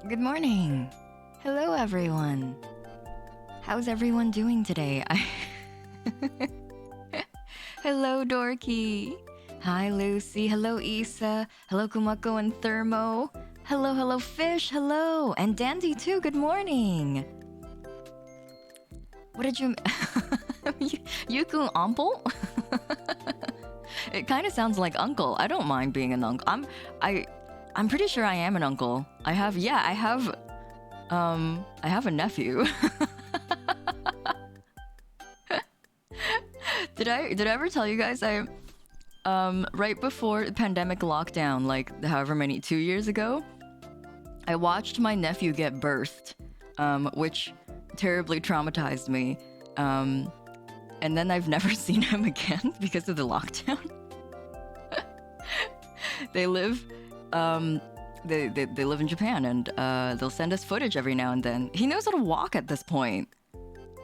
Good morning. Hello, everyone. How's everyone doing today? Hello, Dorky. Hi, Lucy. Hello, Isa. Hello, Kumako and Thermo. Hello, Fish. Hello. And Dandy, too. Good morning. What did you... Yukun Ample? It kind of sounds like uncle. I don't mind being an uncle. I'm pretty sure I am an uncle. I have a nephew. Did I ever tell you guys right before the pandemic lockdown, like however many 2 years ago, I watched my nephew get birthed, which terribly traumatized me. And then I've never seen him again because of the lockdown. They live they live in Japan, and they'll send us footage every now and then. He knows how to walk at this point.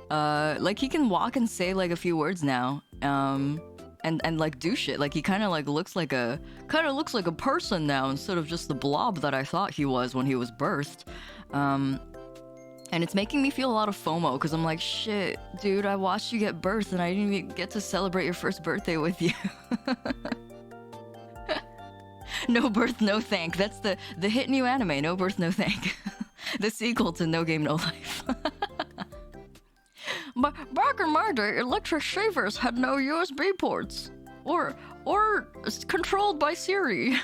Like he can walk and say like a few words now. And like do shit. Like he kind of looks like a person now instead of just the blob that I thought he was when he was birthed. And it's making me feel a lot of FOMO because I'm like, shit, dude, I watched you get birthed and I didn't even get to celebrate your first birthday with you. No birth, no thank. That's the hit new anime, No Birth, No Thank. The sequel to No Game, No Life. But back in my day, electric shavers had no USB ports. Or controlled by Siri.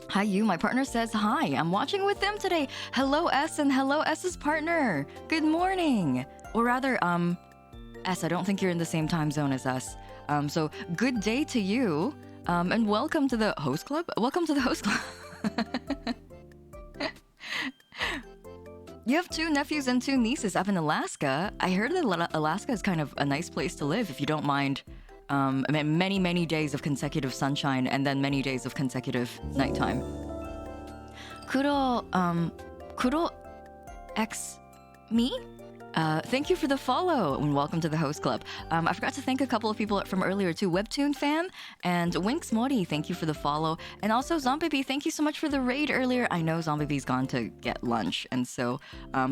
Hi, you. My partner says hi. I'm watching with them today. Hello, S, and hello, S's partner. Good morning. Or rather, S, I don't think you're in the same time zone as us. So good day to you. And welcome to the host club. Welcome to the host club. You have 2 nephews and 2 nieces up in Alaska. I heard that Alaska is kind of a nice place to live if you don't mind many days of consecutive sunshine and then many days of consecutive nighttime. Kuro X me? Thank you for the follow and welcome to the host club. I forgot to thank a couple of people from earlier too. Webtoon fan and Winks Mori, thank you for the follow. And also Zombie, thank you so much for the raid earlier. I know Zombie's gone to get lunch, and so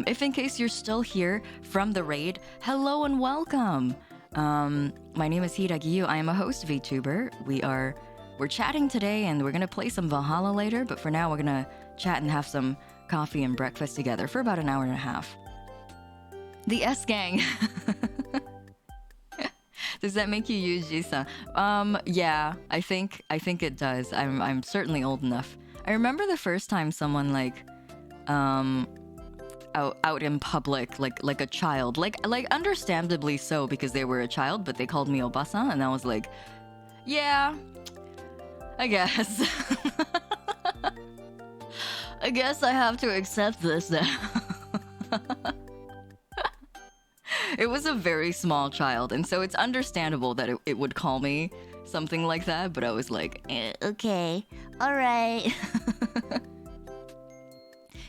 if in case you're still here from the raid, hello and welcome. My name is Hiiragi. I am a host VTuber. We're chatting today and we're gonna play some Valhalla later, but for now we're gonna chat and have some coffee and breakfast together for about an hour and a half. The S gang. Does that make you Yuji-san? Yeah, I think it does. I'm certainly old enough. I remember the first time someone out in public, like a child, like understandably so because they were a child, but they called me Obasan, and I was like, yeah, I guess. I guess I have to accept this now. It was a very small child, and so it's understandable that it would call me something like that, but I was like, okay, alright.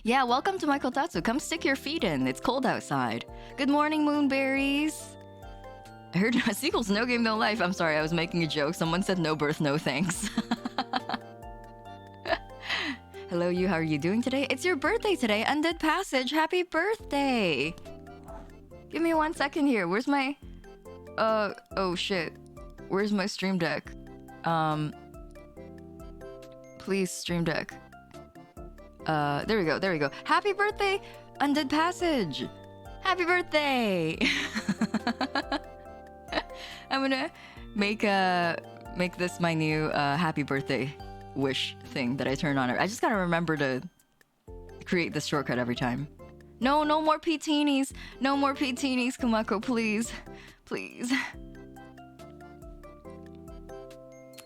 Yeah, welcome to my kotatsu. Come stick your feet in. It's cold outside. Good morning, moonberries. I heard sequels, No Game, No Life. I'm sorry, I was making a joke. Someone said no birth, no thanks. Hello, you. How are you doing today? It's your birthday today. Undead Passage. Happy birthday. Give me 1 second here. Where's my... oh shit. Where's my stream deck? Please, stream deck. There we go. Happy birthday, Undead Passage! Happy birthday! I'm gonna make this my new happy birthday wish thing that I turn on. I just gotta remember to create this shortcut every time. No more P-teenies! No more P-teenies, Kumako, please. Please.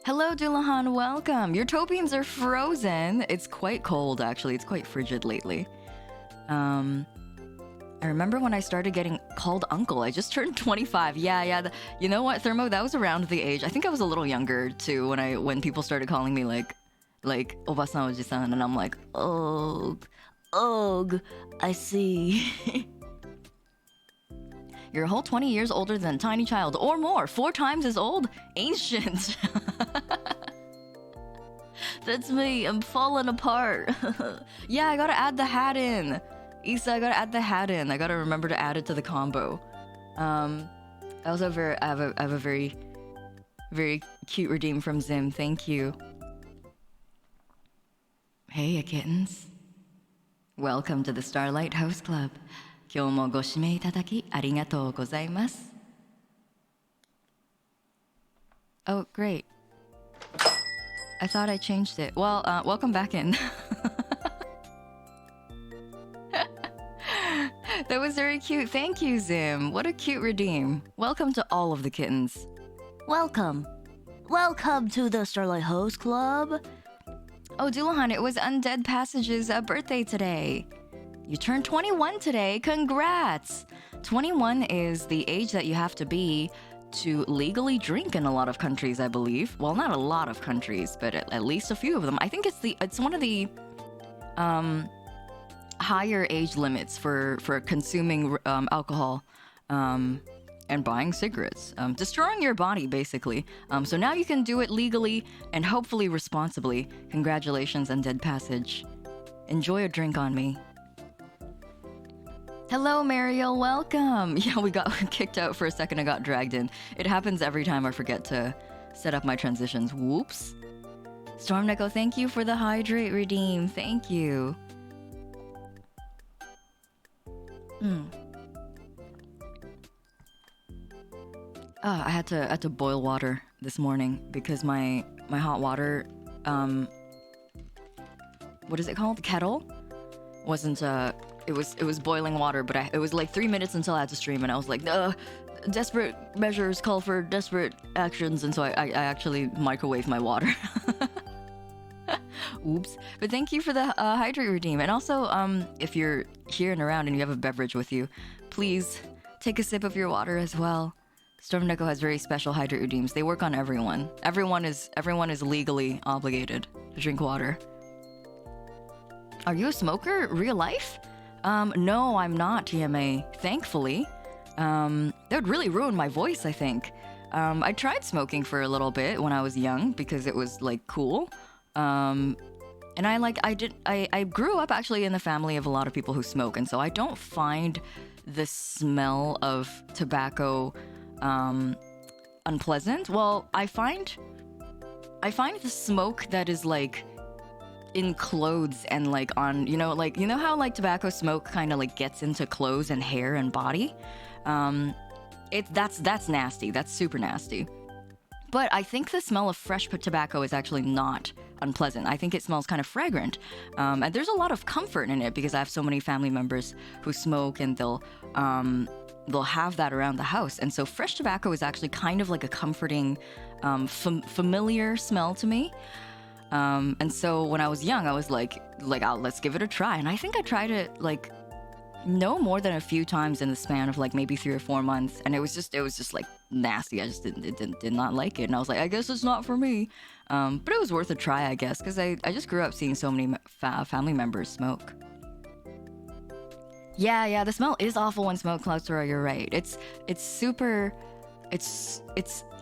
Hello, Dulahan, welcome. Your toe beans are frozen. It's quite cold, actually. It's quite frigid lately. I remember when I started getting called uncle. I just turned 25. Yeah. You know what, Thermo? That was around the age. I think I was a little younger too when people started calling me like Obasan Oji-san, and I'm like, ugh, I see. You're a whole 20 years older than a tiny child, or more. 4 times as old? Ancient. That's me. I'm falling apart. Yeah, I gotta add the hat in. Issa, I gotta add the hat in. I gotta remember to add it to the combo. I also have a very, very cute redeem from Zim. Thank you. Hey, kittens. Welcome to the Starlight House Club. 今日もご指名いただきありがとうございます。Oh, great. I thought I changed it. Well, welcome back in. That was very cute. Thank you, Zim. What a cute redeem. Welcome to all of the kittens. Welcome. Welcome to the Starlight Host Club. Oh, Dulahan, it was Undead Passage's birthday today. You turned 21 today. Congrats! 21 is the age that you have to be to legally drink in a lot of countries, I believe. Well, not a lot of countries, but at least a few of them. I think it's one of the higher age limits for consuming alcohol and buying cigarettes. Destroying your body, basically. So now you can do it legally and hopefully responsibly. Congratulations, Undead Passage. Enjoy a drink on me. Hello, Mariel. Welcome. Yeah, we got kicked out for a second. I got dragged in. It happens every time I forget to set up my transitions. Whoops. Storm Neko, thank you for the hydrate redeem. Thank you. I had to boil water this morning because my hot water, what is it called? Kettle wasn't it was boiling water, but it was like 3 minutes until I had to stream, and I was like, desperate measures call for desperate actions, and so I actually microwaved my water. Oops. But thank you for the hydrate redeem, and also if you're here and around and you have a beverage with you, please take a sip of your water as well. Storm Neko has very special hydrate redeems. They work on everyone. Everyone is legally obligated to drink water. Are you a smoker? Real life? No, I'm not, TMA. Thankfully. That would really ruin my voice, I think. I tried smoking for a little bit when I was young because it was like cool. And I grew up actually in the family of a lot of people who smoke, and so I don't find the smell of tobacco unpleasant. Well, I find the smoke that is like in clothes and like on, you know how like tobacco smoke kind of like gets into clothes and hair and body. That's nasty. That's super nasty. But I think the smell of fresh tobacco is actually not unpleasant. I think it smells kind of fragrant. And there's a lot of comfort in it because I have so many family members who smoke, and they'll have that around the house. And so fresh tobacco is actually kind of like a comforting, familiar smell to me. And so when I was young, I was like, let's give it a try. And I think I tried it like no more than a few times in the span of like maybe 3 or 4 months. And it was just like nasty. I just did not like it. And I was like, I guess it's not for me. But it was worth a try, I guess, because I just grew up seeing so many family members smoke. Yeah, the smell is awful when smoke clouds through. You're right. It's super. It's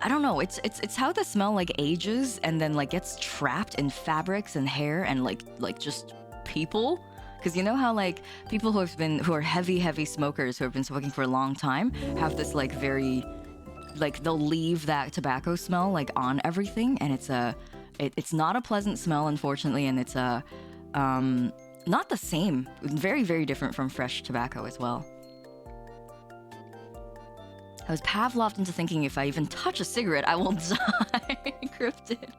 I don't know. It's how the smell like ages and then like gets trapped in fabrics and hair and like just people. Because you know how like people who are heavy smokers who have been smoking for a long time have this like very like they'll leave that tobacco smell like on everything, and it's not a pleasant smell, unfortunately, and it's not the same. Very, very different from fresh tobacco as well. I was Pavloved into thinking if I even touch a cigarette, I will die. Cryptid.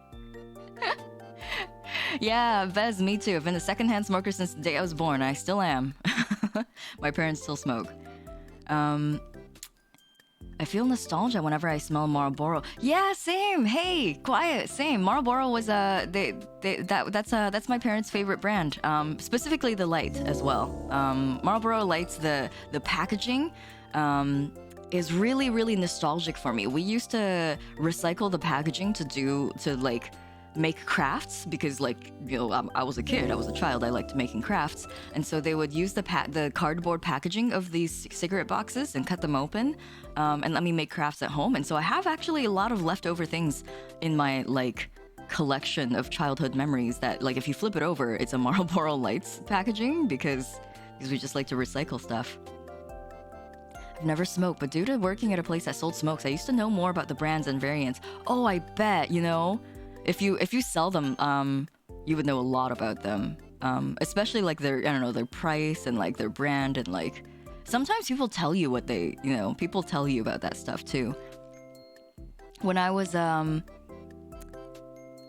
Yeah, Vez, me too. I've been a secondhand smoker since the day I was born. I still am. My parents still smoke. I feel nostalgia whenever I smell Marlboro. Yeah, same. Hey, quiet. Same. Marlboro was that's my parents' favorite brand. Specifically the light as well. Marlboro Lights, the packaging is really, really nostalgic for me. We used to recycle the packaging to like make crafts because, like, you know, I was a kid, I was a child, I liked making crafts, and so they would use the cardboard packaging of these cigarette boxes and cut them open and let me make crafts at home. And so I have actually a lot of leftover things in my like collection of childhood memories that, like, if you flip it over, it's a Marlboro Lights packaging because we just like to recycle stuff. I've never smoked, but due to working at a place that sold smokes, I used to know more about the brands and variants. Oh, I bet, you know, if you sell them, you would know a lot about them. Especially like their, I don't know, their price and like their brand, and like sometimes people tell you what they, you know, people tell you about that stuff too. When I was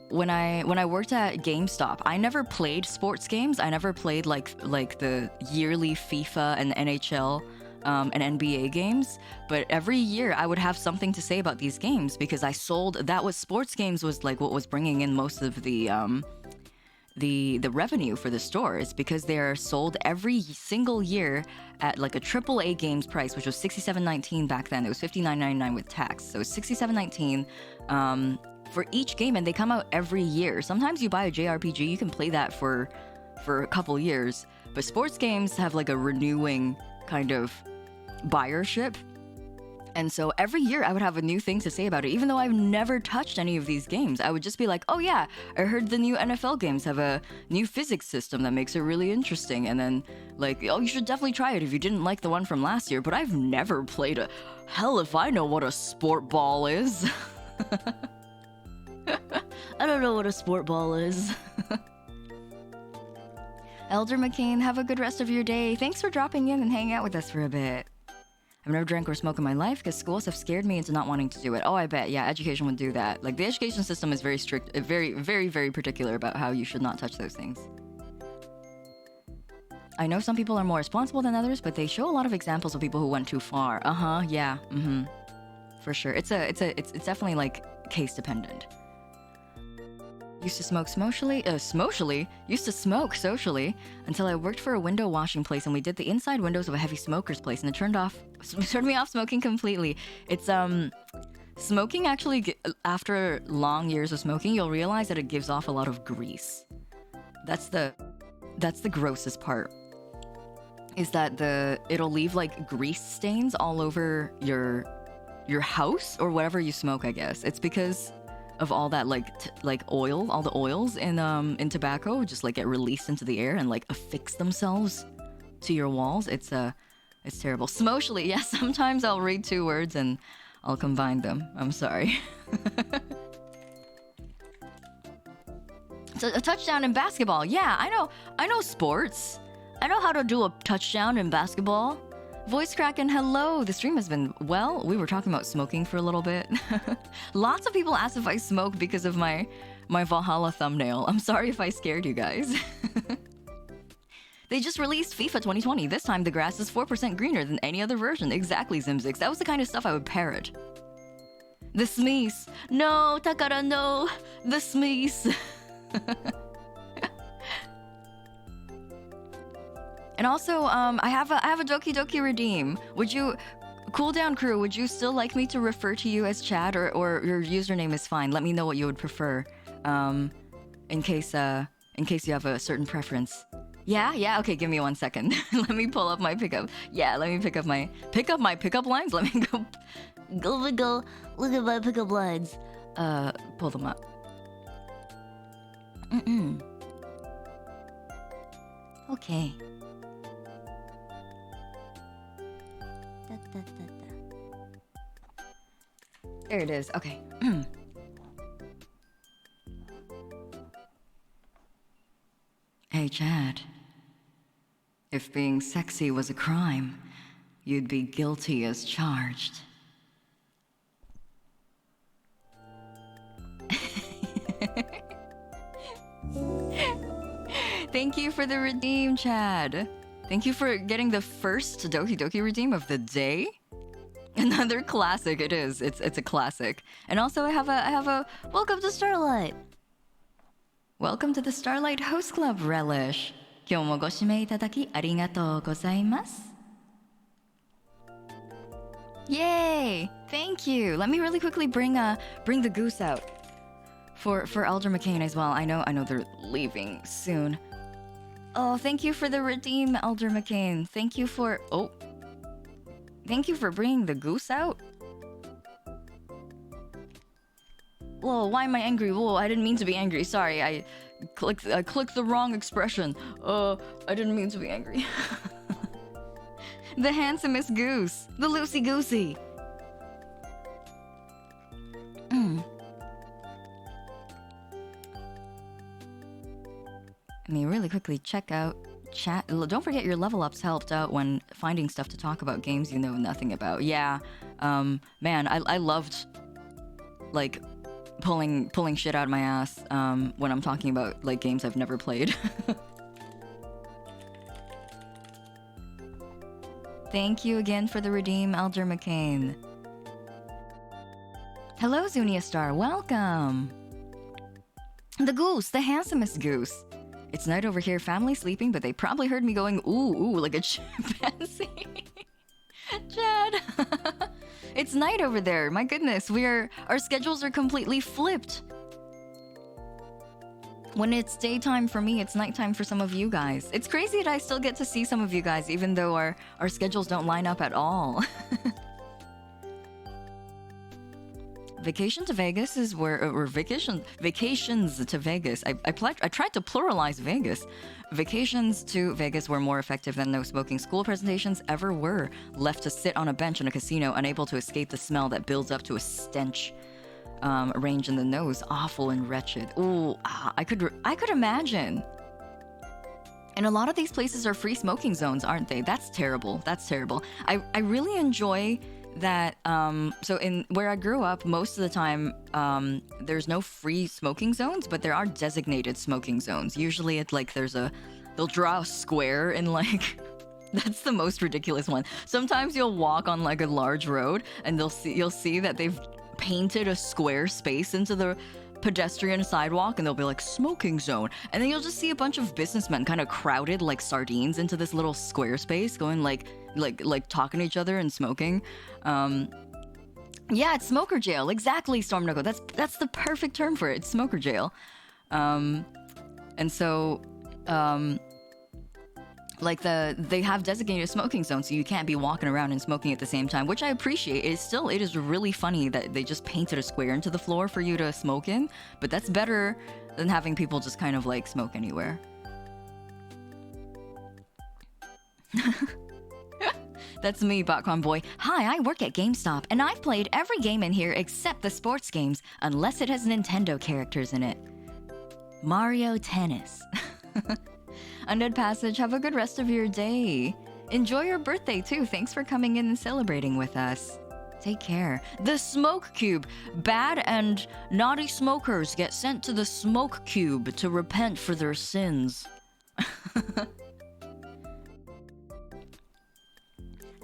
when I worked at GameStop, I never played sports games. I never played like the yearly FIFA and NHL and NBA games, but every year I would have something to say about these games because I sold, that was, sports games was like what was bringing in most of the revenue for the store. Is because they're sold every single year at like a AAA games price, which was $67.19 back then. It was $59.99 with tax, so $67.19 for each game, and they come out every year. Sometimes you buy a JRPG, you can play that for a couple years, but sports games have like a renewing kind of buyership. And so every year I would have a new thing to say about it, even though I've never touched any of these games. I would just be like, oh yeah, I heard the new NFL games have a new physics system that makes it really interesting. And then like, oh, you should definitely try it if you didn't like the one from last year. But I've never played a... Hell if I know what a sport ball is. I don't know what a sport ball is. Elder McCain, have a good rest of your day. Thanks for dropping in and hanging out with us for a bit. I've never drank or smoked in my life because schools have scared me into not wanting to do it. Oh, I bet. Yeah, education would do that. Like, the education system is very strict, very, very, very particular about how you should not touch those things. I know some people are more responsible than others, but they show a lot of examples of people who went too far. Yeah, for sure. It's definitely like case dependent. Used to smoke Used to smoke socially until I worked for a window washing place and we did the inside windows of a heavy smoker's place, and it turned me off smoking completely. It's smoking actually, after long years of smoking, you'll realize that it gives off a lot of grease. That's the grossest part. Is that it'll leave like grease stains all over your house or whatever you smoke, I guess. It's because of all that like oil, all the oils in tobacco just like get released into the air and like affix themselves to your walls. It's terrible. Smoshally, yeah, sometimes I'll read two words and I'll combine them. I'm sorry. It's a touchdown in basketball. Yeah, I know sports. I know how to do a touchdown in basketball. Voice Kraken, hello. The stream has been, well, we were talking about smoking for a little bit. Lots of people asked if I smoke because of my Valhalla thumbnail. I'm sorry if I scared you guys. They just released FIFA 2020. This time the grass is 4% greener than any other version. Exactly, Zimzix. That was the kind of stuff I would parrot. The Smeese. No, Takara, no. The Smeese. And also, I have a Doki Doki redeem. Would you, Cooldown Crew, would you still like me to refer to you as Chad, or your username is fine? Let me know what you would prefer, in case you have a certain preference. Yeah, okay, give me 1 second. Let me pull up my pickup. Yeah, let me pick up my pickup lines. Let me go. Go. Look at my pickup lines. Pull them up. Okay. There it is. Okay. Hey, Chad. If being sexy was a crime, you'd be guilty as charged. Thank you for the redeem, Chad. Thank you for getting the first Doki Doki redeem of the day. Another classic. It is. It's a classic. And also I have a welcome to Starlight. Welcome to the Starlight Host Club, Relish. 今日もご指名いただきありがとうございます。Yay! Thank you. Let me really quickly bring the goose out for Elder McCain as well. I know they're leaving soon. Oh, thank you for the redeem, Elder McCain. Thank you for bringing the goose out. Whoa, why am I angry? Whoa, I didn't mean to be angry. Sorry, I clicked the wrong expression. I didn't mean to be angry. The handsomest goose. The Lucy Goosey. Let me really quickly check out chat. Don't forget your level ups helped out when finding stuff to talk about games you know nothing about. Yeah, man, I loved like pulling shit out of my ass when I'm talking about like games I've never played. Thank you again for the redeem, Elder McCain. Hello, Zunia Star. Welcome. The goose, the handsomest goose. It's night over here, family sleeping, but they probably heard me going ooh, ooh, like a chimpanzee. Chad. It's night over there. My goodness, our schedules are completely flipped. When it's daytime for me, it's nighttime for some of you guys. It's crazy that I still get to see some of you guys, even though our schedules don't line up at all. Vacation to Vegas is where, or vacations to Vegas. I tried to pluralize Vegas. Vacations to Vegas were more effective than no smoking school presentations ever were. Left to sit on a bench in a casino, unable to escape the smell that builds up to a stench. Range in the nose, awful and wretched. Ooh, I could imagine. And a lot of these places are free smoking zones, aren't they? That's terrible. That's terrible. I really enjoy that. So in where I grew up, most of the time, there's no free smoking zones, but there are designated smoking zones. Usually, it's like they'll draw a square in like. That's the most ridiculous one. Sometimes you'll walk on like a large road, and you'll see that they've painted a square space into the pedestrian sidewalk, and they'll be like smoking zone, and then you'll just see a bunch of businessmen kind of crowded like sardines into this little square space, going like talking to each other and smoking. Yeah, it's smoker jail. Exactly, Stormnuggle. That's the perfect term for it. It's smoker jail. And so like they have designated smoking zones, so you can't be walking around and smoking at the same time, which I appreciate. It is really funny that they just painted a square into the floor for you to smoke in, but that's better than having people just kind of like smoke anywhere. That's me, Botcon Boy. Hi, I work at GameStop, and I've played every game in here except the sports games, unless it has Nintendo characters in it. Mario Tennis. Undead Passage, have a good rest of your day. Enjoy your birthday too. Thanks for coming in and celebrating with us. Take care. The Smoke Cube. Bad and naughty smokers get sent to the Smoke Cube to repent for their sins.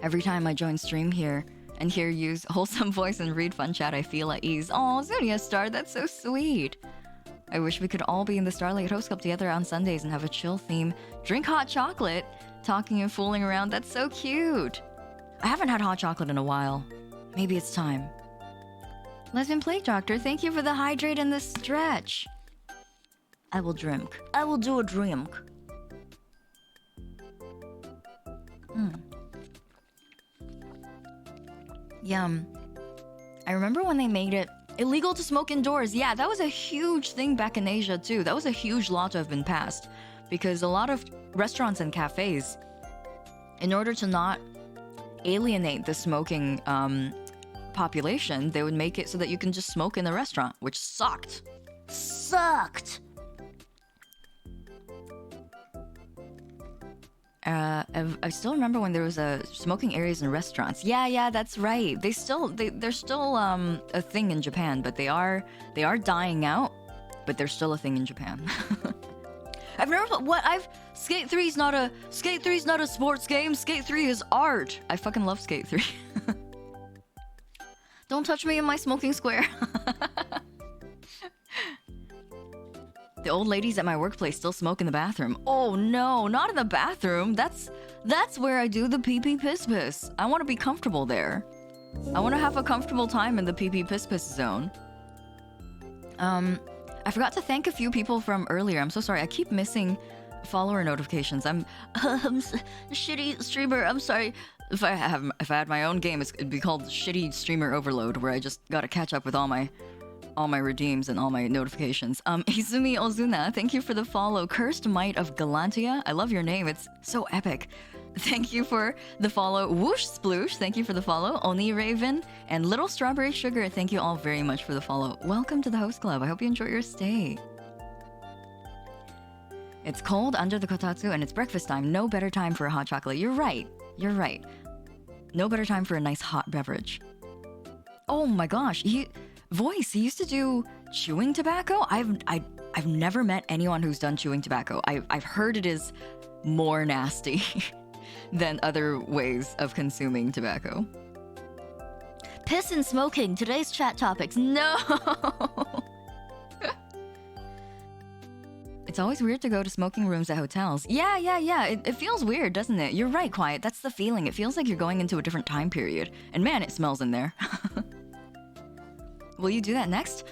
Every time I join stream here and hear use wholesome voice and read fun chat, I feel at ease. Oh, Zunia Star, that's so sweet. I wish we could all be in the Starlight Host Club together on Sundays and have a chill theme. Drink hot chocolate, talking and fooling around. That's so cute. I haven't had hot chocolate in a while. Maybe it's time. Lesbian Plague Doctor, thank you for the hydrate and the stretch. I will drink. I will do a drink. Yum. I remember when they made it illegal to smoke indoors. Yeah, that was a huge thing back in Asia too. That was a huge law to have been passed, because a lot of restaurants and cafes, in order to not alienate the smoking population, they would make it so that you can just smoke in the restaurant, which sucked. I still remember when there was smoking areas in restaurants. Yeah, that's right. They're still a thing in Japan, but they are dying out. But they're still a thing in Japan. Skate 3 is not a sports game. Skate 3 is art. I fucking love Skate 3. Don't touch me in my smoking square. The old ladies at my workplace still smoke in the bathroom. Oh no, not in the bathroom. That's where I do the pee-pee piss-piss. I want to be comfortable there. I want to have a comfortable time in the pee-pee piss-piss zone. I forgot to thank a few people from earlier. I'm so sorry. I keep missing follower notifications. I'm shitty streamer. I'm sorry. If I had my own game, it'd be called Shitty Streamer Overload, where I just gotta catch up with all my all my redeems and all my notifications. Izumi Ozuna, thank you for the follow. Cursed Might of Galantia, I love your name, it's so epic. Thank you for the follow. Whoosh Sploosh, thank you for the follow. Oni Raven and Little Strawberry Sugar, thank you all very much for the follow. Welcome to the host club. I hope you enjoy your stay. It's cold under the kotatsu and it's breakfast time. No better time for a hot chocolate. You're right. You're right. No better time for a nice hot beverage. Oh my gosh. He used to do chewing tobacco. I've never met anyone who's done chewing tobacco. I've heard it is more nasty than other ways of consuming tobacco. Piss and smoking, today's chat topics. No! It's always weird to go to smoking rooms at hotels. Yeah. It feels weird, doesn't it? You're right, Quiet. That's the feeling. It feels like you're going into a different time period. And man, it smells in there. Will you do that next?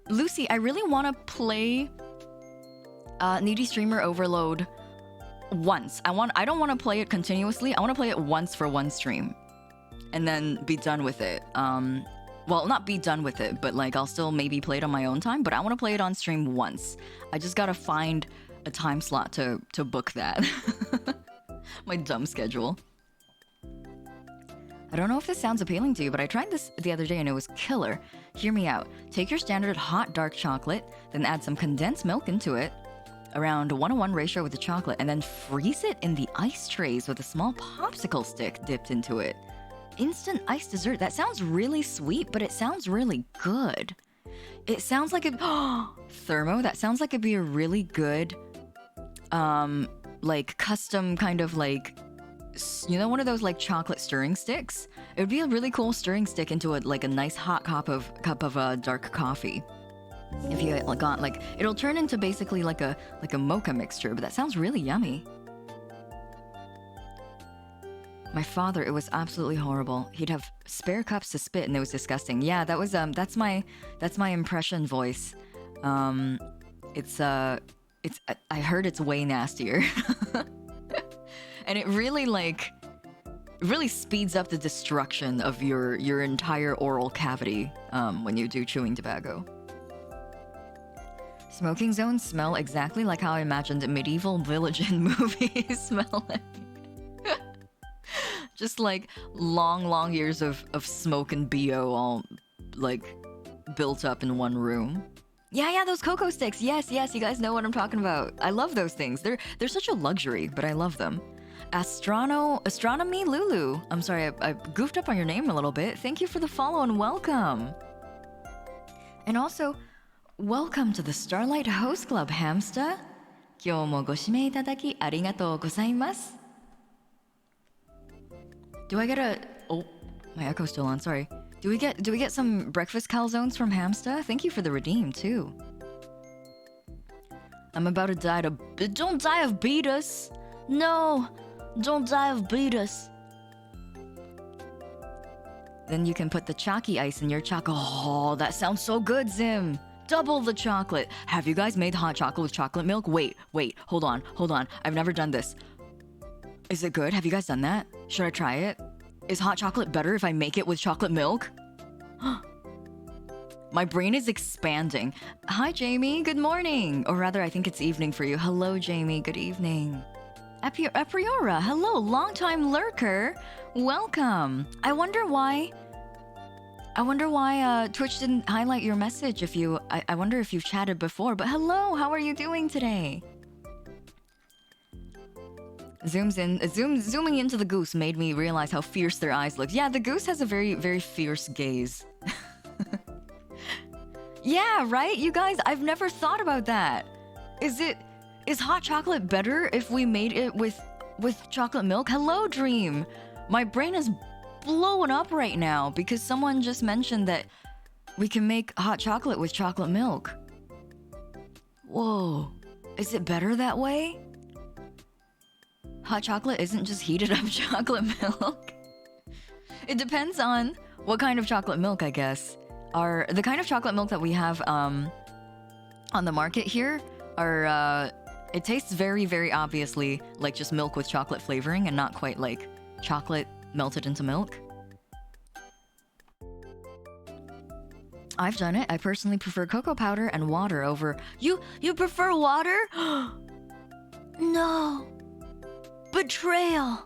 Lucy, I really want to play Needy Streamer Overload once. I don't want to play it continuously. I want to play it once for one stream. And then be done with it. Well, not be done with it, but like I'll still maybe play it on my own time, but I want to play it on stream once. I just gotta find a time slot to book that. My dumb schedule. I don't know if this sounds appealing to you, but I tried this the other day and it was killer. Hear me out. Take your standard hot dark chocolate, then add some condensed milk into it, around 1:1 ratio with the chocolate, and then freeze it in the ice trays with a small popsicle stick dipped into it. Instant ice dessert. That sounds really sweet, but it sounds really good. It sounds like thermo. That sounds like it'd be a really good, like custom kind of like, you know, one of those like chocolate stirring sticks. It would be a really cool stirring stick into a nice hot cup of dark coffee. If you got like, it'll turn into basically like a mocha mixture. But that sounds really yummy. My father, it was absolutely horrible. He'd have spare cups to spit and it was disgusting. Yeah, that was that's my impression voice. I heard it's way nastier. And it really speeds up the destruction of your entire oral cavity when you do chewing tobacco. Smoking zones smell exactly like how I imagined medieval village in movies smell like. Just like long years of smoke and BO all like built up in one room. Yeah, those cocoa sticks. Yes, you guys know what I'm talking about. I love those things. They're such a luxury, but I love them. Astronomy Lulu. I'm sorry, I goofed up on your name a little bit. Thank you for the follow and welcome. And also, welcome to the Starlight Host Club, Hamster. 今日もご指名いただきありがとうございます。Do I get a... Oh, my echo's still on, sorry. Do we get some breakfast calzones from Hamster? Thank you for the redeem, too. I'm about to die Don't die of beatus! No! Don't die of beatus! Then you can put the chalky ice in your chocolate. Oh, that sounds so good, Zim! Double the chocolate! Have you guys made hot chocolate with chocolate milk? Wait, hold on. I've never done this. Is it good? Have you guys done that? Should I try it? Is hot chocolate better if I make it with chocolate milk? My brain is expanding. Hi, Jamie. Good morning. Or rather, I think it's evening for you. Hello, Jamie. Good evening. Apriora. Hello, longtime lurker. Welcome. I wonder why Twitch didn't highlight your message I wonder if you've chatted before. But hello, how are you doing today? Zooming into the goose made me realize how fierce their eyes look. Yeah, the goose has a very, very fierce gaze. Yeah, right? You guys, I've never thought about that. Is hot chocolate better if we made it with chocolate milk? Hello, Dream. My brain is blowing up right now because someone just mentioned that we can make hot chocolate with chocolate milk. Whoa. Is it better that way? Hot chocolate isn't just heated up chocolate milk. It depends on what kind of chocolate milk, I guess. The kind of chocolate milk that we have on the market here it tastes very, very obviously like just milk with chocolate flavoring and not quite like chocolate melted into milk. I've done it. I personally prefer cocoa powder and water over... You prefer water? No. Betrayal.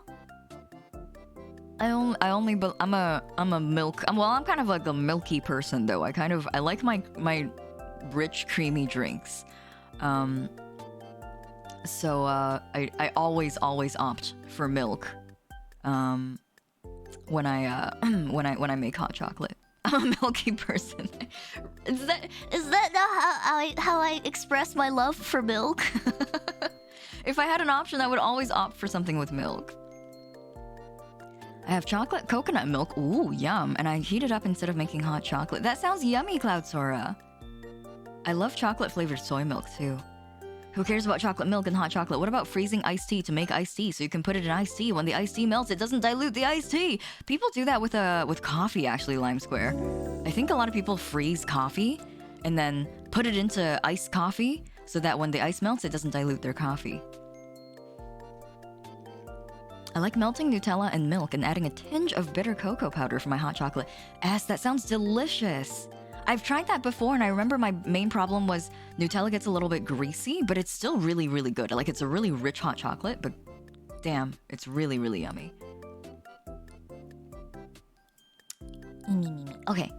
I'm a milk... I'm kind of like a milky person, though. I like my rich, creamy drinks. So I always opt for milk when I make hot chocolate. I'm a milky person. Is that not how I express my love for milk? If I had an option, I would always opt for something with milk. I have chocolate coconut milk. Ooh, yum. And I heat it up instead of making hot chocolate. That sounds yummy, Cloud Sora. I love chocolate flavored soy milk too. Who cares about chocolate milk and hot chocolate? What about freezing iced tea to make iced tea so you can put it in iced tea? When the iced tea melts, it doesn't dilute the iced tea. People do that with coffee, actually, Lime Square. I think a lot of people freeze coffee and then put it into iced coffee so that when the ice melts, it doesn't dilute their coffee. I like melting Nutella and milk and adding a tinge of bitter cocoa powder for my hot chocolate. That sounds delicious. I've tried that before, and I remember my main problem was Nutella gets a little bit greasy, but it's still really, really good. Like, it's a really rich hot chocolate, but damn, it's really, really yummy. Okay.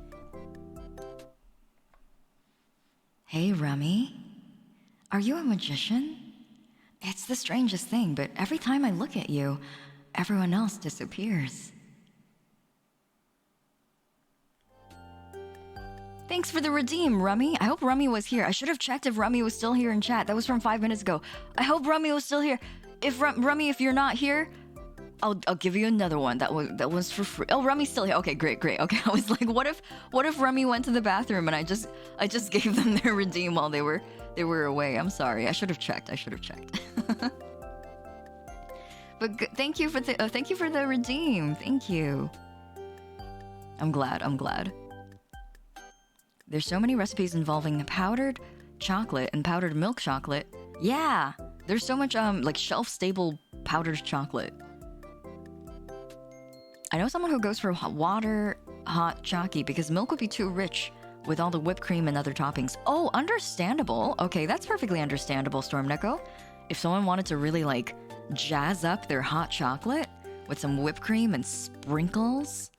Hey, Rummy. Are you a magician? It's the strangest thing, but every time I look at you, everyone else disappears. Thanks for the redeem, Rummy. I hope Rummy was here. I should have checked if Rummy was still here in chat. That was from 5 minutes ago. I hope Rummy was still here. If Rummy, if you're not here, I'll give you another one. That was for free. Oh, Rummy's still here. Okay, great. Okay, I was like, what if Rummy went to the bathroom and I just gave them their redeem while they were away. I'm sorry. I should have checked. But thank you for the redeem. Thank you. I'm glad. There's so many recipes involving powdered chocolate and powdered milk chocolate. Yeah, there's so much like shelf-stable powdered chocolate. I know someone who goes for water hot chalky because milk would be too rich with all the whipped cream and other toppings. Oh, understandable. Okay, that's perfectly understandable, Stormneko. If someone wanted to really like jazz up their hot chocolate with some whipped cream and sprinkles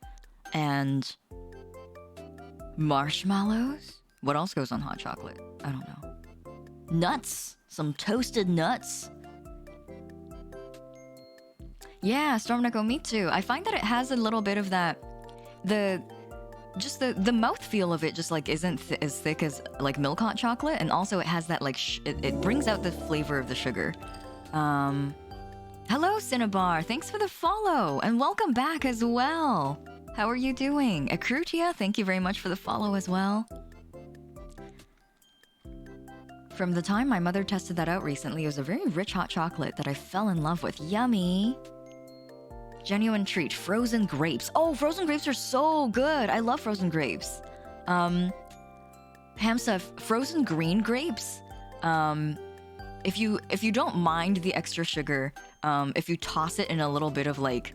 and marshmallows. What else goes on hot chocolate? I don't know. Nuts. Some toasted nuts. Yeah, Stormneko, me too. I find that it has a little bit of that... The mouthfeel of it just like isn't as thick as like milk hot chocolate. And also it has that like... it brings out the flavor of the sugar. Hello, Cinnabar. Thanks for the follow. And welcome back as well. How are you doing? Akrutia, thank you very much for the follow as well. From the time my mother tested that out recently, it was a very rich hot chocolate that I fell in love with. Yummy! Genuine treat, frozen grapes. Oh, frozen grapes are so good! I love frozen grapes. Hamsa, frozen green grapes. If you don't mind the extra sugar, if you toss it in a little bit of like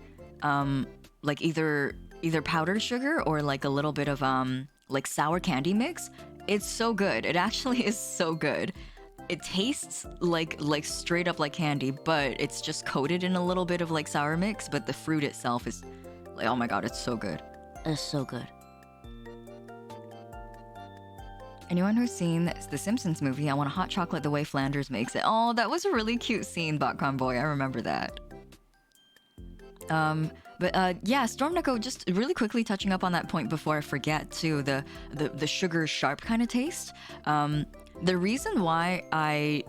either powdered sugar or like a little bit of like sour candy mix, it's so good. It actually is so good. It tastes like straight up like candy, but it's just coated in a little bit of like sour mix, but the fruit itself is like, oh my god, it's so good. It's so good. Anyone who's seen the Simpsons movie, I want a hot chocolate the way Flanders makes it. Oh, that was a really cute scene, Botcon Boy. I remember that. Yeah, Stormneko, just really quickly touching up on that point before I forget too, the sugar sharp kind of taste. The reason why I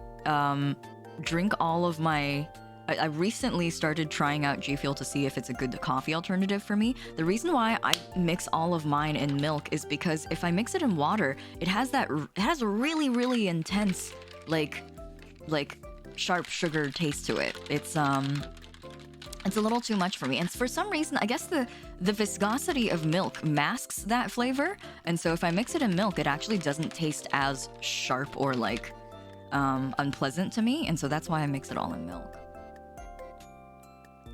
drink all of my... I recently started trying out G Fuel to see if it's a good coffee alternative for me. The reason why I mix all of mine in milk is because if I mix it in water, it has a really, really intense, like sharp sugar taste to it. It's a little too much for me. And for some reason, I guess the viscosity of milk masks that flavor. And so if I mix it in milk, it actually doesn't taste as sharp or like unpleasant to me. And so that's why I mix it all in milk.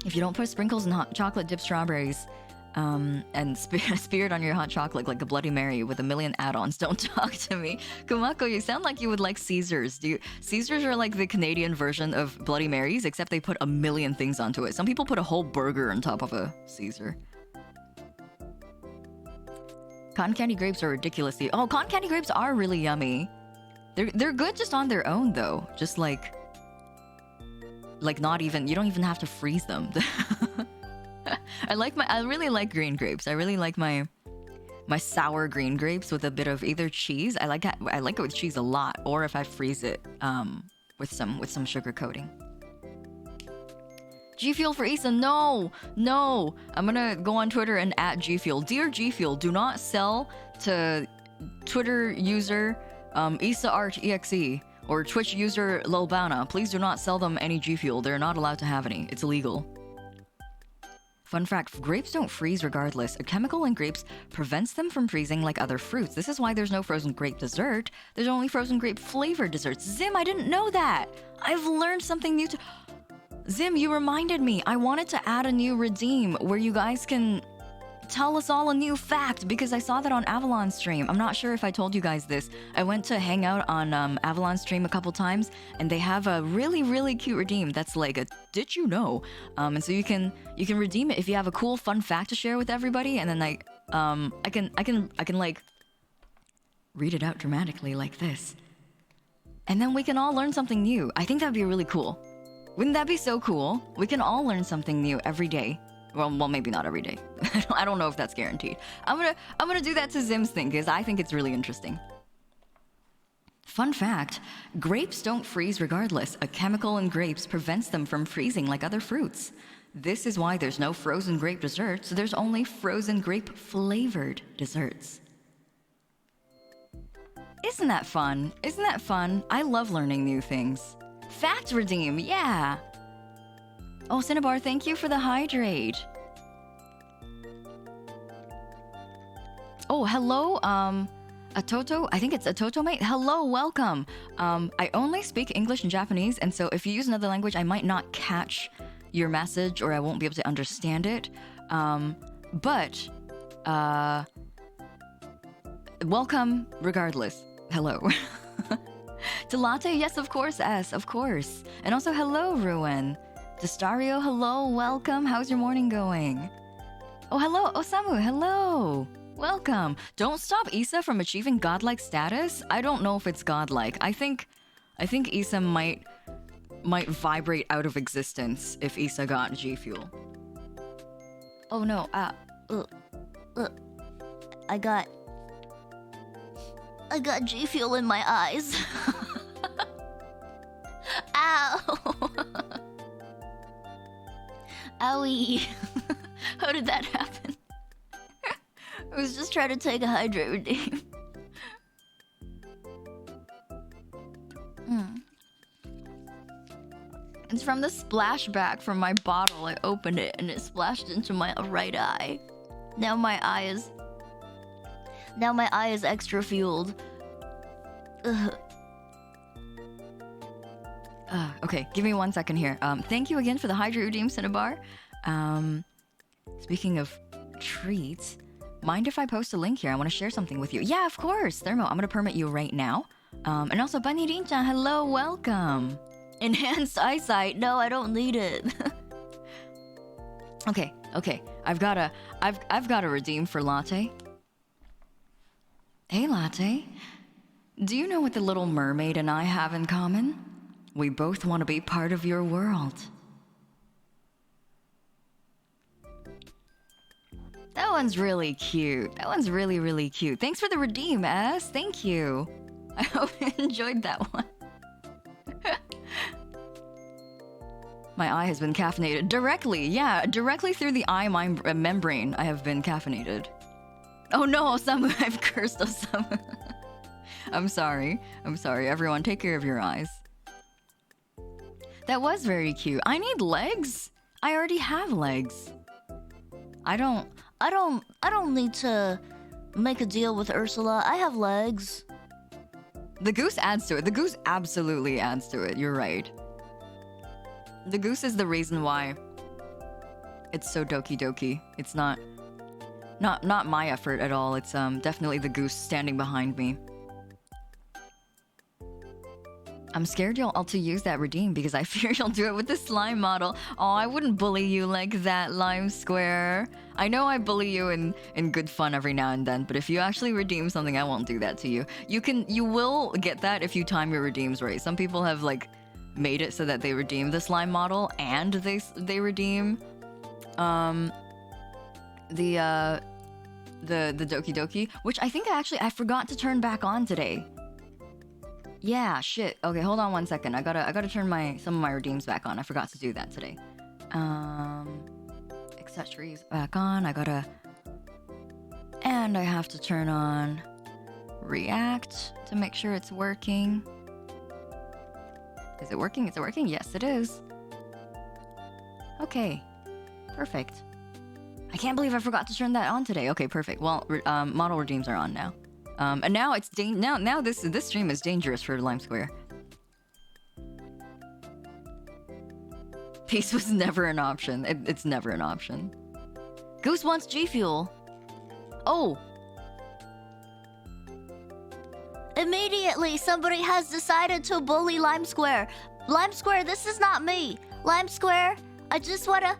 If you don't put sprinkles and hot chocolate dipped strawberries, And speared on your hot chocolate like a Bloody Mary with a million add-ons. Don't talk to me. Kumako, you sound like you would like Caesars. Caesars are like the Canadian version of Bloody Marys, except they put a million things onto it. Some people put a whole burger on top of a Caesar. Cotton candy grapes are ridiculously... Oh, cotton candy grapes are really yummy. They're good just on their own, though. Just like not even... You don't even have to freeze them. I really like green grapes. I really like my sour green grapes with a bit of either cheese. I like it with cheese a lot, or if I freeze it with some sugar coating. G Fuel for Issa, no. I'm gonna go on Twitter and at G Fuel. Dear G Fuel, do not sell to Twitter user Issa Art EXE or Twitch user Lolbana. Please do not sell them any G Fuel. They're not allowed to have any. It's illegal. Fun fact, grapes don't freeze regardless. A chemical in grapes prevents them from freezing like other fruits. This is why there's no frozen grape dessert. There's only frozen grape flavored desserts. Zim, I didn't know that. I've learned something new. Zim, you reminded me. I wanted to add a new redeem where you guys can tell us all a new fact because I saw that on Avalon stream. I'm not sure if I told you guys this. I went to hang out on Avalon stream a couple times and they have a really, really cute redeem that's like a did you know? And so you can redeem it if you have a cool fun fact to share with everybody, and then like I can like read it out dramatically like this. And then we can all learn something new. I think that'd be really cool. Wouldn't that be so cool? We can all learn something new every day. Well, maybe not every day. I don't know if that's guaranteed. I'm gonna do that to Zim's thing because I think it's really interesting. Fun fact, grapes don't freeze regardless. A chemical in grapes prevents them from freezing like other fruits. This is why there's no frozen grape desserts. There's only frozen grape flavored desserts. Isn't that fun? Isn't that fun? I love learning new things. Fact redeem, yeah. Oh, Cinnabar, thank you for the hydrate. Oh, hello, Atoto? I think it's Atoto, mate. Hello, welcome. I only speak English and Japanese, and so if you use another language, I might not catch your message or I won't be able to understand it. But welcome regardless. Hello. To Latte, yes, of course, S, of course. And also, hello, Ruin. Destario, hello, welcome. How's your morning going? Oh, hello, Osamu, hello. Welcome. Don't stop Issa from achieving godlike status. I don't know if it's godlike. I think Issa might vibrate out of existence if Issa got G Fuel. Oh no, I got G Fuel in my eyes. Ow! Owie! How did that happen? I was just trying to take a hydrate redeem. It's from the splashback from my bottle. I opened it and it splashed into my right eye. Now my eye is extra fueled. Ugh. Okay, give me 1 second here. Thank you again for the hydrate redeem, Cinnabar. Speaking of treats, mind if I post a link here? I want to share something with you. Yeah, of course, Thermo. I'm gonna permit you right now. And also, Bunny Rin-chan, hello, welcome. Enhanced eyesight? No, I don't need it. Okay. I've got a redeem for Latte. Hey, Latte. Do you know what the Little Mermaid and I have in common? We both want to be part of your world. That one's really cute. That one's really, really cute. Thanks for the redeem, S. Thank you. I hope you enjoyed that one. My eye has been caffeinated directly. Yeah, directly through the eye membrane. I have been caffeinated. Oh no, Osamu, I've cursed Osamu. I'm sorry. Everyone, take care of your eyes. That was very cute. I need legs. I already have legs. I don't need to make a deal with Ursula. I have legs. The goose adds to it. The goose absolutely adds to it. You're right. The goose is the reason why it's so doki doki. It's not Not my effort at all. It's definitely the goose standing behind me. I'm scared you'll to use that redeem because I fear you'll do it with the slime model. Oh, I wouldn't bully you like that, Lime Square. I know I bully you in good fun every now and then, but if you actually redeem something, I won't do that to you. You will get that if you time your redeems right. Some people have like made it so that they redeem the slime model and they redeem the Doki Doki, which I think I forgot to turn back on today. Yeah, shit. Okay, hold on 1 second. I gotta turn some of my redeems back on. I forgot to do that today. Accessories back on. And I have to turn on React to make sure it's working. Is it working? Is it working? Yes, it is. Okay, perfect. I can't believe I forgot to turn that on today. Okay, perfect. Well, model redeems are on now. And now it's now this stream is dangerous for Lime Square. Peace was never an option. It's never an option. Goose wants G Fuel. Oh. Immediately, somebody has decided to bully Lime Square. Lime Square, this is not me. Lime Square, I just wanna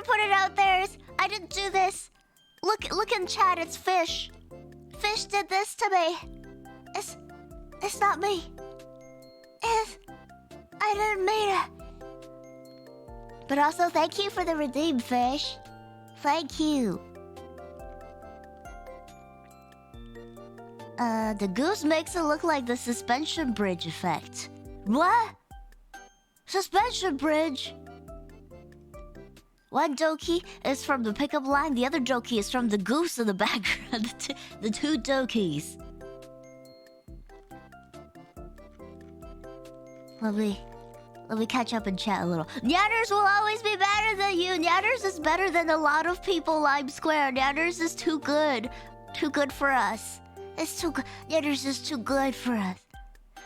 put it out there. I didn't do this. Look in chat, it's Fish. Fish did this to me. It's not me. I didn't mean it. But also, thank you for the redeem, Fish. Thank you. The goose makes it look like the suspension bridge effect. What? Suspension bridge? One Doki is from the pickup line, the other Doki is from the goose in the background. The two Dokis. Let me catch up and chat a little. Nyanners will always be better than you. Nyanners is better than a lot of people, Lime Square. Nyanners is too good. Too good for us. It's too good. Nyanners is too good for us.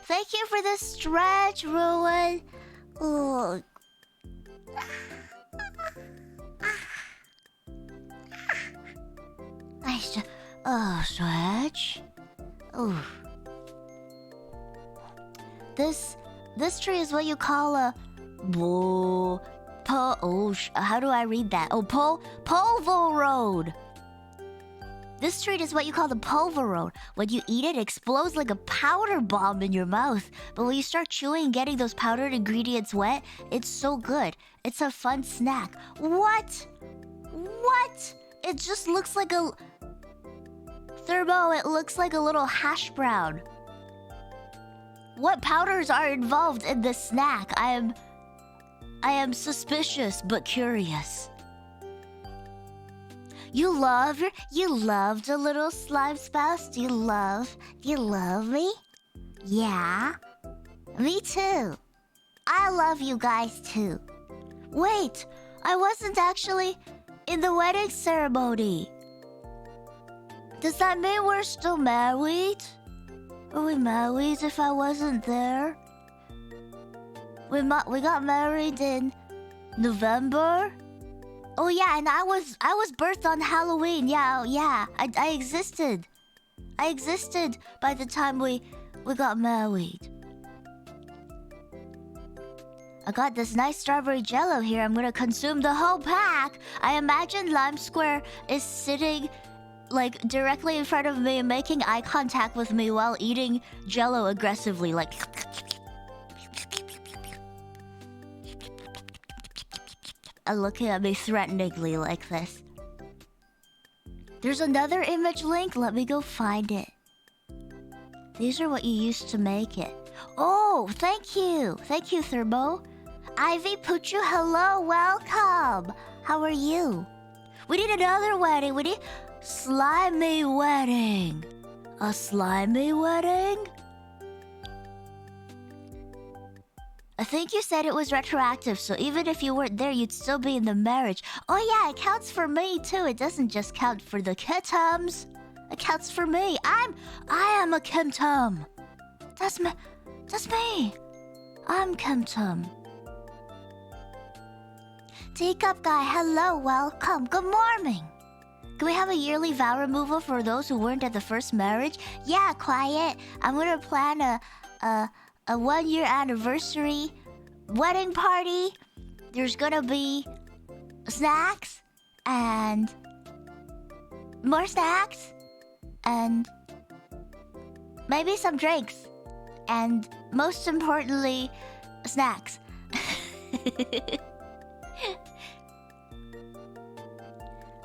Thank you for the stretch, Ruin. Oh. Nice. Oh, stretch. Oh. This tree is what you call a how do I read that? Oh, Polvo Road. This treat is what you call the Polvo Road. When you eat it, it explodes like a powder bomb in your mouth. But when you start chewing and getting those powdered ingredients wet, it's so good. It's a fun snack. What? What? It just looks like a... Thermo, it looks like a little hash brown. What powders are involved in this snack? I am suspicious but curious. You love the little slime spouse? Do you love me? Yeah. Me too. I love you guys too. Wait, I wasn't actually in the wedding ceremony. Does that mean we're still married? Are we married if I wasn't there? We got married in November? Oh yeah, and I was birthed on Halloween. Yeah. I existed. I existed by the time we got married. I got this nice strawberry jello here. I'm gonna consume the whole pack. I imagine Lime Square is sitting like directly in front of me and making eye contact with me while eating jello aggressively, like and looking at me threateningly like this. There's another image link. Let me go find it. These are what you used to make it. Oh, thank you. Thank you, Thermo. Ivy Puchu, hello, welcome. How are you? We need another wedding. We need slimy wedding. A slimy wedding? I think you said it was retroactive, so even if you weren't there, you'd still be in the marriage. Oh yeah, it counts for me too. It doesn't just count for the kittens. It counts for me. I am a kimtum. That's me. I'm kimtum. Teacup guy, hello, welcome. Good morning. Can we have a yearly vow removal for those who weren't at the first marriage? Yeah, quiet. I'm gonna plan a 1-year anniversary wedding party. There's gonna be snacks and more snacks and maybe some drinks and most importantly, snacks.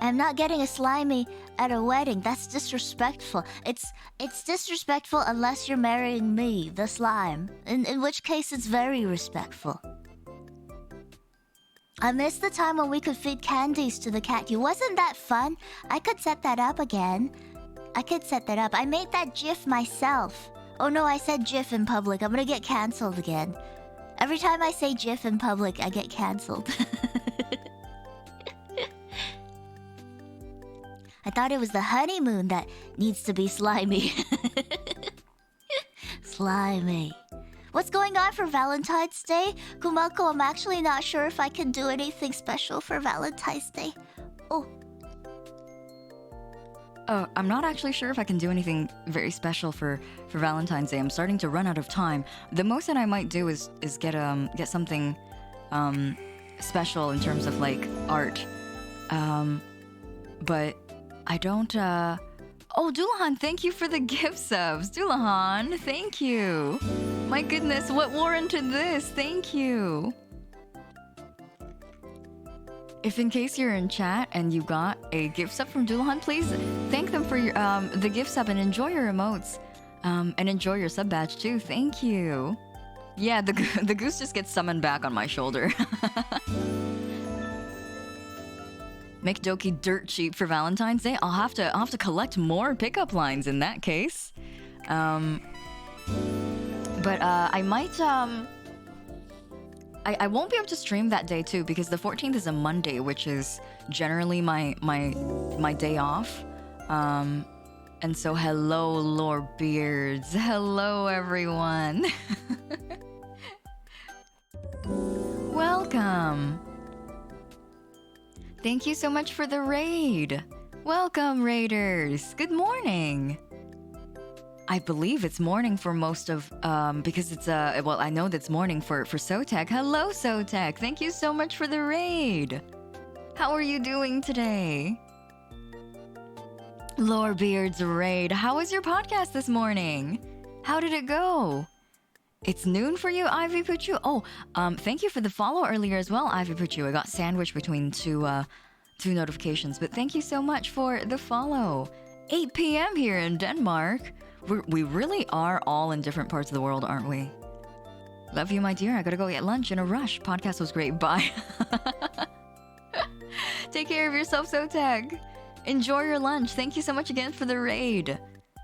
I'm not getting a slimy at a wedding. That's disrespectful. It's disrespectful unless you're marrying me, the slime. In which case it's very respectful. I missed the time when we could feed candies to the cat. Wasn't that fun? I could set that up again. I made that GIF myself. Oh no, I said GIF in public. I'm gonna get cancelled again. Every time I say GIF in public, I get cancelled. I thought it was the honeymoon that needs to be slimy. Slimy. What's going on for Valentine's Day? Kumako, I'm actually not sure if I can do anything special for Valentine's Day. Oh. I'm not actually sure if I can do anything very special for Valentine's Day. I'm starting to run out of time. The most that I might do is get something special in terms of like art. But I don't Oh, Dulahan, thank you for the gift subs. Dulahan, thank you. My goodness, what warranted this? Thank you. If in case you're in chat and you got a gift sub from Dulahan, please thank them for your the gift sub and enjoy your emotes. And enjoy your sub badge too. Thank you. Yeah, the goose just gets summoned back on my shoulder. Make Doki dirt cheap for Valentine's Day. I'll have to collect more pickup lines in that case. But I might I won't be able to stream that day too because the 14th is a Monday, which is generally my day off. And so hello, Lord Beards. Hello, everyone. Welcome. Thank you so much for the raid. Welcome, raiders. Good morning. I believe it's morning for most of, because it's, well, I know that's morning for Sotek. Hello, Sotek. Thank you so much for the raid. How are you doing today? Lorebeard's raid. How was your podcast this morning? How did it go? It's noon for you, Ivy Puchu. Oh, thank you for the follow earlier as well, Ivy Puchu. I got sandwiched between two notifications, but thank you so much for the follow. 8 p.m. here in Denmark. We really are all in different parts of the world, aren't we? Love you, my dear. I gotta go get lunch in a rush. Podcast was great. Bye. Take care of yourself, Sotek. Enjoy your lunch. Thank you so much again for the raid.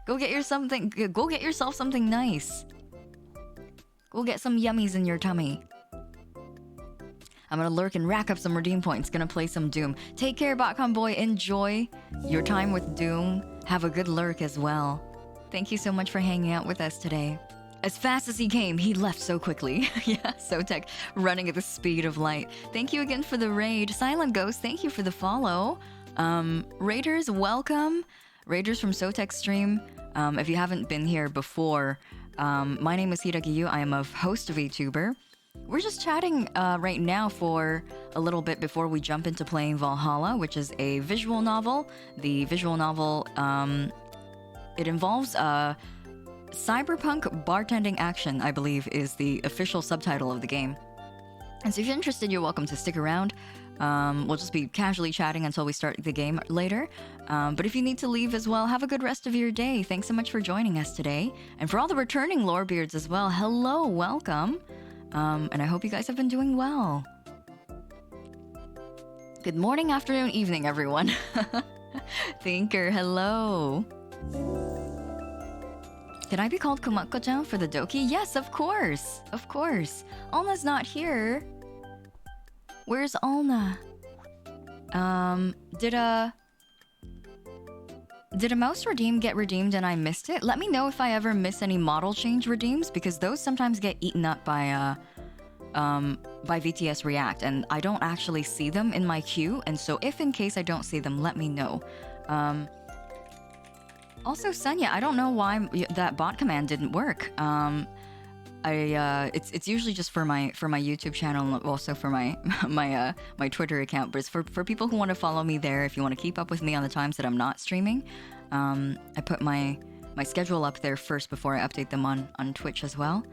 Go get yourself something nice. Go get some yummies in your tummy. I'm gonna lurk and rack up some redeem points. Gonna play some Doom. Take care, Botcom boy. Enjoy your time with Doom. Have a good lurk as well. Thank you so much for hanging out with us today. As fast as he came, he left so quickly. Yeah, Sotek running at the speed of light. Thank you again for the raid. Silent Ghost, thank you for the follow. Raiders, welcome. Raiders from Sotek's stream. If you haven't been here before, my name is Hiiragi. I am a host of VTuber. We're just chatting right now for a little bit before we jump into playing Valhalla, which is a visual novel. The visual novel, it involves cyberpunk bartending action, I believe, is the official subtitle of the game. And so if you're interested, you're welcome to stick around. We'll just be casually chatting until we start the game later. But if you need to leave as well, have a good rest of your day. Thanks so much for joining us today. And for all the returning Lorebeards as well, hello, welcome. And I hope you guys have been doing well. Good morning, afternoon, evening, everyone. Thinker, hello. Can I be called Kumako-chan for the Doki? Yes, of course. Of course. Alna's not here. Where's Alna? Did a mouse redeem get redeemed and I missed it? Let me know if I ever miss any model change redeems, because those sometimes get eaten up by by VTS React, and I don't actually see them in my queue. And so, if in case I don't see them, let me know. Also, Senya, I don't know why that bot command didn't work. It's usually just for my YouTube channel and also for my my Twitter account, but it's for people who want to follow me there. If you want to keep up with me on the times that I'm not streaming, I put my schedule up there first before I update them on Twitch as well.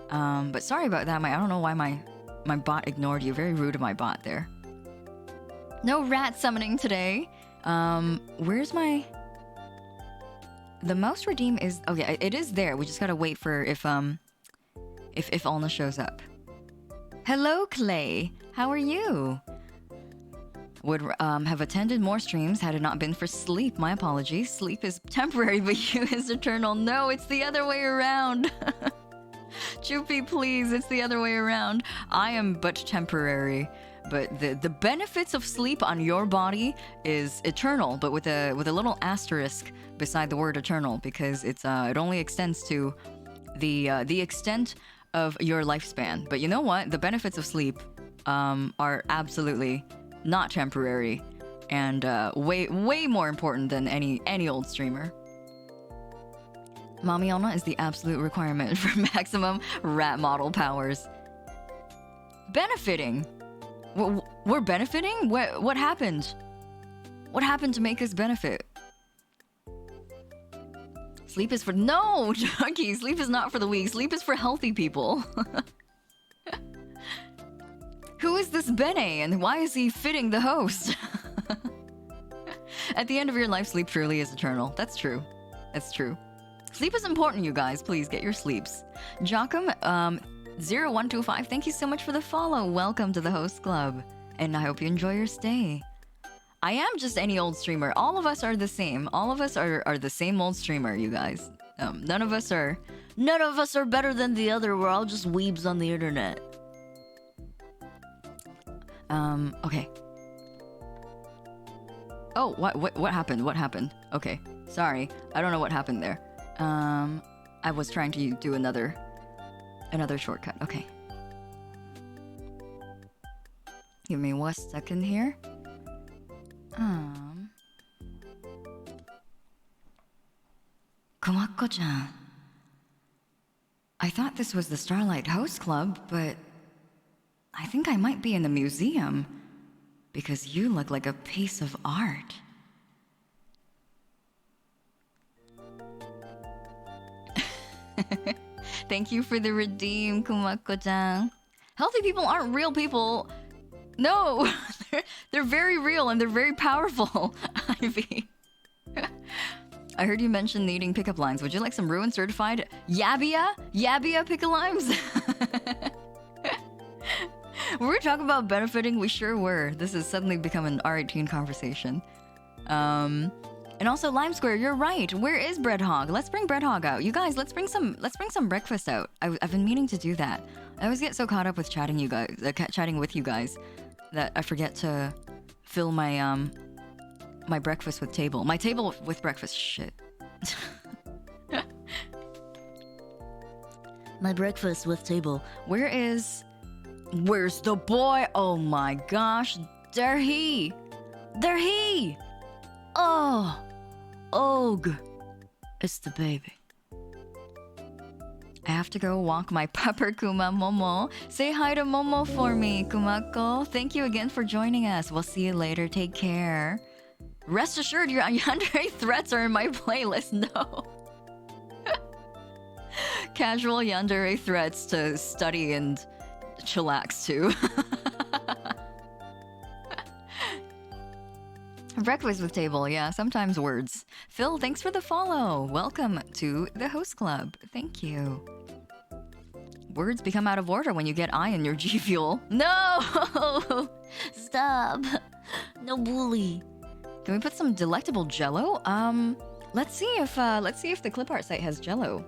But sorry about that. I don't know why my bot ignored you. Very rude of my bot there. No rat summoning today. Where's my... The mouse redeem is... Oh yeah, it is there. We just gotta wait for if Alna shows up. Hello, Clay. How are you? Would have attended more streams had it not been for sleep. My apologies. Sleep is temporary, but you is eternal. No, it's the other way around. Choopy, please. It's the other way around. I am but temporary. But the benefits of sleep on your body is eternal, but with a little asterisk beside the word eternal, because it only extends to the extent of your lifespan. But you know what? The benefits of sleep are absolutely not temporary, and way more important than any old streamer. Mommy Alna is the absolute requirement for maximum rat model powers. Benefiting. We're benefiting? What happened? What happened to make us benefit? Sleep is for... No, Junkie! Sleep is not for the weak. Sleep is for healthy people. Who is this Bene, and why is he fitting the host? At the end of your life, sleep truly is eternal. That's true. That's true. Sleep is important, you guys. Please get your sleeps. Jochum, 0125, thank you so much for the follow. Welcome to the host club. And I hope you enjoy your stay. I am just any old streamer. All of us are the same. All of us are the same old streamer, you guys. None of us are better than the other. We're all just weebs on the internet. Okay. Oh, what happened? What happened? Okay, sorry. I don't know what happened there. I was trying to do another shortcut. Okay. Give me 1 second here. Kumako-chan. I thought this was the Starlight Host Club, but I think I might be in the museum because you look like a piece of art. Thank you for the redeem, Kumako-chan. Healthy people aren't real people. No, they're very real and they're very powerful, Ivy. I heard you mention needing pickup lines. Would you like some Ruin certified Yabia pickup lines? Were we talking about benefiting? We sure were. This has suddenly become an R18 conversation. And also Lime Square, you're right. Where is Bread Hog? Let's bring Bread Hog out. You guys, let's bring some breakfast out. I've been meaning to do that. I always get so caught up with chatting with you guys that I forget to fill my my breakfast with table. My table with breakfast. Shit. My breakfast with table. Where's the boy? Oh my gosh. There he. Oh. Og. It's the baby. I have to go walk my pupper Kuma Momo. Say hi to Momo for me, Kumako. Thank you again for joining us. We'll see you later. Take care. Rest assured, your yandere threats are in my playlist. No. Casual yandere threats to study and chillax to. Breakfast with table, yeah, sometimes words. Phil, thanks for the follow. Welcome to the host club. Thank you. Words become out of order when you get I in your G Fuel. No! Stop. No bully. Can we put some delectable jello? Let's see if the clip art site has jello.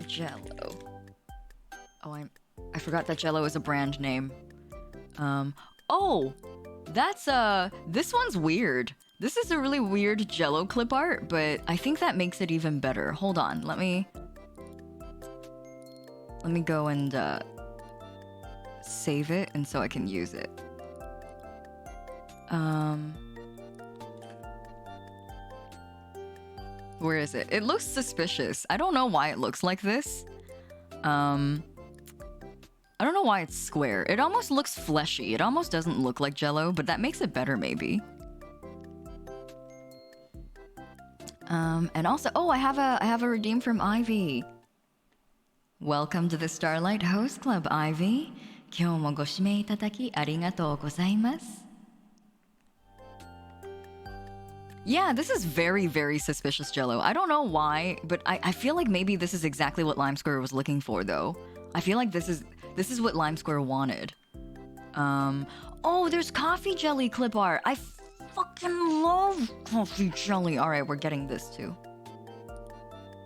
Jello. Oh, I forgot that Jello is a brand name. Oh, that's this one's weird. This is a really weird Jello clip art, but I think that makes it even better. Hold on, let me go and save it, and so I can use it. Where is it? It looks suspicious. I don't know why it looks like this. I don't know why it's square. It almost looks fleshy. It almost doesn't look like Jello, but that makes it better maybe. And also, oh, I have a redeem from Ivy. Welcome to the Starlight Host Club, Ivy. 今日もご指名いただきありがとうございます。Yeah, this is very, very suspicious Jello. I don't know why, but I feel like maybe this is exactly what Lime Square was looking for, though. I feel like this is what Lime Square wanted. Oh, there's coffee jelly clip art. I fucking love coffee jelly. All right, we're getting this too.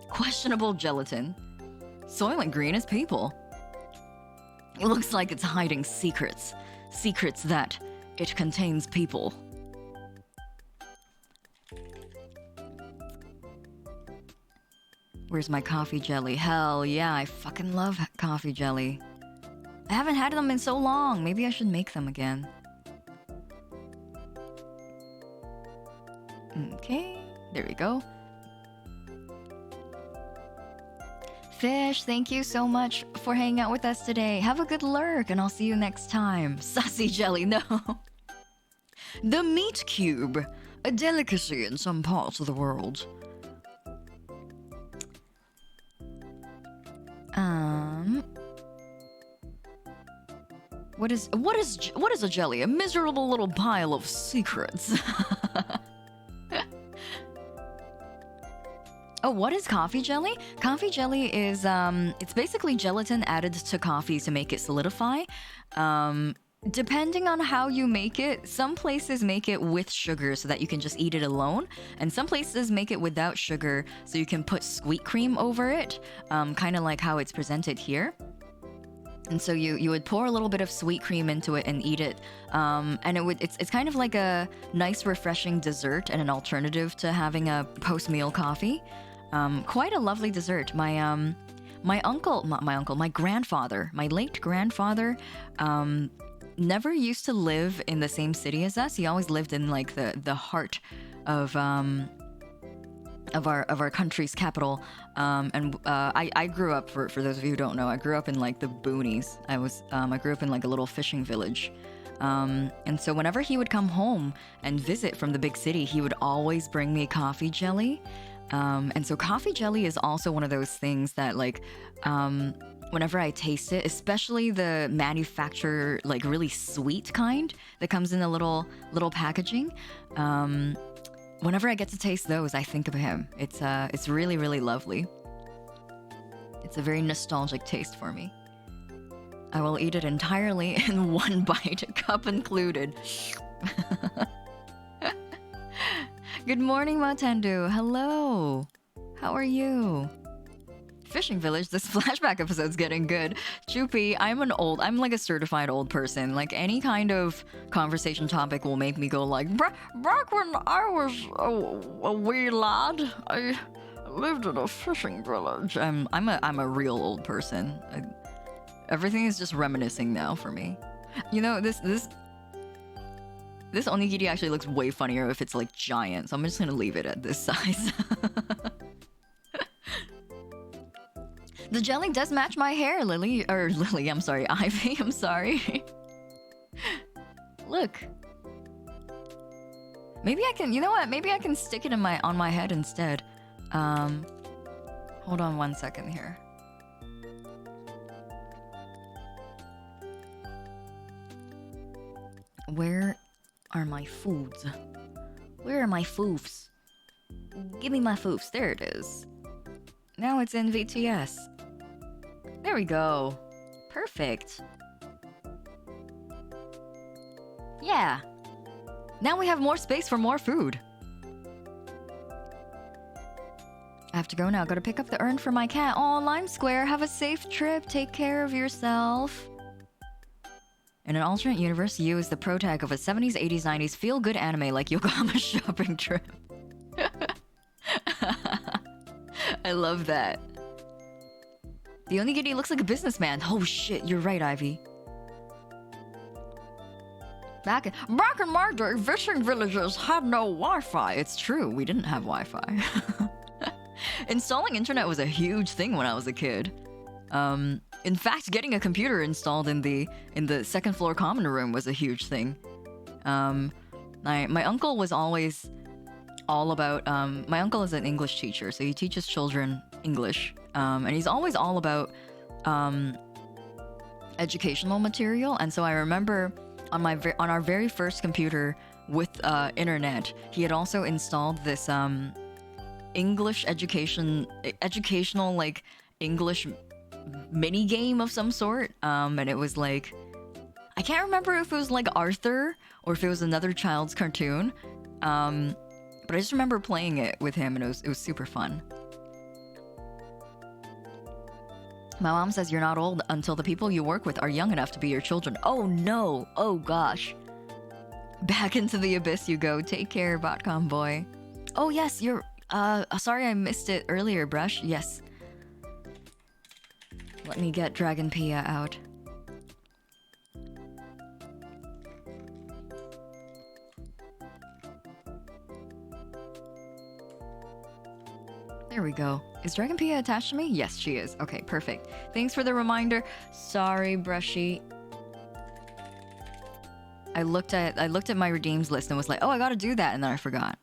Questionable gelatin. Soylent Green is people. It looks like it's hiding secrets. Secrets that it contains people. Where's my coffee jelly? Hell yeah, I fucking love coffee jelly. I haven't had them in so long. Maybe I should make them again. Okay, there we go. Fish, thank you so much for hanging out with us today. Have a good lurk, and I'll see you next time. Sassy jelly, no. The meat cube, a delicacy in some parts of the world. What is a jelly? A miserable little pile of secrets. Oh, what is coffee jelly? Coffee jelly is it's basically gelatin added to coffee to make it solidify. Depending on how you make it, some places make it with sugar so that you can just eat it alone, and some places make it without sugar so you can put sweet cream over it, kind of like how it's presented here. And so you would pour a little bit of sweet cream into it and eat it, and it's kind of like a nice refreshing dessert and an alternative to having a post-meal coffee. Quite a lovely dessert. My grandfather, my late grandfather, never used to live in the same city as us. He always lived in like the heart of our country's capital. I grew up, for those of you who don't know, I grew up in like the boonies. I grew up in like a little fishing village. And so whenever he would come home and visit from the big city, he would always bring me coffee jelly. And so coffee jelly is also one of those things that like, whenever I taste it, especially the manufacturer, like really sweet kind that comes in a little packaging, whenever I get to taste those, I think of him. It's really, really lovely. It's a very nostalgic taste for me. I will eat it entirely in one bite, cup included. Good morning, Matendu. Hello. How are you? Fishing Village, this flashback episode's getting good. Choopy, I'm like a certified old person. Like any kind of conversation topic will make me go like, back when I was a wee lad, I lived in a fishing village. I'm a real old person. Everything is just reminiscing now for me. You know, this onigiri actually looks way funnier if it's like giant, so I'm just gonna leave it at this size. The jelly does match my hair, Lily, I'm sorry, Ivy, I'm sorry. Look. Maybe I can, you know what? Maybe I can stick it on my head instead. Hold on one second here. Where are my foods? Where are my foofs? Give me my foofs. There it is. Now it's in VTS. There we go. Perfect. Yeah. Now we have more space for more food. I have to go now. Gotta pick up the urn for my cat. Oh, Lime Square, have a safe trip. Take care of yourself. In an alternate universe, Yuu is the protag of a 70s, 80s, 90s feel-good anime like Yokohama shopping trip. I love that. The onigiri looks like a businessman. Oh shit, you're right, Ivy. Back in my day, fishing villages had no Wi-Fi. It's true, we didn't have Wi-Fi. Installing internet was a huge thing when I was a kid. In fact, getting a computer installed in the second floor common room was a huge thing. My uncle was always all about. My uncle is an English teacher, so he teaches children English, and he's always all about educational material. And so I remember on our very first computer with internet, he had also installed this English educational like English mini game of some sort, and it was like, I can't remember if it was like Arthur or if it was another child's cartoon, but I just remember playing it with him, and it was super fun. My mom says you're not old until the people you work with are young enough to be your children. Oh no, oh gosh. Back into the abyss you go. Take care, Botcom boy. Oh yes, you're sorry I missed it earlier, Brush. Yes. Let me get Dragon Pia out. There we go. Is Dragon Pia attached to me? Yes, she is. Okay, perfect. Thanks for the reminder. Sorry, Brushy. I looked at my redeems list and was like, oh, I gotta do that, and then I forgot.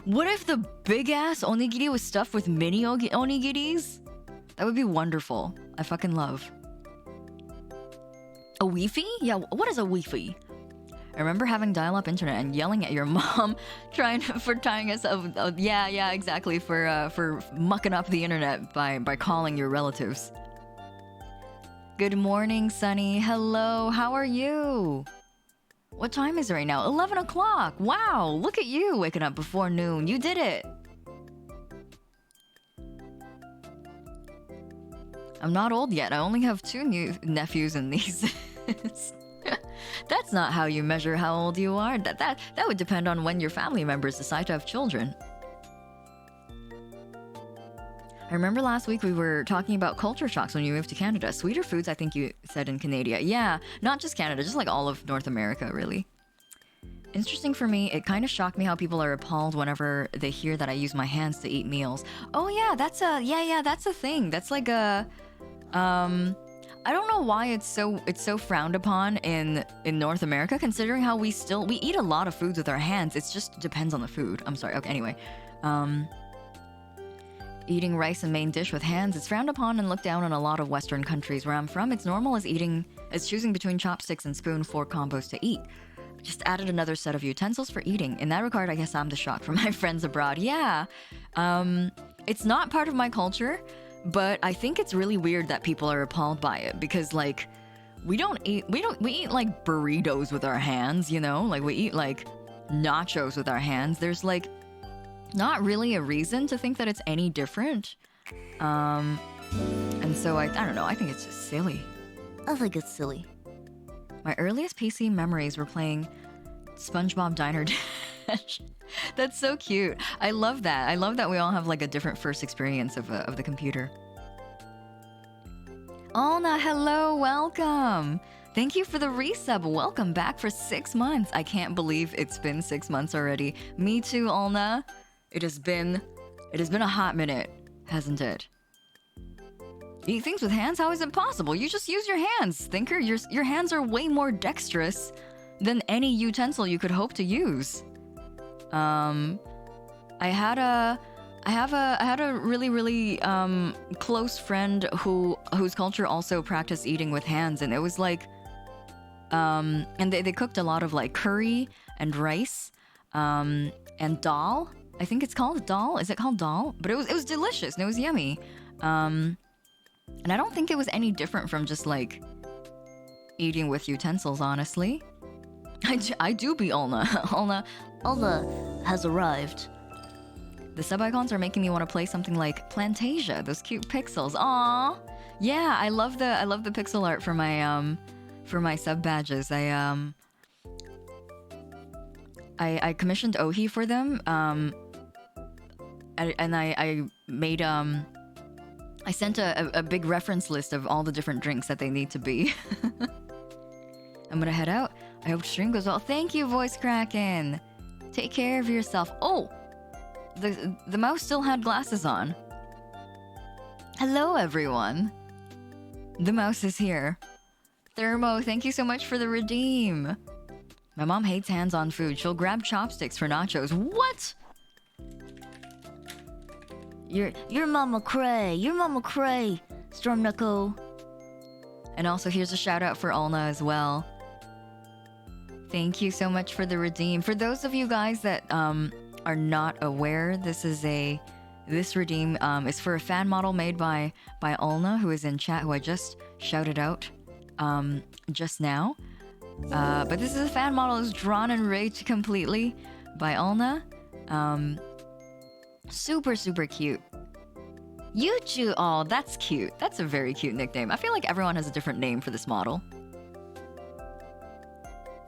What if the big-ass onigiri was stuffed with mini onigiris? That would be wonderful. I fucking love. A Wi-Fi? Yeah, what is a Wi-Fi? I remember having dial-up internet and yelling at your mom for tying us up. Yeah, exactly. For mucking up the internet by calling your relatives. Good morning, Sunny. Hello, how are you? What time is it right now? 11 o'clock. Wow, look at you waking up before noon. You did it. I'm not old yet. I only have 2 new nephews and nieces. That's not how you measure how old you are. That would depend on when your family members decide to have children. I remember last week we were talking about culture shocks when you moved to Canada. Sweeter foods, I think you said in Canada. Yeah, not just Canada, just like all of North America, really. Interesting for me, it kind of shocked me how people are appalled whenever they hear that I use my hands to eat meals. Oh yeah, that's a thing. That's like a I don't know why it's so frowned upon in North America, considering how we eat a lot of foods with our hands. It just depends on the food. I'm sorry. Okay, anyway. Eating rice and main dish with hands is frowned upon and looked down in a lot of Western countries. Where I'm from, it's normal as choosing between chopsticks and spoon fork combos to eat. Just added another set of utensils for eating. In that regard, I guess I'm the shock from my friends abroad. Yeah. It's not part of my culture, but I think it's really weird that people are appalled by it, because like we eat like burritos with our hands, you know? Like we eat like nachos with our hands. There's like not really a reason to think that it's any different. And so I don't know, I think it's just silly. I think it's silly. My earliest PC memories were playing SpongeBob Diner Dash. That's so cute. I love that. I love that we all have like a different first experience of the computer. Olna, hello, welcome. Thank you for the resub. Welcome back for 6 months. I can't believe it's been 6 months already. Me too, Olna. It has been a hot minute, hasn't it? Eat things with hands? How is it possible? You just use your hands, Thinker. Your hands are way more dexterous than any utensil you could hope to use. I had a really close friend whose culture also practiced eating with hands, and it was like and they cooked a lot of like curry and rice and dal. I think it's called dal. Is it called dal? But it was delicious and it was yummy. And I don't think it was any different from just like eating with utensils, honestly. I do be Olna. Olna has arrived. The sub-icons are making me want to play something like Plantasia, those cute pixels. Aww. Yeah, I love the pixel art for my sub badges. I commissioned Ohi for them. And I made I sent a big reference list of all the different drinks that they need to be. I'm gonna head out. I hope stream goes well. Thank you, Voice Kraken. Take care of yourself. Oh, the mouse still had glasses on. Hello, everyone. The mouse is here. Thermo, thank you so much for the redeem. My mom hates hands-on food. She'll grab chopsticks for nachos. What? Your mama cray. Your mama cray. Stormknuckle. And also here's a shout out for Ulna as well. Thank you so much for the redeem. For those of you guys that are not aware, this redeem is for a fan model made by Ulna, who is in chat, who I just shouted out just now. But this is a fan model that's drawn and rigged completely by Ulna. Super, super cute. Yuchu, oh, that's cute. That's a very cute nickname. I feel like everyone has a different name for this model.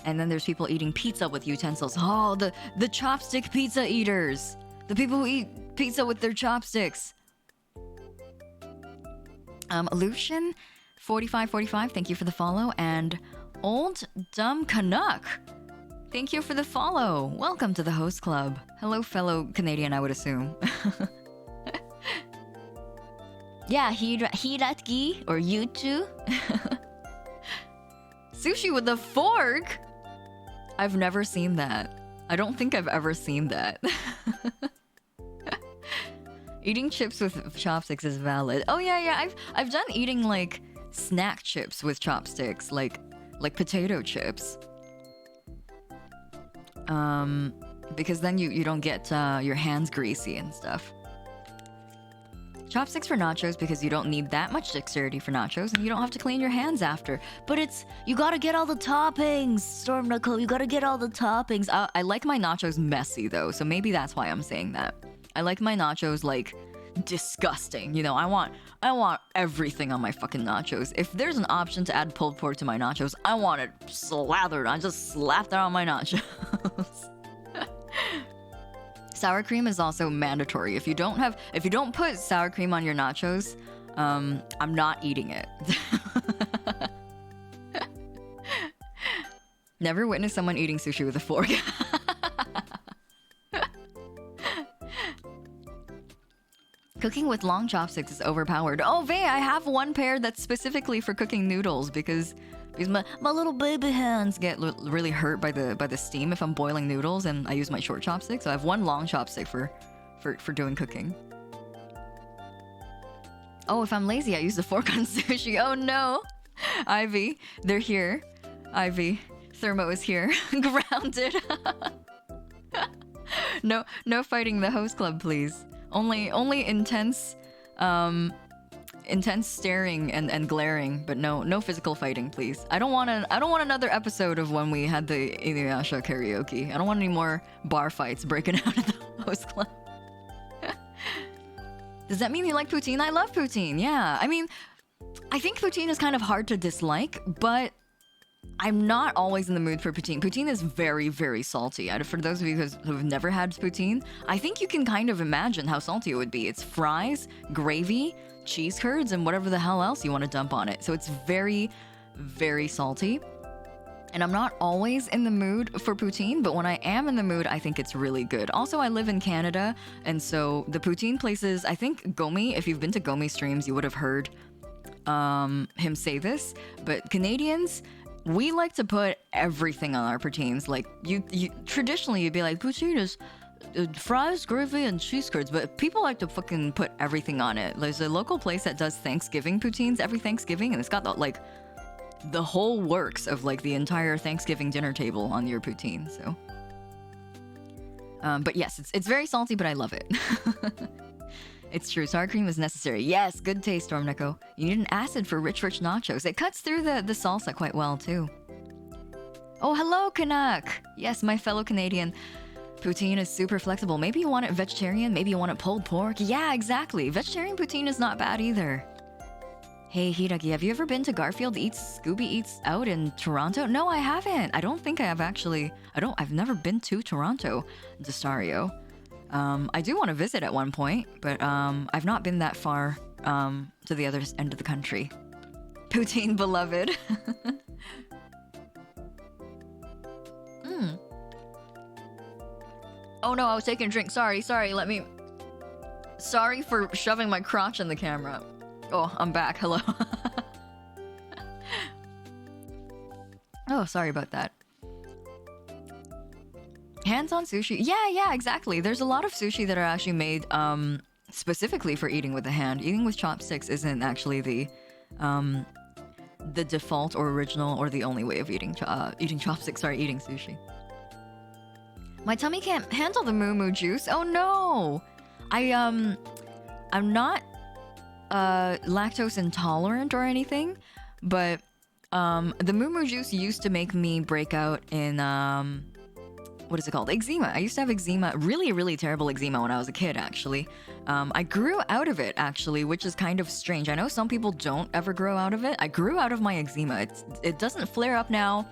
And then there's people eating pizza with utensils. Oh, the chopstick pizza eaters. The people who eat pizza with their chopsticks. Lucian, 4545, thank you for the follow. And Old Dumb Canuck, thank you for the follow. Welcome to the host club. Hello, fellow Canadian, I would assume. Yeah, Hiiragi or Yuchu. Sushi with a fork? I've never seen that. I don't think I've ever seen that. Eating chips with chopsticks is valid. Oh yeah, I've done eating like snack chips with chopsticks, like potato chips. Because then you don't get your hands greasy and stuff. Chopsticks for nachos because you don't need that much dexterity for nachos and you don't have to clean your hands after. But you gotta get all the toppings, Stormknuckle, you gotta get all the toppings. I like my nachos messy though, so maybe that's why I'm saying that. I like my nachos like disgusting. You know, I want everything on my fucking nachos. If there's an option to add pulled pork to my nachos, I want it slathered. I just slap that on my nachos. Sour cream is also mandatory. If you don't put sour cream on your nachos, I'm not eating it. Never witnessed someone eating sushi with a fork. Cooking with long chopsticks is overpowered. Oh, Vay, I have one pair that's specifically for cooking noodles because my little baby hands get really hurt by the steam if I'm boiling noodles and I use my short chopstick. So I have one long chopstick for doing cooking. Oh, if I'm lazy, I use the fork on sushi. Oh no, Ivy, they're here. Ivy, Thermo is here, grounded. No fighting the host club, please. Only intense staring and glaring, but no physical fighting, please. I don't want another episode of when we had the Inuyasha karaoke. I don't want any more bar fights breaking out at the host club. Does that mean you like poutine? I love poutine, yeah. I mean, I think poutine is kind of hard to dislike, but I'm not always in the mood for poutine. Poutine is very, very salty. For those of you who have never had poutine, I think you can kind of imagine how salty it would be. It's fries, gravy, cheese curds, and whatever the hell else you want to dump on it. So it's very, very salty. And I'm not always in the mood for poutine, but when I am in the mood, I think it's really good. Also, I live in Canada, and so the poutine places, I think Gomi, if you've been to Gomi streams, you would have heard him say this, but Canadians, we like to put everything on our poutines. Like, you traditionally, you'd be like, poutine is fries, gravy, and cheese curds, but people like to fucking put everything on it. There's a local place that does Thanksgiving poutines every Thanksgiving, and it's got the whole works of like the entire Thanksgiving dinner table on your poutine. So, but yes, it's very salty, but I love it. It's true, sour cream is necessary. Yes, good taste, Stormneko. You need an acid for rich nachos. It cuts through the salsa quite well too. Oh, hello, Canuck. Yes, my fellow Canadian. Poutine is super flexible. Maybe you want it vegetarian, maybe you want it pulled pork. Yeah, exactly. Vegetarian poutine is not bad either. Hey Hiiragi, have you ever been to Garfield Eats Scooby Eats Out in Toronto? No, I haven't. I don't think I have actually. I've never been to Toronto, Destario. I do want to visit at one point, but I've not been that far to the other end of the country. Poutine beloved. Oh no, I was taking a drink. Sorry. Sorry for shoving my crotch in the camera. Oh, I'm back. Hello. Oh, sorry about that. Hands-on sushi. Yeah, exactly. There's a lot of sushi that are actually made specifically for eating with the hand. Eating with chopsticks isn't actually the default or original or the only way of eating chopsticks. Sorry, eating sushi. My tummy can't handle the moo moo juice. Oh no! I'm not lactose intolerant or anything, but the moo moo juice used to make me break out in what is it called? Eczema. I used to have eczema, really terrible eczema when I was a kid, actually. I grew out of it, actually, which is kind of strange. I know some people don't ever grow out of it. I grew out of my eczema. It doesn't flare up now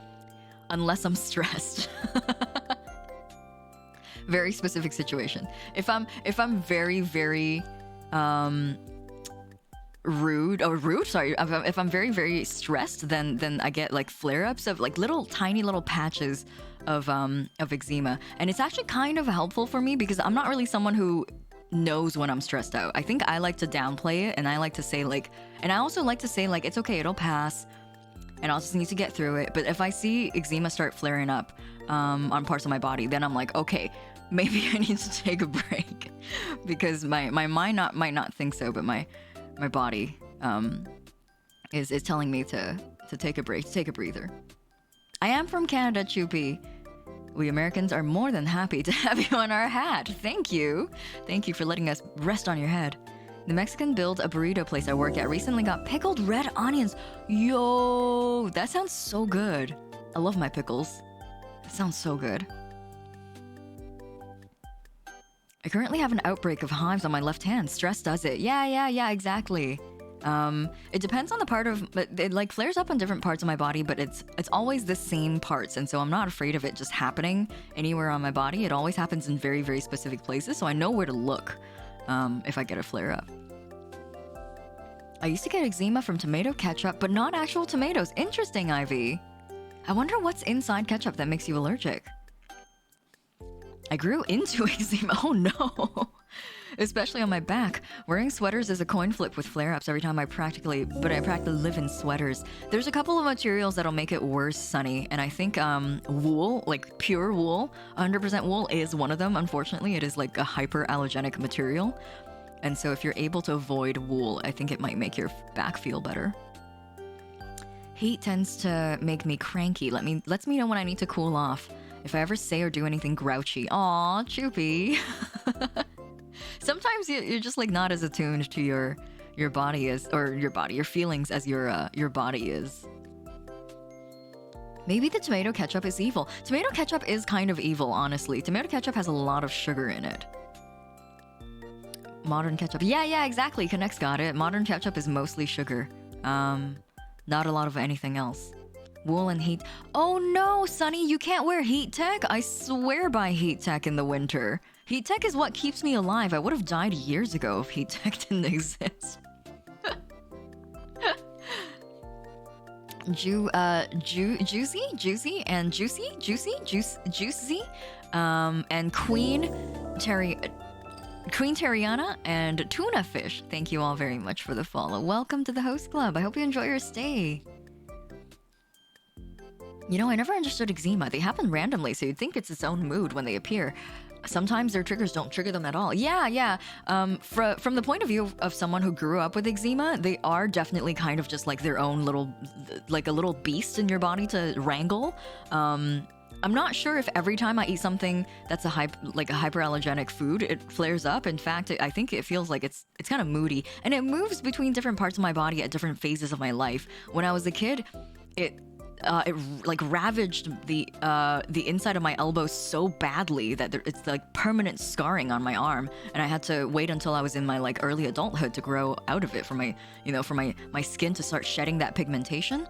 unless I'm stressed. Very specific situation. If I'm very rude, sorry, if I'm very stressed, then I get like flare-ups of like tiny little patches of eczema, and it's actually kind of helpful for me because I'm not really someone who knows when I'm stressed out. I think I like to downplay it, and I like to say and I also like to say it's okay, it'll pass, and I'll just need to get through it. But if I see eczema start flaring up on parts of my body, then I'm like, okay, maybe I need to take a break because my mind might not think so, but my body is telling me to take a break, to take a breather. I am from Canada, Chupi. We Americans are more than happy to have you on our hat. Thank you. Thank you for letting us rest on your head. The Mexican build a burrito place I work at recently got pickled red onions. Yo, that sounds so good. I love my pickles. That sounds so good. I currently have an outbreak of hives on my left hand. Stress does it. Yeah, exactly. It depends on the part of, but it like flares up on different parts of my body, but it's always the same parts, and so I'm not afraid of it just happening anywhere on my body. It always happens in very specific places, so I know where to look if I get a flare up. I used to get eczema from tomato ketchup, but not actual tomatoes. Interesting, Ivy. I wonder what's inside ketchup that makes you allergic. I grew into eczema. Oh no. Especially on my back. Wearing sweaters is a coin flip with flare-ups every time I practically live in sweaters. There's a couple of materials that'll make it worse, Sunny, and I think wool, like pure wool, 100% wool is one of them. Unfortunately, it is like a hyperallergenic material. And so if you're able to avoid wool, I think it might make your back feel better. Heat tends to make me cranky. Lets me know when I need to cool off. If I ever say or do anything grouchy. Aw, Choopy. Sometimes you're just like not as attuned to your body as, or your feelings as your body is. Maybe the tomato ketchup is evil. Tomato ketchup is kind of evil, honestly. Tomato ketchup has a lot of sugar in it. Modern ketchup. Yeah, exactly. Connect's got it. Modern ketchup is mostly sugar. Not a lot of anything else. Wool and heat. Oh no, Sunny, you can't wear heat tech? I swear by heat tech in the winter. Heat tech is what keeps me alive. I would have died years ago if heat tech didn't exist. Juicy, and Queen Terriana and Tuna Fish. Thank you all very much for the follow. Welcome to the host club. I hope you enjoy your stay. You know, I never understood eczema. They happen randomly, so you'd think it's its own mood when they appear. Sometimes their triggers don't trigger them at all. Yeah. From the point of view of someone who grew up with eczema, they are definitely kind of just like their own little, like a little beast in your body to wrangle. I'm not sure if every time I eat something that's a hyperallergenic food, it flares up. In fact, I think it feels like it's kind of moody, and it moves between different parts of my body at different phases of my life. When I was a kid, it like ravaged the inside of my elbow so badly that it's like permanent scarring on my arm, and I had to wait until I was in my like early adulthood to grow out of it for my my skin to start shedding that pigmentation.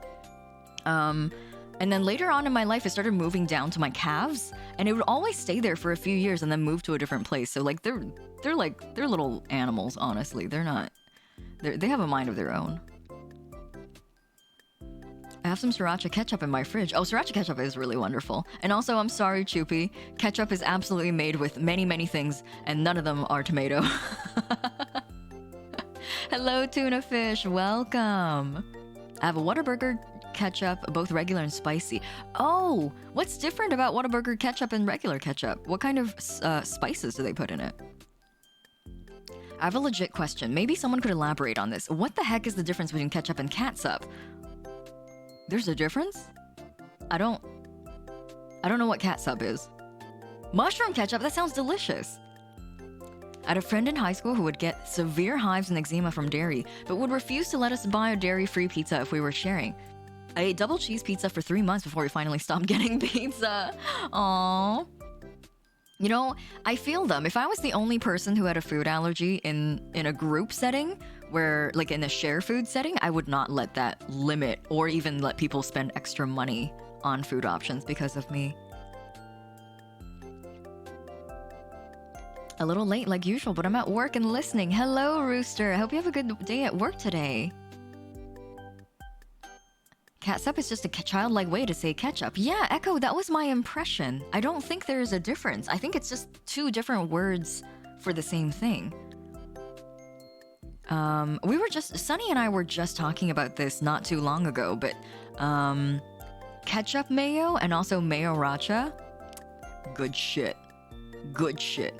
And then later on in my life, it started moving down to my calves, and it would always stay there for a few years and then move to a different place. So like they're little animals, honestly. They have a mind of their own. I have some sriracha ketchup in my fridge. Oh, sriracha ketchup is really wonderful. And also, I'm sorry, Choopy. Ketchup is absolutely made with many, many things, and none of them are tomato. Hello, tuna fish. Welcome. I have a Whataburger ketchup, both regular and spicy. Oh, what's different about Whataburger ketchup and regular ketchup? What kind of spices do they put in it? I have a legit question. Maybe someone could elaborate on this. What the heck is the difference between ketchup and catsup? There's a difference? I don't know what catsup is. Mushroom ketchup, that sounds delicious. I had a friend in high school who would get severe hives and eczema from dairy, but would refuse to let us buy a dairy-free pizza if we were sharing. I ate double cheese pizza for 3 months before we finally stopped getting pizza. Aww. You know, I feel them. If I was the only person who had a food allergy in a group setting, where like in a share food setting, I would not let that limit or even let people spend extra money on food options because of me. A little late like usual, but I'm at work and listening. Hello, Rooster. I hope you have a good day at work today. Catsup is just a childlike way to say ketchup. Yeah, Echo, that was my impression. I don't think there's a difference. I think it's just two different words for the same thing. Sunny and I were just talking about this not too long ago, but ketchup mayo and also mayo racha, good shit. Good shit.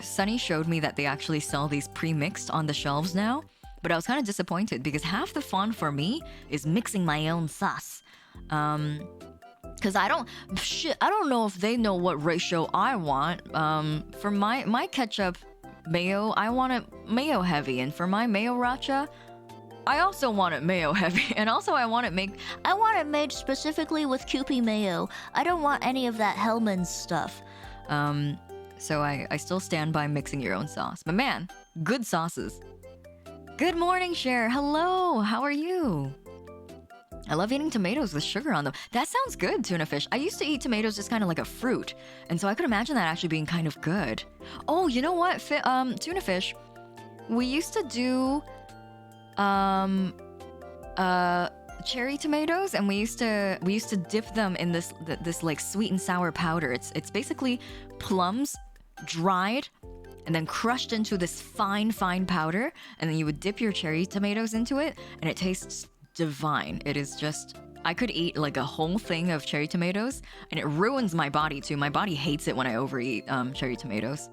Sunny showed me that they actually sell these pre-mixed on the shelves now. But I was kind of disappointed because half the fun for me is mixing my own sauce. Cause I don't know if they know what ratio I want. For my ketchup mayo, I want it mayo heavy, and for my mayo racha, I also want it mayo heavy, and also I want it made specifically with Kewpie mayo. I don't want any of that Hellmann's stuff. So I still stand by mixing your own sauce. But man, good sauces. Good morning, Cher. Hello, how are you? I love eating tomatoes with sugar on them. That sounds good, tuna fish. I used to eat tomatoes just kind of like a fruit, and so I could imagine that actually being kind of good. Oh, you know what, tuna fish? We used to do cherry tomatoes, and we used to dip them in this like sweet and sour powder. It's basically plums dried and then crushed into this fine powder, and then you would dip your cherry tomatoes into it, and it tastes divine. It is just, I could eat like a whole thing of cherry tomatoes, and it ruins my body too. My body hates it when I overeat cherry tomatoes,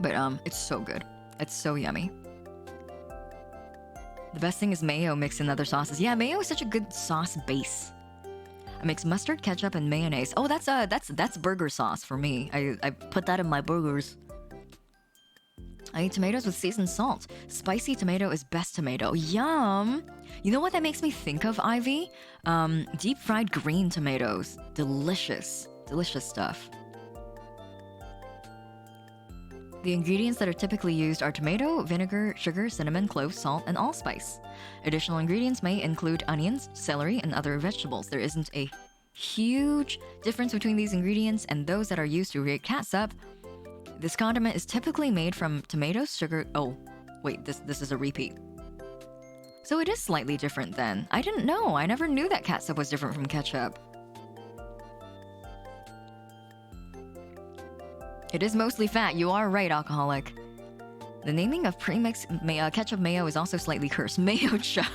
but it's so good. It's so yummy. The best thing is mayo mixed in other sauces. Yeah, mayo is such a good sauce base. I mix mustard, ketchup, and mayonnaise. Oh, that's burger sauce for me. I put that in my burgers. I eat tomatoes with seasoned salt. Spicy tomato is best tomato. Yum! You know what that makes me think of, Ivy? Deep fried green tomatoes. Delicious. Delicious stuff. The ingredients that are typically used are tomato, vinegar, sugar, cinnamon, cloves, salt, and allspice. Additional ingredients may include onions, celery, and other vegetables. There isn't a huge difference between these ingredients and those that are used to create catsup. This condiment is typically made from tomatoes, sugar... Oh, wait, this is a repeat. So it is slightly different then. I didn't know. I never knew that catsup was different from ketchup. It is mostly fat. You are right, alcoholic. The naming of premixed ketchup mayo is also slightly cursed. Mayo chup.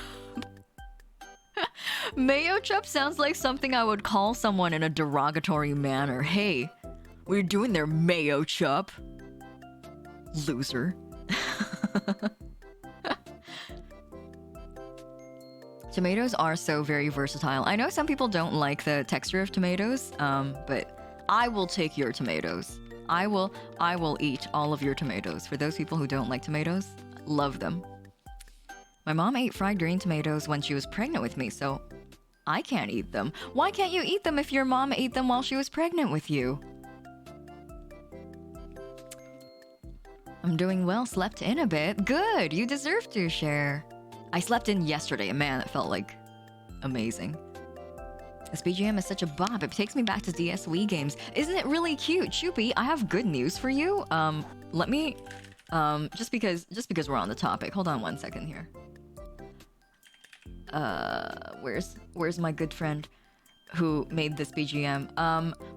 Mayo chup sounds like something I would call someone in a derogatory manner. Hey, we're doing their mayo chup. Loser. Tomatoes are so very versatile. I know some people don't like the texture of tomatoes, but I will take your tomatoes. I will eat all of your tomatoes. For those people who don't like tomatoes, love them. My mom ate fried green tomatoes when she was pregnant with me, so I can't eat them. Why can't you eat them if your mom ate them while she was pregnant with you? I'm doing well, slept in a bit. Good, you deserve to share. I slept in yesterday, and man, it felt like amazing. This BGM is such a bop. It takes me back to DS Wii games. Isn't it really cute? Choopy, I have good news for you. Let me, just because we're on the topic. Hold on one second here. Where's my good friend who made this BGM?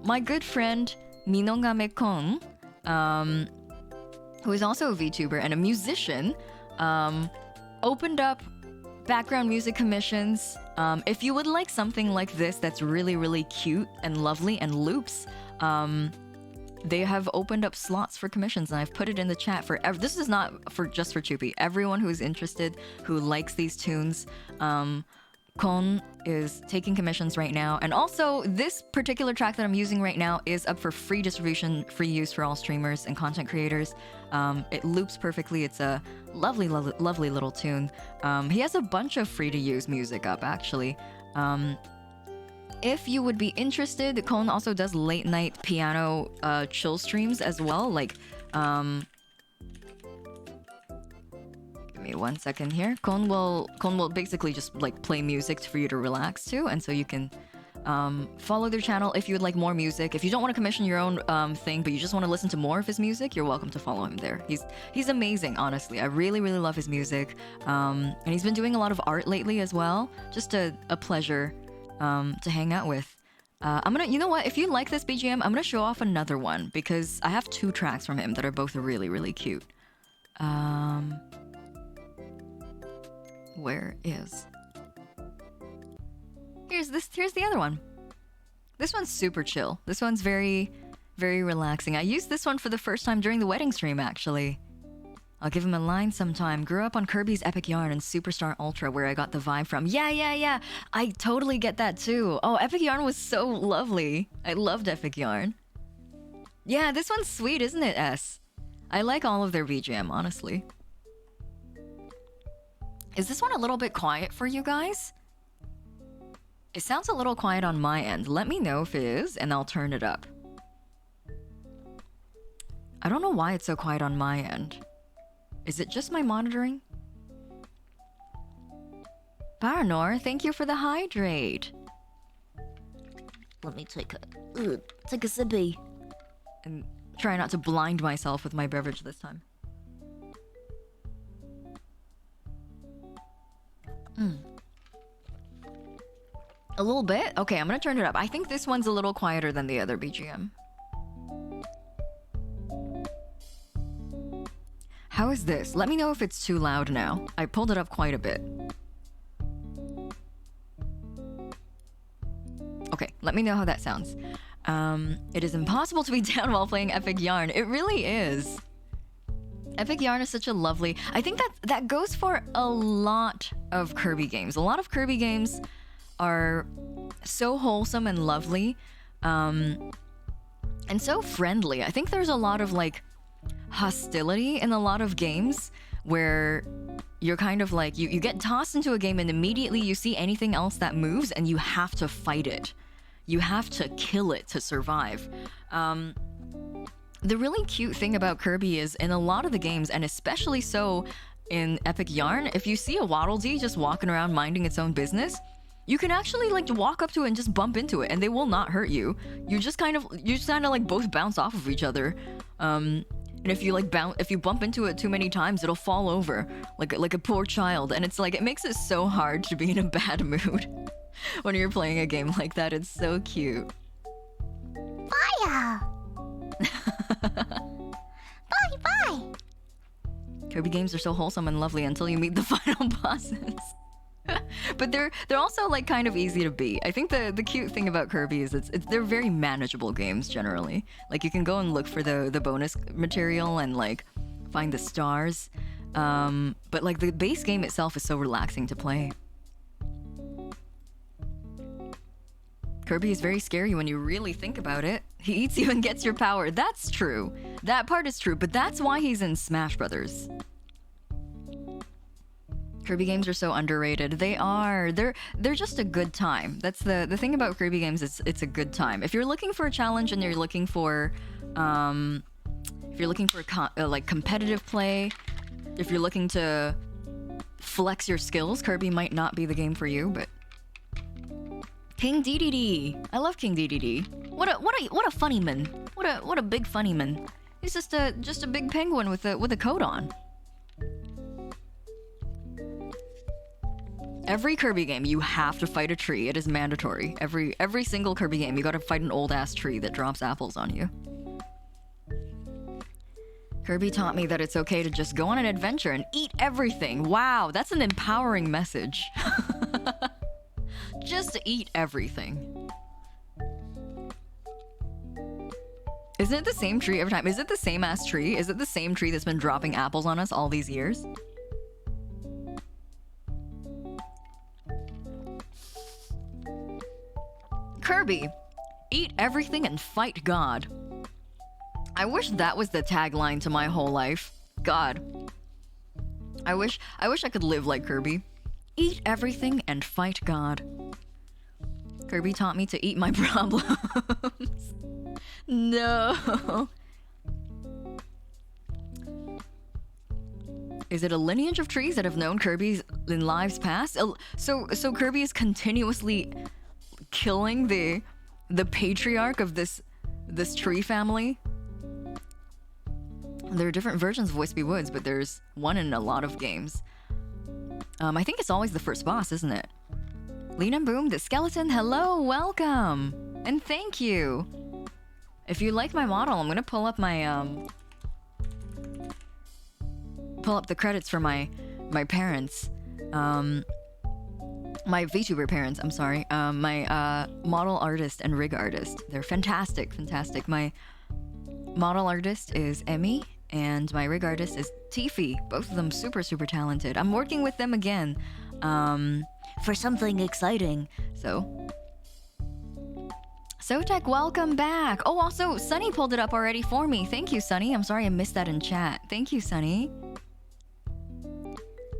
My good friend Minongame-kun, who is also a VTuber and a musician, opened up background music commissions. If you would like something like this that's really, really cute and lovely and loops, they have opened up slots for commissions, and I've put it in the chat for this is not for just for Choopy. Everyone who's interested, who likes these tunes, Kon is taking commissions right now. And also, this particular track that I'm using right now is up for free distribution, free use for all streamers and content creators. It loops perfectly. It's a lovely, lovely, lovely little tune. He has a bunch of free-to-use music up, actually. If you would be interested, Kon also does late-night piano chill streams as well. Like, give me 1 second here. Kon will basically just like play music for you to relax to, and so you can follow their channel if you would like more music. If you don't want to commission your own thing, but you just want to listen to more of his music, you're welcome to follow him there. He's amazing, honestly. I really, really love his music, and he's been doing a lot of art lately as well. Just a pleasure to hang out with. You know what? If you like this BGM, I'm gonna show off another one because I have 2 tracks from him that are both really, really cute. Where is? Here's the other one. This one's super chill. This one's very, very relaxing. I used this one for the first time during the wedding stream, actually. I'll give him a line sometime. Grew up on Kirby's Epic Yarn and Superstar Ultra, where I got the vibe from. Yeah. I totally get that too. Oh, Epic Yarn was so lovely. I loved Epic Yarn. Yeah, this one's sweet, isn't it, S? I like all of their BGM, honestly. Is this one a little bit quiet for you guys? It sounds a little quiet on my end. Let me know if it is, and I'll turn it up. I don't know why it's so quiet on my end. Is it just my monitoring? Paranor, thank you for the hydrate. Let me take a sippy. And try not to blind myself with my beverage this time. A little bit? Okay, I'm gonna turn it up. I think this one's a little quieter than the other BGM. How is this? Let me know if it's too loud now. I pulled it up quite a bit. Okay, let me know how that sounds. It is impossible to be down while playing Epic Yarn. It really is. Epic Yarn is such a lovely... I think that goes for a lot of Kirby games. A lot of Kirby games are so wholesome and lovely, and so friendly. I think there's a lot of like hostility in a lot of games where you're kind of like you get tossed into a game and immediately you see anything else that moves and you have to fight it. You have to kill it to survive. The really cute thing about Kirby is in a lot of the games, and especially so in Epic Yarn, if you see a Waddle Dee just walking around minding its own business, you can actually like walk up to it and just bump into it and they will not hurt you. You just kind of like both bounce off of each other. And if you bump into it too many times, it'll fall over like a poor child. And it's like, it makes it so hard to be in a bad mood when you're playing a game like that. It's so cute. Fire! Bye! Kirby games are so wholesome and lovely until you meet the final bosses. But they're also like kind of easy to beat. I think the cute thing about Kirby is they're very manageable games generally. Like you can go and look for the bonus material and like find the stars. But like the base game itself is so relaxing to play. Kirby is very scary when you really think about it. He eats you and gets your power. That's true. That part is true, but that's why he's in Smash Brothers. Kirby games are so underrated. They are. They're just a good time. That's the thing about Kirby games. It's a good time. If you're looking for a challenge and you're looking for like competitive play, if you're looking to flex your skills, Kirby might not be the game for you. But King DDD, I love King DDD. What a funny man. What a big funny man. He's just a big penguin with a coat on. Every Kirby game, you have to fight a tree. It is mandatory. Every single Kirby game, you gotta fight an old-ass tree that drops apples on you. Kirby taught me that it's okay to just go on an adventure and eat everything. Wow, that's an empowering message. Just to eat everything. Isn't it the same tree every time? Is it the same ass tree? Is it the same tree that's been dropping apples on us all these years? Kirby, eat everything and fight God. I wish that was the tagline to my whole life. God. I wish I could live like Kirby. Eat everything and fight God. Kirby taught me to eat my problems. No. Is it a lineage of trees that have known Kirby's in lives past? So Kirby is continuously killing the patriarch of this tree family. There are different versions of Wispy Woods, but there's one in a lot of games. I think it's always the first boss, isn't it? Lean and Boom, the skeleton, hello, welcome, and thank you. If you like my model, I'm gonna pull up my pull up the credits for my parents, my VTuber parents. I'm sorry, my model artist and rig artist. They're fantastic. My model artist is Emmy, and my rig artist is Teefy. Both of them super talented. I'm working with them again for something exciting. So Sotek, welcome back. Oh, also, Sunny pulled it up already for me. Thank you, Sunny. I'm sorry I missed that in chat. Thank you, Sunny.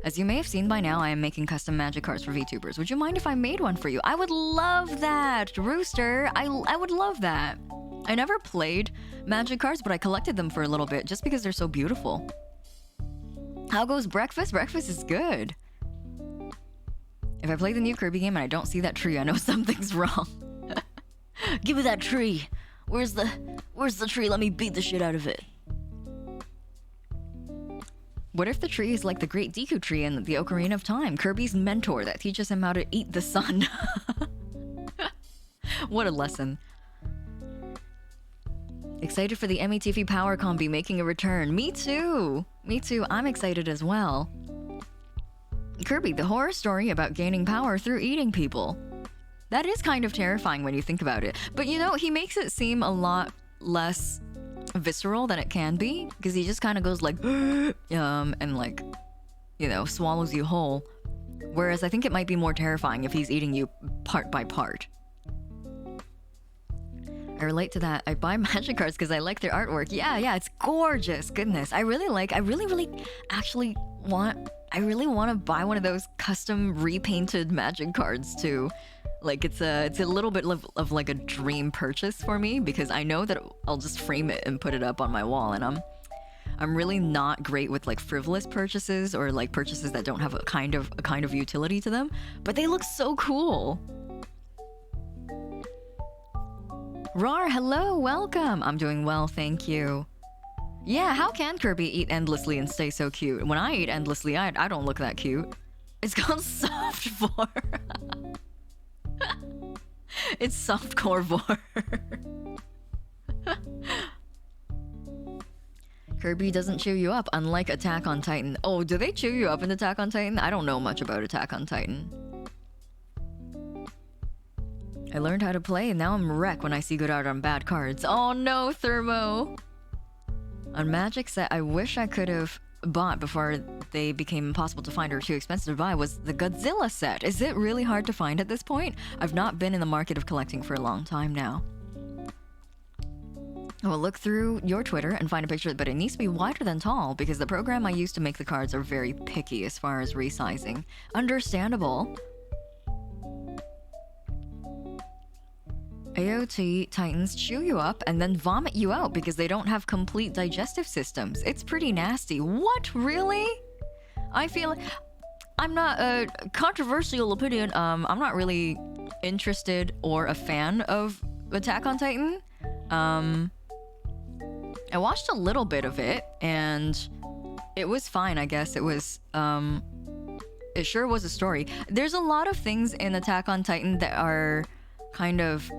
As you may have seen by now, I am making custom magic cards for VTubers. Would you mind if I made one for you? I would love that, Rooster. I would love that. I never played magic cards, but I collected them for a little bit just because they're so beautiful. How goes breakfast? Breakfast is good. If I play the new Kirby game and I don't see that tree, I know something's wrong. Give me that tree. Where's the tree? Let me beat the shit out of it. What if the tree is like the Great Deku Tree in the Ocarina of Time? Kirby's mentor that teaches him how to eat the sun. What a lesson. Excited for the METV Power Combi making a return. Me too. Me too. I'm excited as well. Kirby, the horror story about gaining power through eating people. That is kind of terrifying when you think about it. But you know, he makes it seem a lot less visceral than it can be, because he just kind of goes like, and like, you know, swallows you whole. Whereas I think it might be more terrifying if he's eating you part by part. I relate to that. I buy magic cards because I like their artwork. Yeah, it's gorgeous. Goodness, I really want to buy one of those custom repainted magic cards too. Like it's a little bit of like a dream purchase for me, because I know that I'll just frame it and put it up on my wall, and I'm really not great with like frivolous purchases or like purchases that don't have a kind of utility to them, but they look so cool. Rar, hello, welcome. I'm doing well, thank you. Yeah, how can Kirby eat endlessly and stay so cute? When I eat endlessly, I don't look that cute. It's called softcore. It's softcore vor. Kirby doesn't chew you up, unlike Attack on Titan. Oh, do they chew you up in Attack on Titan? I don't know much about Attack on Titan. I learned how to play and now I'm a wreck when I see good art on bad cards. Oh no, Thermo! On Magic set, I wish I could have bought before they became impossible to find or too expensive to buy was the Godzilla set. Is it really hard to find at this point? I've not been in the market of collecting for a long time now. I will look through your Twitter and find a picture, but it needs to be wider than tall because the program I use to make the cards are very picky as far as resizing. Understandable. AOT Titans chew you up and then vomit you out because they don't have complete digestive systems. It's pretty nasty. What? Really? I feel... I'm not a controversial opinion. I'm not really interested or a fan of Attack on Titan. I watched a little bit of it and it was fine, I guess. It was, it sure was a story. There's a lot of things in Attack on Titan that are kind of,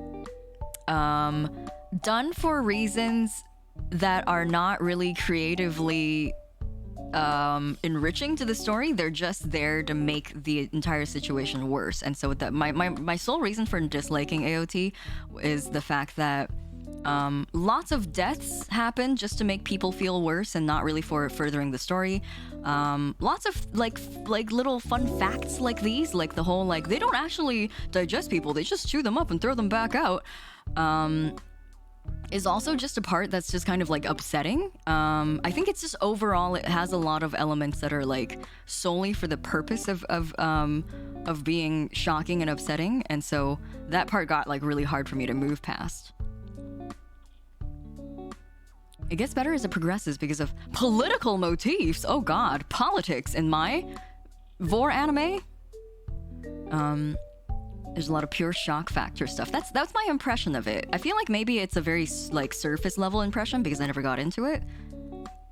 done for reasons that are not really creatively, enriching to the story. They're just there to make the entire situation worse. And so that my sole reason for disliking AOT is the fact that lots of deaths happen just to make people feel worse and not really for furthering the story. Lots of like little fun facts like these, like the whole like they don't actually digest people, they just chew them up and throw them back out, is also just a part that's just kind of like upsetting. I think it's just overall it has a lot of elements that are like solely for the purpose of being shocking and upsetting, and so that part got like really hard for me to move past. It gets better as it progresses because of political motifs. Oh god, politics in my vor anime. There's a lot of pure shock factor stuff. That's my impression of it. I feel like maybe it's a very like surface level impression because I never got into it.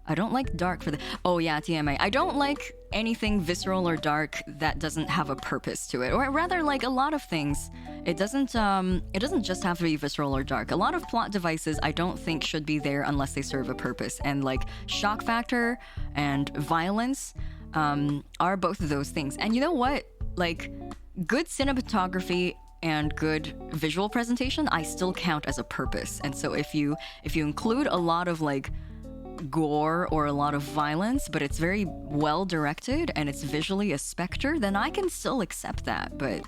I don't like dark for the... Oh yeah, TMA. I don't like anything visceral or dark that doesn't have a purpose to it. Or rather, like a lot of things. It doesn't just have to be visceral or dark. A lot of plot devices I don't think should be there unless they serve a purpose. And like shock factor and violence are both of those things. And you know what? Like good cinematography and good visual presentation, I still count as a purpose. And so if you include a lot of like gore or a lot of violence, but it's very well directed and it's visually a specter, then I can still accept that. But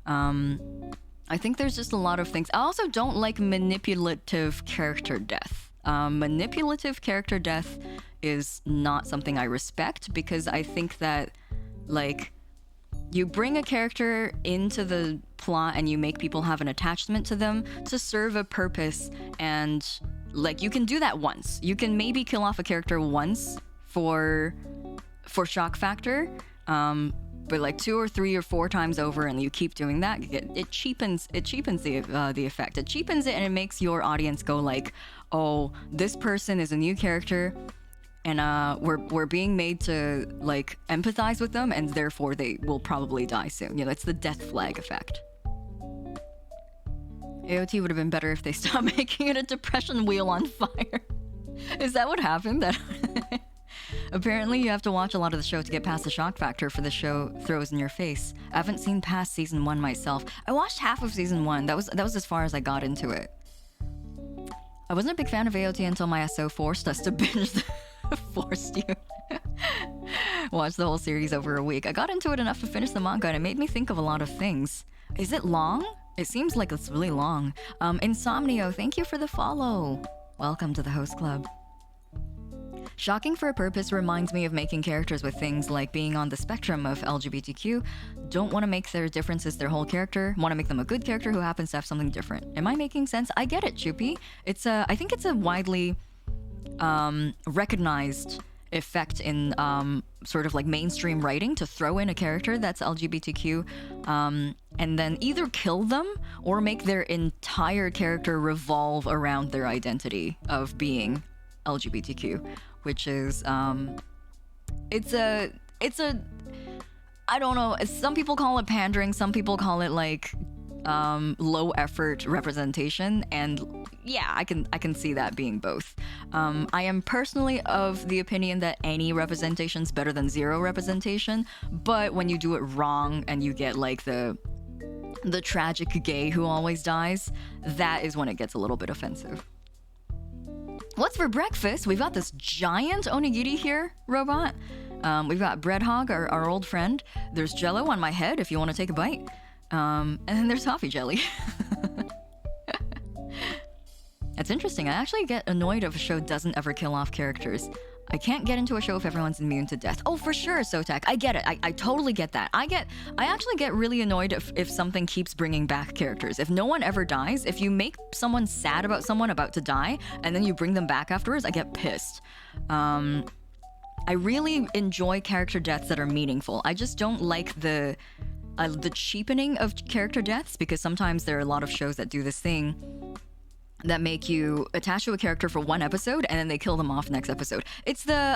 I think there's just a lot of things. I also don't like manipulative character death. Manipulative character death is not something I respect because I think that like you bring a character into the plot and you make people have an attachment to them to serve a purpose, and like you can do that once. You can maybe kill off a character once for shock factor, but like 2 or 3 or 4 times over, and you keep doing that, it cheapens the effect. It cheapens it, and it makes your audience go like, oh, this person is a new character, and we're being made to like empathize with them, and therefore they will probably die soon. You know, it's the death flag effect. AOT would have been better if they stopped making it a depression wheel on fire. Is that what happened? That apparently you have to watch a lot of the show to get past the shock factor for the show throws in your face. I haven't seen past season 1 myself. I watched half of season 1. That was as far as I got into it. I wasn't a big fan of AOT until my SO forced us to binge forced you. Watch the whole series over a week. I got into it enough to finish the manga, and it made me think of a lot of things. Is it long? It seems like it's really long. Insomnio, thank you for the follow. Welcome to the host club. Shocking for a purpose reminds me of making characters with things like being on the spectrum of LGBTQ. Don't want to make their differences their whole character. Want to make them a good character who happens to have something different. Am I making sense? I get it, Chupi. I think it's a widely recognized effect in sort of like mainstream writing to throw in a character that's LGBTQ and then either kill them or make their entire character revolve around their identity of being LGBTQ, which is it's a I don't know, some people call it pandering, some people call it like low effort representation, and yeah, I can see that being both. I am personally of the opinion that any representation's better than zero representation, but when you do it wrong and you get like the tragic gay who always dies, that is when it gets a little bit offensive. What's for breakfast? We've got this giant onigiri here, robot. We've got Bread Hog, our old friend. There's Jello on my head if you want to take a bite. And then there's toffee jelly. it's interesting. I actually get annoyed if a show doesn't ever kill off characters. I can't get into a show if everyone's immune to death. Oh, for sure, Sotak. I get it. I totally get that. I actually get really annoyed if something keeps bringing back characters. If no one ever dies, if you make someone sad about someone about to die, and then you bring them back afterwards, I get pissed. I really enjoy character deaths that are meaningful. I just don't like the cheapening of character deaths, because sometimes there are a lot of shows that do this thing that make you attach to a character for one episode and then they kill them off next episode. It's the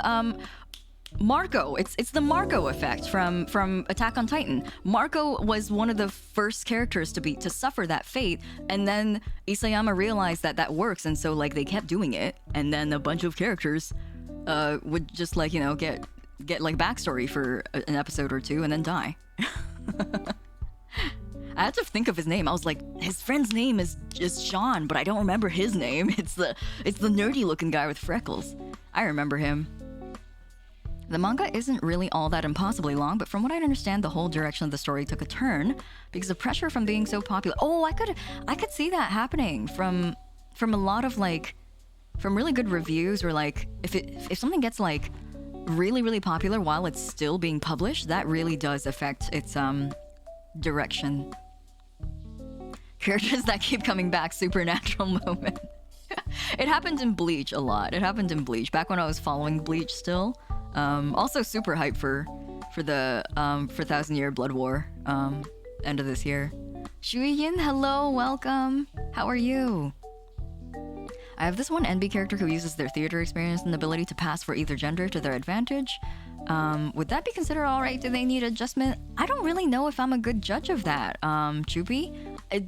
Marco. It's the Marco effect from Attack on Titan. Marco was one of the first characters to suffer that fate, and then Isayama realized that works, and so like they kept doing it, and then a bunch of characters would just like, you know, get like backstory for an episode or two and then die. I had to think of his name. I was like, his friend's name is Sean, but I don't remember his name. It's the nerdy looking guy with freckles. I remember him. The manga isn't really all that impossibly long, but from what I understand, the whole direction of the story took a turn because of pressure from being so popular. Oh, I could see that happening from a lot of like, from really good reviews, or like if something gets like really, really popular while it's still being published, that really does affect its direction. Characters that keep coming back, supernatural moment. It happened in Bleach a lot. It happened in Bleach back when I was following Bleach still. Also super hyped for the for 1,000-Year Blood War end of this year. Shuiyin, hello, welcome. How are you? I have this one NB character who uses their theater experience and ability to pass for either gender to their advantage. Would that be considered alright? Do they need adjustment? I don't really know if I'm a good judge of that, Chupi.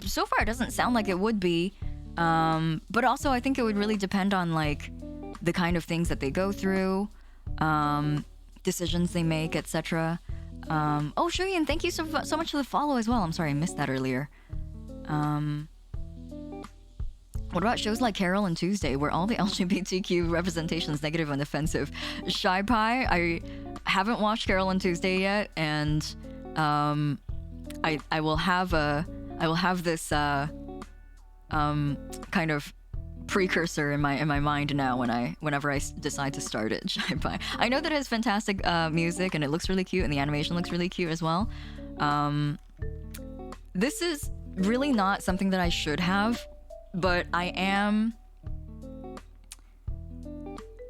So far it doesn't sound like it would be. But also I think it would really depend on like the kind of things that they go through, decisions they make, etc. Oh, Shuyin, thank you so much for the follow as well. I'm sorry, I missed that earlier. What about shows like Carol and Tuesday, where all the LGBTQ representation is negative and offensive? Shy Pie, I haven't watched Carol and Tuesday yet, and I will have this kind of precursor in my mind now whenever I decide to start it. Shy Pie. I know that it has fantastic music and it looks really cute, and the animation looks really cute as well. This is really not something that I should have. But I am...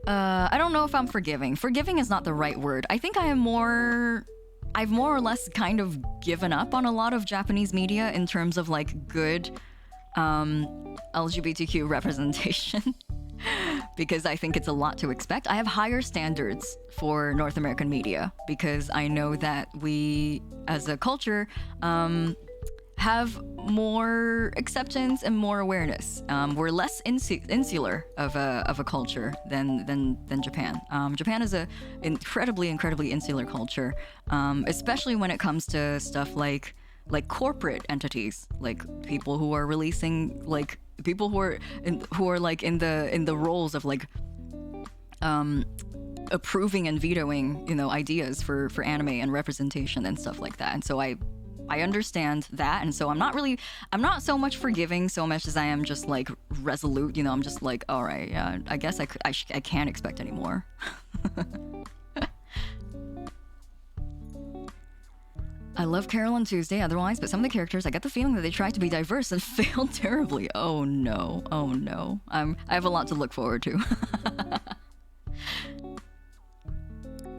I don't know if I'm forgiving. Forgiving is not the right word. I think I've more or less kind of given up on a lot of Japanese media in terms of like good LGBTQ representation. Because I think it's a lot to expect. I have higher standards for North American media because I know that we, as a culture, have more acceptance and more awareness. We're less insular of a culture than Japan. Japan is a incredibly insular culture, especially when it comes to stuff like corporate entities, like people who are releasing, like people who are like in the roles of like approving and vetoing, you know, ideas for anime and representation and stuff like that. And so I understand that, and so I'm not so much forgiving so much as I am just like resolute, you know. I'm just like, all right, yeah, I guess I can't expect any more. I love Carol and Tuesday otherwise, but some of the characters, I get the feeling that they tried to be diverse and failed terribly. Oh no. I have a lot to look forward to.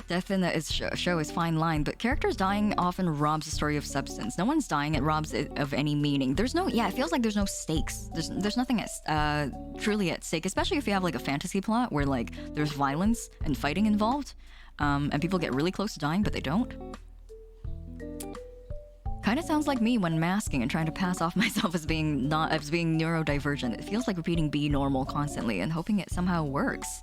Death in the show is fine line, but characters dying often robs the story of substance. No one's dying, it robs it of any meaning. There's no, yeah, it feels like there's no stakes. There's nothing truly at stake, especially if you have like a fantasy plot where like there's violence and fighting involved, and people get really close to dying, but they don't. Kind of sounds like me when masking and trying to pass off myself as being neurodivergent. It feels like repeating be normal constantly and hoping it somehow works.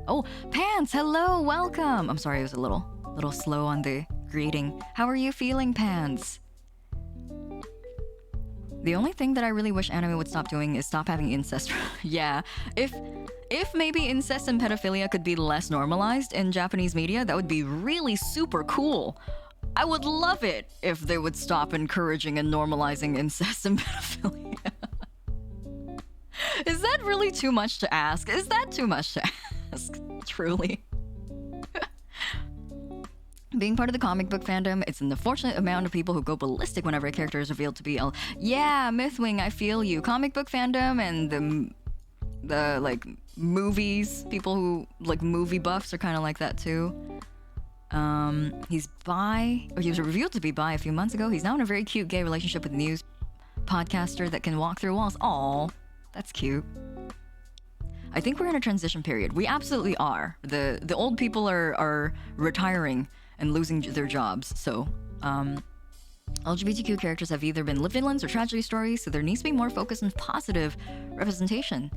Oh, Pants, hello, welcome. I'm sorry, I was a little slow on the greeting. How are you feeling, Pants? The only thing that I really wish anime would stop doing is stop having incest. Yeah, if maybe incest and pedophilia could be less normalized in Japanese media, that would be really super cool. I would love it if they would stop encouraging and normalizing incest and pedophilia. Is that really too much to ask? Is that too much to ask? Truly. Being part of the comic book fandom, it's an unfortunate amount of people who go ballistic whenever a character is revealed to be yeah, Mythwing, I feel you. Comic book fandom and the like movies, people who like movie buffs are kind of like that too. He's bi, or he was revealed to be bi a few months ago. He's now in a very cute gay relationship with a news podcaster that can walk through walls. Aw, that's cute. I think we're in a transition period. We absolutely are. The old people are retiring and losing their jobs. So, LGBTQ characters have either been villains or tragedy stories, so there needs to be more focus on positive representation.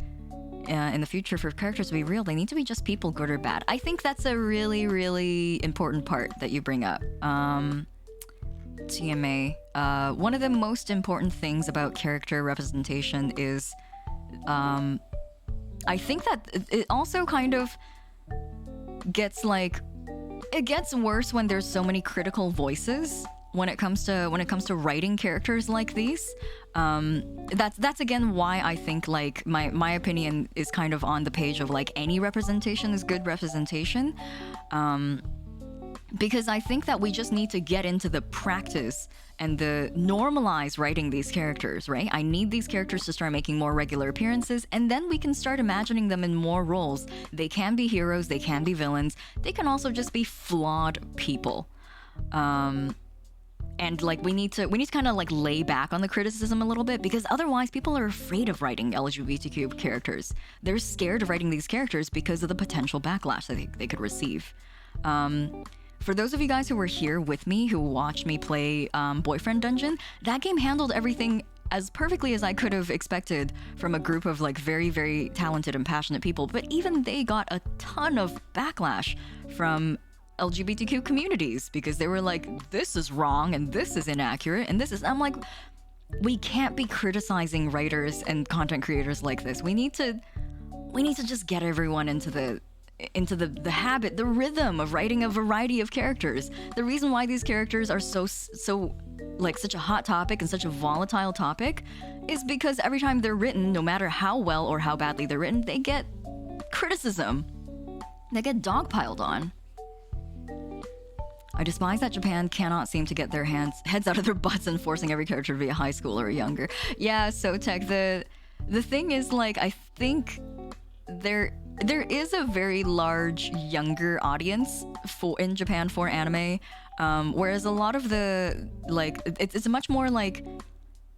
In the future, for characters to be real, they need to be just people, good or bad. I think that's a really, really important part that you bring up. TMA. One of the most important things about character representation is, I think that it also kind of gets like, it gets worse when there's so many critical voices when it comes to writing characters like these. That's again why I think like my opinion is kind of on the page of like any representation is good representation, because I think that we just need to get into the practice and the normalize writing these characters, right? I need these characters to start making more regular appearances, and then we can start imagining them in more roles. They can be heroes, they can be villains, they can also just be flawed people. And like we need to kind of like lay back on the criticism a little bit, because otherwise people are afraid of writing LGBTQ characters. They're scared of writing these characters because of the potential backlash that they could receive. For those of you guys who were here with me, who watched me play Boyfriend Dungeon, that game handled everything as perfectly as I could have expected from a group of like very, very talented and passionate people. But even they got a ton of backlash from LGBTQ communities because they were like, this is wrong and this is inaccurate and this is, I'm like, we can't be criticizing writers and content creators like this. We need to just get everyone into the habit, the rhythm of writing a variety of characters. The reason why these characters are so like such a hot topic and such a volatile topic is because every time they're written, no matter how well or how badly they're written, they get criticism. They get dogpiled on. I despise that Japan cannot seem to get their heads out of their butts and forcing every character to be a high schooler or younger. Yeah, so Tech, the thing is, like, I think there is a very large younger audience in Japan for anime, whereas a lot of the, like, it's a much more, like,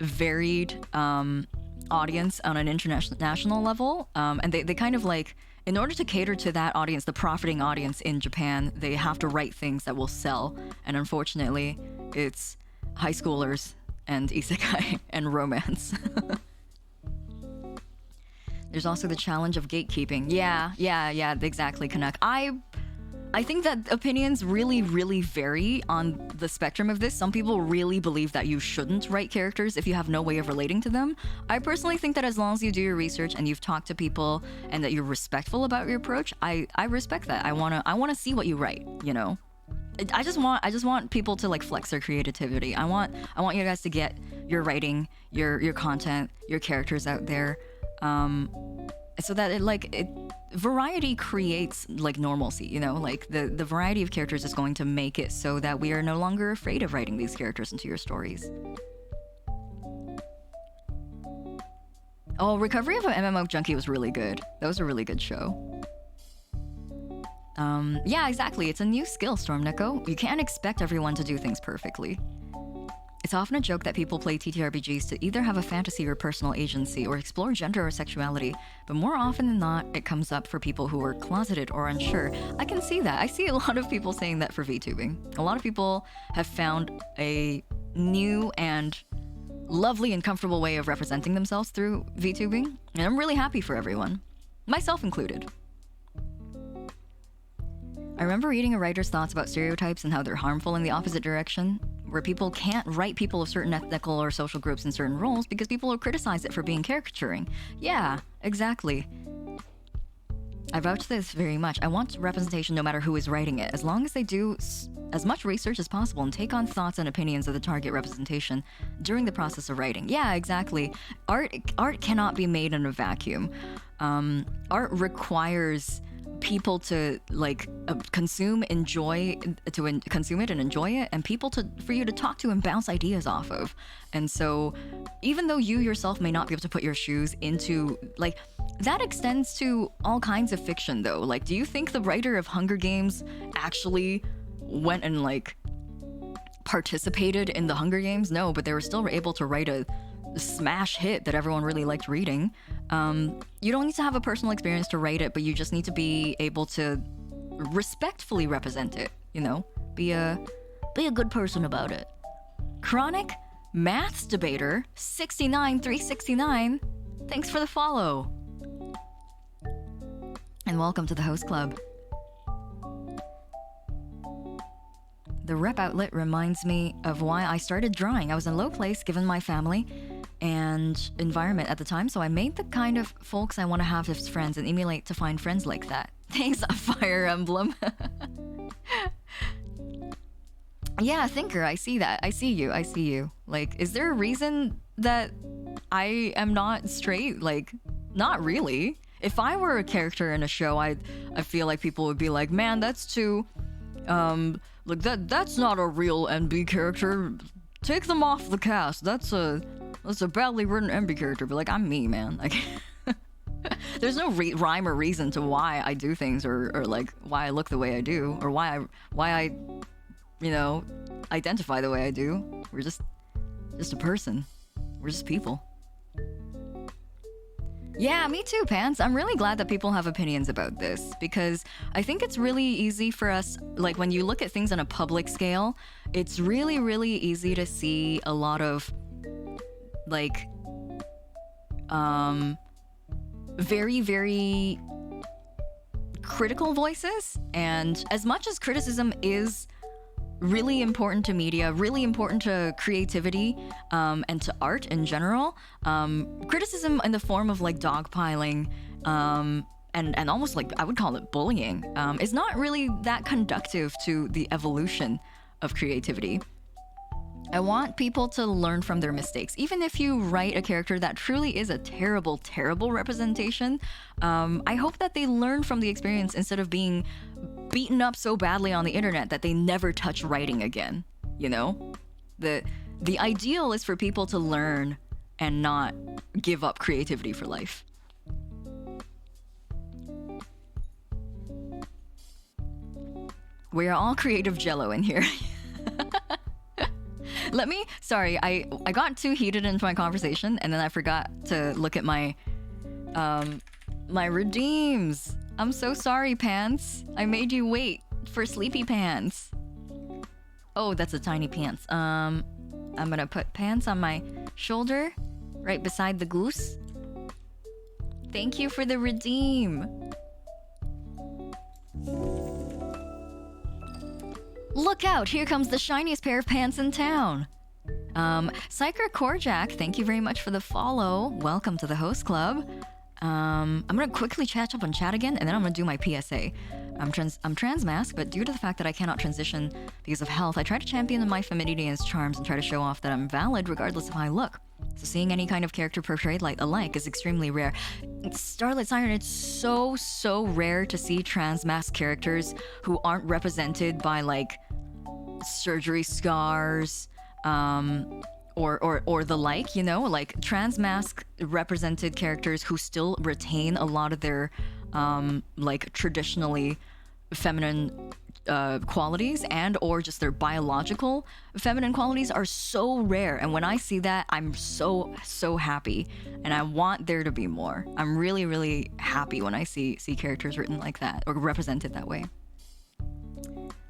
varied audience on an international level, and they kind of, like, in order to cater to that audience, the profiting audience in Japan, they have to write things that will sell. And unfortunately, it's high schoolers and isekai and romance. There's also the challenge of gatekeeping. Yeah, exactly, Canuck. I think that opinions really, really vary on the spectrum of this. Some people really believe that you shouldn't write characters if you have no way of relating to them. I personally think that as long as you do your research and you've talked to people and that you're respectful about your approach, I respect that. I wanna see what you write, you know? I just want people to like flex their creativity. I want you guys to get your writing, your content, your characters out there. So that variety creates like normalcy, you know, like the variety of characters is going to make it so that we are no longer afraid of writing these characters into your stories. Oh, Recovery of an MMO Junkie was really good. That was a really good show. Yeah, exactly. It's a new skill, Stormnico. You can't expect everyone to do things perfectly. It's often a joke that people play TTRPGs to either have a fantasy or personal agency or explore gender or sexuality, but more often than not, it comes up for people who are closeted or unsure. I can see that. I see a lot of people saying that for VTubing. A lot of people have found a new and lovely and comfortable way of representing themselves through VTubing, and I'm really happy for everyone, myself included. I remember reading a writer's thoughts about stereotypes and how they're harmful in the opposite direction, where people can't write people of certain ethnical or social groups in certain roles because people will criticize it for being caricaturing. Yeah, exactly. I vouch this very much. I want representation no matter who is writing it, as long as they do as much research as possible and take on thoughts and opinions of the target representation during the process of writing. Yeah, exactly. Art cannot be made in a vacuum. Art requires people to like consume it and enjoy it, and people for you to talk to and bounce ideas off of. And so even though you yourself may not be able to put your shoes into, like, that extends to all kinds of fiction though. Like, do you think the writer of Hunger Games actually went and like participated in the Hunger Games? No, but they were still able to write a smash hit that everyone really liked reading. You don't need to have a personal experience to write it, but you just need to be able to respectfully represent it, you know? Be a good person about it. Chronic Maths Debater 69369, thanks for the follow. And welcome to the Host Club. The rep outlet reminds me of why I started drawing. I was in a low place given my family and environment at the time, so I made the kind of folks I want to have as friends and emulate to find friends like that. Thanks, Fire Emblem. Yeah, Thinker, I see that. I see you. Like, is there a reason that I am not straight? Like, not really. If I were a character in a show, I feel like people would be like, man, that's too, like that's not a real NB character. Take them off the cast. That's a badly written NB character. But like, I'm me, man. Like, there's no rhyme or reason to why I do things, or like why I look the way I do, or why I, you know, identify the way I do. We're just a person. We're just people. Yeah, me too, Pants. I'm really glad that people have opinions about this, because I think it's really easy for us, like when you look at things on a public scale, it's really, really easy to see a lot of like very, very critical voices. And as much as criticism is really important to media, really important to creativity, and to art in general, criticism in the form of like dogpiling, and almost like I would call it bullying, is not really that conducive to the evolution of creativity. I want people to learn from their mistakes. Even if you write a character that truly is a terrible, terrible representation, I hope that they learn from the experience instead of being beaten up so badly on the internet that they never touch writing again. You know? The ideal is for people to learn and not give up creativity for life. We are all creative jello in here. Sorry, I got too heated into my conversation and then I forgot to look at my redeems. I'm so sorry, Pants. I made you wait for Sleepy Pants. Oh, that's a tiny Pants. I'm gonna put Pants on my shoulder, right beside the goose. Thank you for the redeem. Look out, here comes the shiniest pair of pants in town. Psyker Korjak, thank you very much for the follow. Welcome to the Host Club. I'm gonna quickly catch up on chat again, and then I'm gonna do my PSA. I'm transmasc, but due to the fact that I cannot transition because of health, I try to champion my femininity and its charms and try to show off that I'm valid regardless of how I look. So seeing any kind of character portrayed like alike is extremely rare. Starlit Siren, it's so rare to see transmasc characters who aren't represented by like surgery scars, or the like, you know, like transmasc represented characters who still retain a lot of their like traditionally feminine qualities and or just their biological feminine qualities are so rare. And when I see that, I'm so happy, and I want there to be more. I'm really happy when I see characters written like that or represented that way.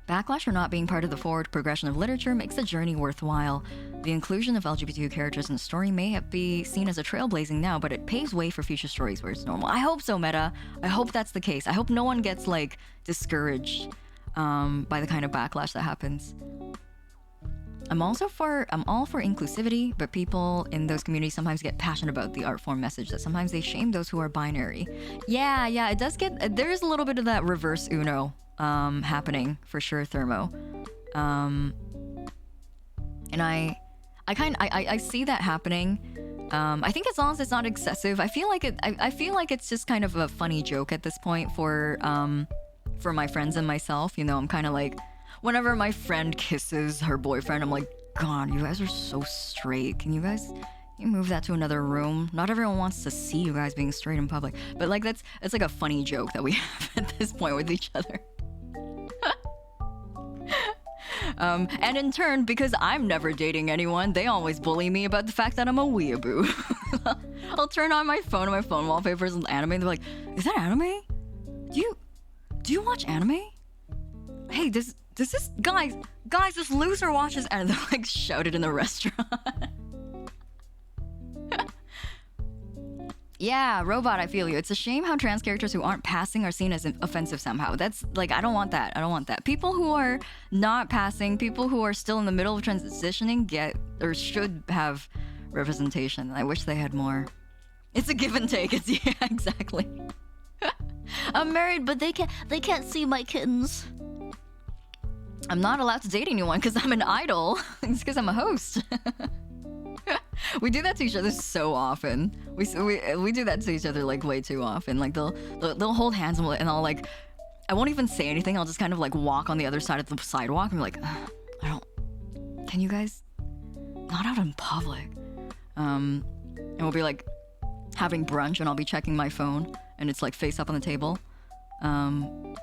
Backlash for not being part of the forward progression of literature makes the journey worthwhile. The inclusion of LGBTQ characters in the story may be seen as a trailblazing now, but it paves way for future stories where it's normal. I hope so, Meta. I hope that's the case. I hope no one gets like discouraged by the kind of backlash that happens. I'm all for inclusivity, but people in those communities sometimes get passionate about the art form message that sometimes they shame those who are binary. Yeah, it does get, there is a little bit of that reverse Uno happening for sure, Thermo. And I see that happening. I think as long as it's not excessive, I feel like it's just kind of a funny joke at this point for my friends and myself. You know, I'm kind of like, whenever my friend kisses her boyfriend, I'm like, God, you guys are so straight. Can you move that to another room? Not everyone wants to see you guys being straight in public. But like it's like a funny joke that we have at this point with each other. And in turn, because I'm never dating anyone, they always bully me about the fact that I'm a weeaboo. I'll turn on my phone and my phone wallpapers and anime, and they're like, is that anime? Do you watch anime? Hey, does this guys, this loser watches, and they're like shouted in the restaurant. Yeah, robot, I feel you. It's a shame how trans characters who aren't passing are seen as offensive somehow. That's like, I don't want that. People who are not passing, people who are still in the middle of transitioning should have representation. I wish they had more. It's a give and take. Yeah, exactly. I'm married, but they can't see my kittens. I'm not allowed to date anyone because I'm an idol. It's because I'm a host. We do that to each other so often. We do that to each other like way too often. Like they'll hold hands and I'll like, I won't even say anything. I'll just kind of like walk on the other side of the sidewalk and be like, can you guys not out in public? And we'll be like having brunch and I'll be checking my phone and it's like face up on the table. And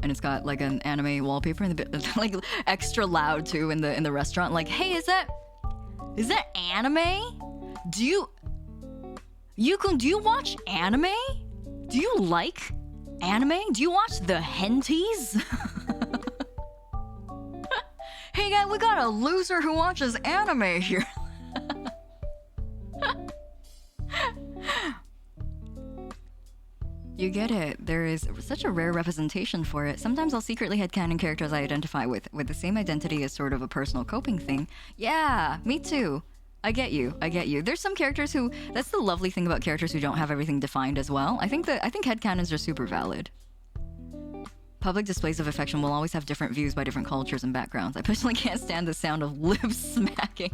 it's got like an anime wallpaper and like extra loud too in the restaurant. Like, hey, is that anime? Do you watch anime? Do you like anime? Do you watch the henties? Hey guys, we got a loser who watches anime here. You get it. There is such a rare representation for it. Sometimes I'll secretly headcanon characters I identify with the same identity as sort of a personal coping thing. Yeah, me too. I get you. There's some characters who, that's the lovely thing about characters who don't have everything defined as well. I think headcanons are super valid. Public displays of affection will always have different views by different cultures and backgrounds. I personally can't stand the sound of lips smacking.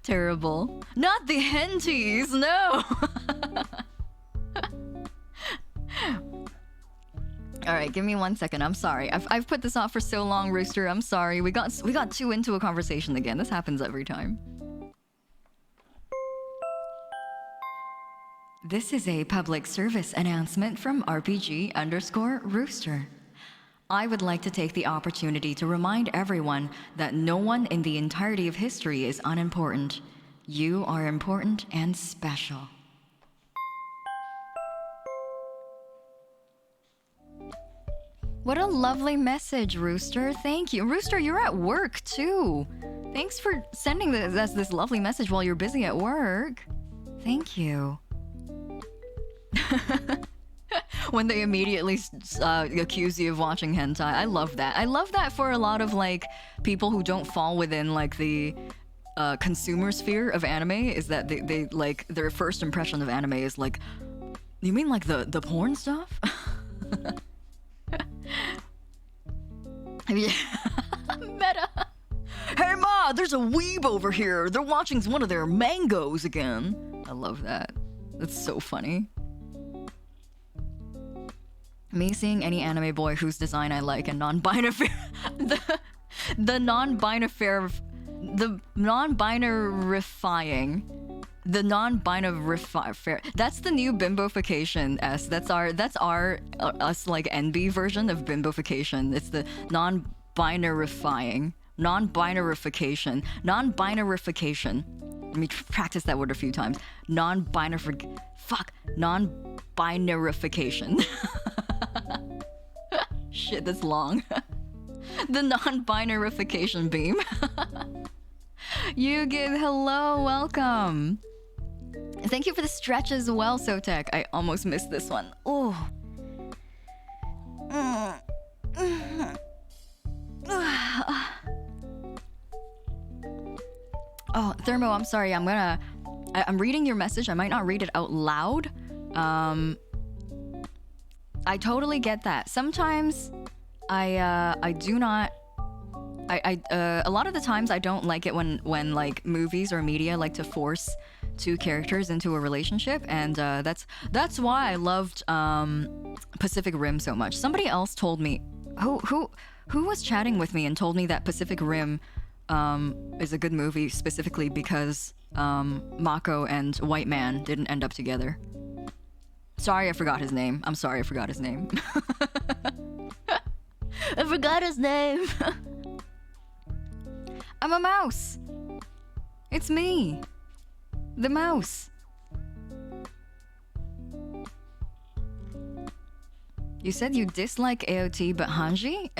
Terrible. Not the henties, no! All right, give me 1 second. I'm sorry. I've put this off for so long, Rooster. I'm sorry. We got too into a conversation again. This happens every time. This is a public service announcement from RPG_Rooster. I would like to take the opportunity to remind everyone that no one in the entirety of history is unimportant. You are important and special. What a lovely message, Rooster. Thank you. Rooster, you're at work too. Thanks for sending us this lovely message while you're busy at work. Thank you. When they immediately accuse you of watching hentai. I love that. I love that for a lot of like people who don't fall within like the consumer sphere of anime, is that they like their first impression of anime is like, you mean like the porn stuff? Yeah. Meta. Hey ma, there's a weeb over here. They're watching one of their mangoes again. I love that. That's so funny. Me seeing any anime boy whose design I like and non-binary the non-binary that's the new bimbofication. That's our us like NB version of bimbofication. It's the non-binarifying. Non-binarification. Non-binarification. Let me practice that word a few times. Non-binarification. Shit, that's long. The non-binarification beam. You give hello, welcome. Thank you for the stretch as well, Sotek. I almost missed this one. Oh. Oh, Thermo, I'm sorry. I'm reading your message. I might not read it out loud. I totally get that. Sometimes I do not. A lot of the times I don't like it when like movies or media like to force two characters into a relationship, and that's why I loved Pacific Rim so much. Somebody else told me who was chatting with me and told me that Pacific Rim is a good movie specifically because Mako and White Man didn't end up together. Sorry, I forgot his name. I'm sorry, I forgot his name. I forgot his name. I'm a mouse. It's me. The mouse. You said you dislike AOT, but Hanji?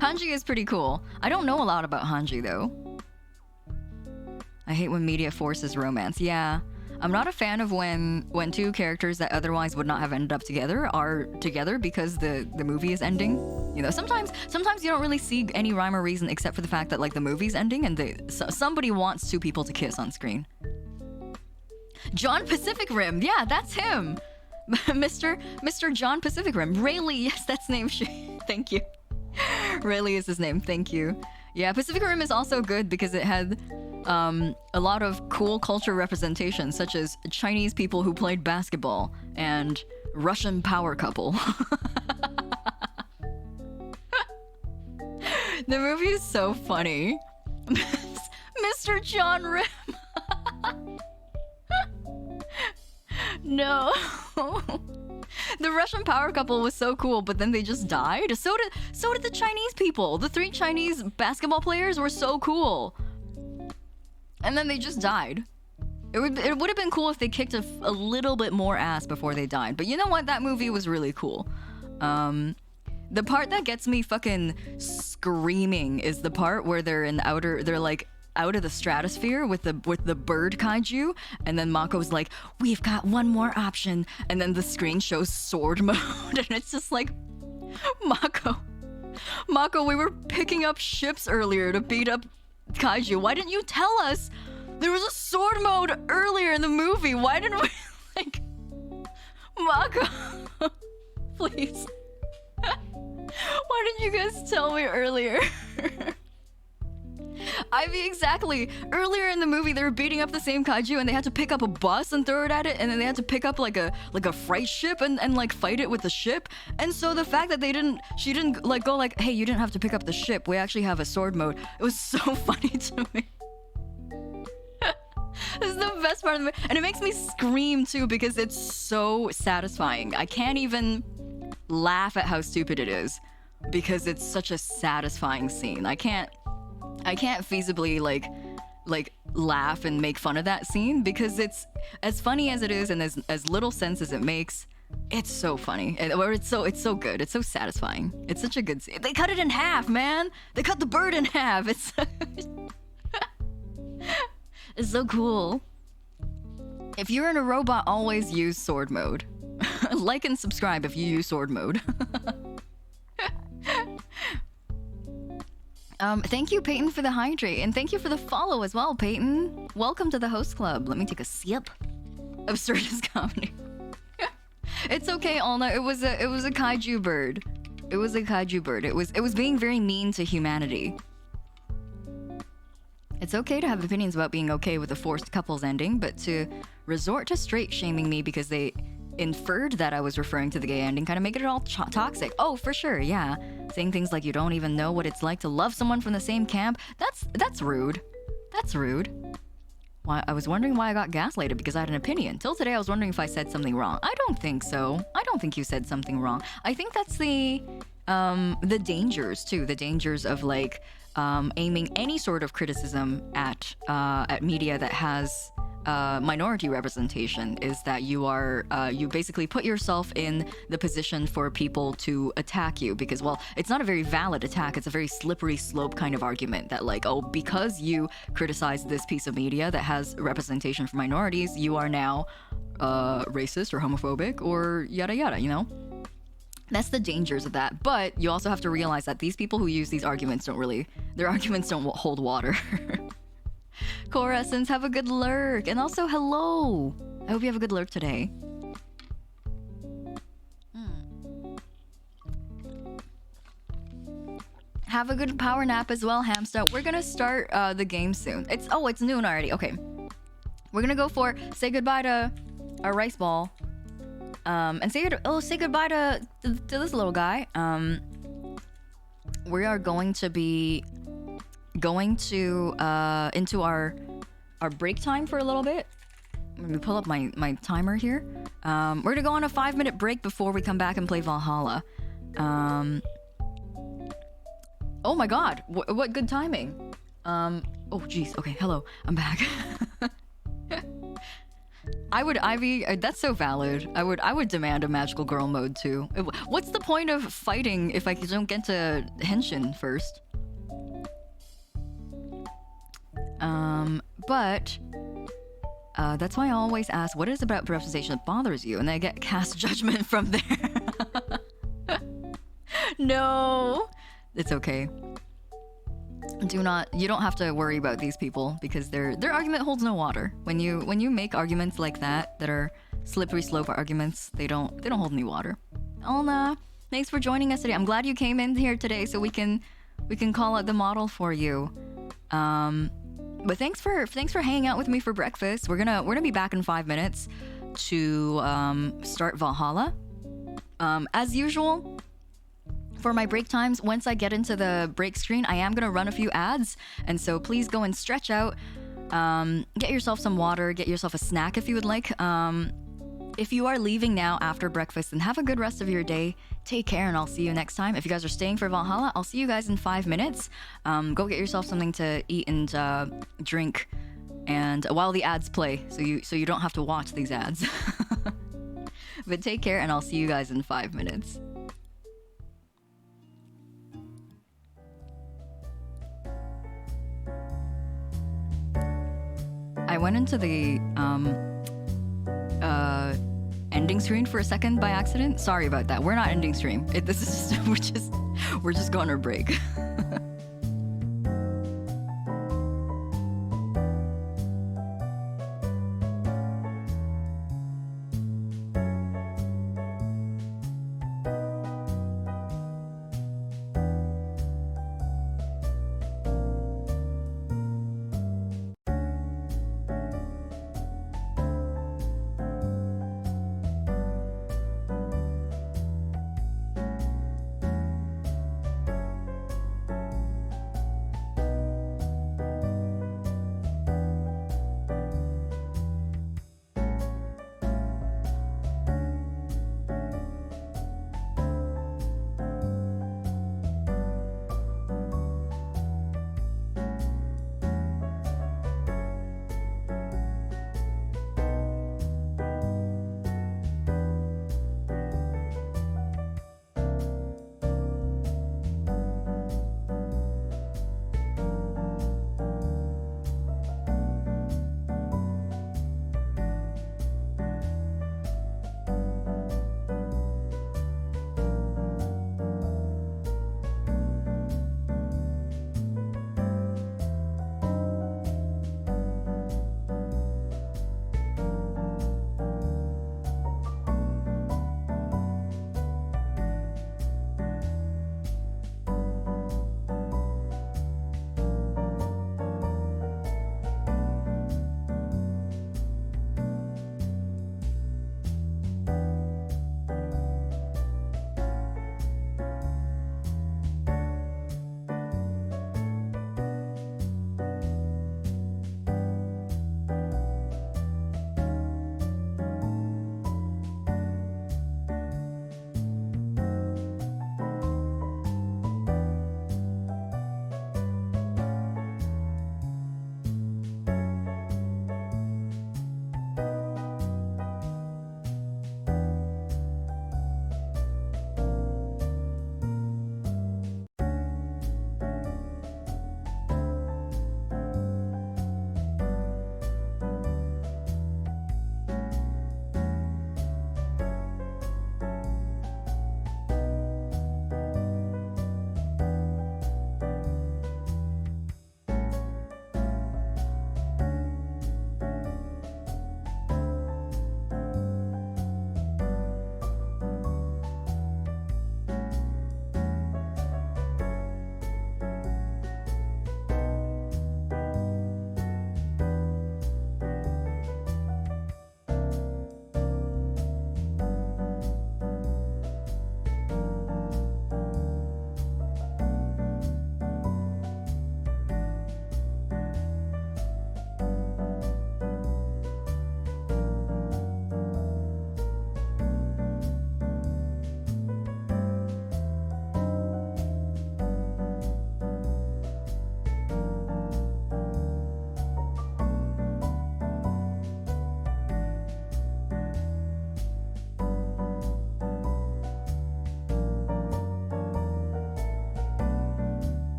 Hanji is pretty cool. I don't know a lot about Hanji, though. I hate when media forces romance. Yeah. I'm not a fan of when two characters that otherwise would not have ended up together are together because the movie is ending. You know, sometimes you don't really see any rhyme or reason except for the fact that like the movie's ending and somebody wants two people to kiss on screen. John Pacific Rim, yeah, that's him. Mr. John Pacific Rim. Rayleigh, yes, that's name. Thank you. Rayleigh is his name. Thank you. Yeah, Pacific Rim is also good because it had a lot of cool culture representation, such as Chinese people who played basketball and Russian power couple. The movie is so funny. Mr. John Rim. No. The Russian power couple was so cool, but then they just died. So did the Chinese people. The 3 Chinese basketball players were so cool. And then they just died. It would have been cool if they kicked a little bit more ass before they died. But you know what? That movie was really cool. The part that gets me fucking screaming is the part where they're like out of the stratosphere with the bird kaiju, and then Mako's like, we've got one more option, and then the screen shows sword mode, and it's just like, Mako, we were picking up ships earlier to beat up kaiju. Why didn't you tell us there was a sword mode earlier in the movie? Why didn't we like, Mako, please. Why didn't you guys tell me earlier? Ivy, exactly. Earlier in the movie, they were beating up the same kaiju, and they had to pick up a bus and throw it at it, and then they had to pick up like a freight ship and like fight it with the ship. And so the fact that she didn't like go like, hey, you didn't have to pick up the ship. We actually have a sword mode. It was so funny to me. This is the best part of the movie, and it makes me scream too because it's so satisfying. I can't even laugh at how stupid it is because it's such a satisfying scene. I can't feasibly like laugh and make fun of that scene because it's as funny as it is and as little sense as it makes. It's so funny, or it's so good. It's so satisfying. It's such a good scene. They cut it in half, man. They cut the bird in half. It's it's so cool. If you're in a robot, always use sword mode. Like and subscribe if you use sword mode. Thank you, Peyton, for the hydrate, and thank you for the follow as well, Peyton. Welcome to the host club. Let me take a sip. Absurdist comedy. It's okay, Alna. It was a kaiju bird. It was a kaiju bird. It was being very mean to humanity. It's okay to have opinions about being okay with a forced couples ending, but to resort to straight shaming me because they inferred that I was referring to the gay ending kind of make it all toxic. Oh, for sure, yeah. Saying things like you don't even know what it's like to love someone from the same camp. That's rude. That's rude. Why I was wondering why I got gaslighted because I had an opinion. Till today I was wondering if I said something wrong. I don't think so. I don't think you said something wrong. I think that's the dangers too. The dangers of like aiming any sort of criticism at media that has minority representation is that you basically put yourself in the position for people to attack you because, well, it's not a very valid attack. It's a very slippery slope kind of argument that like, oh, because you criticize this piece of media that has representation for minorities, you are now racist or homophobic or yada yada, you know? That's the dangers of that. But you also have to realize that these people who use these arguments their arguments don't hold water. Corescence, have a good lurk. And also, hello. I hope you have a good lurk today. Have a good power nap as well, Hamster. We're gonna start the game soon. It's noon already. Okay. We're gonna go for say goodbye to our rice ball. And say goodbye to this little guy. We are going to be going to into our break time for a little bit. Let me pull up my timer here. We're gonna go on a 5-minute break before we come back and play Valhalla. Oh my god, what good timing. Oh jeez, okay, hello, I'm back. Ivy, that's so valid. I would demand a magical girl mode too. What's the point of fighting if I don't get to henshin first? But that's why I always ask, what is about representation that bothers you? And then I get cast judgment from there. No, it's okay. You don't have to worry about these people because their argument holds no water. When you make arguments like that are slippery slope arguments, they don't hold any water. Alna, thanks for joining us today. I'm glad you came in here today so we can call out the model for you. But thanks for hanging out with me for breakfast. We're gonna be back in 5 minutes to start Valhalla. As usual, for my break times, once I get into the break screen, I am gonna run a few ads, and so please go and stretch out. Get yourself some water, get yourself a snack if you would like. If you are leaving now after breakfast, then have a good rest of your day. Take care, and I'll see you next time. If you guys are staying for Valhalla, I'll see you guys in 5 minutes. Go get yourself something to eat and drink, and while the ads play, so you don't have to watch these ads. But take care, and I'll see you guys in 5 minutes. I went into the ending screen for a second by accident. Sorry about that. We're not ending stream. This is just we're just going on a break.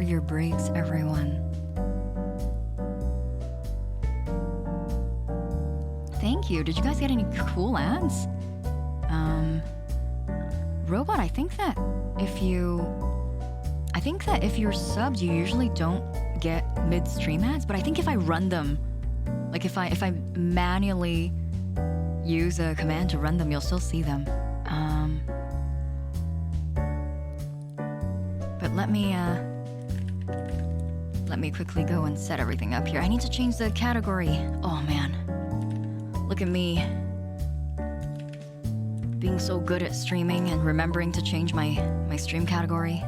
your breaks, everyone. Thank you. Did you guys get any cool ads? Robot, I think that if you're subbed, you usually don't get mid-stream ads, but I think if I run them, like if I manually use a command to run them, you'll still see them. But let me quickly go and set everything up here. I need to change the category. Oh man. Look at me. Being so good at streaming and remembering to change my stream category.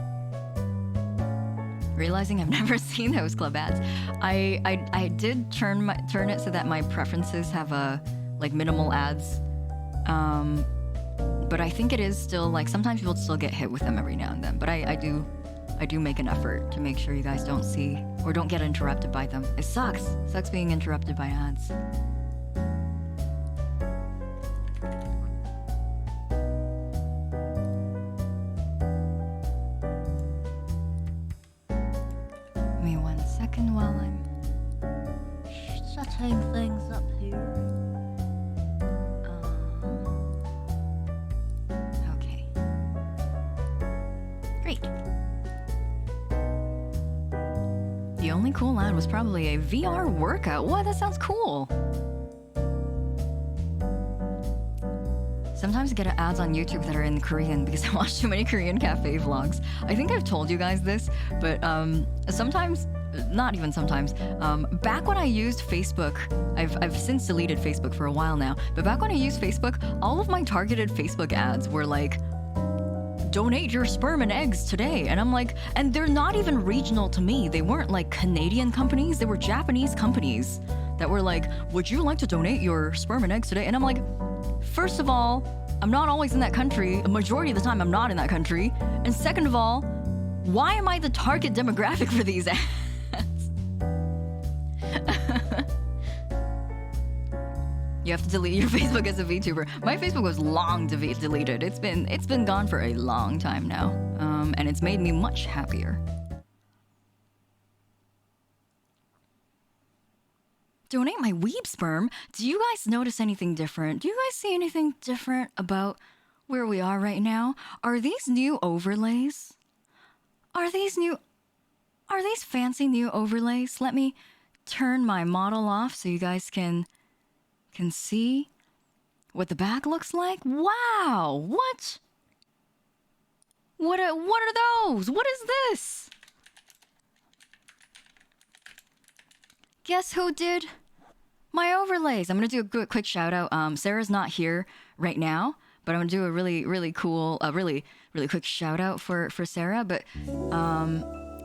Realizing I've never seen those club ads. I did turn it so that my preferences have like minimal ads. But I think it is still like sometimes people still get hit with them every now and then. But I do make an effort to make sure you guys don't see or don't get interrupted by them. It sucks. It sucks being interrupted by ads. While I'm setting things up here. Okay. Great. The only cool ad was probably a VR workout. What? That sounds cool. Sometimes I get ads on YouTube that are in Korean because I watch too many Korean cafe vlogs. I think I've told you guys this, but sometimes... Not even sometimes. Back when I used Facebook, I've since deleted Facebook for a while now, but back when I used Facebook, all of my targeted Facebook ads were like, donate your sperm and eggs today. And I'm like, and they're not even regional to me. They weren't like Canadian companies. They were Japanese companies that were like, would you like to donate your sperm and eggs today? And I'm like, first of all, I'm not always in that country. A majority of the time, I'm not in that country. And second of all, why am I the target demographic for these ads? You have to delete your Facebook as a VTuber. My Facebook was long deleted. It's been gone for a long time now, and it's made me much happier. Donate my weeb sperm. Do you guys notice anything different? Do you guys see anything different about where we are right now? Are these new overlays? Are these fancy new overlays? Let me turn my model off so you guys can see what the back looks like. Wow, what are those? What is this? Guess who did my overlays? I'm gonna do a quick shout out. Sarah's not here right now, but I'm gonna do a really cool, really quick shout out for Sarah. But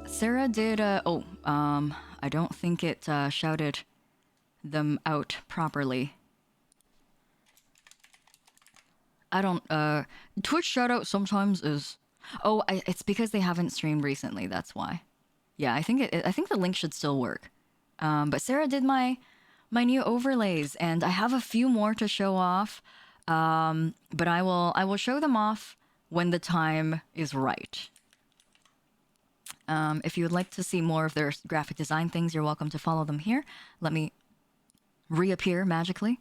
Sarah did. I don't think it shouted them out properly. I don't. Twitch shout out sometimes is. Oh, it's because they haven't streamed recently. That's why. Yeah, I think the link should still work. But Sarah did my new overlays, and I have a few more to show off. But I will show them off when the time is right. If you would like to see more of their graphic design things, you're welcome to follow them here. Let me reappear magically.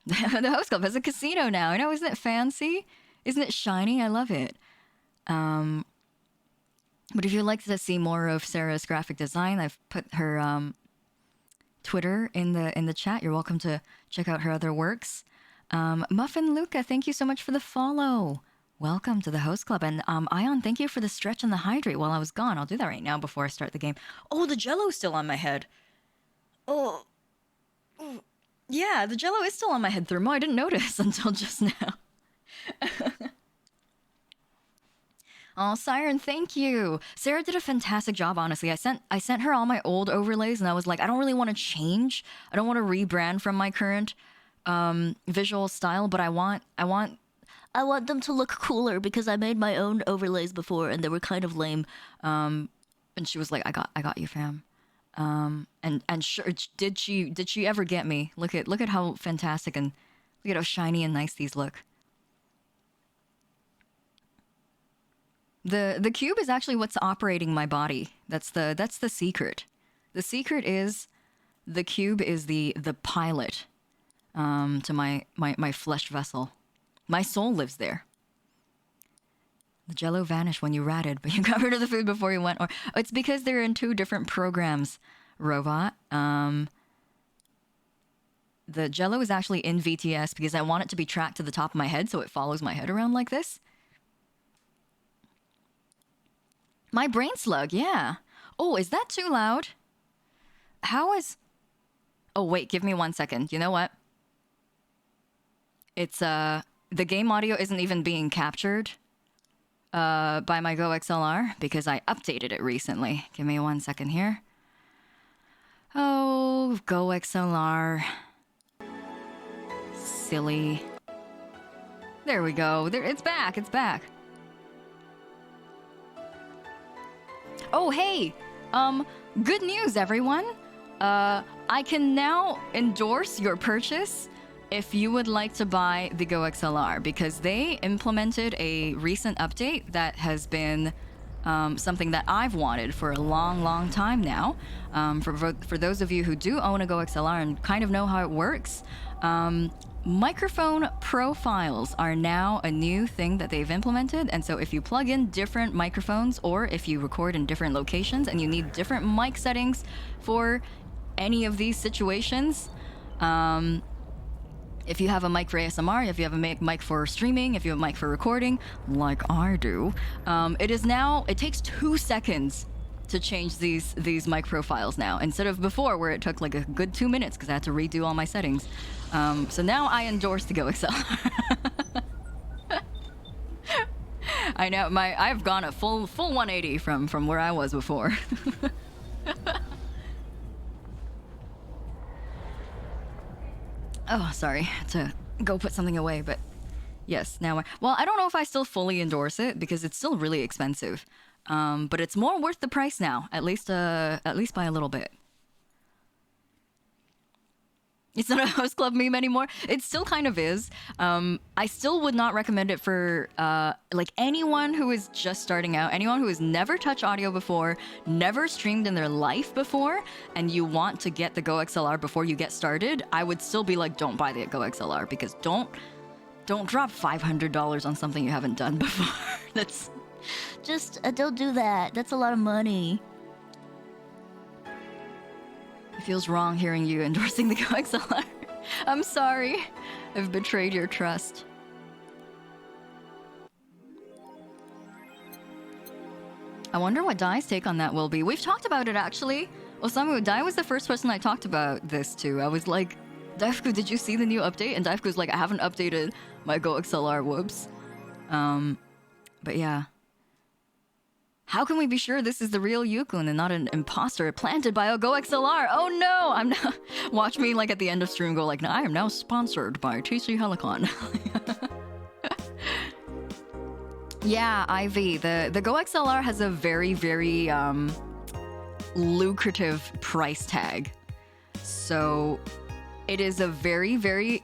The host club has a casino now. I know, isn't it fancy? Isn't it shiny? I love it. But if you'd like to see more of Sarah's graphic design, I've put her Twitter in the chat. You're welcome to check out her other works. Muffin Luca, thank you so much for the follow. Welcome to the host club. And Ion, thank you for the stretch and the hydrate while I was gone. I'll do that right now before I start the game. Oh, the jello's still on my head. Oh. Yeah, the jello is still on my head, Thermo. I didn't notice until just now. Oh, Siren, thank you. Sarah did a fantastic job, honestly. I sent her all my old overlays, and I was like, I don't really want to change. I don't want to rebrand from my current visual style, but I want them to look cooler because I made my own overlays before, and they were kind of lame. And she was like, I got you, fam. And sure, did she ever get me? Look at how fantastic and look at how shiny and nice these look. The cube is actually what's operating my body. That's the secret. The secret is the cube is the pilot to my flesh vessel. My soul lives there. The jello vanished when you ratted, but you got rid of the food before you went. Or it's because they're in 2 different programs, Robot. The jello is actually in VTS because I want it to be tracked to the top of my head so it follows my head around like this. My brain slug, yeah. Oh, is that too loud? How is... Oh, wait, give me 1 second. You know what? It's, the game audio isn't even being captured by my Go XLR because I updated it recently. Give me 1 second here. Oh, Go XLR. Silly. There we go. There, it's back. It's back. Oh, hey. Good news, everyone. I can now endorse your purchase if you would like to buy the Go XLR because they implemented a recent update that has been something that I've wanted for a long time now. For those of you who do own a Go XLR and kind of know how it works, microphone profiles are now a new thing that they've implemented. And so if you plug in different microphones or if you record in different locations and you need different mic settings for any of these situations, if you have a mic for ASMR, if you have a mic for streaming, if you have a mic for recording, like I do, it takes 2 seconds to change these mic profiles now, instead of before where it took like a good 2 minutes because I had to redo all my settings. So now I endorse the Go XLR. I know I've gone a full 180 from where I was before. Oh, sorry, to go put something away, but yes, now I don't know if I still fully endorse it because it's still really expensive. But it's more worth the price now, at least by a little bit. It's not a host club meme anymore. It still kind of is. I still would not recommend it for like anyone who is just starting out, anyone who has never touched audio before, never streamed in their life before, and you want to get the Go XLR before you get started. I would still be like, don't buy the Go XLR because don't drop $500 on something you haven't done before. That's just don't do that. That's a lot of money. It feels wrong hearing you endorsing the Go XLR. I'm sorry. I've betrayed your trust. I wonder what Dai's take on that will be. We've talked about it actually. Osamu, Dai was the first person I talked about this to. I was like, Daifuku, did you see the new update? And Daifuku's like, I haven't updated my Go XLR, whoops. But yeah. How can we be sure this is the real Yukun and not an imposter planted by a Go XLR? Oh no! I'm not. Watch me like at the end of stream go like, I am now sponsored by TC Helicon. Yeah, Ivy. The Go XLR has a very lucrative price tag. So it is a very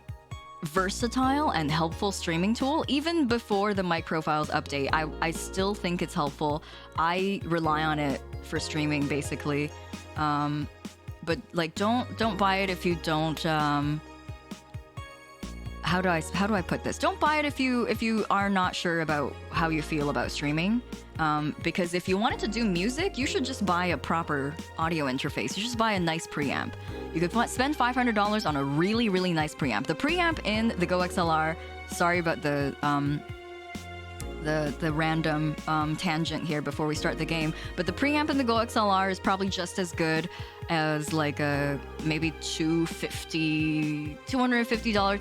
versatile and helpful streaming tool. Even before the mic profiles update, I still think it's helpful. I rely on it for streaming basically. But like don't buy it if you don't how do I put this? Don't buy it if you are not sure about how you feel about streaming. Because if you wanted to do music, you should just buy a proper audio interface. You should just buy a nice preamp. You could spend $500 on a really nice preamp. The preamp in the Go XLR, sorry about the random tangent here before we start the game, but the preamp in the Go XLR is probably just as good as like a maybe $250 to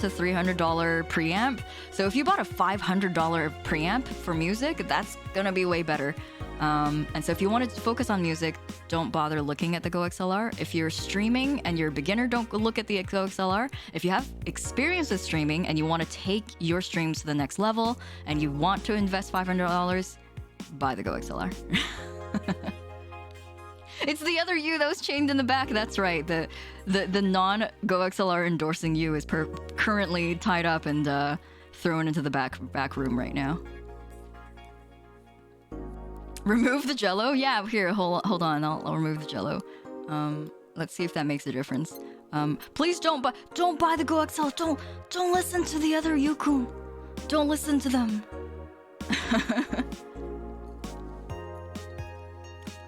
$300 preamp. So if you bought a $500 preamp for music, that's gonna be way better. And so if you wanted to focus on music, don't bother looking at the Go XLR. If you're streaming and you're a beginner, don't look at the Go XLR. If you have experience with streaming and you want to take your streams to the next level and you want to invest $500, buy the Go XLR. It's the other you that was chained in the back. That's right. The non-Go XLR endorsing you is currently tied up and thrown into the back room right now. Remove the jello? Yeah, here, hold on. I'll remove the jello. Let's see if that makes a difference. Please don't buy the Go XL. Don't listen to the other Yukun. Don't listen to them.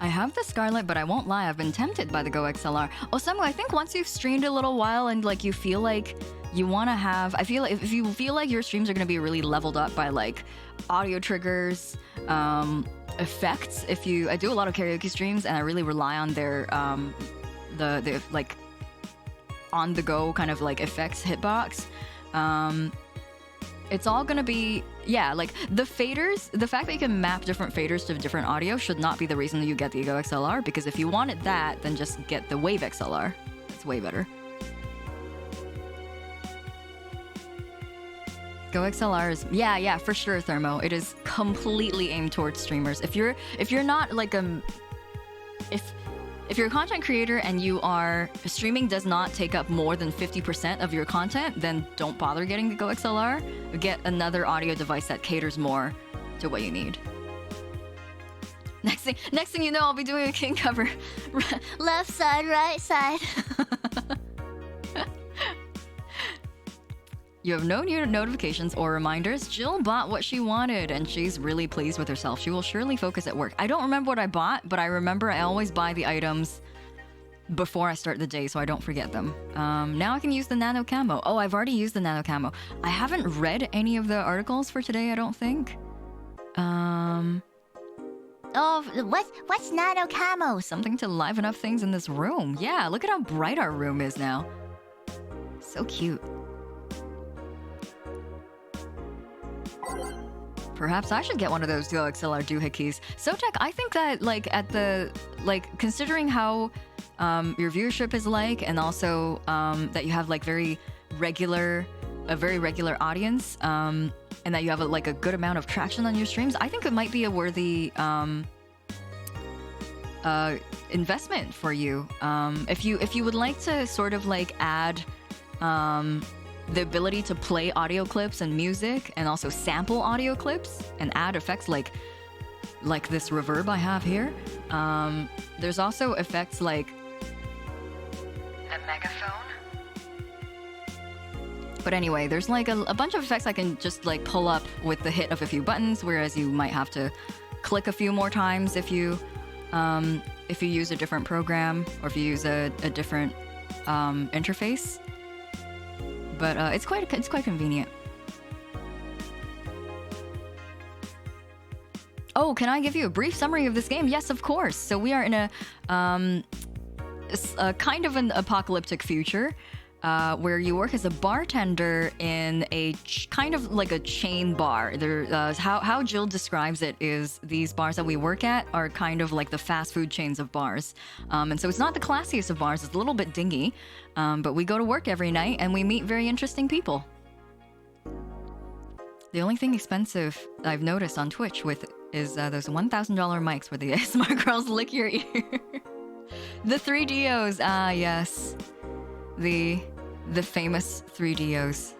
I have the Scarlet, but I won't lie, I've been tempted by the Go XLR. Osamu, I think once you've streamed a little while and like you feel like you want to have, I feel like if you feel like your streams are going to be really leveled up by like audio triggers, effects. I do a lot of karaoke streams and I really rely on their the like on the go kind of like effects hitbox. It's all gonna be, yeah, like the faders, the fact that you can map different faders to different audio should not be the reason that you get the Go XLR, because if you wanted that, then just get the Wave XLR. It's way better. Go XLR is, yeah, for sure, Thermo. It is completely aimed towards streamers. If you're not like if you're a content creator and you are streaming does not take up more than 50% of your content, then don't bother getting the Go XLR. Get another audio device that caters more to what you need. Next thing you know, I'll be doing a king cover. Left side, right side. You have no new notifications or reminders. Jill bought what she wanted and she's really pleased with herself. She will surely focus at work. I don't remember what I bought, but I remember I always buy the items before I start the day so I don't forget them. Now I can use the nano camo. Oh, I've already used the nano camo. I haven't read any of the articles for today, I don't think. Oh, what's nano camo? Something to liven up things in this room. Yeah, look at how bright our room is now. So cute. Perhaps I should get one of those Duo XLR doohickeys. Sotek, I think that considering how your viewership is like, and also that you have like a very regular audience, and that you have a good amount of traction on your streams, I think it might be a worthy investment for you. If you would like to sort of like add the ability to play audio clips and music, and also sample audio clips and add effects like this reverb I have here. There's also effects like a megaphone. But anyway, there's like a bunch of effects I can just like pull up with the hit of a few buttons, whereas you might have to click a few more times if you use a different program or if you use a different interface. But it's quite convenient. Oh, can I give you a brief summary of this game? Yes, of course. So we are in a kind of an apocalyptic future where you work as a bartender in a kind of like a chain bar. How Jill describes it is these bars that we work at are kind of like the fast food chains of bars. And so it's not the classiest of bars. It's a little bit dingy. But we go to work every night and we meet very interesting people. The only thing expensive I've noticed on Twitch is those $1,000 mics where the ASMR girls lick your ear. The 3DOs, yes. The famous 3DOs.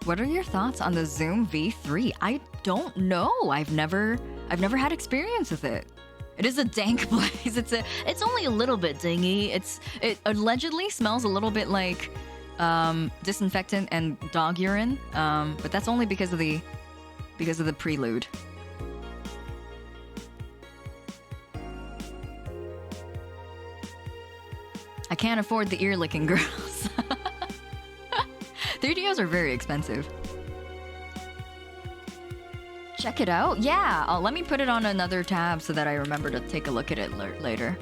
What are your thoughts on the Zoom V3? I don't know. I've never had experience with it. It is a dank place. It's only a little bit dingy. It allegedly smells a little bit like disinfectant and dog urine. But that's only because of the prelude. I can't afford the ear licking girls. 3DOs are very expensive. Check it out? Yeah, let me put it on another tab so that I remember to take a look at it later.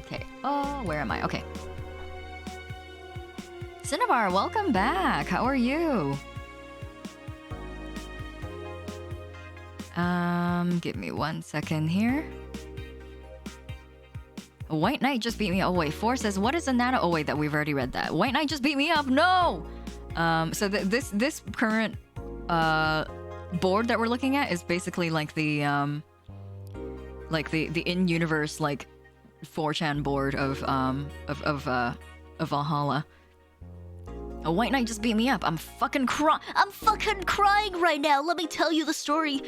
Okay. Oh, where am I? Okay. Cinnabar, welcome back. How are you? Give me 1 second here. White Knight just beat me up. Oh wait, Four says, what is a nano? Oh wait, that we've already read that. White Knight just beat me up. No! So this current board that we're looking at is basically like the in-universe like 4chan board of Valhalla. A white knight just beat me up. I'm fucking crying right now. Let me tell you the story.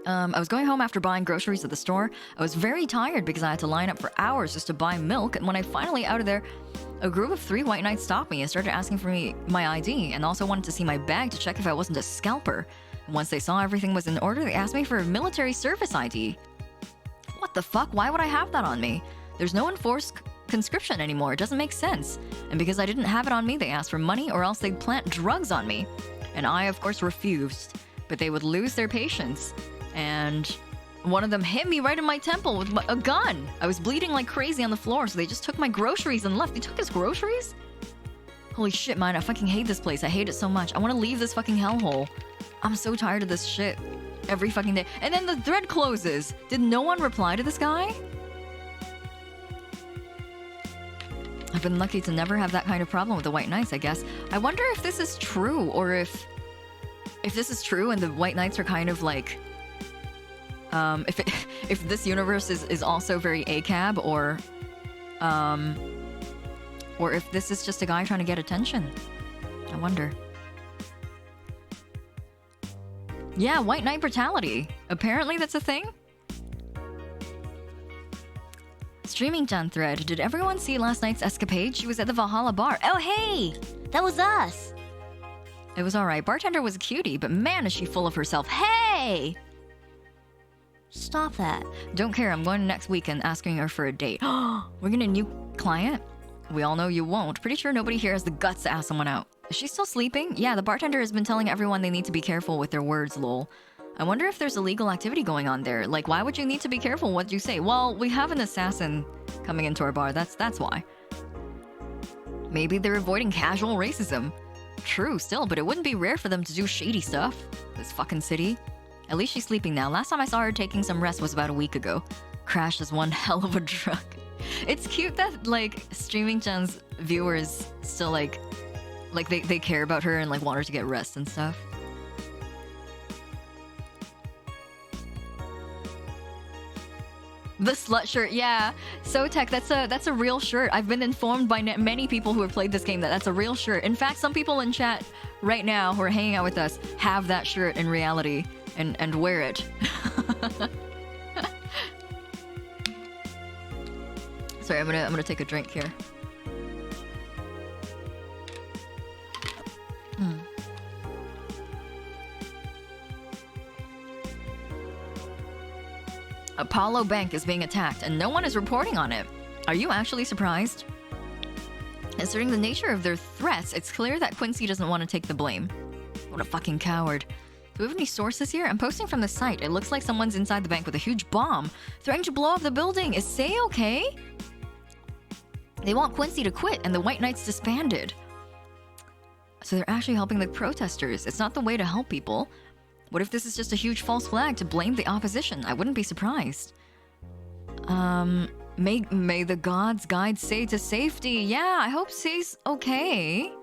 I was going home after buying groceries at the store. I was very tired because I had to line up for hours just to buy milk. And when I finally out of there, a group of 3 white knights stopped me and started asking for my ID and also wanted to see my bag to check if I wasn't a scalper. And once they saw everything was in order, they asked me for a military service ID. What the fuck? Why would I have that on me? There's no enforced conscription anymore. It doesn't make sense. And because I didn't have it on me, they asked for money or else they'd plant drugs on me. And I, of course, refused. But they would lose their patience. And one of them hit me right in my temple with a gun. I was bleeding like crazy on the floor, so they just took my groceries and left. They took his groceries? Holy shit, man, I fucking hate this place. I hate it so much. I want to leave this fucking hellhole. I'm so tired of this shit. Every fucking day. And then the thread closes. Did no one reply to this guy? I've been lucky to never have that kind of problem with the White Knights, I guess. I wonder if this is true, or if this is true and the White Knights are kind of like... if this universe is also very ACAB, or if this is just a guy trying to get attention. I wonder. Yeah, White Knight brutality. Apparently that's a thing. Streaming-chan thread. Did everyone see last night's escapade? She was at the Valhalla bar. Oh, hey! That was us! It was alright. Bartender was a cutie, but man, is she full of herself. Hey! Stop that. Don't care, I'm going next weekend asking her for a date. We're getting a new client? We all know you won't. Pretty sure nobody here has the guts to ask someone out. Is she still sleeping? Yeah, the bartender has been telling everyone they need to be careful with their words, lol. I wonder if there's illegal activity going on there. Like, why would you need to be careful what you say? Well, we have an assassin coming into our bar, that's why. Maybe they're avoiding casual racism. True, still, but it wouldn't be rare for them to do shady stuff. This fucking city. At least she's sleeping now. Last time I saw her taking some rest was about a week ago. Crashed is one hell of a drug. It's cute that, like, Streaming-chan's viewers still, like they care about her and, like, want her to get rest and stuff. The slut shirt, yeah. Sotek, that's a real shirt. I've been informed by many people who have played this game that that's a real shirt. In fact, some people in chat right now who are hanging out with us have that shirt in reality and wear it. Sorry, I'm gonna take a drink here. Apollo Bank is being attacked and no one is reporting on it. Are you actually surprised? Considering the nature of their threats, it's clear that Quincy doesn't want to take the blame. What a fucking coward. Do we have any sources here? I'm posting from the site. It looks like someone's inside the bank with a huge bomb, threatening to blow up the building. Is Say okay? They want Quincy to quit and the White Knights disbanded. So they're actually helping the protesters. It's not the way to help people. What if this is just a huge false flag to blame the opposition? I wouldn't be surprised. May the gods guide Say to safety. Yeah, I hope Say's okay.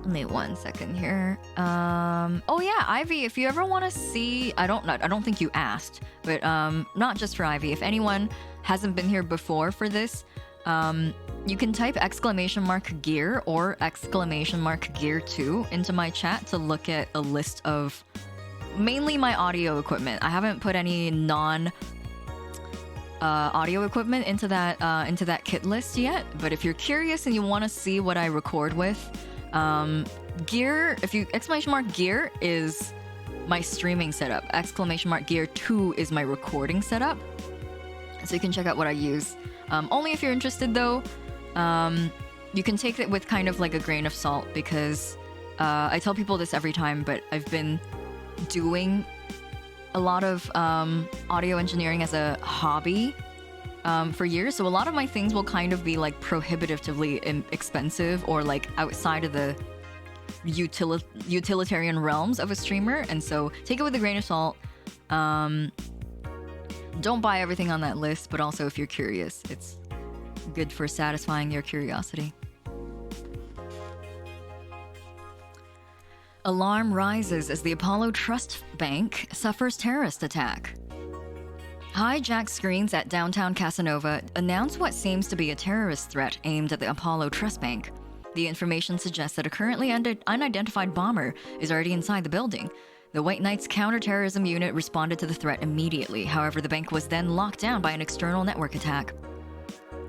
Give me 1 second here. Oh yeah, Ivy, if you ever want to see, I don't think you asked, but not just for Ivy. If anyone hasn't been here before for this, you can type !gear or !gear2 into my chat to look at a list of mainly my audio equipment. I haven't put any audio equipment into that kit list yet, but if you're curious and you want to see what I record with, gear, if you !gear is my streaming setup. !gear2 is my recording setup. So you can check out what I use. Only if you're interested though. You can take it with kind of like a grain of salt because I tell people this every time, but I've been doing a lot of audio engineering as a hobby for years, so a lot of my things will kind of be like prohibitively expensive or like outside of the utilitarian realms of a streamer, and so take it with a grain of salt. Don't buy everything on that list, but also if you're curious, good for satisfying your curiosity. Alarm rises as the Apollo Trust Bank suffers terrorist attack. Hijacked screens at downtown Casanova announce what seems to be a terrorist threat aimed at the Apollo Trust Bank. The information suggests that a currently unidentified bomber is already inside the building. The White Knights counterterrorism unit responded to the threat immediately. However, the bank was then locked down by an external network attack.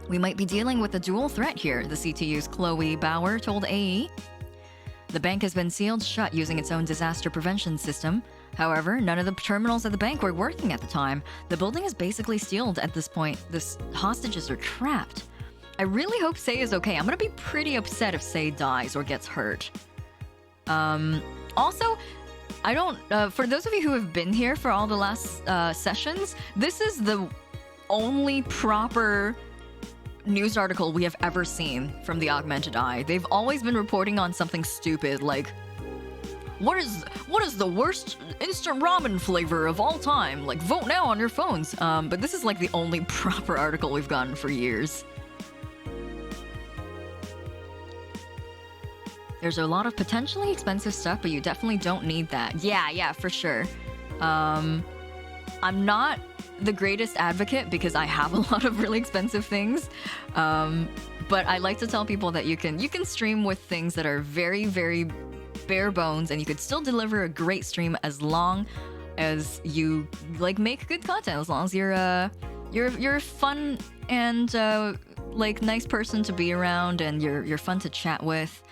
We might be dealing with a dual threat here, the CTU's Chloe Bauer told AE. The bank has been sealed shut using its own disaster prevention system. However, none of the terminals at the bank were working at the time. The building is basically sealed at this point. The hostages are trapped. I really hope Sei is okay. I'm gonna be pretty upset if Sei dies or gets hurt. Also, I don't... for those of you who have been here for all the last sessions, this is the only proper news article we have ever seen from the Augmented Eye. They've always been reporting on something stupid like, what is the worst instant ramen flavor of all time? Like, vote now on your phones. But this is like the only proper article we've gotten for years. There's a lot of potentially expensive stuff, but you definitely don't need that. Yeah, for sure. I'm not the greatest advocate because I have a lot of really expensive things. But I like to tell people that you can stream with things that are very, very bare bones, and you could still deliver a great stream as long as you like make good content, as long as you're a fun and like nice person to be around, and you're fun to chat with.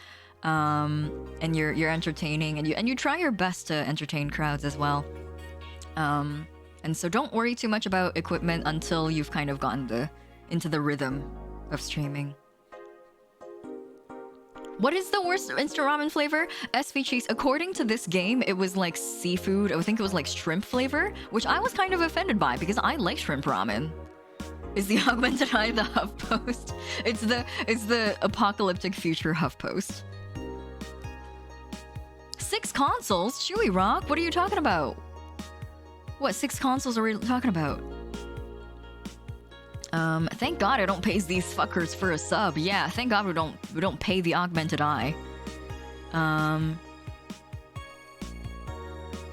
And you're entertaining, and you try your best to entertain crowds as well. And so don't worry too much about equipment until you've kind of gotten into the rhythm of streaming. What is the worst instant ramen flavor? SV cheese. According to this game, it was like seafood. I think it was like shrimp flavor, which I was kind of offended by because I like shrimp ramen. Is the Augmented Eye the HuffPost? It's the apocalyptic future HuffPost. 6 consoles? Chewy Rock, what are you talking about? What 6 consoles are we talking about? Thank God I don't pay these fuckers for a sub. Yeah, thank God we don't pay the Augmented Eye. I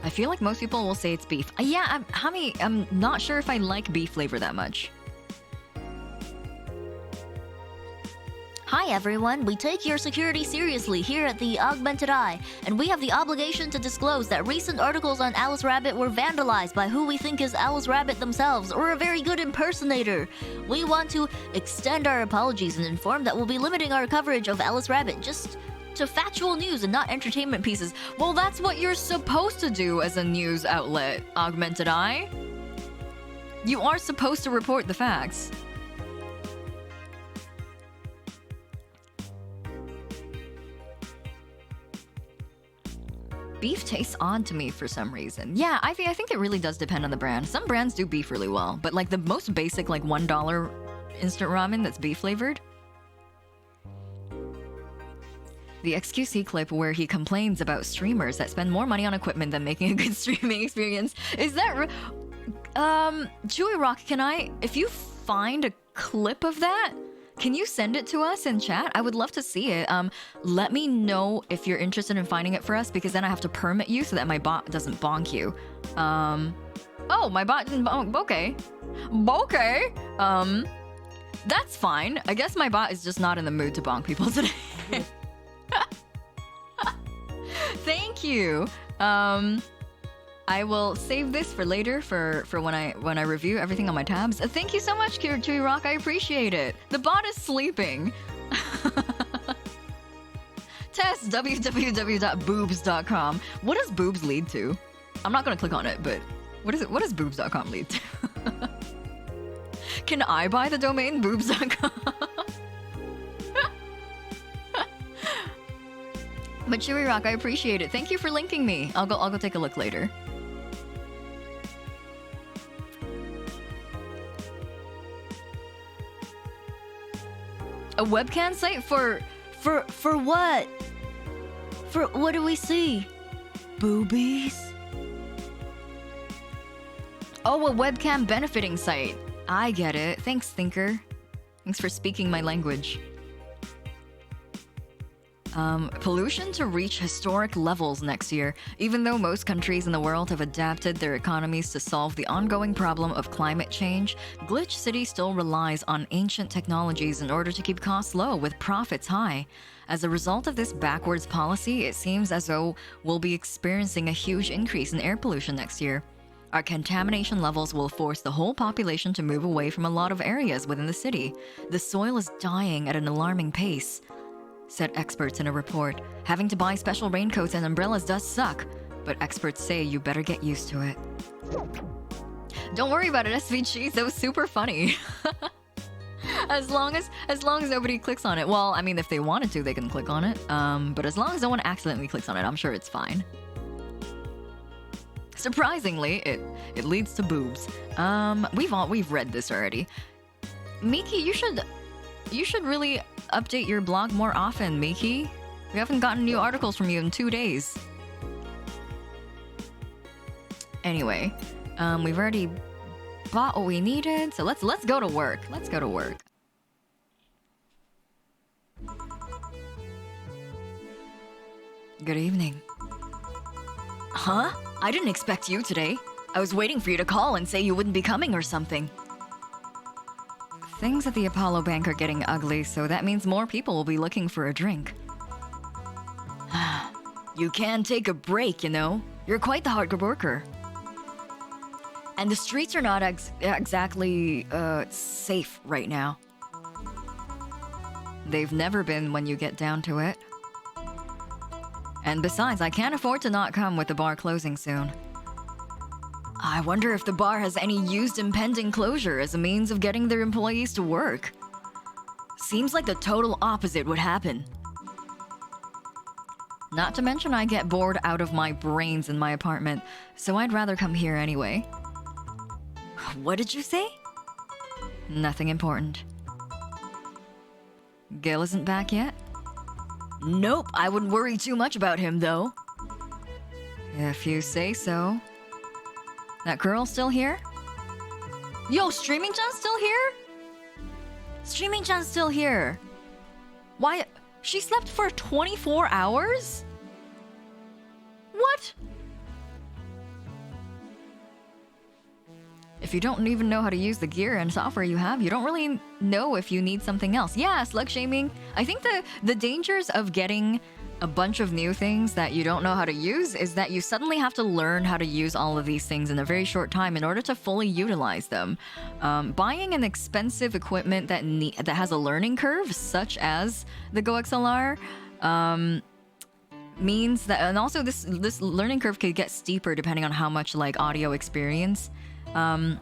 feel like most people will say it's beef. Yeah, I'm not sure if I like beef flavor that much. Hi everyone, we take your security seriously here at the Augmented Eye, and we have the obligation to disclose that recent articles on Alice Rabbit were vandalized by who we think is Alice Rabbit themselves, or a very good impersonator. We want to extend our apologies and inform that we'll be limiting our coverage of Alice Rabbit just to factual news and not entertainment pieces. Well, that's what you're supposed to do as a news outlet, Augmented Eye. You are supposed to report the facts. Beef tastes odd to me for some reason. Yeah, I think it really does depend on the brand. Some brands do beef really well, but like the most basic like $1 instant ramen that's beef flavored. The XQC clip where he complains about streamers that spend more money on equipment than making a good streaming experience. Is that Chewy Rock, if you find a clip of that, can you send it to us in chat? I would love to see it. Let me know if you're interested in finding it for us, because then I have to permit you so that my bot doesn't bonk you. Oh, my bot didn't bonk. Okay. Okay. That's fine. I guess my bot is just not in the mood to bonk people today. Thank you. I will save this for later for when I review everything on my tabs. Thank you so much, Chewy Rock. I appreciate it. The bot is sleeping. Test www.boobs.com. What does boobs lead to? I'm not gonna click on it, but what is it? What does boobs.com lead to? Can I buy the domain boobs.com? But Chewy Rock, I appreciate it. Thank you for linking me. I'll go take a look later. A webcam site for what? For what do we see? Boobies? Oh, a webcam benefiting site. I get it. Thanks, Thinker. Thanks for speaking my language. Pollution to reach historic levels next year. Even though most countries in the world have adapted their economies to solve the ongoing problem of climate change, Glitch City still relies on ancient technologies in order to keep costs low with profits high. As a result of this backwards policy, it seems as though we'll be experiencing a huge increase in air pollution next year. Our contamination levels will force the whole population to move away from a lot of areas within the city. The soil is dying at an alarming pace, said experts in a report. Having to buy special raincoats and umbrellas does suck, but experts say you better get used to it. Don't worry about it, SVG. That was super funny. As long as nobody clicks on it. Well, I mean, if they wanted to, they can click on it. But as long as no one accidentally clicks on it, I'm sure it's fine. Surprisingly, it leads to boobs. We've read this already. Miki, you should really update your blog more often, Miki. We haven't gotten new articles from you in 2 days. Anyway, we've already bought what we needed, so let's go to work. Let's go to work. Good evening. Huh? I didn't expect you today. I was waiting for you to call and say you wouldn't be coming or something. Things at the Apollo Bank are getting ugly, so that means more people will be looking for a drink. You can take a break, you know. You're quite the hard worker. And the streets are not exactly safe right now. They've never been when you get down to it. And besides, I can't afford to not come with the bar closing soon. I wonder if the bar has any used impending closure as a means of getting their employees to work. Seems like the total opposite would happen. Not to mention I get bored out of my brains in my apartment, so I'd rather come here anyway. What did you say? Nothing important. Gil isn't back yet? Nope, I wouldn't worry too much about him though. If you say so. That girl still here? Yo, Streaming-chan's still here? Streaming-chan's still here. Why? She slept for 24 hours? What? If you don't even know how to use the gear and software you have, you don't really know if you need something else. Yeah, slug shaming. I think the dangers of getting a bunch of new things that you don't know how to use is that you suddenly have to learn how to use all of these things in a very short time in order to fully utilize them. Buying an expensive equipment that has a learning curve, such as the Go XLR, means that, and also this learning curve could get steeper depending on how much like audio experience that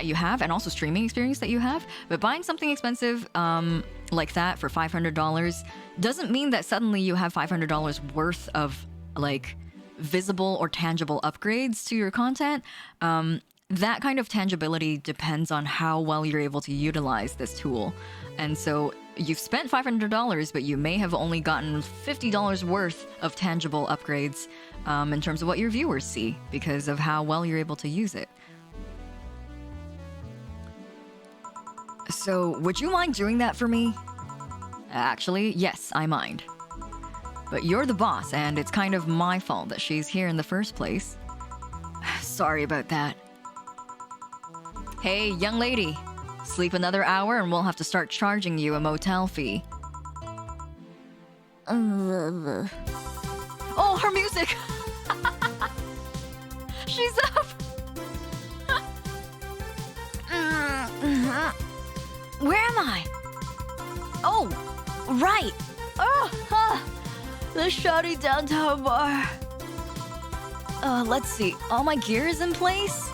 you have, and also streaming experience that you have. But buying something expensive like that for $500 doesn't mean that suddenly you have $500 worth of like visible or tangible upgrades to your content. That kind of tangibility depends on how well you're able to utilize this tool. And so you've spent $500, but you may have only gotten $50 worth of tangible upgrades in terms of what your viewers see because of how well you're able to use it. So, would you mind doing that for me? Actually, yes, I mind. But you're the boss, and it's kind of my fault that she's here in the first place. Sorry about that. Hey, young lady. Sleep another hour and we'll have to start charging you a motel fee. Oh, her music! She's up! Where am I? Oh, right! The shoddy downtown bar. Let's see. All my gear is in place?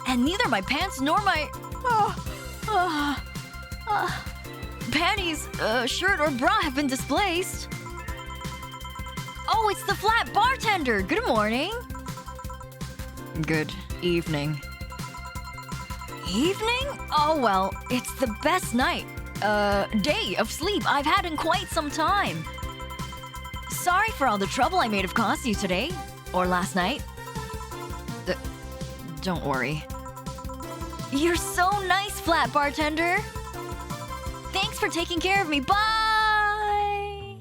And neither my pants nor my... panties, shirt, or bra have been displaced. Oh, it's the flat bartender! Good morning! Good evening. Evening? Oh, well, it's the best day of sleep I've had in quite some time. Sorry for all the trouble I may have caused you today. Or last night. Don't worry. You're so nice, flat bartender. Thanks for taking care of me. Bye.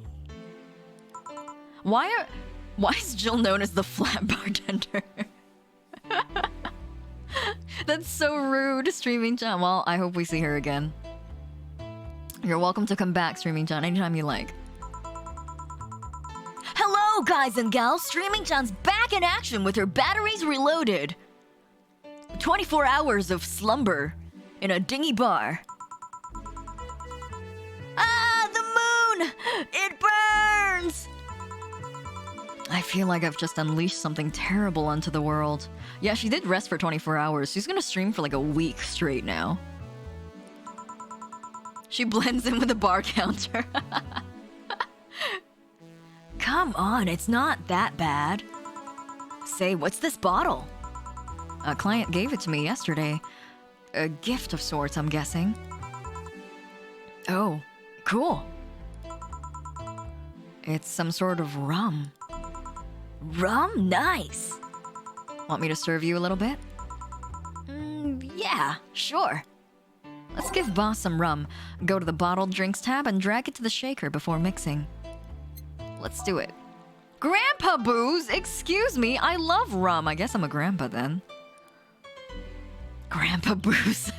Why is Jill known as the flat bartender? That's so rude, Streaming Chan. Well, I hope we see her again. You're welcome to come back, Streaming Chan, anytime you like. Hello, guys and gals. Streaming Chan's back in action with her batteries reloaded. 24 hours of slumber in a dingy bar. Ah, the moon! It burns! I feel like I've just unleashed something terrible onto the world. Yeah, she did rest for 24 hours. She's gonna stream for like a week straight now. She blends in with the bar counter. Come on, it's not that bad. Say, what's this bottle? A client gave it to me yesterday. A gift of sorts, I'm guessing. Oh, cool. It's some sort of rum. Rum? Nice. Want me to serve you a little bit? Yeah, sure. Let's give boss some rum. Go to the bottled drinks tab and drag it to the shaker before mixing. Let's do it. Grandpa Booze? Excuse me, I love rum. I guess I'm a grandpa then. Grandpa Booze.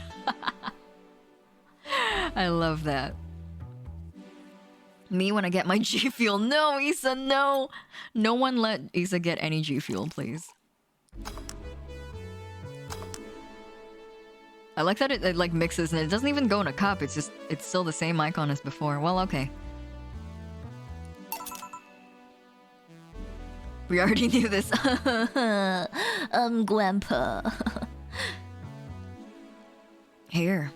I love that. Me when I get my G Fuel. No, Issa, no. No one let Issa get any G Fuel, please. I like that it like mixes and it doesn't even go in a cup. It's still the same icon as before. Well, okay. We already knew this. Grandpa. Here.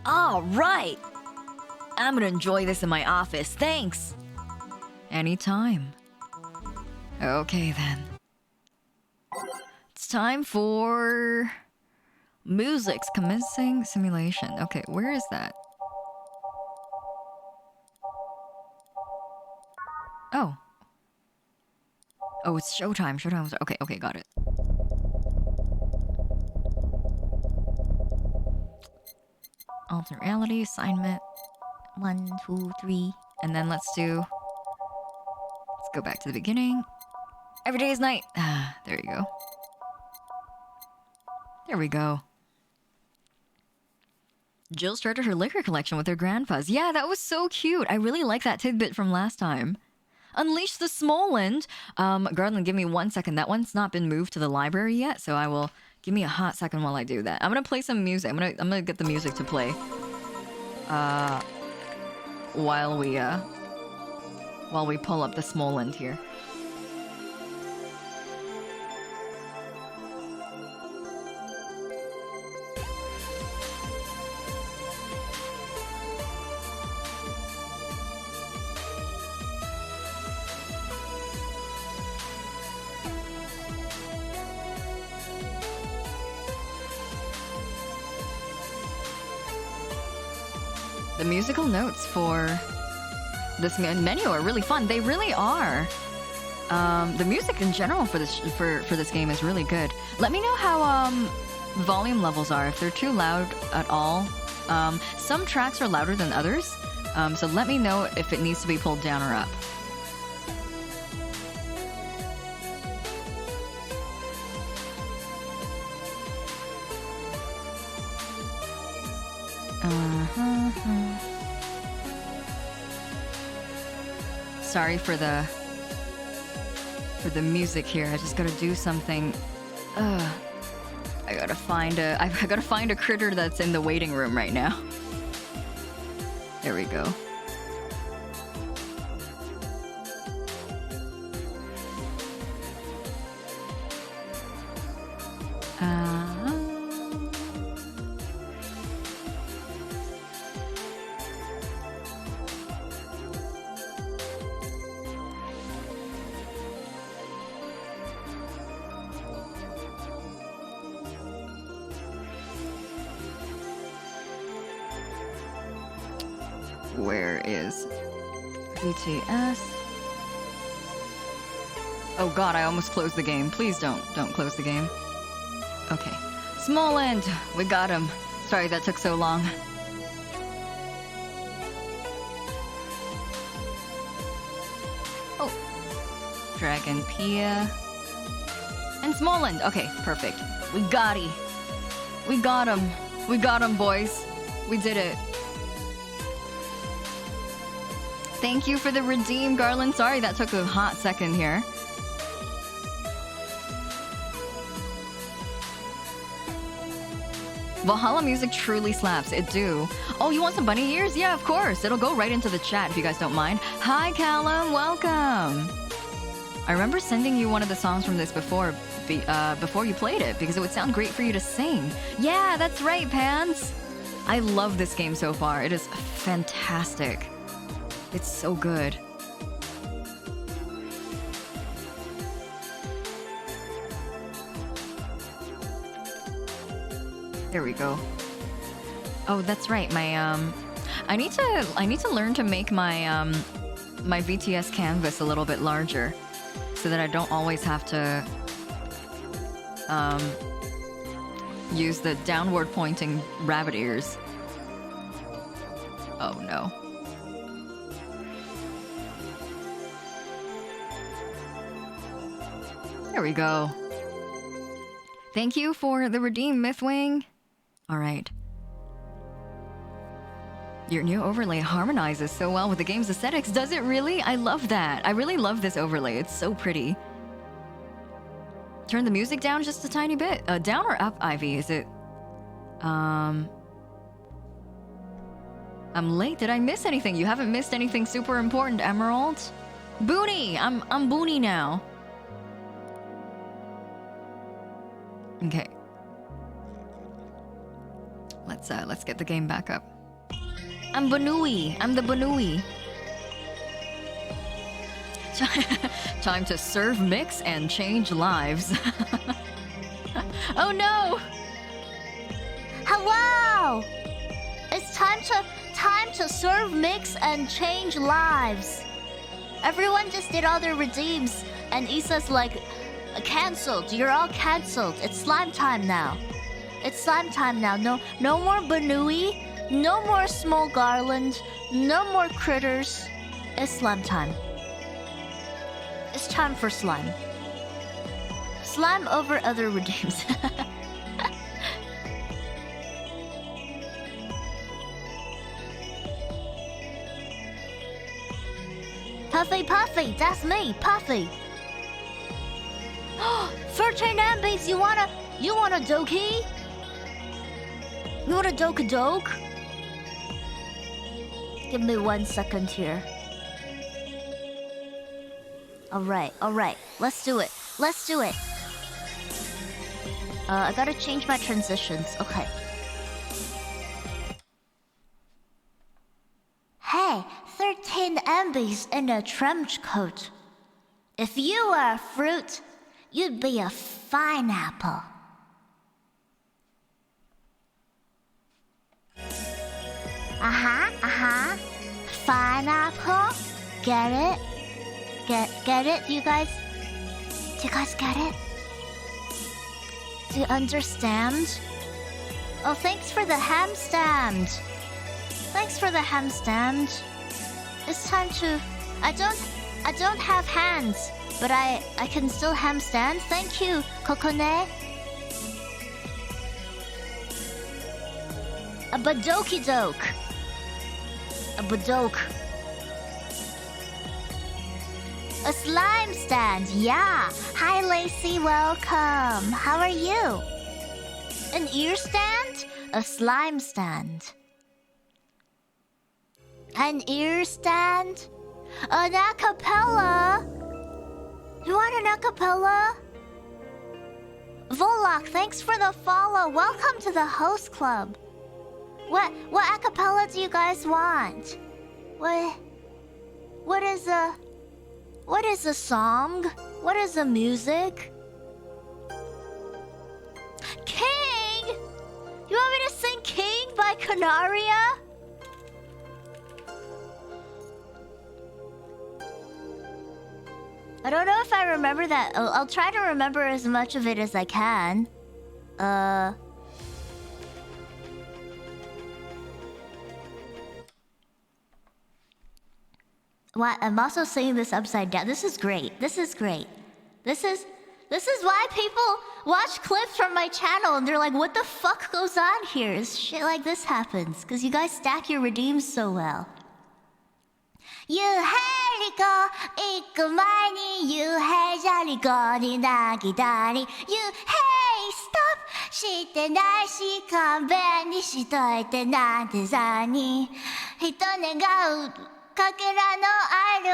All right. I'm gonna enjoy this in my office. Thanks. Anytime. Okay, then. It's time for... Music's commencing simulation. Okay, where is that? Oh. Oh, it's showtime. Showtime. Okay, okay, got it. Alternate reality, assignment. 1, 2, 3. And then let's go back to the beginning. Every day is night. Ah, there you go. There we go. Jill started her liquor collection with her grandpas. Yeah, that was so cute. I really like that tidbit from last time. Unleash the Smoland. Garland, give me 1 second. That one's not been moved to the library yet, so I will... Give me a hot second while I do that. I'm gonna play some music. I'm gonna get the music to play. While we pull up the Smoland here. The musical notes for this menu are really fun. They really are. The music in general for this game is really good. Let me know how volume levels are, if they're too loud at all. Some tracks are louder than others, so let me know if it needs to be pulled down or up. Sorry for the music here. I just gotta do something. I gotta find a critter that's in the waiting room right now. There we go. Where is BTS? Oh god, I almost closed the game. Please don't close the game. Okay. Smoland, we got him. Sorry that took so long. Oh, Dragon Pia. And Smoland. Okay, perfect. We got him. We got him. We got him, boys. We did it. Thank you for the redeem, Garland. Sorry that took a hot second here. Valhalla music truly slaps. It do. Oh, you want some bunny ears? Yeah, of course. It'll go right into the chat if you guys don't mind. Hi, Callum. Welcome. I remember sending you one of the songs from this before you played it because it would sound great for you to sing. Yeah, that's right, Pans. I love this game so far. It is fantastic. It's so good. There we go. Oh, that's right. My I need to learn to make my my VTS canvas a little bit larger so that I don't always have to use the downward pointing rabbit ears. Oh no. There we go. Thank you for the redeem, Mythwing. All right. Your new overlay harmonizes so well with the game's aesthetics. Does it really? I love that. I really love this overlay. It's so pretty. Turn the music down just a tiny bit. Down or up, Ivy? Is it... I'm late. Did I miss anything? You haven't missed anything super important, Emerald. Boony! I'm Boony now. Okay. Let's get the game back up. I'm Banui. I'm the Banui. Time to serve, mix, and change lives. Oh no! Hello! It's time to serve, mix, and change lives. Everyone just did all their redeems, and Issa's like, cancelled. You're all cancelled. It's slime time now. It's slime time now. No more Banui. No more small garland. No more critters. It's slime time. It's time for slime. Slime over other redeems. Puffy, that's me, Puffy. 13 ambies, you want a dokie? You want a doke? Give me 1 second here. Alright, let's do it. I gotta change my transitions, okay. Hey, 13 ambies in a trench coat. If you were a fruit, you'd be a pineapple. Pineapple? Get it? Get it, you guys? Do you guys get it? Do you understand? Oh, thanks for the ham stand. It's time to... I don't have hands, but I can still ham stand. Thank you, Kokone. A badoki doke. A badoke. A slime stand, yeah. Hi, Lacey, welcome. How are you? An ear stand? A slime stand. An ear stand? An acapella? You want an acapella? Volok, thanks for the follow. Welcome to the host club. What acapella do you guys want? What is a song? What is a music? King! You want me to sing King by Canaria? I don't know if I remember that. I'll try to remember as much of it as I can. Why I'm also singing this upside down. This is great. This is great. This is why people watch clips from my channel and they're like, what the fuck goes on here? Is shit like this happens because you guys stack your redeems so well. 유해리고 있고 많이 유해자리고 니 나기다리 유해 stop してないし勘弁にしといてなんてさに人願うかけらの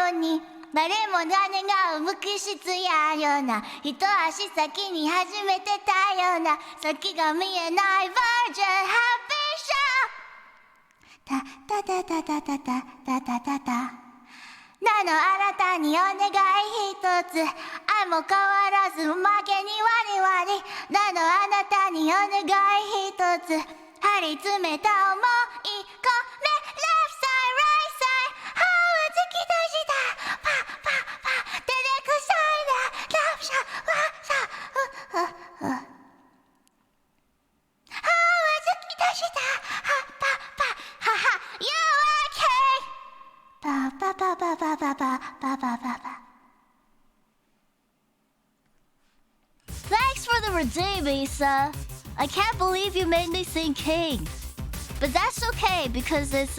あるに誰もが願う無機質やよな一足先に始めてたよな先が見えないバージョンハッピーショータタタタタタタタタタタなのあなたにお願い一つ愛も変わらずおまけにワリワリなのあなたにお願い一つ張り詰めた想い込め Left side right side はじき出したパパパ照れくさいなラブシャワサはじき出したパパはは You okay Pa pa pa pa pa pa pa pa pa pa pa. Thanks for the redeem, Issa. I can't believe you made me sing King. But that's okay because it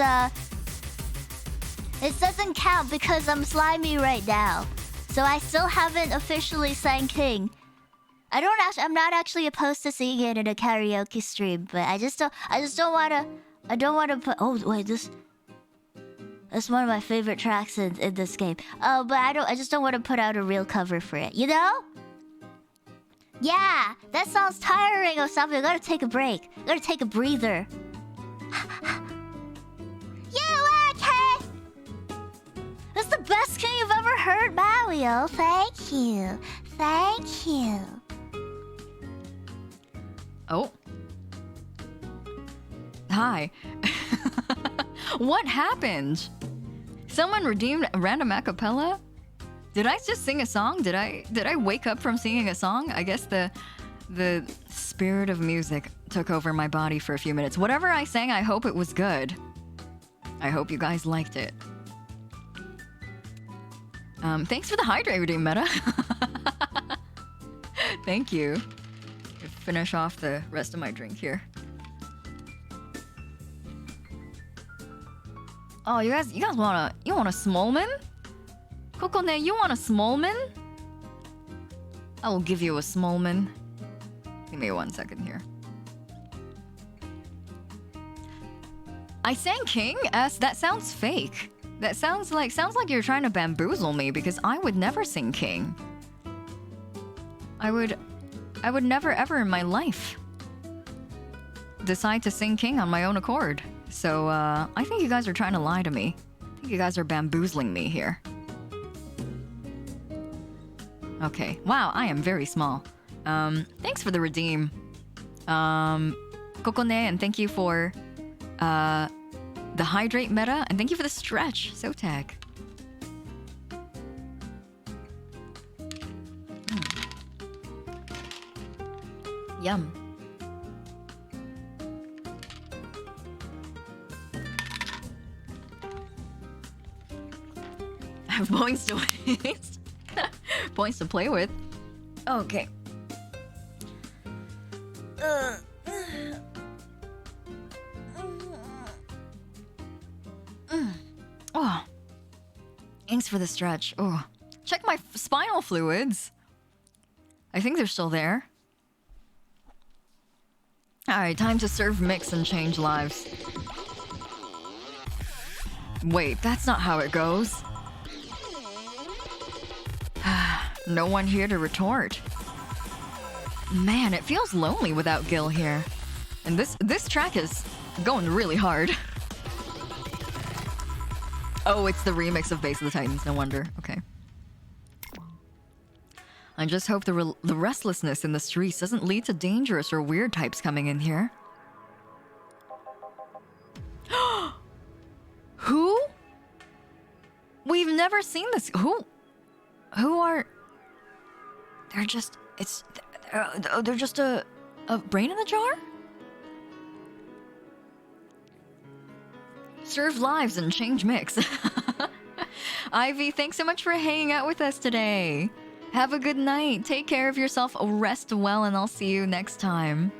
doesn't count because I'm slimy right now. So I still haven't officially sang King. I'm not actually opposed to singing it in a karaoke stream, but I don't wanna put It's one of my favorite tracks in this game. But I just don't want to put out a real cover for it, you know? Yeah, that sounds tiring or something. I gotta take a break. I gotta take a breather. You okay? That's the best king you've ever heard, Mario. Thank you. Thank you. Oh. Hi. What happened? Someone redeemed a random acapella? Did I just sing a song? Did I wake up from singing a song? I guess the spirit of music took over my body for a few minutes. Whatever I sang, I hope it was good. I hope you guys liked it. Thanks for the hydrate redeem, Meta. Thank you. Finish off the rest of my drink here. Oh, you guys want a Smallman? Kokone, you want a Smallman? I will give you a Smallman. Give me 1 second here. I sang King? That sounds fake. That sounds like you're trying to bamboozle me because I would never sing King. I would never ever in my life decide to sing King on my own accord. So, I think you guys are trying to lie to me. I think you guys are bamboozling me here. Okay. Wow, I am very small. Thanks for the redeem. Kokone, and thank you for the hydrate meta, and thank you for the stretch, Sotag. Yum. I have points to waste. Points to play with. Okay. Oh. Thanks for the stretch. Oh. Check my spinal fluids. I think they're still there. Alright, time to serve mix and change lives. Wait, that's not how it goes. No one here to retort. Man, it feels lonely without Gil here. And this track is going really hard. Oh, it's the remix of Base of the Titans, no wonder. Okay. I just hope the restlessness in the streets doesn't lead to dangerous or weird types coming in here. Who? We've never seen this. Who are... They're just... They're just a brain in the jar? Serve lives and change mix. Ivy, thanks so much for hanging out with us today. Have a good night. Take care of yourself. Rest well, and I'll see you next time.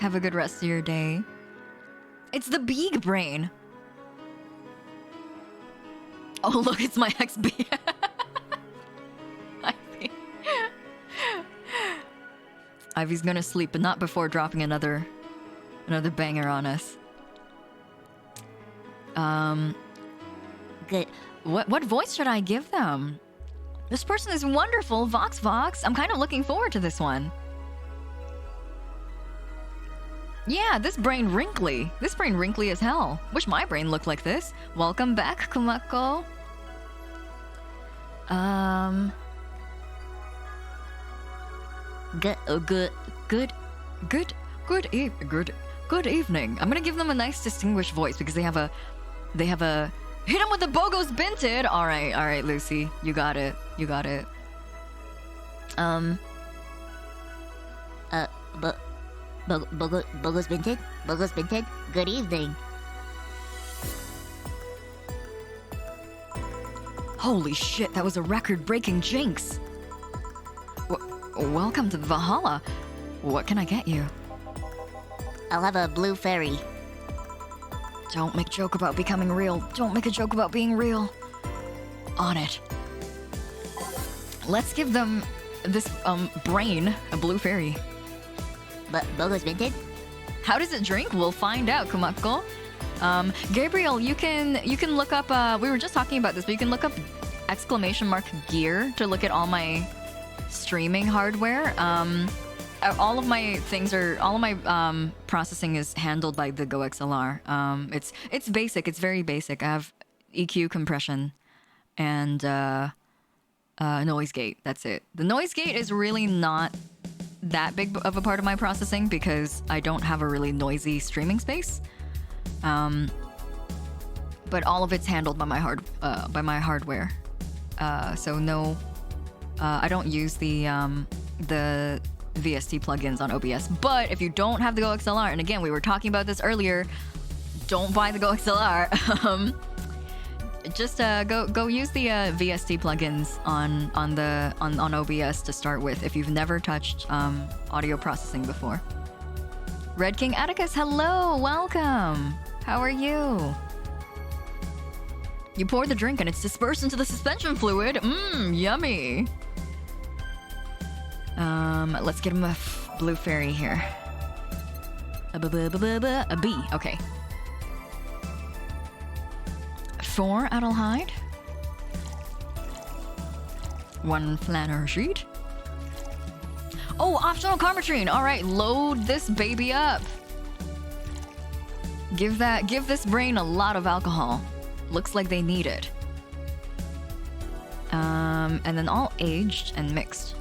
Have a good rest of your day. It's the big brain. Oh, look, it's my ex-B. Ivy. Ivy's gonna sleep, but not before dropping another banger on us. Good. What voice should I give them? This person is wonderful, Vox. I'm kind of looking forward to this one. Yeah, this brain wrinkly. This brain wrinkly as hell. Wish my brain looked like this. Welcome back, Kumako. Good evening. I'm gonna give them a nice distinguished voice because they have a hit them with the Bogo's Binted. All right, Lucy, you got it. Bogo's Binted. Good evening. Holy shit, that was a record-breaking jinx. Welcome to Valhalla. What can I get you? I'll have a blue fairy. Don't make a joke about becoming real. Don't make a joke about being real. On it. Let's give them this brain a blue fairy. But Bogo's Binted? How does it drink? We'll find out, Kumako. Gabriel, you can look up. We were just talking about this, but you can look up !gear to look at all my streaming hardware. All of my processing is handled by the GoXLR. It's basic. It's very basic. I have EQ, compression, and noise gate. That's it. The noise gate is really not that big of a part of my processing because I don't have a really noisy streaming space. But all of it's handled by my hardware. So no, I don't use the VST plugins on OBS. But if you don't have the GoXLR, and again, we were talking about this earlier, don't buy the GoXLR. Just go use the VST plugins on OBS to start with if you've never touched audio processing before. Red King Atticus, hello, welcome. How are you? You pour the drink and it's dispersed into the suspension fluid. Yummy. Let's get him a blue fairy here. A B, okay. 4 Adelheid. 1 Flanner sheet. Oh, optional Karmatrine. All right, load this baby up. Give this brain a lot of alcohol. Looks like they need it. And then all aged and mixed.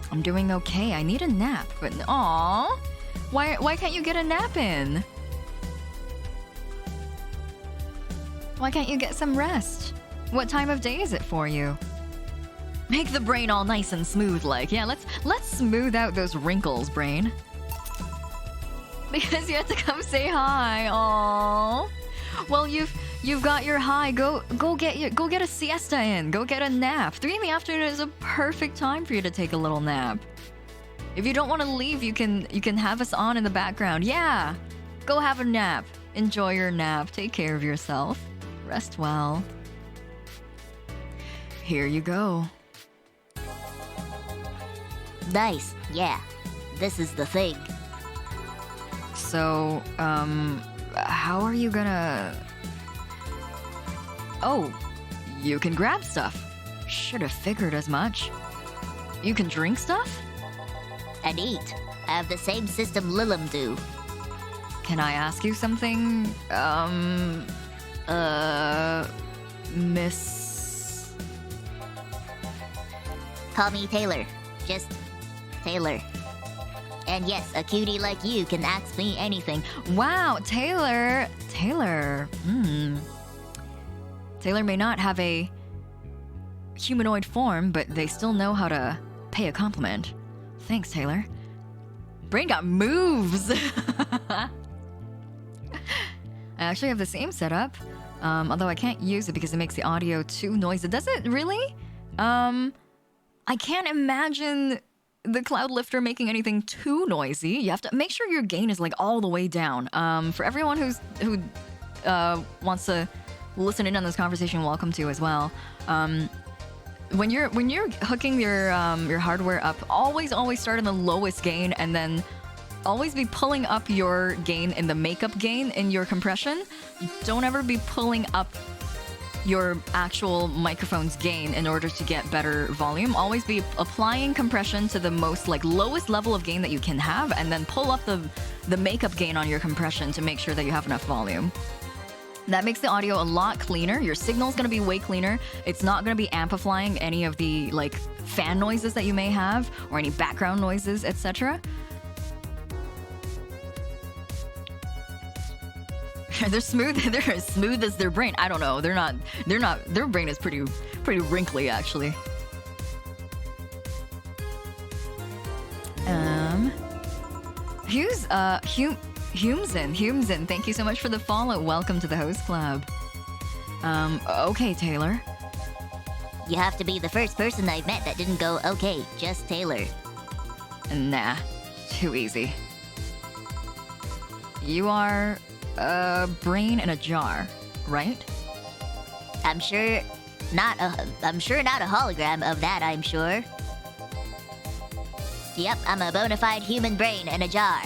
I'm doing okay. I need a nap, but aww. Why can't you get a nap in? Why can't you get some rest? What time of day is it for you? Make the brain all nice and smooth like. Yeah, let's smooth out those wrinkles, brain. Because you have to come say hi. Aww. Well, you've got your high. Go get a siesta in. Go get a nap. 3 in the afternoon is a perfect time for you to take a little nap. If you don't want to leave, you can have us on in the background. Yeah. Go have a nap. Enjoy your nap. Take care of yourself. Rest well. Here you go. Nice. Yeah. This is the thing. So, how are you gonna... Oh, you can grab stuff. Should have figured as much. You can drink stuff? And eat. I have the same system Lilim do. Can I ask you something? Miss... Call me Taylor. Just Taylor. And yes, a cutie like you can ask me anything. Wow, Taylor. Taylor may not have a humanoid form, but they still know how to pay a compliment. Thanks, Taylor. Brain got moves. I actually have the same setup. Although I can't use it because it makes the audio too noisy. Does it really? I can't imagine the cloud lifter making anything too noisy. You have to make sure your gain is like all the way down. For everyone who wants to listen in on this conversation, welcome to as well. When you're hooking your hardware up, always start in the lowest gain and then always be pulling up your gain in the makeup gain in your compression. Don't ever be pulling up your actual microphone's gain in order to get better volume. Always be applying compression to the most like lowest level of gain that you can have, and then pull up the makeup gain on your compression to make sure that you have enough volume. That makes the audio a lot cleaner. Your signal's gonna be way cleaner. It's not gonna be amplifying any of the like fan noises that you may have or any background noises, etc. They're smooth. They're as smooth as their brain. I don't know. They're not. Their brain is pretty wrinkly actually. Humzin, thank you so much for the follow. Welcome to the host club. Okay, Taylor. You have to be the first person I've met that didn't go, okay, just Taylor. Nah, too easy. You are a brain in a jar, right? I'm sure not a hologram of that, I'm sure. Yep, I'm a bona fide human brain in a jar.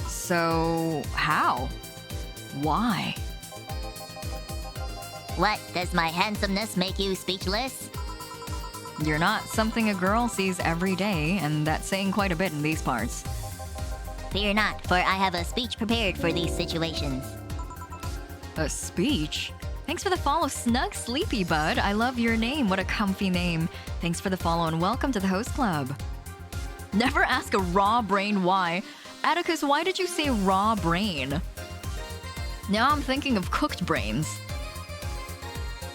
So, how? Why? What, does my handsomeness make you speechless? You're not something a girl sees every day, and that's saying quite a bit in these parts. Fear not, for I have a speech prepared for these situations. A speech? Thanks for the follow, Snug Sleepy Bud. I love your name. What a comfy name. Thanks for the follow, and welcome to the host club. Never ask a raw brain why. Atticus, why did you say raw brain? Now I'm thinking of cooked brains.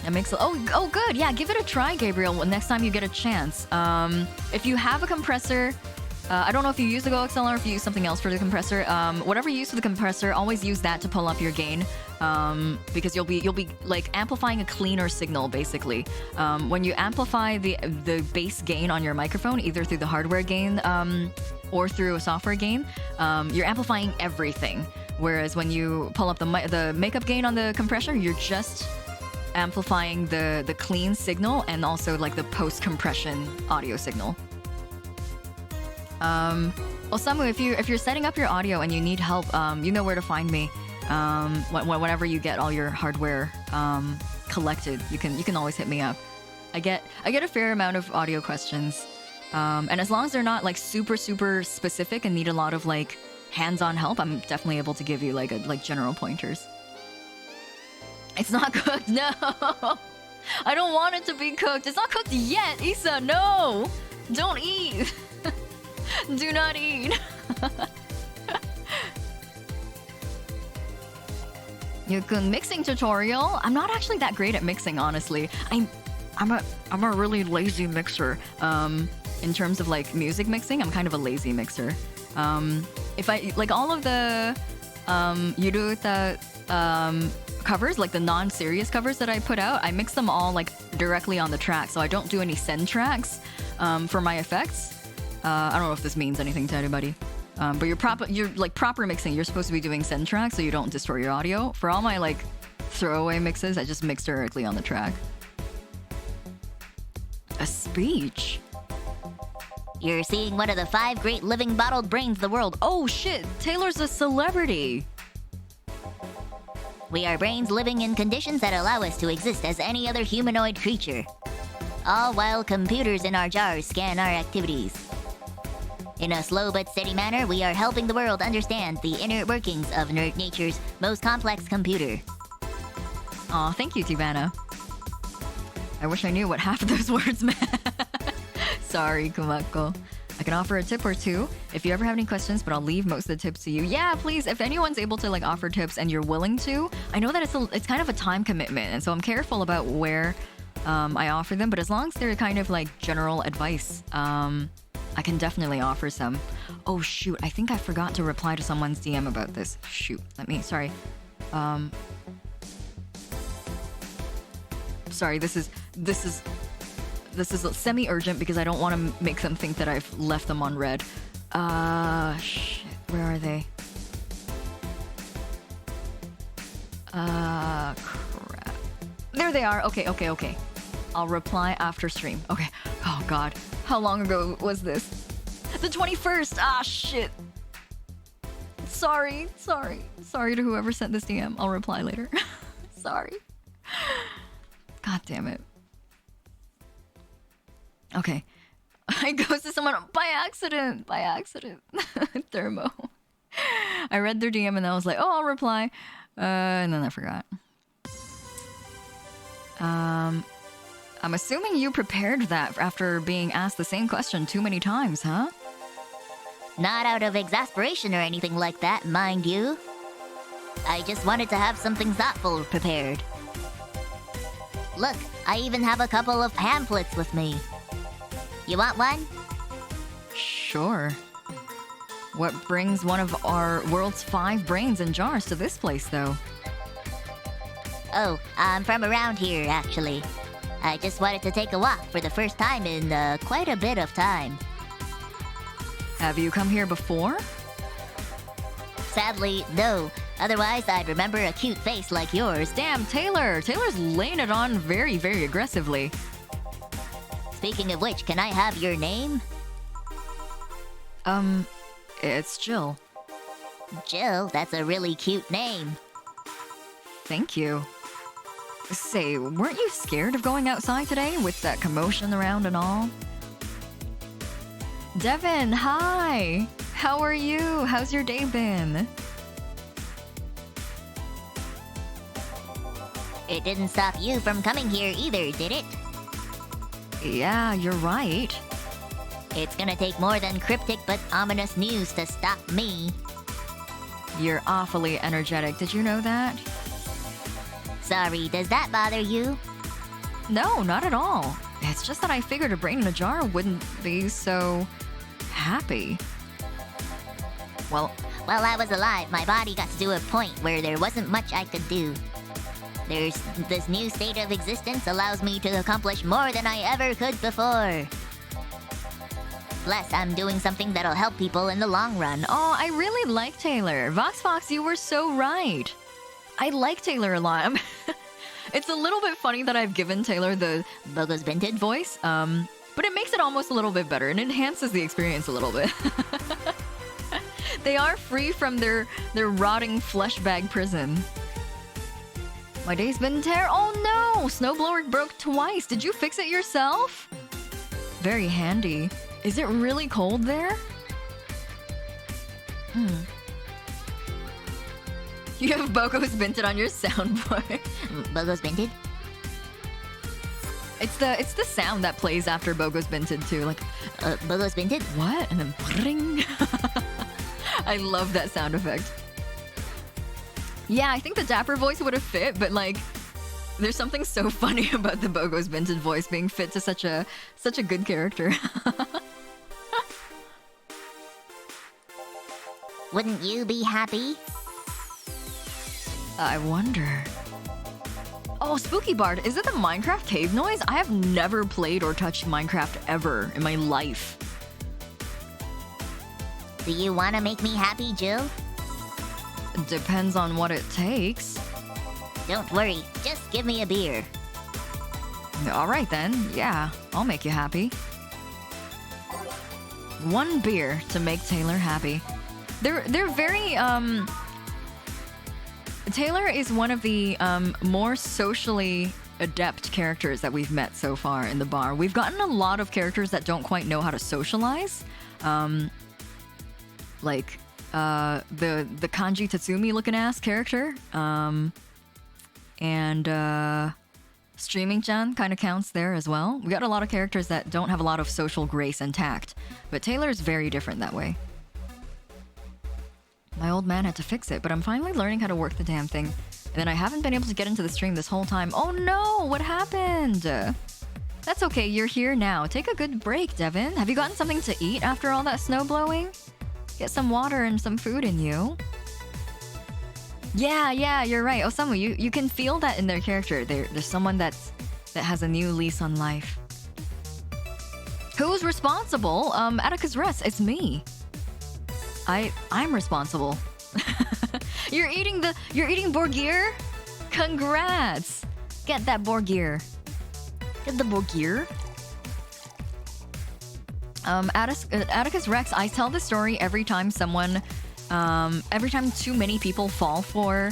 That makes oh good. Yeah, give it a try, Gabriel, next time you get a chance. If you have a compressor, I don't know if you use the GoXLR or if you use something else for the compressor. Whatever you use for the compressor, always use that to pull up your gain, because you'll be like amplifying a cleaner signal basically. When you amplify the bass gain on your microphone, either through the hardware gain or through a software gain, you're amplifying everything. Whereas when you pull up the makeup gain on the compressor, you're just amplifying the clean signal and also like the post-compression audio signal. Well, Samu, if you're setting up your audio and you need help, you know where to find me. Whenever you get all your hardware collected, you can always hit me up. I get a fair amount of audio questions, and as long as they're not like super specific and need a lot of like hands-on help, I'm definitely able to give you like general pointers. It's not cooked, no. I don't want it to be cooked. It's not cooked yet, Issa. No, don't eat. Do not eat. Yukun, mixing tutorial. I'm not actually that great at mixing, honestly. I'm a really lazy mixer. In terms of like music mixing, I'm kind of a lazy mixer. If I like all of the Yuruta covers, like the non-serious covers that I put out, I mix them all like directly on the track, so I don't do any send tracks for my effects. I don't know if this means anything to anybody, but you're like proper mixing. You're supposed to be doing send tracks so you don't destroy your audio. For all my like throwaway mixes, I just mix directly on the track. A speech? You're seeing one of the 5 great living bottled brains of the world. Oh shit, Taylor's a celebrity. We are brains living in conditions that allow us to exist as any other humanoid creature. All while computers in our jars scan our activities. In a slow but steady manner, we are helping the world understand the inner workings of nature's most complex computer. Aw, thank you, Tivana. I wish I knew what half of those words meant. Sorry, Kumako. I can offer a tip or two if you ever have any questions, but I'll leave most of the tips to you. Yeah, please, if anyone's able to like offer tips and you're willing to, I know that it's kind of a time commitment, and so I'm careful about where I offer them, but as long as they're kind of like general advice, I can definitely offer some. Oh shoot, I think I forgot to reply to someone's DM about this. Shoot, sorry. sorry. This is semi-urgent because I don't want to make them think that I've left them on red. Shit. Where are they? Crap. There they are. Okay. I'll reply after stream. Okay. Oh god. How long ago was this? The 21st! Ah, shit. Sorry to whoever sent this DM. I'll reply later. Sorry. God damn it. Okay. I ghosted someone by accident. Thermo. I read their DM and I was like, oh, I'll reply. And then I forgot. I'm assuming you prepared that after being asked the same question too many times, huh? Not out of exasperation or anything like that, mind you. I just wanted to have something thoughtful prepared. Look, I even have a couple of pamphlets with me. You want one? Sure. What brings one of our world's 5 brains in jars to this place, though? Oh, I'm from around here, actually. I just wanted to take a walk for the first time in quite a bit of time. Have you come here before? Sadly, no. Otherwise, I'd remember a cute face like yours. Damn, Taylor! Taylor's laying it on very, very aggressively. Speaking of which, can I have your name? It's Jill. Jill? That's a really cute name. Thank you. Say, weren't you scared of going outside today with that commotion around and all? Devin, hi! How are you? How's your day been? It didn't stop you from coming here either, did it? Yeah, you're right. It's gonna take more than cryptic but ominous news to stop me. You're awfully energetic. Did you know that? Sorry, does that bother you? No, not at all. It's just that I figured a brain in a jar wouldn't be so happy. Well, while I was alive, my body got to a point where there wasn't much I could do. This new state of existence allows me to accomplish more than I ever could before. Plus, I'm doing something that'll help people in the long run. Oh, I really like Taylor. Vox Fox, you were so right. I like Taylor a lot. It's a little bit funny that I've given Taylor the Bogo's Vinted voice, but it makes it almost a little bit better and enhances the experience a little bit. They are free from their rotting flesh bag prison. My day's been Oh no! Snowblower broke twice. Did you fix it yourself? Very handy. Is it really cold there? You have Bogo's Vinted on your soundboard. Bogo's Vinted? It's the sound that plays after Bogo's Vinted too, like Bogo's Vinted? What? And then ring. I love that sound effect. Yeah, I think the Dapper voice would have fit, but like there's something so funny about the Bogo's Vinted voice being fit to such a good character. Wouldn't you be happy? I wonder. Oh, Spooky Bard, is it the Minecraft cave noise? I have never played or touched Minecraft ever in my life. Do you want to make me happy, Jill? Depends on what it takes. Don't worry, just give me a beer. Alright then, yeah, I'll make you happy. 1 beer to make Taylor happy. They're very, Taylor is one of the more socially adept characters that we've met so far in the bar. We've gotten a lot of characters that don't quite know how to socialize. Like the Kanji Tatsumi looking ass character. And Streaming-chan kind of counts there as well. We got a lot of characters that don't have a lot of social grace and tact, but Taylor's very different that way. My old man had to fix it, but I'm finally learning how to work the damn thing. And then I haven't been able to get into the stream this whole time. Oh no, what happened? That's okay, you're here now. Take a good break, Devin. Have you gotten something to eat after all that snow blowing? Get some water and some food in you. Yeah, you're right. Osamu, you can feel that in their character. There's someone that's that has a new lease on life. Who's responsible? Atticus Rest, it's me. I'm responsible. You're eating Borgir? Congrats! Get that Borgir. Get the Borgir. Atticus Rex, I tell this story every time too many people fall for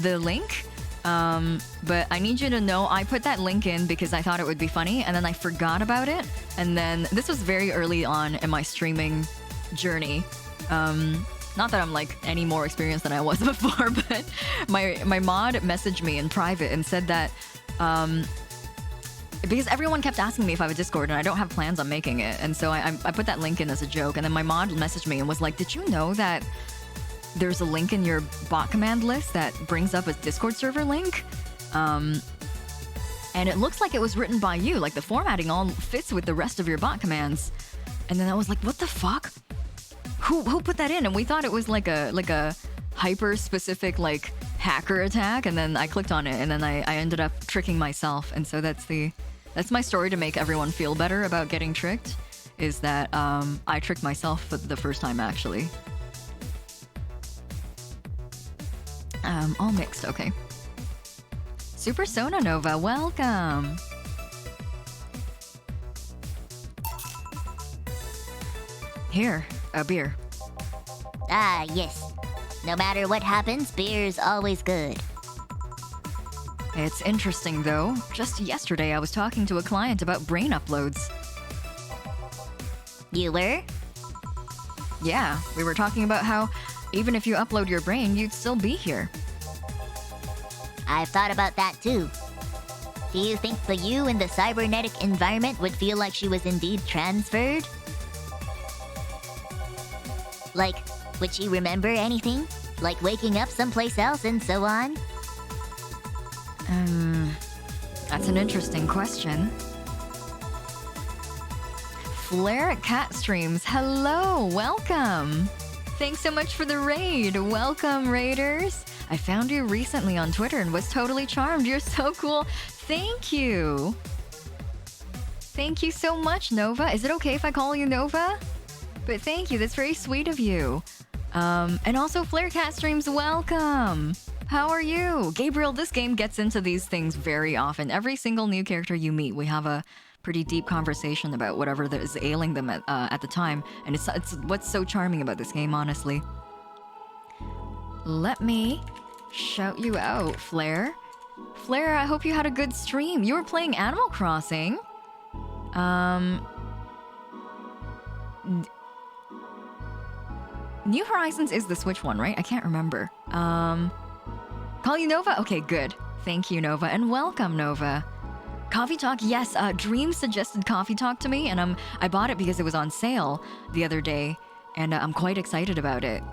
the link. But I need you to know I put that link in because I thought it would be funny, and then I forgot about it. And then this was very early on in my streaming journey. Not that I'm like any more experienced than I was before, but my mod messaged me in private and said that because everyone kept asking me if I have a Discord and I don't have plans on making it, and so I put that link in as a joke, and then my mod messaged me and was like, "Did you know that there's a link in your bot command list that brings up a Discord server link? And it looks like it was written by you, like the formatting all fits with the rest of your bot commands." And then I was like, "What the fuck? Who put that in?" And we thought it was like a hyper specific like hacker attack, and then I clicked on it, and then I ended up tricking myself. And so that's my story to make everyone feel better about getting tricked, is that I tricked myself for the first time actually. All mixed, okay. Super Sona Nova, welcome. Here, a beer. Ah, yes. No matter what happens, beer's always good. It's interesting though. Just yesterday I was talking to a client about brain uploads. You were? Yeah, we were talking about how even if you upload your brain, you'd still be here. I've thought about that too. Do you think the you in the cybernetic environment would feel like she was indeed transferred? Like, would she remember anything? Like waking up someplace else and so on? That's an interesting question. Flare at Cat Streams, hello, welcome. Thanks so much for the raid. Welcome, raiders. I found you recently on Twitter and was totally charmed. You're so cool. Thank you. Thank you so much, Nova. Is it okay if I call you Nova? But thank you, that's very sweet of you. And also Flare Cat Streams, welcome. How are you? Gabriel, this game gets into these things very often. Every single new character you meet, we have a pretty deep conversation about whatever that is ailing them at the time. And it's what's so charming about this game, honestly. Let me shout you out, Flare. Flare, I hope you had a good stream. You were playing Animal Crossing. New Horizons is the Switch one, right? I can't remember. Call you Nova? Okay, good. Thank you, Nova, and welcome, Nova. Coffee Talk, yes. Dream suggested Coffee Talk to me, and I bought it because it was on sale the other day, and I'm quite excited about it.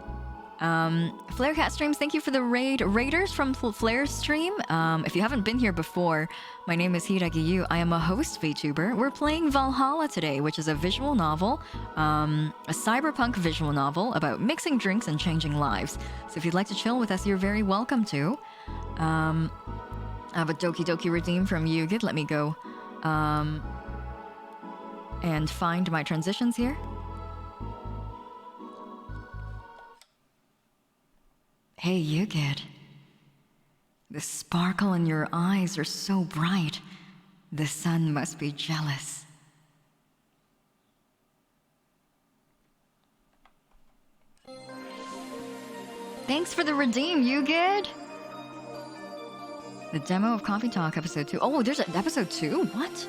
Flare Cat Streams, thank you for the raid. Raiders from Flare's stream. If you haven't been here before, my name is Hiiragi. I am a host VTuber. We're playing Valhalla today, which is a visual novel, a cyberpunk visual novel about mixing drinks and changing lives. So if you'd like to chill with us, you're very welcome to. I have a Doki Doki redeem from Yugid. Let me go and find my transitions here. Hey, Yugid. The sparkle in your eyes are so bright. The sun must be jealous. Thanks for the redeem, Yugid. The demo of Coffee Talk episode 2. Oh, there's an episode 2? What?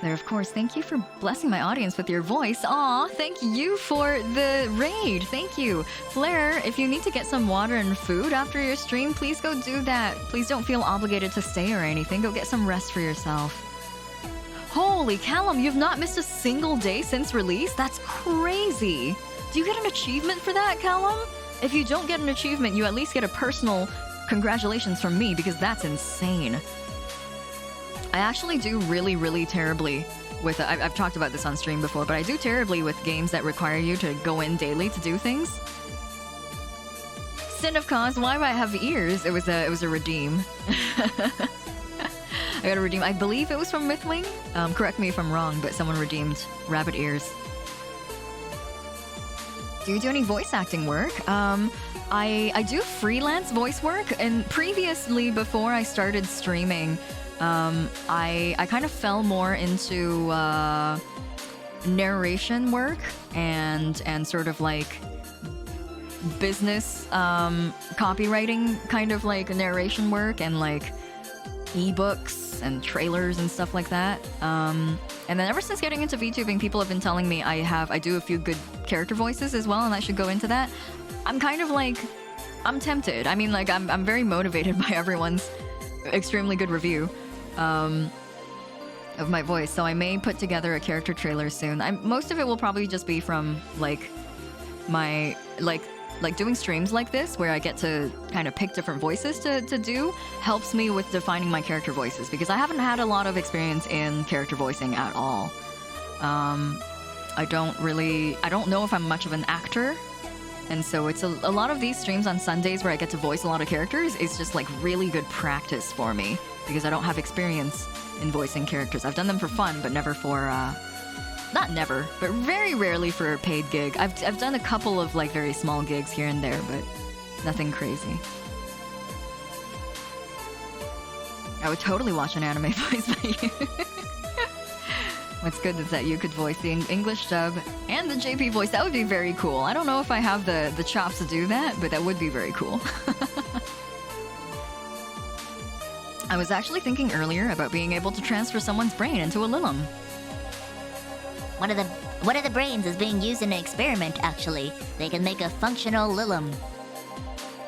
There, of course. Thank you for blessing my audience with your voice. Aw, thank you for the raid. Thank you. Flare, if you need to get some water and food after your stream, please go do that. Please don't feel obligated to stay or anything. Go get some rest for yourself. Holy Callum, you've not missed a single day since release? That's crazy. Do you get an achievement for that, Callum? If you don't get an achievement, you at least get a personal congratulations from me, because that's insane. I actually do really terribly with I've talked about this on stream before, but I do terribly with games that require you to go in daily to do things. Sin of Cause, why do I have ears? It was a redeem. gotta redeem. I believe it was from Mythwing. Correct me if I'm wrong, but someone redeemed rabbit ears. Do you do any voice acting work? I do freelance voice work, and previously, before I started streaming, I kind of fell more into narration work and sort of like business copywriting kind of like narration work and like ebooks and trailers and stuff like that. And then ever since getting into VTubing, people have been telling me I do a few good character voices as well, and I should go into that. I'm kind of like, I'm tempted. I mean, like, I'm very motivated by everyone's extremely good review of my voice, so I may put together a character trailer soon. Most of it will probably just be from like my like doing streams like this, where I get to kind of pick different voices to do, helps me with defining my character voices, because I haven't had a lot of experience in character voicing at all. I don't know if I'm much of an actor, and so it's a lot of these streams on Sundays where I get to voice a lot of characters is just like really good practice for me, because I don't have experience in voicing characters. I've done them for fun, but never for not never, but very rarely for a paid gig. I've done a couple of like very small gigs here and there, but nothing crazy. I would totally watch an anime voiced by you. What's good is that you could voice the English dub and the JP voice. That would be very cool. I don't know if I have the chops to do that, but that would be very cool. I was actually thinking earlier about being able to transfer someone's brain into a Lilum. One of the brains is being used in an experiment, actually. They can make a functional Lilum.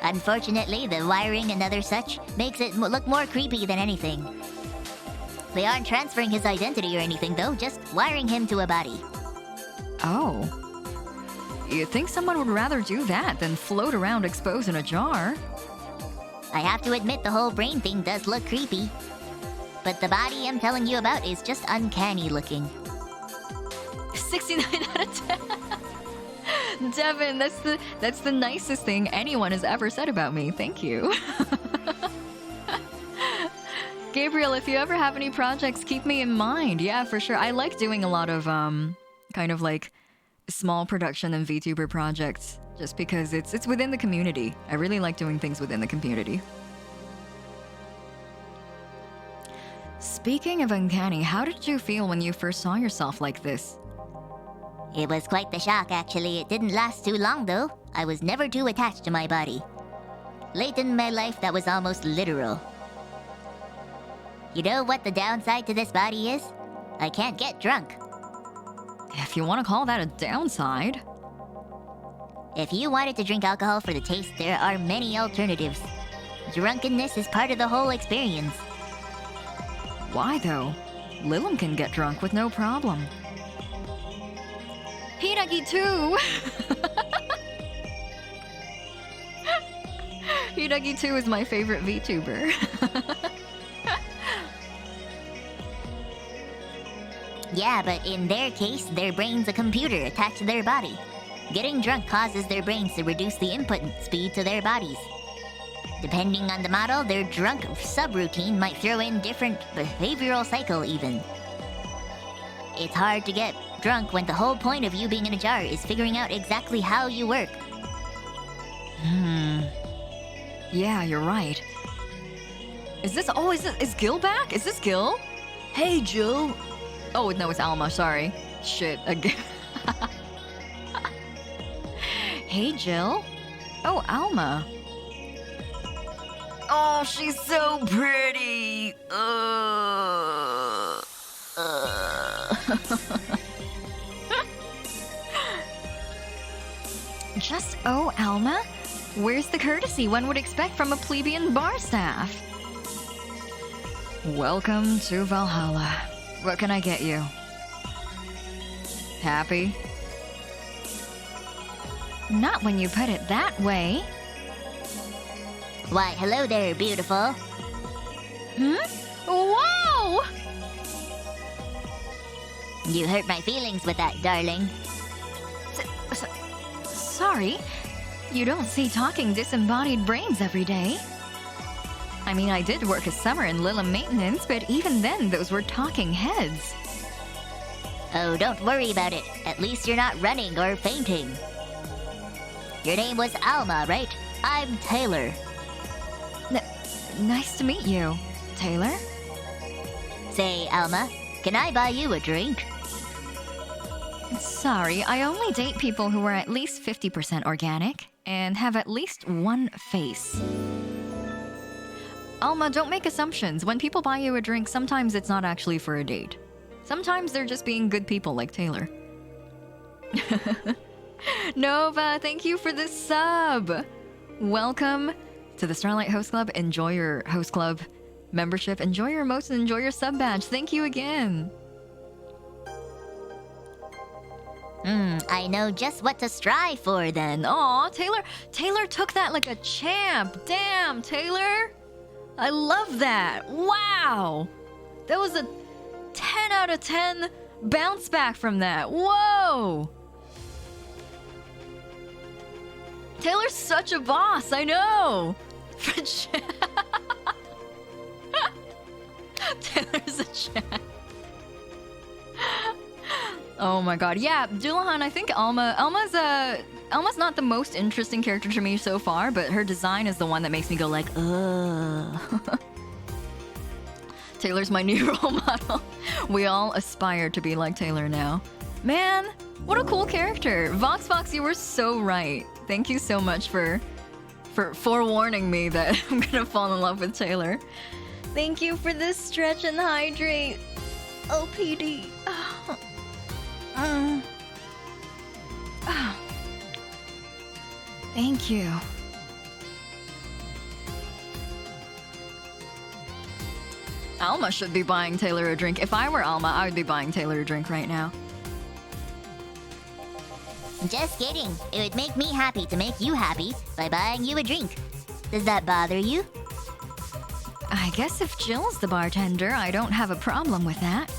Unfortunately, the wiring and other such makes it look more creepy than anything. They aren't transferring his identity or anything, though, just wiring him to a body. Oh. You'd think someone would rather do that than float around exposed in a jar. I have to admit the whole brain thing does look creepy. But the body I'm telling you about is just uncanny looking. 69 out of 10. Devin, that's the nicest thing anyone has ever said about me. Thank you. Gabriel, if you ever have any projects, keep me in mind. Yeah, for sure. I like doing a lot of kind of like small production and VTuber projects, just because it's within the community. I really like doing things within the community. Speaking of uncanny, how did you feel when you first saw yourself like this? It was quite the shock, actually. It didn't last too long, though. I was never too attached to my body. Late in my life, that was almost literal. You know what the downside to this body is? I can't get drunk. If you want to call that a downside. If you wanted to drink alcohol for the taste, there are many alternatives. Drunkenness is part of the whole experience. Why, though? Lilum can get drunk with no problem. Hiiragi too! Hiiragi 2 is my favorite VTuber. Yeah, but in their case, their brain's a computer attached to their body. Getting drunk causes their brains to reduce the input speed to their bodies. Depending on the model, their drunk subroutine might throw in different behavioral cycle even. It's hard to get drunk when the whole point of you being in a jar is figuring out exactly how you work. Yeah, you're right. Is Gil back? Is this Gil? Hey, Jill. Oh, no, it's Alma, sorry. Shit, again. Hey, Jill. Oh, Alma. Oh, she's so pretty. Just oh, Alma? Where's the courtesy one would expect from a plebeian bar staff? Welcome to Valhalla. What can I get you? Happy? Not when you put it that way. Why, hello there, beautiful. Whoa! You hurt my feelings with that, darling. Sorry. You don't see talking disembodied brains every day. I mean, I did work a summer in Lilla maintenance, but even then, those were talking heads. Oh, don't worry about it. At least you're not running or fainting. Your name was Alma, right? I'm Taylor. Nice to meet you, Taylor. Say, Alma, can I buy you a drink? Sorry, I only date people who are at least 50% organic and have at least one face. Alma, don't make assumptions. When people buy you a drink, sometimes it's not actually for a date. Sometimes they're just being good people like Taylor. Nova, thank you for the sub. Welcome to the Starlight Host Club. Enjoy your Host Club membership. Enjoy your emotes and enjoy your sub badge. Thank you again. I know just what to strive for then. Aw, Taylor took that like a champ. Damn, Taylor. I love that. Wow. That was a 10 out of 10 bounce back from that. Whoa. Taylor's such a boss, I know. Taylor's a champ. Oh my god. Yeah, Dullahan, I think Alma's not the most interesting character to me so far, but her design is the one that makes me go like, ugh. Taylor's my new role model. We all aspire to be like Taylor now. Man, what a cool character. Vox Fox, you were so right. Thank you so much for forewarning me that I'm gonna fall in love with Taylor. Thank you for this stretch and hydrate. OPD. Thank you. Alma should be buying Taylor a drink. If I were Alma, I would be buying Taylor a drink right now. Just kidding. It would make me happy to make you happy by buying you a drink. Does that bother you? I guess if Jill's the bartender, I don't have a problem with that.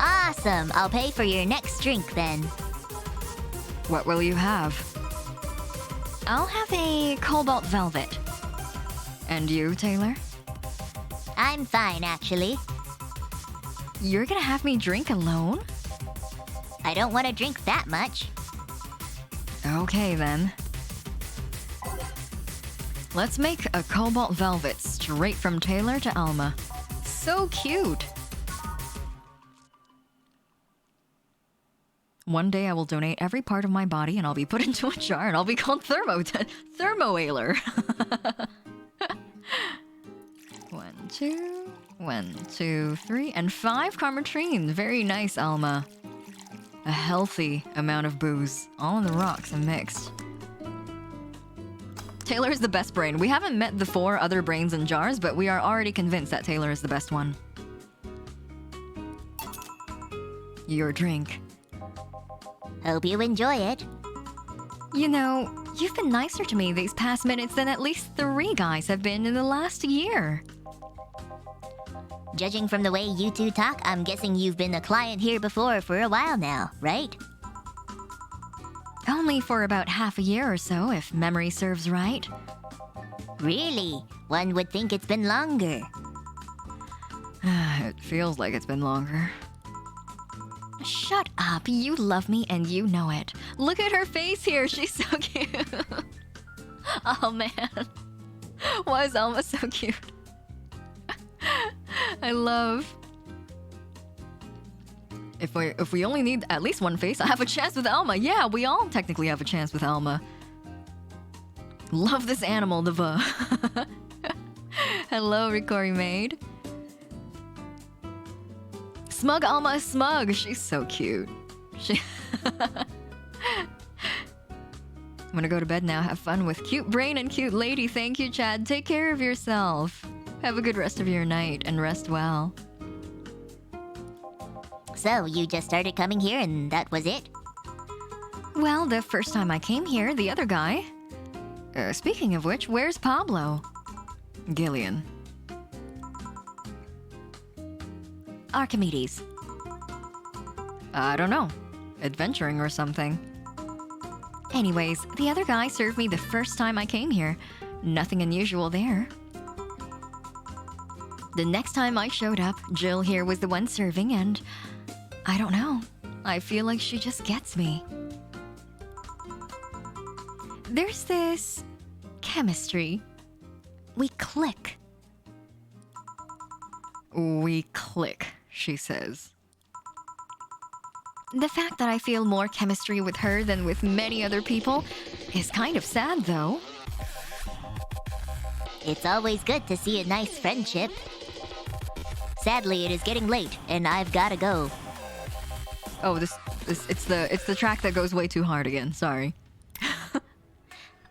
Awesome. I'll pay for your next drink then. What will you have? I'll have a cobalt velvet. And you, Taylor? I'm fine, actually. You're gonna have me drink alone? I don't want to drink that much. Okay, then. Let's make a cobalt velvet straight from Taylor to Alma. So cute! One day I will donate every part of my body and I'll be put into a jar and I'll be called Thermoailer. 1, 2, 3, and 5 Carmetrine. Very nice, Alma. A healthy amount of booze, all on the rocks and mixed. Taylor is the best brain. We haven't met the 4 other brains in jars, but we are already convinced that Taylor is the best one. Your drink. Hope you enjoy it. You know, you've been nicer to me these past minutes than at least 3 guys have been in the last year. Judging from the way you two talk, I'm guessing you've been a client here before for a while now, right? Only for about half a year or so, if memory serves right. Really? One would think it's been longer. It feels like it's been longer. Shut up. You love me and you know it. Look at her face here. She's so cute. Oh, man. Why is Alma so cute? I love... If we only need at least one face, I have a chance with Alma. Yeah, we all technically have a chance with Alma. Love this animal, Diva. Hello, Rikori Maid. Smug Alma is smug. She's so cute. I'm gonna go to bed now. Have fun with cute brain and cute lady. Thank you, Chad. Take care of yourself. Have a good rest of your night and rest well. So, you just started coming here and that was it? Well, the first time I came here, the other guy... speaking of which, where's Pablo? Gillian. Archimedes. I don't know. Adventuring or something. Anyways, the other guy served me the first time I came here. Nothing unusual there. The next time I showed up, Jill here was the one serving, and I don't know. I feel like she just gets me. There's this chemistry. We click. We click, she says. The fact that I feel more chemistry with her than with many other people is kind of sad, though. It's always good to see a nice friendship. Sadly, it is getting late, and I've gotta go. Oh, it's the track that goes way too hard again. Sorry.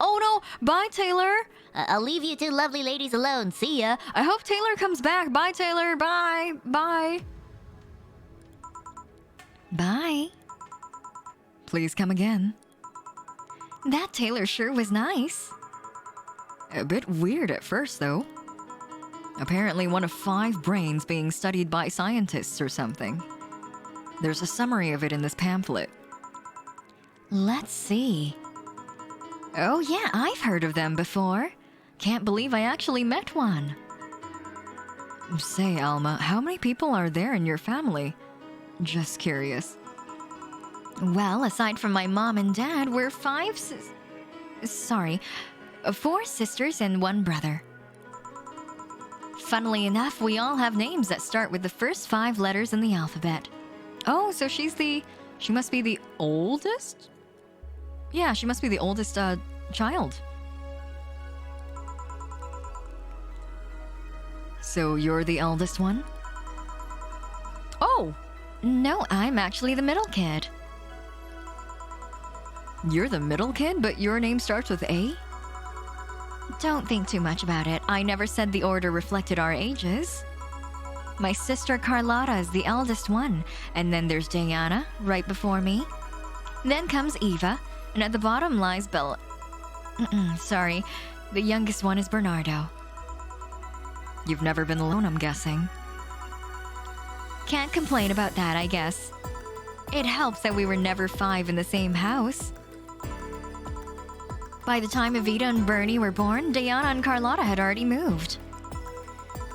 Oh no! Bye, Taylor. I'll leave you two lovely ladies alone. See ya. I hope Taylor comes back. Bye, Taylor. Bye. Bye. Bye. Please come again. That Taylor sure was nice. A bit weird at first, though. Apparently one of 5 brains being studied by scientists or something. There's a summary of it in this pamphlet. Let's see. Oh yeah, I've heard of them before. Can't believe I actually met one. Say, Alma, how many people are there in your family? Just curious. Well, aside from my mom and dad, we're 4 sisters and 1 brother. Funnily enough, we all have names that start with the first 5 letters in the alphabet. Oh, so she must be the oldest? Yeah, she must be the oldest, child. So you're the eldest one? Oh! No, I'm actually the middle kid. You're the middle kid, but your name starts with A? Don't think too much about it. I never said the order reflected our ages. My sister Carlotta is the eldest one, and then there's Diana, right before me. Then comes Eva, and at the bottom lies Bella. Sorry, the youngest one is Bernardo. You've never been alone, I'm guessing. Can't complain about that, I guess. It helps that we were never 5 in the same house. By the time Evita and Bernie were born, Diana and Carlotta had already moved.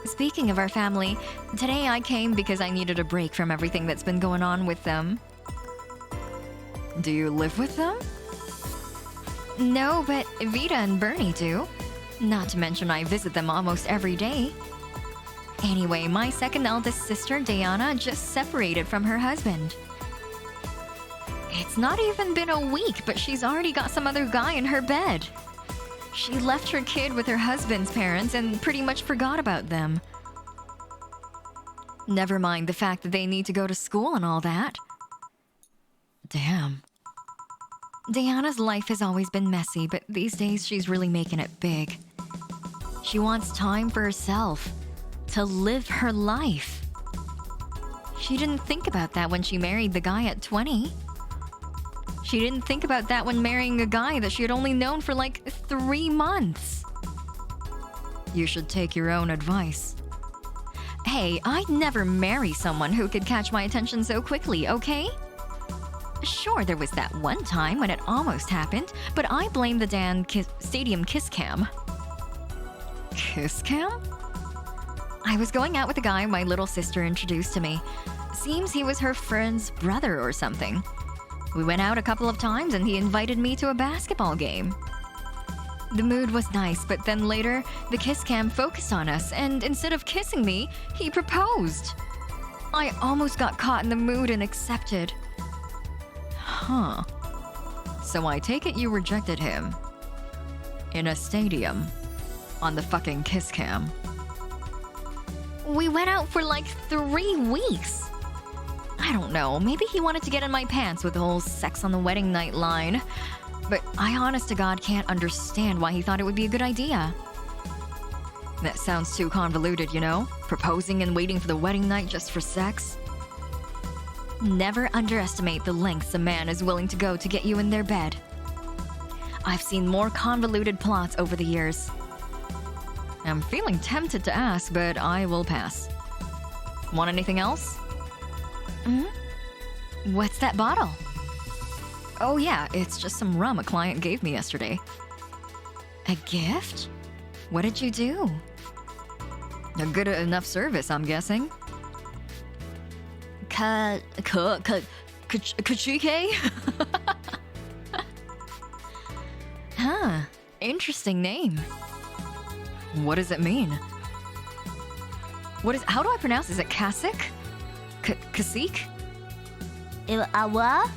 Speaking of our family, today I came because I needed a break from everything that's been going on with them. Do you live with them? No, but Evita and Bernie do. Not to mention I visit them almost every day. Anyway, my second eldest sister, Diana, just separated from her husband. It's not even been a week, but she's already got some other guy in her bed. She left her kid with her husband's parents and pretty much forgot about them. Never mind the fact that they need to go to school and all that. Damn. Diana's life has always been messy, but these days she's really making it big. She wants time for herself, to live her life. She didn't think about that when she married the guy at 20. She didn't think about that when marrying a guy that she had only known for like 3 months. You should take your own advice. Hey, I'd never marry someone who could catch my attention so quickly, okay? Sure, there was that one time when it almost happened, but I blame the damn stadium kiss cam. Kiss cam? I was going out with a guy my little sister introduced to me. Seems he was her friend's brother or something. We went out a couple of times and he invited me to a basketball game. The mood was nice, but then later, the kiss cam focused on us, and instead of kissing me, he proposed. I almost got caught in the mood and accepted. Huh. So I take it you rejected him. In a stadium. On the fucking kiss cam. We went out for like 3 weeks. I don't know, maybe he wanted to get in my pants with the whole sex on the wedding night line. But I honest to God can't understand why he thought it would be a good idea. That sounds too convoluted, you know? Proposing and waiting for the wedding night just for sex? Never underestimate the lengths a man is willing to go to get you in their bed. I've seen more convoluted plots over the years. I'm feeling tempted to ask, but I will pass. Want anything else? What's that bottle? Oh yeah, it's just some rum a client gave me yesterday. A gift? What did you do? A good enough service, I'm guessing. Kachike? Huh. Interesting name. What does it mean? How do I pronounce it? Is it Kasik? Kasik? What?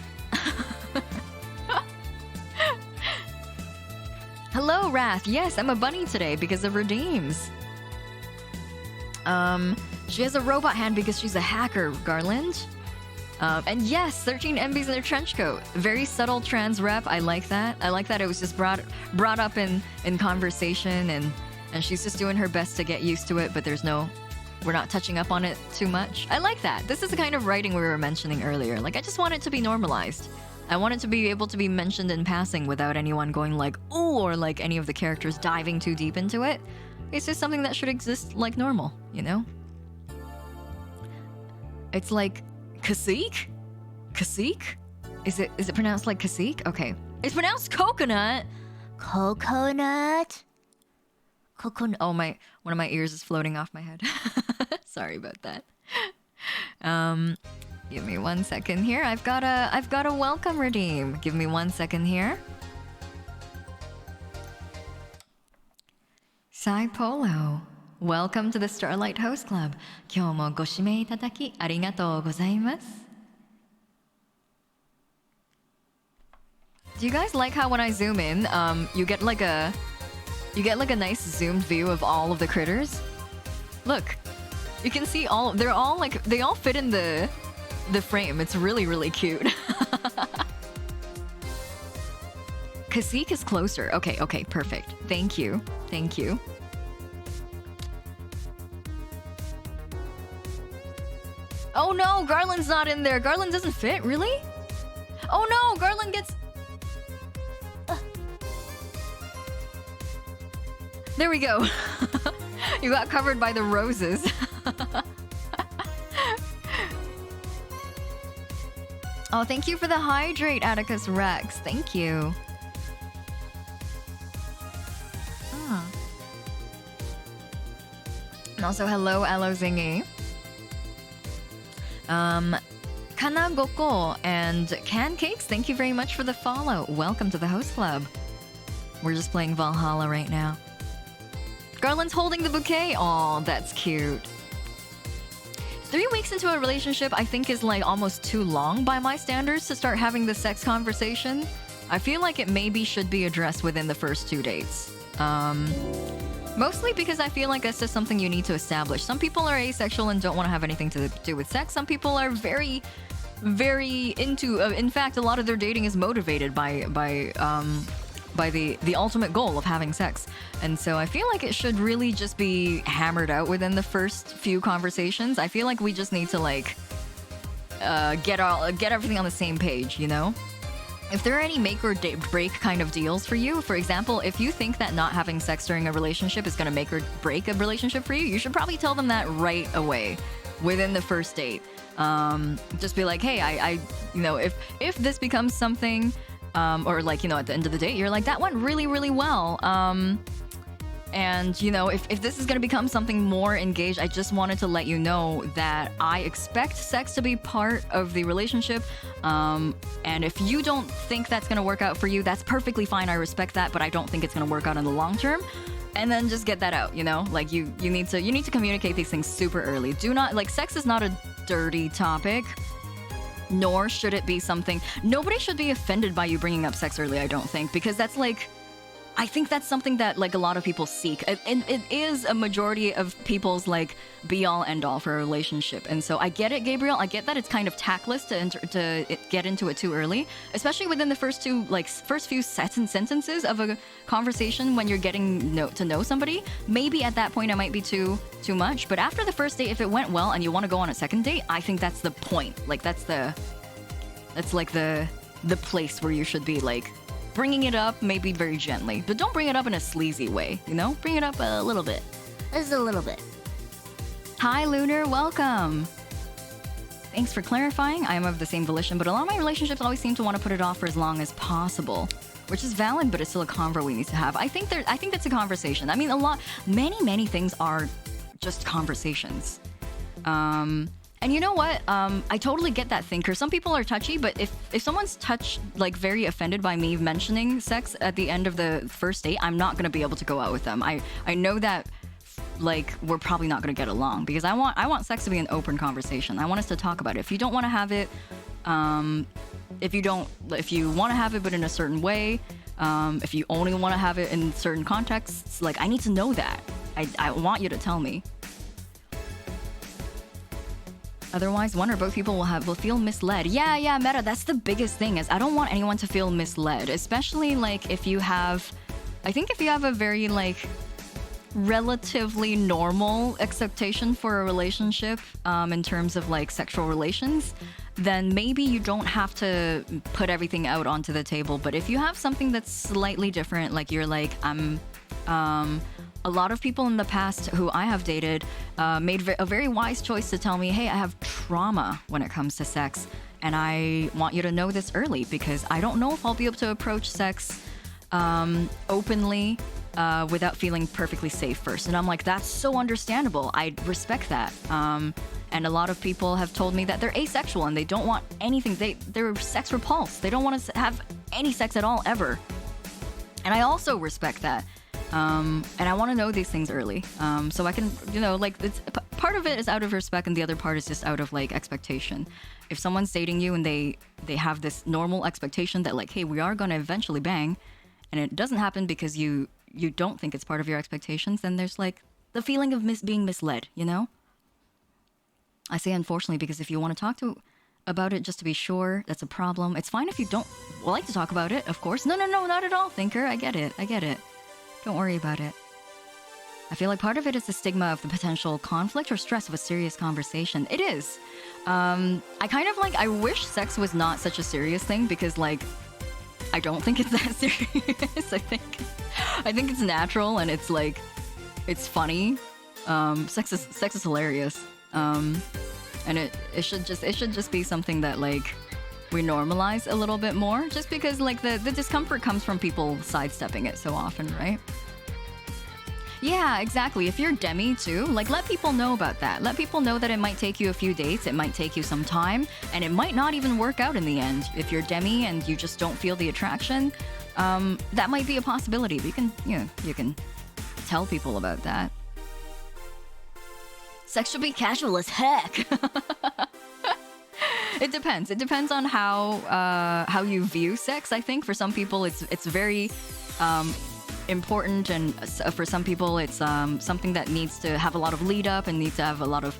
Hello, Wrath. Yes, I'm a bunny today because of redeems. She has a robot hand because she's a hacker, Garland. And yes, 13 MBs in her trench coat. Very subtle trans rep. I like that. I like that it was just brought up in conversation, and she's just doing her best to get used to it, but we're not touching up on it too much. I like that. This is the kind of writing we were mentioning earlier. Like, I just want it to be normalized. I want it to be able to be mentioned in passing without anyone going like, ooh, or like any of the characters diving too deep into it. It's just something that should exist like normal, you know? It's like Kasik? Kasik? Is it pronounced like Kasik? Okay. It's pronounced coconut. Coconut. Oh, one of my ears is floating off my head. Sorry about that. Give me 1 second here. I've got a welcome redeem. Give me 1 second here. Sai Polo. Welcome to the Starlight Host Club. 今日もご指名いただきありがとうございます。Do you guys like how when I zoom in, you get like a nice zoomed view of all of the critters? Look, you can see they all fit in the frame. It's really, really cute. Kasik is closer. Okay, perfect. Thank you. Oh no, Garland's not in there. Garland doesn't fit, really? Oh no, Garland gets... There we go. You got covered by the roses. Oh, thank you for the hydrate, Atticus Rex. Thank you. And also, hello, Aloe Zingy. Kanagoko and Cancakes, thank you very much for the follow. Welcome to the host club. We're just playing Valhalla right now. Garland's holding the bouquet. Aw, that's cute. 3 weeks into a relationship, I think is like almost too long by my standards to start having the sex conversation. I feel like it maybe should be addressed within the first 2 dates. Mostly because I feel like that's just something you need to establish. Some people are asexual and don't want to have anything to do with sex. Some people are very, very into... in fact, a lot of their dating is motivated by the ultimate goal of having sex. And so I feel like it should really just be hammered out within the first few conversations. I feel like we just need to like get everything on the same page, you know? If there are any make or break kind of deals for you, for example, if you think that not having sex during a relationship is going to make or break a relationship for you, you should probably tell them that right away within the first date. Just be like, hey, I you know, if this becomes something, or like, you know, at the end of the date, you're like, that went really, really well. And, you know, if this is going to become something more engaged, I just wanted to let you know that I expect sex to be part of the relationship. And if you don't think that's going to work out for you, that's perfectly fine. I respect that, but I don't think it's going to work out in the long term. And then just get that out, you know? Like, you need to communicate these things super early. Do not, like, sex is not a dirty topic. Nor should it be something... Nobody should be offended by you bringing up sex early, I don't think. Because that's like... I think that's something that like a lot of people seek. And it is a majority of people's like be-all end-all for a relationship. And so I get it, Gabriel. I get that it's kind of tactless to get into it too early. Especially within the first few sentences of a conversation when you're getting to know somebody. Maybe at that point it might be too much. But after the first date, if it went well and you want to go on a second date, I think that's the point. Like that's like the place where you should be like... bringing it up maybe very gently, but don't bring it up in a sleazy way, you know? Bring it up a little bit. Just a little bit. Hi, Lunar. Welcome. Thanks for clarifying. I am of the same volition, but a lot of my relationships always seem to want to put it off for as long as possible, which is valid, but it's still a convo we need to have. I think that's a conversation. I mean, many things are just conversations. And you know what? I totally get that thinker. Some people are touchy, but if someone's like very offended by me mentioning sex at the end of the first date, I'm not gonna be able to go out with them. I know that like we're probably not gonna get along because I want sex to be an open conversation. I want us to talk about it. If you don't want to have it, if you want to have it but in a certain way, if you only want to have it in certain contexts, like I need to know that. I want you to tell me. Otherwise, one or both people will feel misled. Yeah, Meta, that's the biggest thing is I don't want anyone to feel misled, especially like if you have a very like relatively normal expectation for a relationship in terms of like sexual relations, then maybe you don't have to put everything out onto the table. But if you have something that's slightly different, like you're like, a lot of people in the past who I have dated made a very wise choice to tell me, hey, I have trauma when it comes to sex, and I want you to know this early because I don't know if I'll be able to approach sex openly without feeling perfectly safe first. And I'm like, that's so understandable. I respect that. And a lot of people have told me that they're asexual and they don't want anything. They're sex repulsed. They don't want to have any sex at all ever. And I also respect that. And I want to know these things early, so I can, like, part of it is out of respect, and the other part is just out of like expectation. If someone's dating you and they have this normal expectation that like, hey, we are gonna eventually bang, and it doesn't happen because you don't think it's part of your expectations, then there's like the feeling of being misled. I say unfortunately because if you want to talk about it just to be sure, that's a problem. It's fine if you don't like to talk about it, of course. No, not at all, thinker. I get it. Don't worry about it. I feel like part of it is the stigma of the potential conflict or stress of a serious conversation. It is. I wish sex was not such a serious thing because like, I don't think it's that serious. I think it's natural and it's like, it's funny. Sex is hilarious. And it should just be something that like we normalize a little bit more, just because like the discomfort comes from people sidestepping it so often, right? Yeah, exactly. If you're demi too, like let people know about that. Let people know that it might take you a few dates, it might take you some time, and it might not even work out in the end. If you're demi and you just don't feel the attraction, that might be a possibility. You can tell people about that. Sex should be casual as heck. It depends. It depends on how you view sex. I think for some people it's very important, and for some people it's something that needs to have a lot of lead up and needs to have a lot of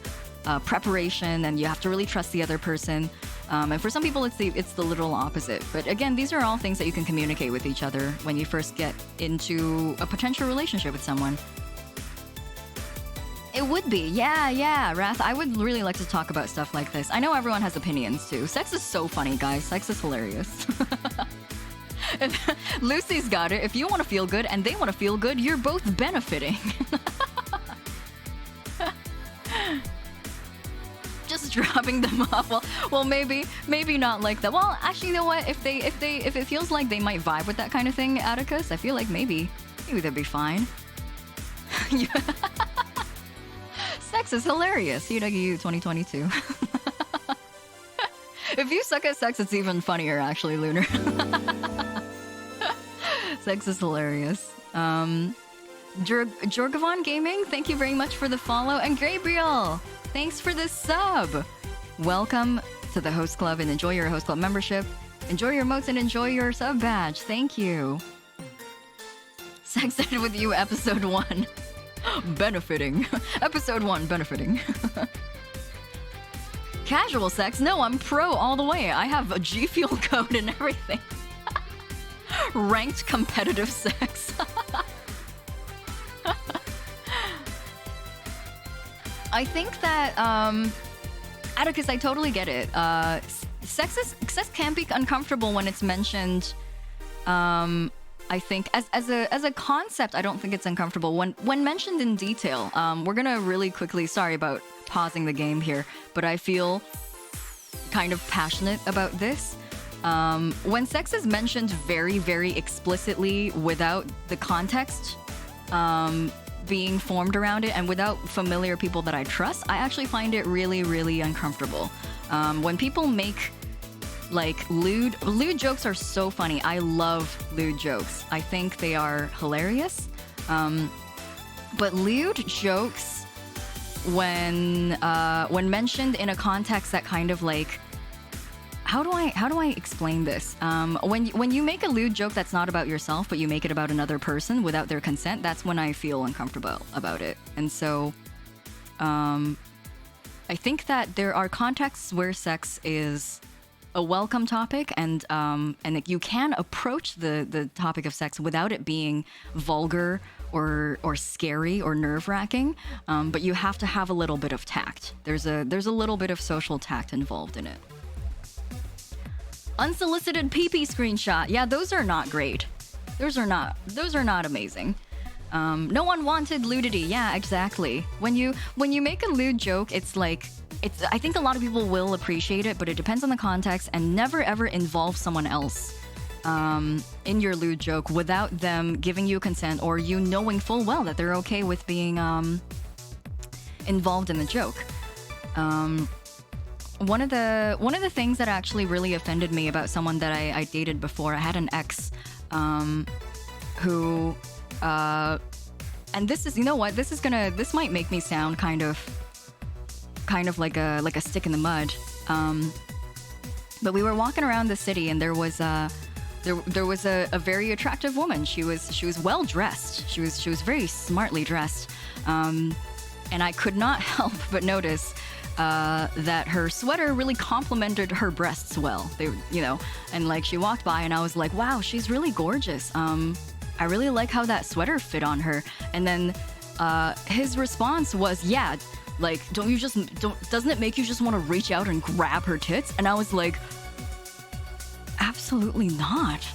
preparation, and you have to really trust the other person. And for some people it's the literal opposite. But again, these are all things that you can communicate with each other when you first get into a potential relationship with someone. It would be, yeah, Wrath. I would really like to talk about stuff like this. I know everyone has opinions too. Sex is so funny, guys. Sex is hilarious. Lucy's got it. If you want to feel good and they want to feel good, you're both benefiting. Just dropping them off. Well, maybe not like that. Well, actually, you know what? If it feels like they might vibe with that kind of thing, Atticus, I feel like maybe they'd be fine. Sex is hilarious. Hiiragi 2022. If you suck at sex, it's even funnier, actually, Lunar. Sex is hilarious. Jorgavon Gaming, thank you very much for the follow. And Gabriel, thanks for the sub. Welcome to the Host Club and enjoy your Host Club membership. Enjoy your emotes and enjoy your sub badge. Thank you. Sex Ed with You, episode 1. Benefiting. Episode 1, benefiting. Casual sex? No, I'm pro all the way. I have a G Fuel code and everything. Ranked competitive sex. I think that, Atticus, I totally get it. Sex can be uncomfortable when it's mentioned, I think as a concept, I don't think it's uncomfortable when mentioned in detail. We're gonna really quickly, sorry about pausing the game here, but I feel kind of passionate about this. When sex is mentioned very, very explicitly without the context, being formed around it and without familiar people that I trust, I actually find it really, really uncomfortable. When people make like lewd jokes are so funny. I love lewd jokes. I think they are hilarious. But lewd jokes, when mentioned in a context that kind of like, how do I explain this? When you make a lewd joke that's not about yourself, but you make it about another person without their consent, that's when I feel uncomfortable about it. And so, I think that there are contexts where sex is a welcome topic, and you can approach the topic of sex without it being vulgar or scary or nerve-wracking. But you have to have a little bit of tact. There's a little bit of social tact involved in it. Unsolicited pee-pee screenshot. Yeah, those are not great. Those are not amazing. No one wanted nudity. Yeah, exactly. When you make a lewd joke, it's like, I think a lot of people will appreciate it, but it depends on the context, and never ever involve someone else in your lewd joke without them giving you consent or you knowing full well that they're okay with being involved in the joke. One of the things that actually really offended me about someone that I dated before, I had an ex who and this is, you know what, this might make me sound kind of like a stick in the mud. But we were walking around the city, and there was a very attractive woman. She was well dressed. She was very smartly dressed, and I could not help but notice that her sweater really complemented her breasts well. And like she walked by, and I was like, wow, she's really gorgeous. I really like how that sweater fit on her. And then his response was, yeah, like, doesn't it make you just want to reach out and grab her tits? And I was like, absolutely not.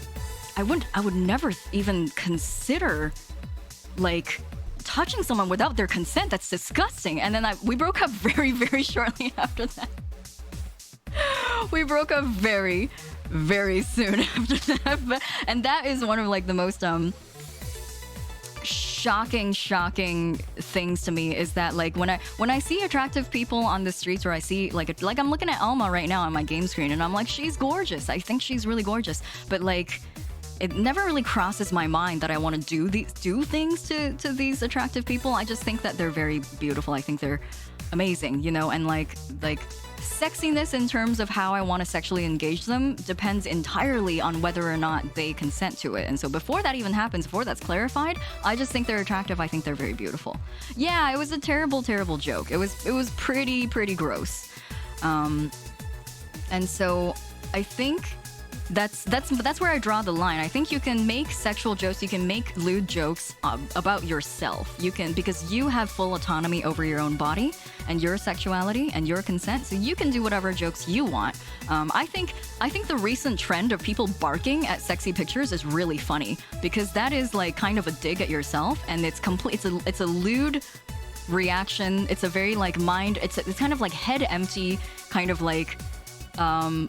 I would never even consider like touching someone without their consent. That's disgusting. And then we broke up very, very shortly after that. We broke up very, very soon after that. And that is one of like the most shocking things to me, is that like when I see attractive people on the streets, or I see like I'm looking at Alma right now on my game screen, and I'm like, she's gorgeous. I think she's really gorgeous. But like, it never really crosses my mind that I want to do things to these attractive people. I just think that they're very beautiful. I think they're amazing, and like sexiness in terms of how I want to sexually engage them depends entirely on whether or not they consent to it. And so before that even happens, before that's clarified, I just think they're attractive. I think they're very beautiful. Yeah, it was a terrible joke. It was pretty gross. And so I think that's where I draw the line. I think you can make sexual jokes, you can make lewd jokes about yourself. You can, because you have full autonomy over your own body and your sexuality and your consent, so you can do whatever jokes you want. I think the recent trend of people barking at sexy pictures is really funny, because that is like kind of a dig at yourself, and it's a lewd reaction. It's a very like it's kind of like head empty, kind of like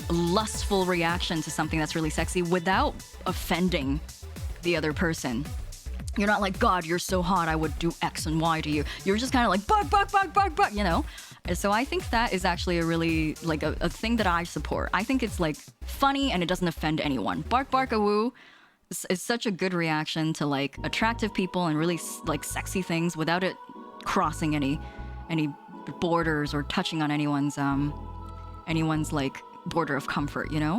lustful reaction to something that's really sexy without offending the other person. You're not like, God, you're so hot, I would do X and Y to you. You're just kind of like, bark, And so I think that is actually a really, like, a thing that I support. I think it's, like, funny and it doesn't offend anyone. Bark, a woo is such a good reaction to, like, attractive people and really, like, sexy things without it crossing any borders or touching on anyone's like border of comfort, Yeah,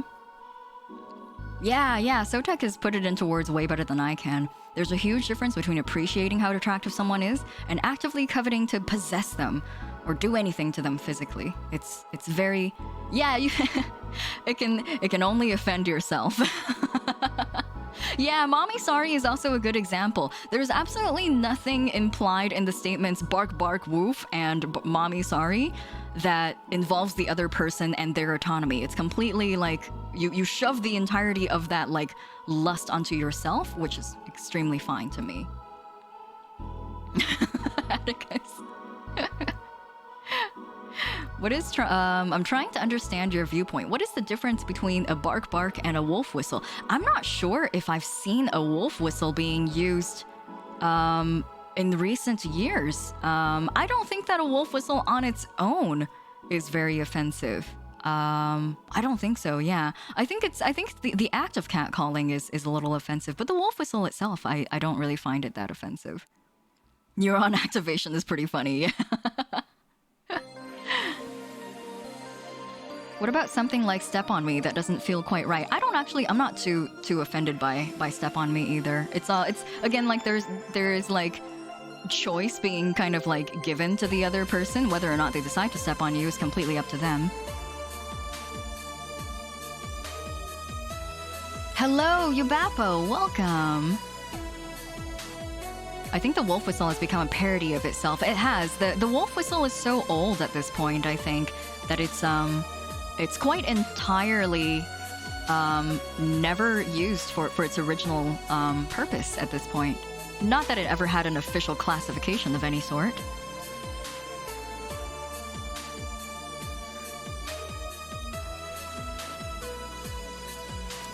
Sotek has put it into words way better than I can. There's a huge difference between appreciating how attractive someone is and actively coveting to possess them or do anything to them physically. It's very, yeah, it can only offend yourself. Yeah, Mommy Sorry is also a good example. There's absolutely nothing implied in the statements bark, woof, and Mommy Sorry that involves the other person and their autonomy. It's completely like you shove the entirety of that like lust onto yourself, which is extremely fine to me. Atticus. What is I'm trying to understand your viewpoint. What is the difference between a bark and a wolf whistle? I'm not sure if I've seen a wolf whistle being used in recent years. I don't think that a wolf whistle on its own is very offensive. I don't think so. Yeah, I think the act of catcalling is a little offensive, but the wolf whistle itself, I don't really find it that offensive. Neuron activation is pretty funny. Yeah. What about something like "Step on Me" that doesn't feel quite right? I'm not too offended by "Step on Me" either. It's again like there is like choice being kind of like given to the other person. Whether or not they decide to step on you is completely up to them. Hello, Yubapo, welcome. I think the wolf whistle has become a parody of itself. It has. The wolf whistle is so old at this point, I think, that it's quite entirely never used for its original purpose at this point. Not that it ever had an official classification of any sort.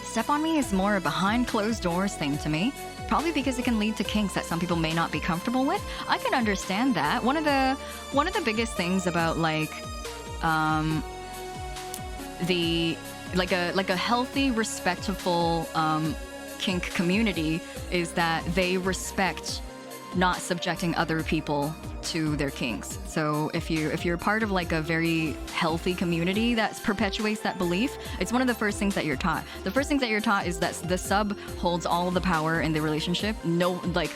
Step on Me is more a behind closed doors thing to me. Probably because it can lead to kinks that some people may not be comfortable with. I can understand that. One of the biggest things about like a healthy, respectful kink community is that they respect not subjecting other people to their kinks. So if you're part of like a very healthy community that perpetuates that belief, it's one of the first things that you're taught. The first things that you're taught is that the sub holds all of the power in the relationship. No, like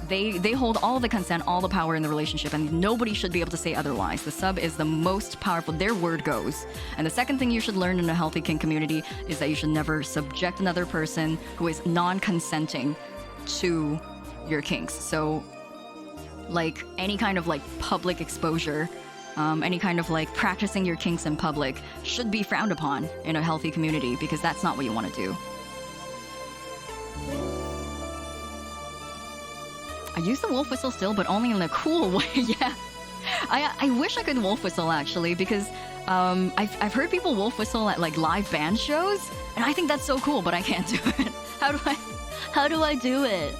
they hold all of the consent, all the power in the relationship, and nobody should be able to say otherwise. The sub is the most powerful. Their word goes. And the second thing you should learn in a healthy kink community is that you should never subject another person who is non-consenting to your kinks. So like any kind of like public exposure, any kind of like practicing your kinks in public should be frowned upon in a healthy community, because that's not what you want to do. I use the wolf whistle still, but only in a cool way. Yeah, I wish I could wolf whistle actually, because I've heard people wolf whistle at like live band shows, and I think that's so cool, but I can't do it. How do I do it?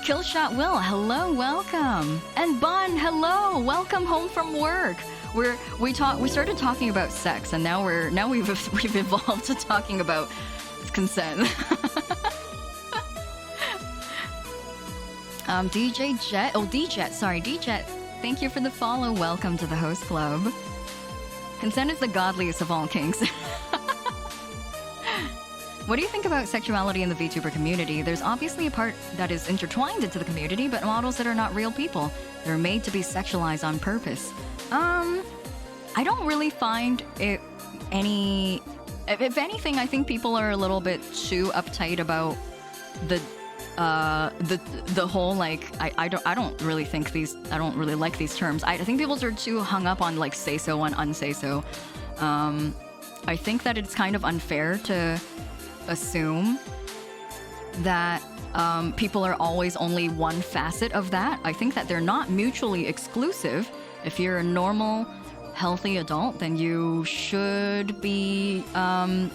Killshot Will, hello, welcome. And Bun, hello, welcome home from work. We started talking about sex, and now we've evolved to talking about consent. DJ Jet, D-Jet, thank you for the follow. Welcome to the host club. Consent is the godliest of all kinks. What do you think about sexuality in the VTuber community? There's obviously a part that is intertwined into the community, but models that are not real people. They're made to be sexualized on purpose. I don't really find it any... If anything, I think people are a little bit too uptight about the whole like I don't really like these terms. I think people are too hung up on like say so and unsay so. I think that it's kind of unfair to assume that people are always only one facet of that. I think that they're not mutually exclusive. If you're a normal, healthy adult, then you should be, I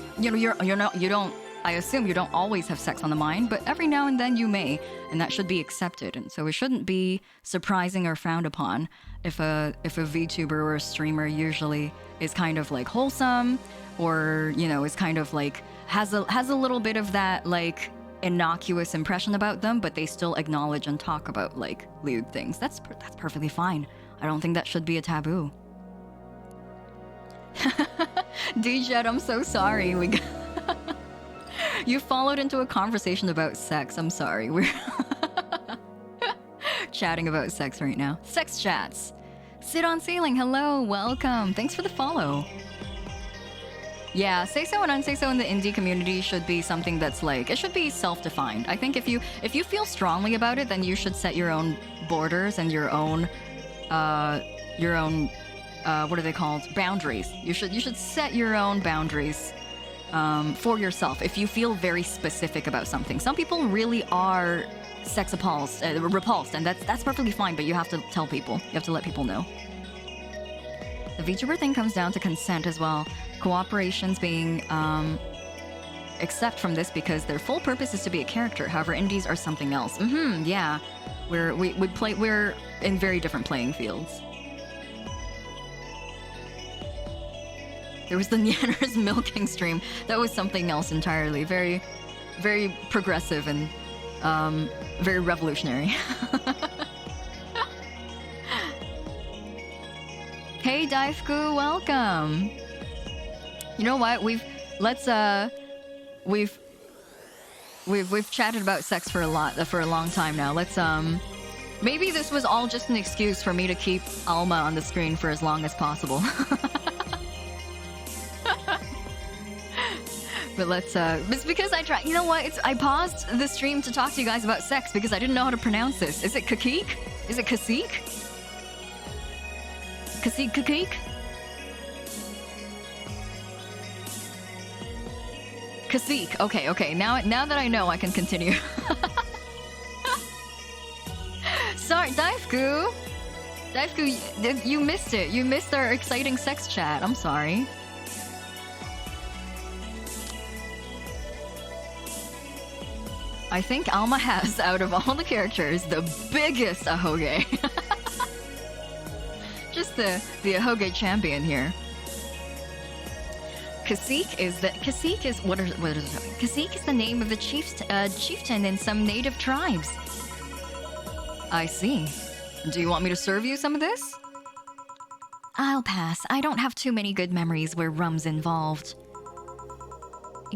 assume you don't always have sex on the mind, but every now and then you may, and that should be accepted. And so it shouldn't be surprising or frowned upon if a VTuber or a streamer usually is kind of like wholesome, or is kind of like has a little bit of that like innocuous impression about them, but they still acknowledge and talk about like lewd things. That's perfectly fine. I don't think that should be a taboo. D-Jet, I'm so sorry. You followed into a conversation about sex. I'm sorry. We're chatting about sex right now. Sex chats. Sit on Ceiling, hello, welcome. Thanks for the follow. Yeah, say so and unsay so in the indie community should be something that's like, it should be self-defined. I think if you feel strongly about it, then you should set your own borders and your own what are they called? Boundaries. You should set your own boundaries for yourself if you feel very specific about something. Some people really are sex repulsed, and that's perfectly fine, but you have to tell people. You have to let people know. The VTuber thing comes down to consent as well. Cooperations being except from this because their full purpose is to be a character. However, indies are something else. Yeah. We're in very different playing fields. There was the Nyanners milking stream. That was something else entirely. Very, very progressive and very revolutionary. Hey Daifuku, welcome. You know what? We've chatted about sex for a long time now. Let's maybe this was all just an excuse for me to keep Alma on the screen for as long as possible. But it's because I tried. You know what? I paused the stream to talk to you guys about sex because I didn't know how to pronounce this. Is it kakik? Is it kasik? Kasik kakik? Kasik. Okay. Now that I know, I can continue. Sorry, Daifuku, you missed it. You missed our exciting sex chat. I'm sorry. I think Alma has, out of all the characters, the biggest ahoge. Just the ahoge champion here. Kasik is what is it? Kasik is the name of the chieftain in some native tribes. I see. Do you want me to serve you some of this? I'll pass. I don't have too many good memories where rum's involved.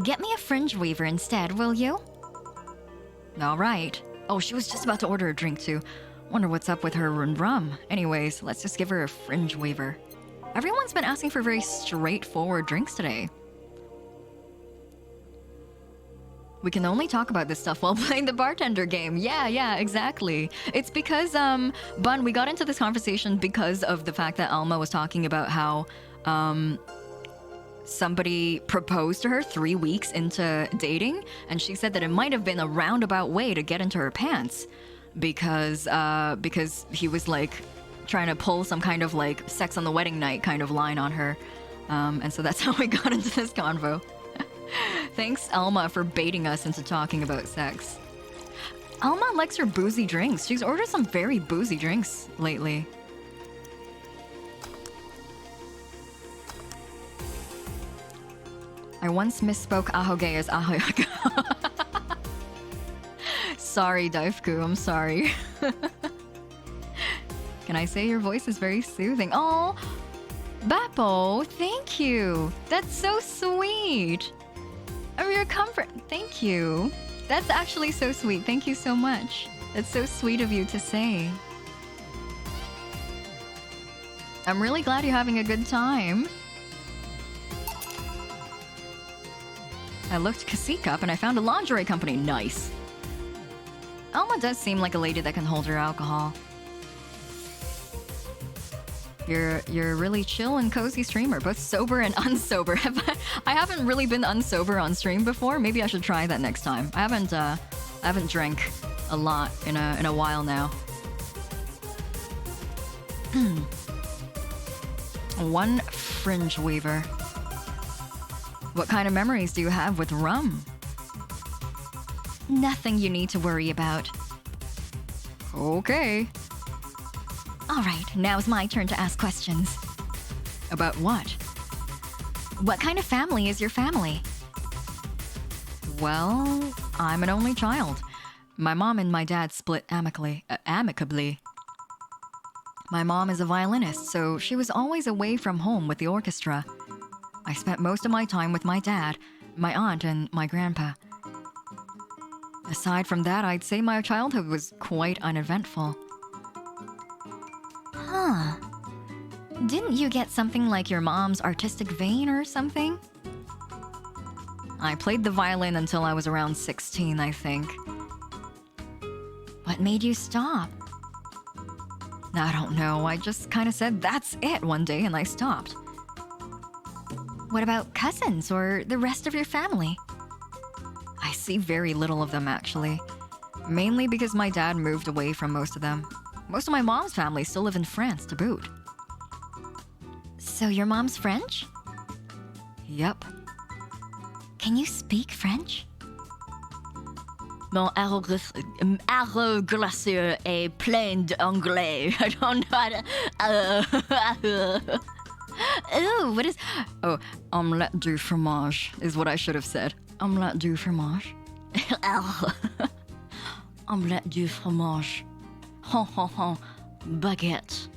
Get me a fringe weaver instead, will you? All right. Oh, she was just about to order a drink too. Wonder what's up with her and rum. Anyways, let's just give her a fringe weaver. Everyone's been asking for very straightforward drinks today. We can only talk about this stuff while playing the bartender game. Yeah, exactly. It's because, Bun, we got into this conversation because of the fact that Alma was talking about how, somebody proposed to her 3 weeks into dating, and she said that it might have been a roundabout way to get into her pants because he was like trying to pull some kind of like sex on the wedding night kind of line on her, and so that's how we got into this convo. Thanks, Alma, for baiting us into talking about sex. Alma likes her boozy drinks. She's ordered some very boozy drinks lately. I once misspoke ahoge as ahoyaga. Sorry, Daifuku, I'm sorry. Can I say your voice is very soothing? Oh, Bappo, thank you. That's so sweet. Oh, your comfort. Thank you. That's actually so sweet. Thank you so much. That's so sweet of you to say. I'm really glad you're having a good time. I looked Kasik up and I found a lingerie company. Nice. Alma does seem like a lady that can hold her alcohol. You're a really chill and cozy streamer, both sober and unsober. I haven't really been unsober on stream before. Maybe I should try that next time. I haven't drank a lot in a while now. One fringe weaver. What kind of memories do you have with rum? Nothing you need to worry about. Okay. All right, now's my turn to ask questions. About what? What kind of family is your family? Well, I'm an only child. My mom and my dad split amicably. My mom is a violinist, so she was always away from home with the orchestra. I spent most of my time with my dad, my aunt, and my grandpa. Aside from that, I'd say my childhood was quite uneventful. Huh. Didn't you get something like your mom's artistic vein or something? I played the violin until I was around 16, I think. What made you stop? I don't know. I just kind of said that's it one day and I stopped. What about cousins or the rest of your family? I see very little of them, actually. Mainly because my dad moved away from most of them. Most of my mom's family still live in France to boot. So your mom's French? Yep. Can you speak French? Mon arroz glacé est plein d'anglais. I don't know how to... Ooh, what is... Oh, omelette du fromage is what I should have said. Omelette du fromage. Omelette du fromage. Baguette.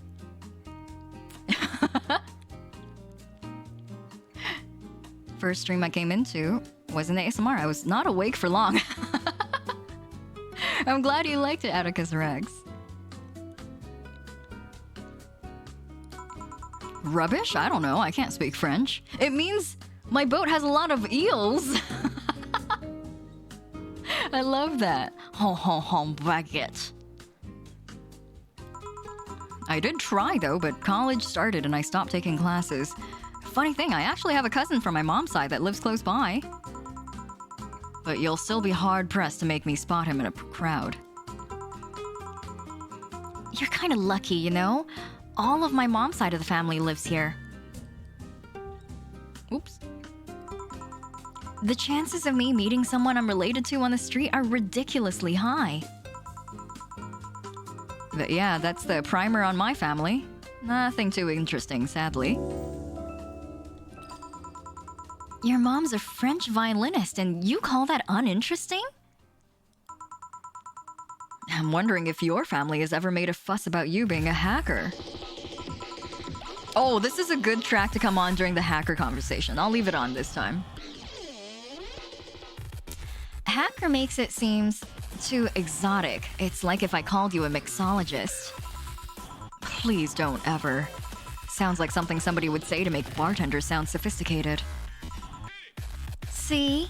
First stream I came into was in ASMR. I was not awake for long. I'm glad you liked it, Atticus Rex. Rubbish? I don't know. I can't speak French. It means my boat has a lot of eels. I love that. Baguette. I did try though, but college started and I stopped taking classes. Funny thing, I actually have a cousin from my mom's side that lives close by. But you'll still be hard-pressed to make me spot him in a crowd. You're kind of lucky, you know? All of my mom's side of the family lives here. Oops. The chances of me meeting someone I'm related to on the street are ridiculously high. But yeah, that's the primer on my family. Nothing too interesting, sadly. Your mom's a French violinist and you call that uninteresting? I'm wondering if your family has ever made a fuss about you being a hacker. Oh, this is a good track to come on during the hacker conversation. I'll leave it on this time. Hacker makes it seem too exotic. It's like if I called you a mixologist. Please don't ever. Sounds like something somebody would say to make bartenders sound sophisticated. See?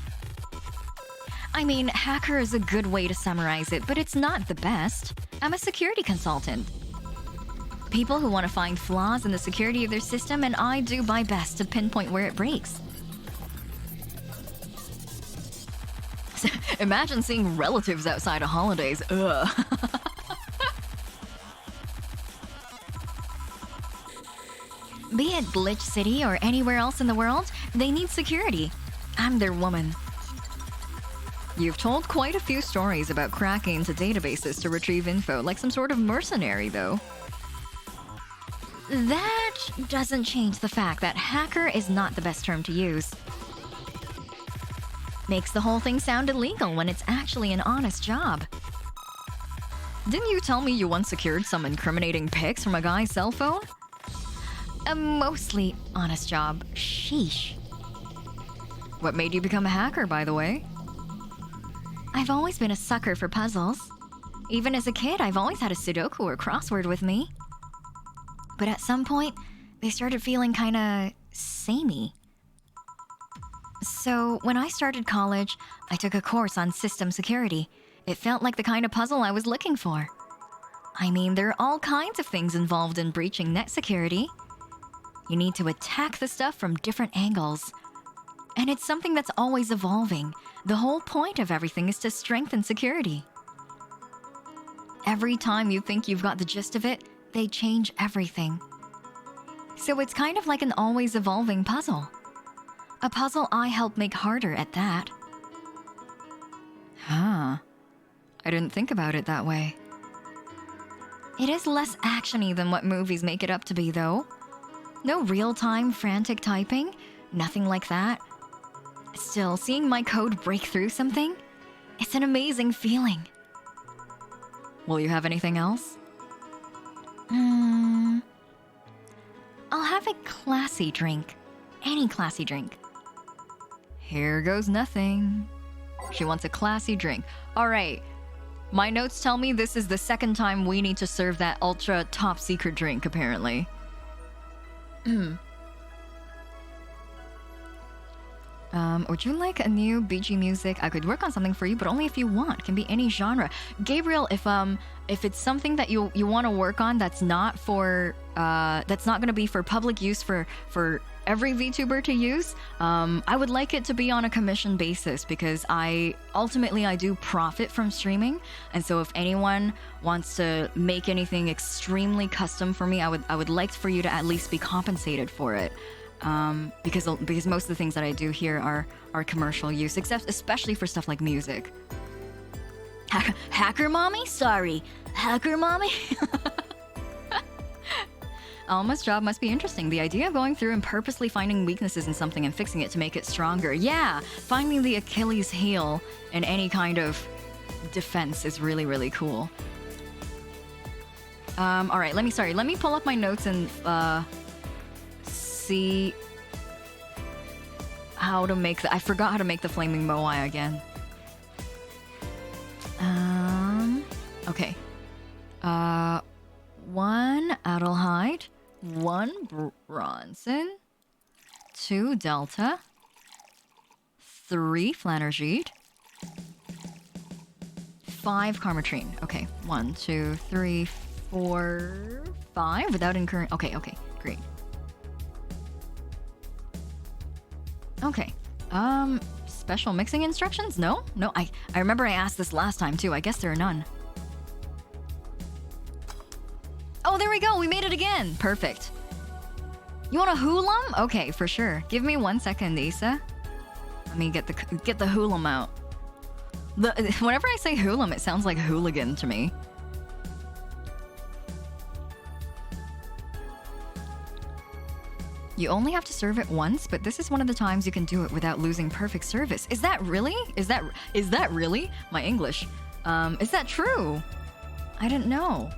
I mean, hacker is a good way to summarize it, but it's not the best. I'm a security consultant. People who want to find flaws in the security of their system, and I do my best to pinpoint where it breaks. Imagine seeing relatives outside of holidays. Ugh. Be it Glitch City or anywhere else in the world, they need security. I'm their woman. You've told quite a few stories about cracking into databases to retrieve info, like some sort of mercenary, though. That doesn't change the fact that hacker is not the best term to use. Makes the whole thing sound illegal when it's actually an honest job. Didn't you tell me you once secured some incriminating pics from a guy's cell phone? A mostly honest job. Sheesh. What made you become a hacker, by the way? I've always been a sucker for puzzles. Even as a kid, I've always had a Sudoku or crossword with me. But at some point, they started feeling kinda samey. So when I started college, I took a course on system security. It felt like the kind of puzzle I was looking for. I mean, there are all kinds of things involved in breaching net security. You need to attack the stuff from different angles. And it's something that's always evolving. The whole point of everything is to strengthen security. Every time you think you've got the gist of it, they change everything. So it's kind of like an always evolving puzzle. A puzzle I help make harder at that. Huh. I didn't think about it that way. It is less actiony than what movies make it up to be, though. No real-time frantic typing, nothing like that. Still, seeing my code break through something, it's an amazing feeling. Will you have anything else? I'll have a classy drink. Any classy drink. Here goes nothing. She wants a classy drink. Alright. My notes tell me this is the second time we need to serve that ultra top secret drink, apparently. Would you like a new BG music? I could work on something for you, but only if you want. It can be any genre. Gabriel, if it's something that you want to work on that's not for that's not going to be for public use for every VTuber to use, I would like it to be on a commission basis, because I do profit from streaming, and so if anyone wants to make anything extremely custom for me, I would like for you to at least be compensated for it. Because most of the things that I do here are commercial use, especially for stuff like music. Hacker mommy? Sorry. Hacker mommy? Alma's job must be interesting. The idea of going through and purposely finding weaknesses in something and fixing it to make it stronger. Yeah, finding the Achilles heel in any kind of defense is really, really cool. All right, let me pull up my notes and see how to make I forgot how to make the flaming moai again. Okay. 1 Adelheid, 1 Bronson, 2 Delta, 3 Flanergide, 5 Carmetrine. Okay, 1, 2, 3, 4, 5 without incurring. Okay, great. Okay. Special mixing instructions? No, I remember I asked this last time too. I guess there are none. Oh, there we go. We made it again. Perfect. You want a hoolam? Okay, for sure. Give me 1 second, Issa. Let me get the hoolam out. Whenever I say hoolam, it sounds like hooligan to me. You only have to serve it once, but this is one of the times you can do it without losing perfect service. Is that really? Is that really? My English. Is that true? I didn't know.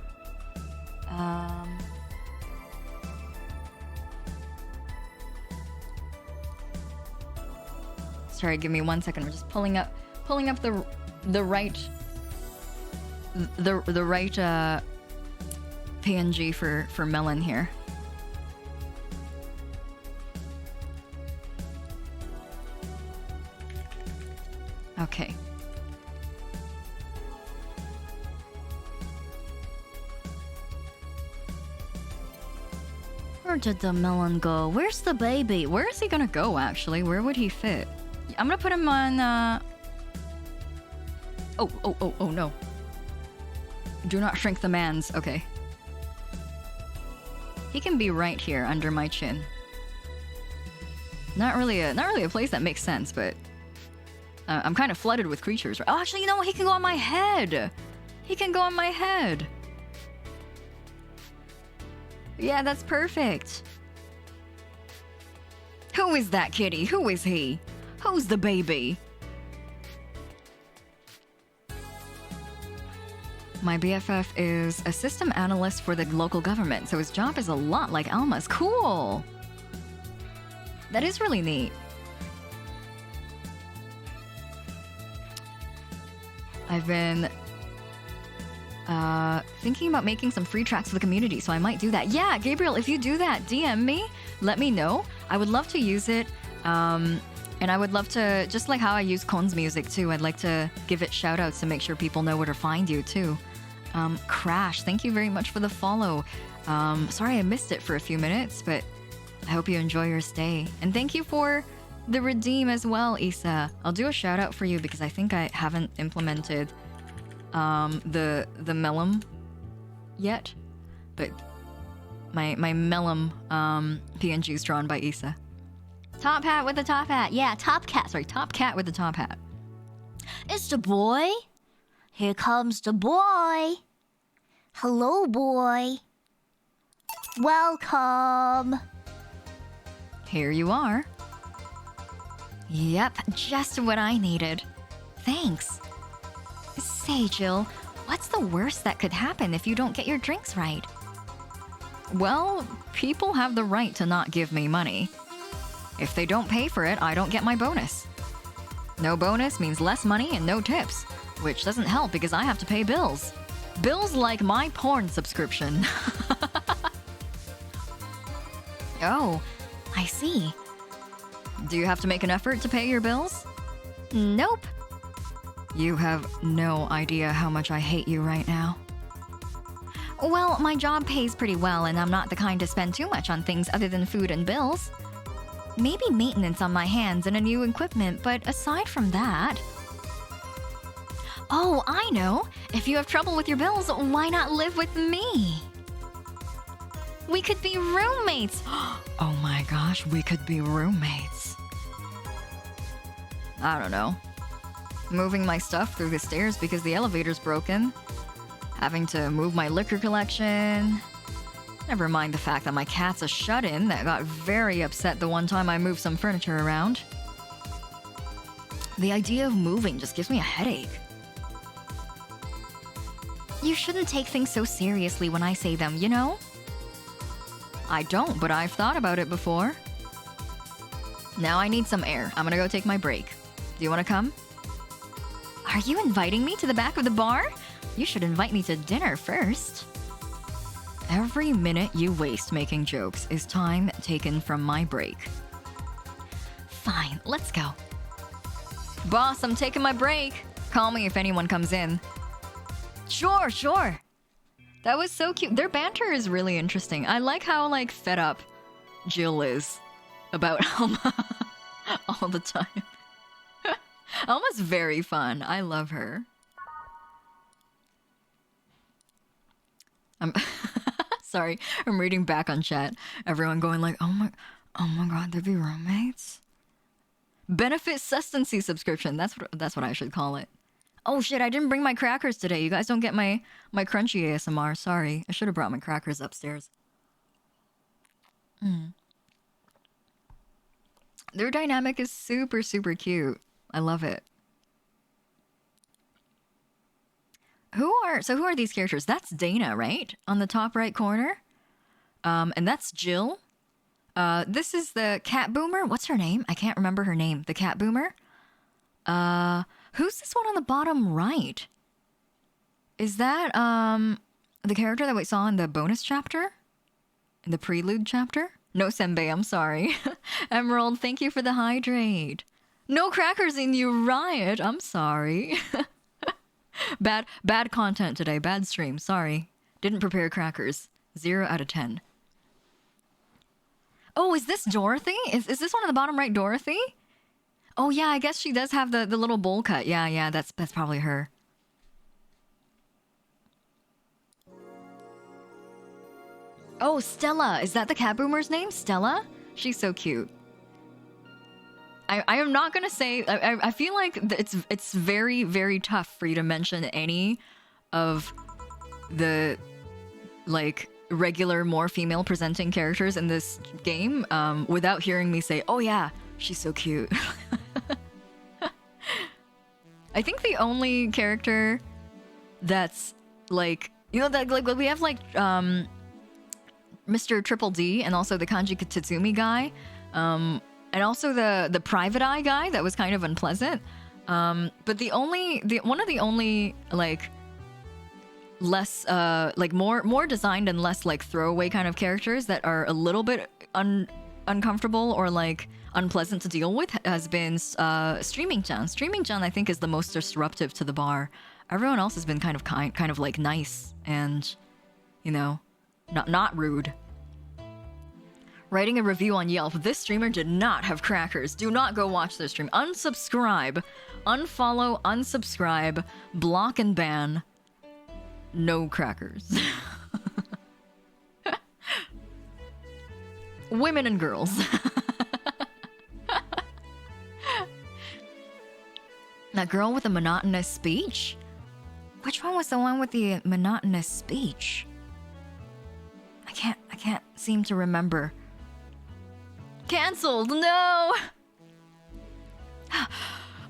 Sorry, give me 1 second. We're just pulling up the right PNG for melon here. Okay. Where did the melon go? Where's the baby? Where is he gonna go, actually? Where would he fit? I'm gonna put him on, Oh, no. Do not shrink the mans. Okay. He can be right here, under my chin. Not really a place that makes sense, but... I'm kind of flooded with creatures. Oh, actually, you know what? He can go on my head! He can go on my head! Yeah, that's perfect. Who is that kitty? Who is he? Who's the baby? My BFF is a system analyst for the local government, so his job is a lot like Alma's. Cool! That is really neat. I've been thinking about making some free tracks for the community, so I might do that. Yeah, Gabriel, if you do that, DM me, let me know. I would love to use it, and I would love to, just like how I use Kon's music too, I'd like to give it shout-outs to make sure people know where to find you too. Crash, thank you very much for the follow. Sorry I missed it for a few minutes, but I hope you enjoy your stay. And thank you for the redeem as well, Issa. I'll do a shout out for you because I think I haven't implemented the melum yet, but my melum PNG is drawn by Issa. Top hat with the top hat. Yeah, top cat with the top hat. It's the boy. Here comes the boy. Hello, boy. Welcome. Here you are. Yep, just what I needed. Thanks. Say, Jill, what's the worst that could happen if you don't get your drinks right? Well, people have the right to not give me money. If they don't pay for it, I don't get my bonus. No bonus means less money and no tips, which doesn't help because I have to pay bills. Bills like my porn subscription. Oh, I see. Do you have to make an effort to pay your bills? Nope. You have no idea how much I hate you right now. Well, my job pays pretty well, and I'm not the kind to spend too much on things other than food and bills. Maybe maintenance on my hands and a new equipment, but aside from that... Oh, I know! If you have trouble with your bills, why not live with me? We could be roommates! Oh my gosh, we could be roommates. I don't know. moving my stuff through the stairs because the elevator's broken. Having to move my liquor collection. Never mind the fact that my cat's a shut-in that got very upset the one time I moved some furniture around. The idea of moving just gives me a headache. You shouldn't take things so seriously when I say them, you know? I don't, but I've thought about it before. Now I need some air. I'm gonna go take my break. Do you wanna come? Are you inviting me to the back of the bar? You should invite me to dinner first. Every minute you waste making jokes is time taken from my break. Fine, let's go. Boss, I'm taking my break. Call me if anyone comes in. Sure, sure. That was so cute. Their banter is really interesting. I like how, like, fed up Jill is about Alma all the time. Alma's very fun. I love her. I'm sorry. I'm reading back on chat. Everyone going like, oh my god, they'd be roommates? Benefit sustenance subscription. That's what I should call it. Oh shit, I didn't bring my crackers today. You guys don't get my crunchy ASMR. Sorry. I should have brought my crackers upstairs. Their dynamic is super, super cute. I love it. Who are these characters? That's Dana, right? On the top right corner. And that's Jill. This is the cat boomer. What's her name? I can't remember her name. The cat boomer. Who's this one on the bottom right? Is that the character that we saw in the bonus chapter? In the prelude chapter? No senbei, I'm sorry. Emerald, thank you for the hydrate. No crackers in you, Riot. I'm sorry. Bad content today. Bad stream. Sorry. Didn't prepare crackers. 0 out of 10. Oh, is this Dorothy? Is this one on the bottom right, Dorothy? Oh yeah, I guess she does have the little bowl cut. Yeah, that's probably her. Oh, Stella. Is that the cat boomer's name? Stella? She's so cute. I am not gonna say. I feel like it's very, very tough for you to mention any of the like regular, more female presenting characters in this game without hearing me say, "Oh yeah, she's so cute." I think the only character that's like, you know, that like we have like Mr. Triple D and also the Kanji Tatsumi guy. And also the private eye guy that was kind of unpleasant. But one of the only like less like more designed and less like throwaway kind of characters that are a little bit uncomfortable or like unpleasant to deal with has been Streaming-chan. Streaming-chan I think is the most disruptive to the bar. Everyone else has been kind of like nice and, you know, not rude. Writing a review on Yelp. This streamer did not have crackers. Do not go watch this stream. Unsubscribe. Unfollow. Unsubscribe. Block and ban. No crackers. Women and girls. That girl with the monotonous speech? Which one was the one with the monotonous speech? I can't seem to remember. Cancelled, no!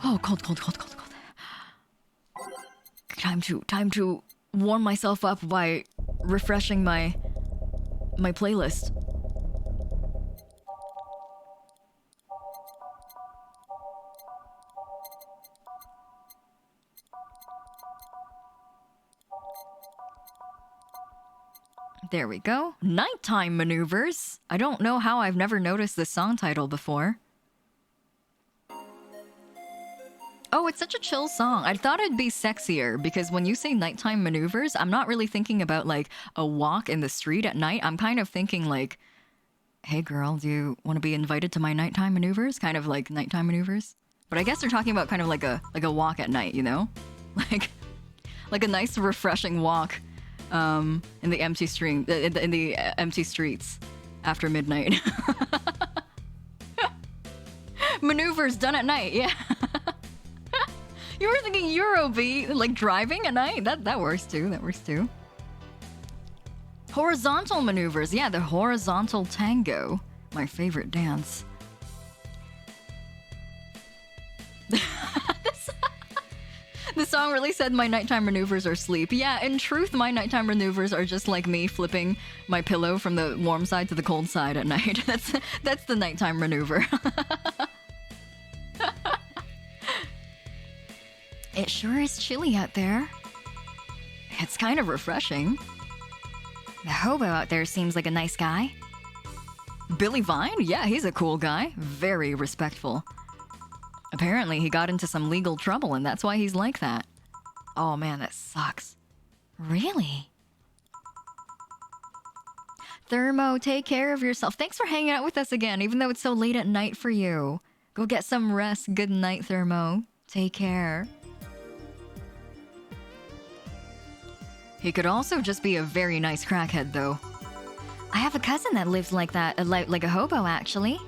Oh, cold. Time to warm myself up by refreshing my playlist. There we go. Nighttime maneuvers. I don't know how I've never noticed this song title before. Oh, it's such a chill song. I thought it'd be sexier because when you say nighttime maneuvers, I'm not really thinking about like a walk in the street at night. I'm kind of thinking like, hey girl, do you want to be invited to my nighttime maneuvers? Kind of like nighttime maneuvers. But I guess they're talking about kind of like a walk at night, you know? Like a nice refreshing walk. In the empty empty streets after midnight. Maneuvers done at night, yeah. You were thinking Eurobeat, like driving at night? That works too, that works too. Horizontal maneuvers, yeah, the horizontal tango. My favorite dance. The song really said my nighttime maneuvers are sleep. Yeah, in truth, my nighttime maneuvers are just like me flipping my pillow from the warm side to the cold side at night. That's the nighttime maneuver. It sure is chilly out there. It's kind of refreshing. The hobo out there seems like a nice guy. Billy Vine? Yeah, he's a cool guy. Very respectful. Apparently, he got into some legal trouble, and that's why he's like that. Oh man, that sucks. Really? Thermo, take care of yourself. Thanks for hanging out with us again, even though it's so late at night for you. Go get some rest. Good night, Thermo. Take care. He could also just be a very nice crackhead, though. I have a cousin that lives like that, like a hobo, actually.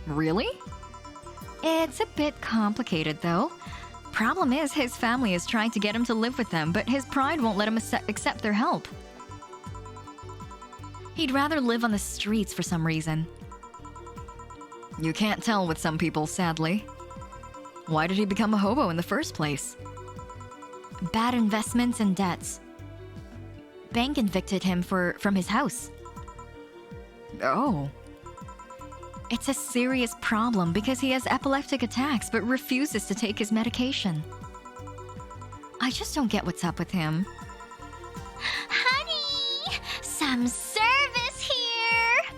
Really? It's a bit complicated, though. Problem is, his family is trying to get him to live with them, but his pride won't let him accept their help. He'd rather live on the streets for some reason. You can't tell with some people, sadly. Why did he become a hobo in the first place? Bad investments and debts. Bank evicted him from his house. Oh. It's a serious problem because he has epileptic attacks but refuses to take his medication. I just don't get what's up with him. Honey, some service here.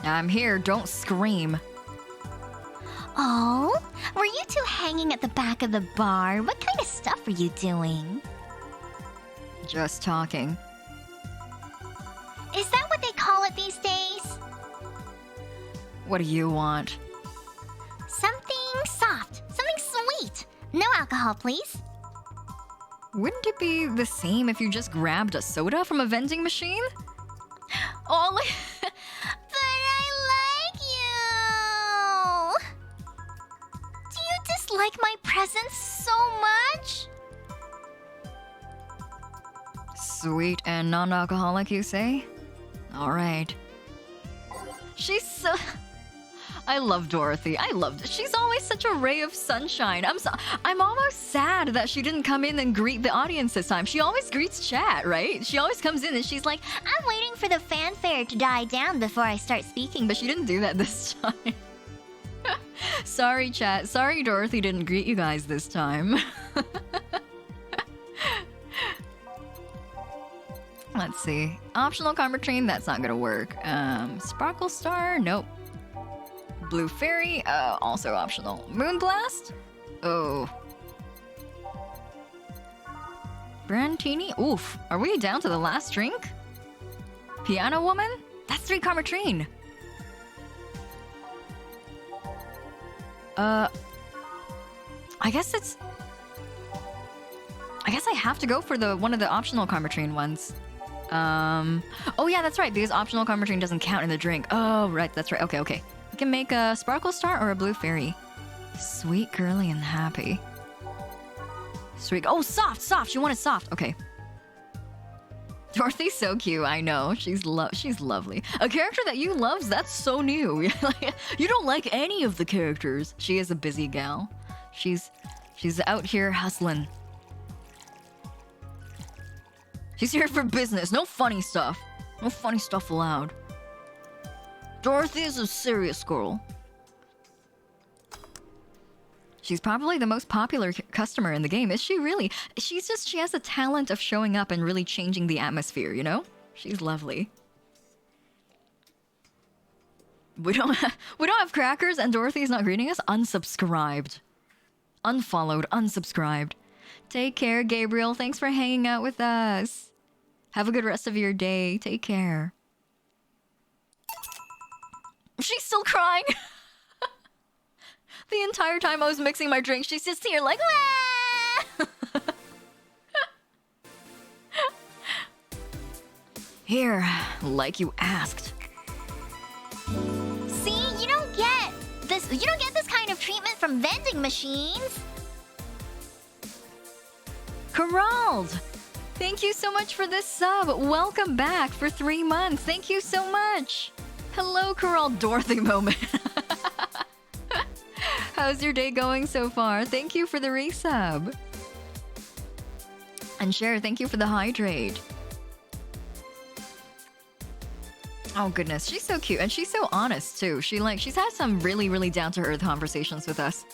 I'm here, don't scream. Oh, were you two hanging at the back of the bar? What kind of stuff are you doing? Just talking. Is that what they call it these days? What do you want? Something soft, something sweet. No alcohol, please. Wouldn't it be the same if you just grabbed a soda from a vending machine? Oh, But I like you! Do you dislike my presence so much? Sweet and non-alcoholic, you say? Alright. She's so... I love Dorothy. I loved it. She's always such a ray of sunshine. I'm almost sad that she didn't come in and greet the audience this time. She always greets chat, right? She always comes in and she's like, I'm waiting for the fanfare to die down before I start speaking, but she didn't do that this time. Sorry, chat. Sorry Dorothy didn't greet you guys this time. Let's see. Optional karma train, that's not gonna work. Sparkle Star, nope. Blue Fairy, also optional. Moonblast? Oh. Brandtini? Oof. Are we down to the last drink? Piano Woman? That's 3 karma train. I guess I have to go for one of the optional karma train ones. Oh yeah, that's right, because optional karma train doesn't count in the drink. Oh, right, that's right. Okay. We can make a Sparkle Star or a Blue Fairy. Sweet, girly, and happy. Sweet. Oh, soft. You want it soft. Okay. Dorothy's so cute, I know. She's lovely. A character that you love, that's so new. You don't like any of the characters. She is a busy gal. She's out here hustling. She's here for business. No funny stuff. No funny stuff allowed. Dorothy is a serious girl. She's probably the most popular customer in the game. Is she really? She has a talent of showing up and really changing the atmosphere, you know? She's lovely. We don't have crackers and Dorothy's not greeting us? Unsubscribed. Unfollowed, unsubscribed. Take care, Gabriel. Thanks for hanging out with us. Have a good rest of your day. Take care. She's still crying. The entire time I was mixing my drink, she's just here like, wah! Here, like you asked. See, you don't get this kind of treatment from vending machines. Gerald! Thank you so much for this sub. Welcome back for 3 months. Thank you so much. Hello, Gerald. Dorothy moment. How's your day going so far? Thank you for the resub. And Cher, thank you for the hydrate. Oh goodness, she's so cute and she's so honest too. She's had some really down-to-earth conversations with us.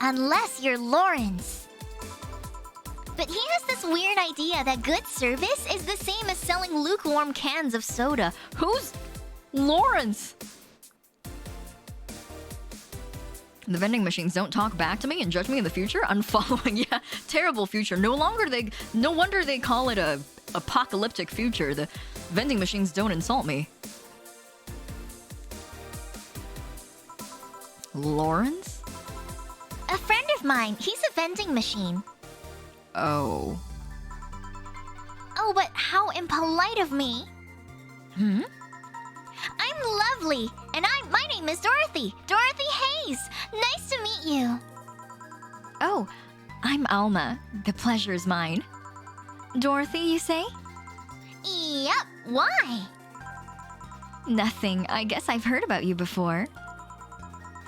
Unless you're Lawrence. But he has this weird idea that good service is the same as selling lukewarm cans of soda. Who's Lawrence? The vending machines don't talk back to me and judge me in the future? Unfollowing, yeah, terrible future. No wonder they call it a apocalyptic future. The vending machines don't insult me. Lawrence? A friend of mine. He's a vending machine. Oh. Oh, but how impolite of me. Hmm? I'm lovely, and my name is Dorothy. Dorothy Hayes. Nice to meet you. Oh, I'm Alma. The pleasure's mine. Dorothy, you say? Yep. Why? Nothing. I guess I've heard about you before.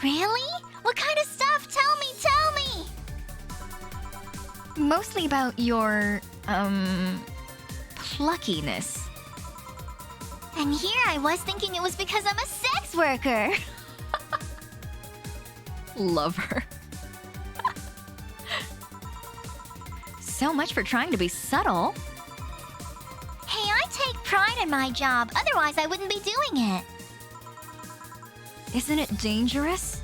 Really? What kind of stuff? Tell me, tell me. Mostly about your, pluckiness. And here I was thinking it was because I'm a sex worker. Love her. So much for trying to be subtle. Hey, I take pride in my job. Otherwise, I wouldn't be doing it. Isn't it dangerous?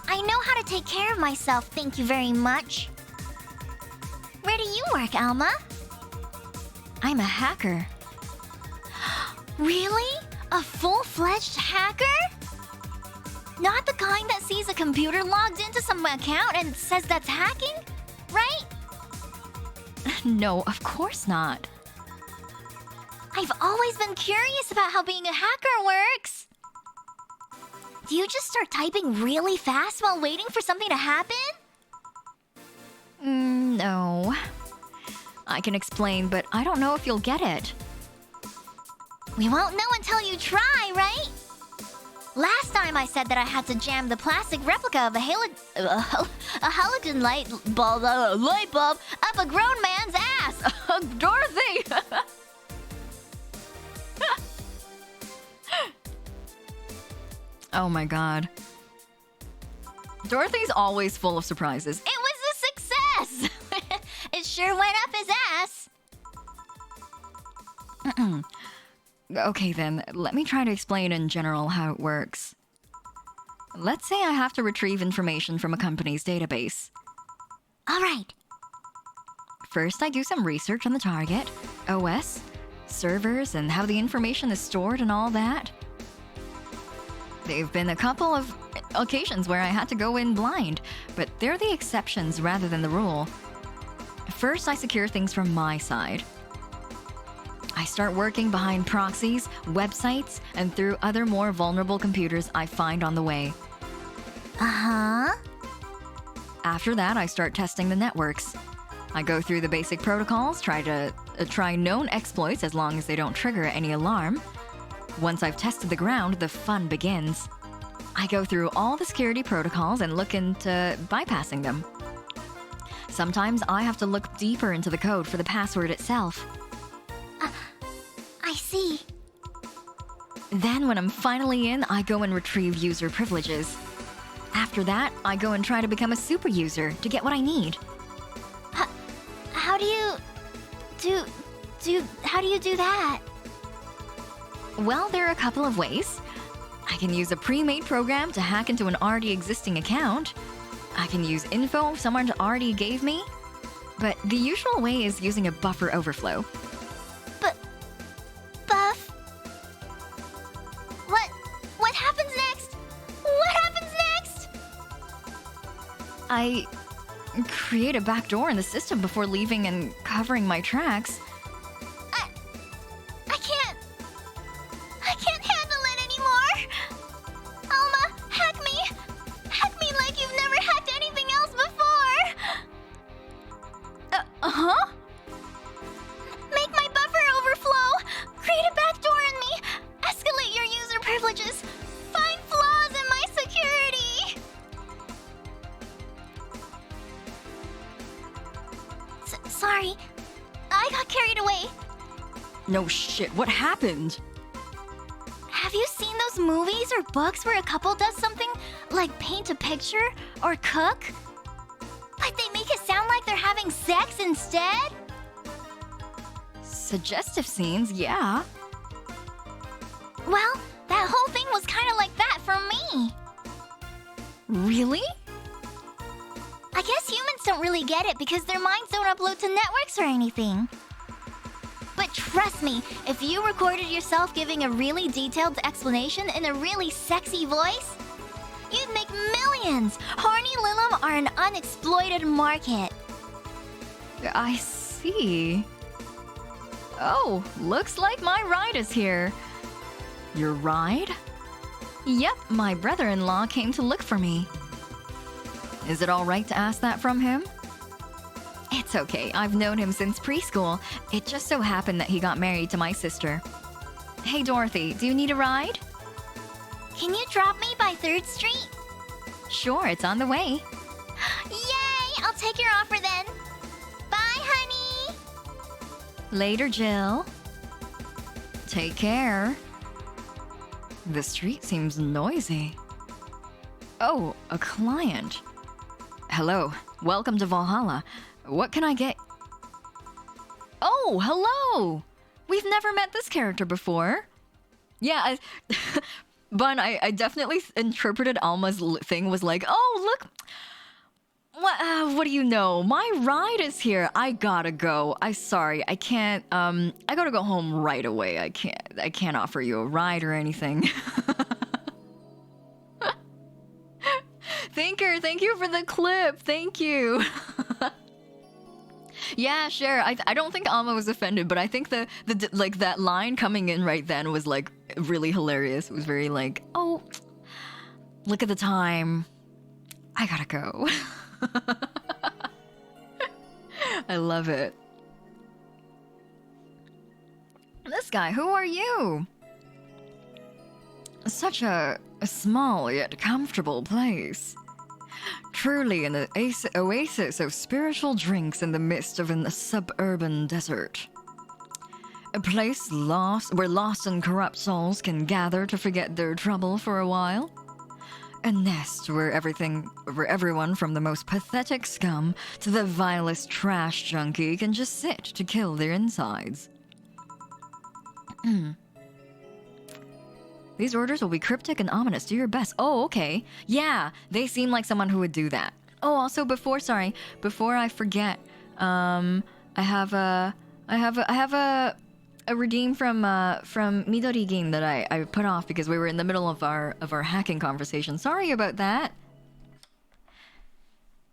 I know how to take care of myself, thank you very much. Where do you work, Alma? I'm a hacker. Really? A full-fledged hacker? Not the kind that sees a computer logged into some account and says that's hacking, right? No, of course not. I've always been curious about how being a hacker works. Do you just start typing really fast while waiting for something to happen? No. I can explain, but I don't know if you'll get it. We won't know until you try, right? Last time I said that I had to jam the plastic replica of a halogen light bulb up a grown man's ass. Dorothy! Oh my god. Dorothy's always full of surprises. It was a success! It sure went up his ass. Okay then, let me try to explain in general how it works. Let's say I have to retrieve information from a company's database. All right. First, I do some research on the target, OS, servers, and how the information is stored and all that. There've been a couple of occasions where I had to go in blind, but they're the exceptions rather than the rule. First, I secure things from my side. I start working behind proxies, websites, and through other more vulnerable computers I find on the way. Uh-huh. After that, I start testing the networks. I go through the basic protocols, try known exploits as long as they don't trigger any alarm. Once I've tested the ground, the fun begins. I go through all the security protocols and look into bypassing them. Sometimes I have to look deeper into the code for the password itself. I see. Then when I'm finally in, I go and retrieve user privileges. After that, I go and try to become a super user to get what I need. How do you do that? Well, there are a couple of ways. I can use a pre-made program to hack into an already existing account. I can use info someone already gave me. But the usual way is using a buffer overflow. Buff? What happens next? What happens next? I create a backdoor in the system before leaving and covering my tracks. I can't handle it anymore. Alma, hack me like you've never hacked anything else before. Huh? Make my buffer overflow! Create a backdoor in me! Escalate your user privileges! Find flaws in my security! Sorry. I got carried away. No shit, what happened? Have you seen those movies or books where a couple does something like paint a picture or cook? But they make it sound like they're having sex instead? Suggestive scenes, yeah. Well, that whole thing was kind of like that for me. Really? I guess humans don't really get it because their minds don't upload to networks or anything. But trust me, if you recorded yourself giving a really detailed explanation in a really sexy voice, you'd make millions! Horny Lilim are an unexploited market. I see. Oh, looks like my ride is here. Your ride? Yep, my brother-in-law came to look for me. Is it all right to ask that from him? It's okay, I've known him since preschool. It just so happened that he got married to my sister. Hey Dorothy, do you need a ride? Can you drop me by 3rd Street? Sure, it's on the way. Yay! I'll take your offer then. Bye, honey! Later, Jill. Take care. The street seems noisy. Oh, a client. Hello, welcome to Valhalla. What can I get? Oh, hello! We've never met this character before. Yeah, Bun, I definitely interpreted Alma's thing was like, oh, look. What do you know? My ride is here. I gotta go. Sorry, I can't, I gotta go home right away. I can't offer you a ride or anything. Thinker, thank you for the clip. Thank you. Yeah, sure. I don't think Alma was offended, but I think the like that line coming in right then was like really hilarious. It was very like, oh, look at the time. I gotta go. I love it. This guy, who are you? Such a small yet comfortable place. Truly an oasis of spiritual drinks in the midst of a suburban desert. A place where lost and corrupt souls can gather to forget their trouble for a while. A nest where everyone from the most pathetic scum to the vilest trash junkie can just sit to kill their insides. These orders will be cryptic and ominous. Do your best. Oh, okay. Yeah, they seem like someone who would do that. Oh, also before I forget, I have a redeem from Midori game that I put off because we were in the middle of our hacking conversation. Sorry about that.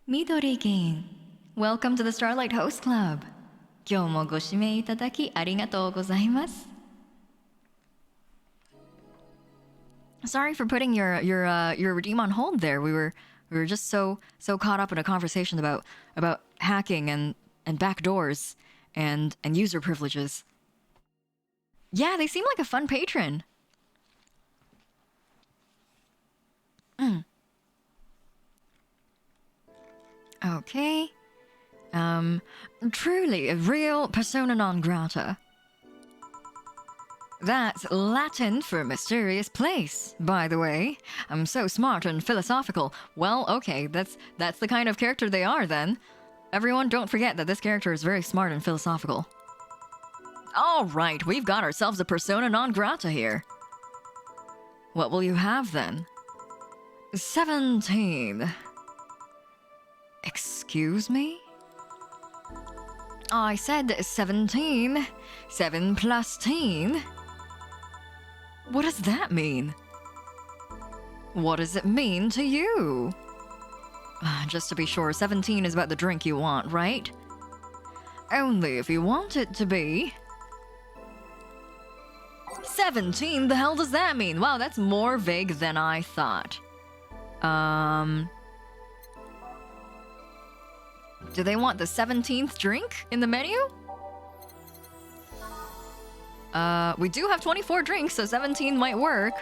Midori game, welcome to the Starlight Host Club. 今日もご指名いただきありがとうございます。Sorry for putting your redeem on hold there. We were just so caught up in a conversation about hacking and backdoors and user privileges. Yeah, they seem like a fun patron. Okay. Truly a real persona non grata. That's Latin for mysterious place, by the way. I'm so smart and philosophical. Well, okay, that's the kind of character they are then. Everyone, don't forget that this character is very smart and philosophical. All right, we've got ourselves a persona non grata here. What will you have then? 17. Excuse me? I said 17. 7 plus teen. What does that mean? What does it mean to you? Just to be sure, 17 is about the drink you want, right? Only if you want it to be. 17? The hell does that mean? Wow, that's more vague than I thought. Do they want the 17th drink in the menu? We do have 24 drinks, so 17 might work.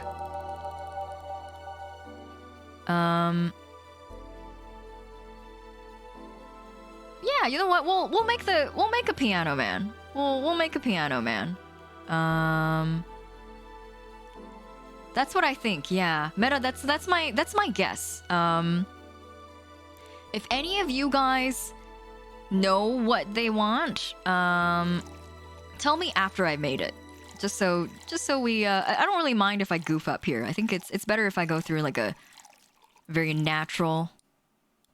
Yeah, you know what? We'll make a piano man. We'll make a piano man. That's what I think. Yeah, Meta. That's my guess. If any of you guys know what they want, tell me after I made it. Just so we. I don't really mind if I goof up here. I think it's better if I go through like a very natural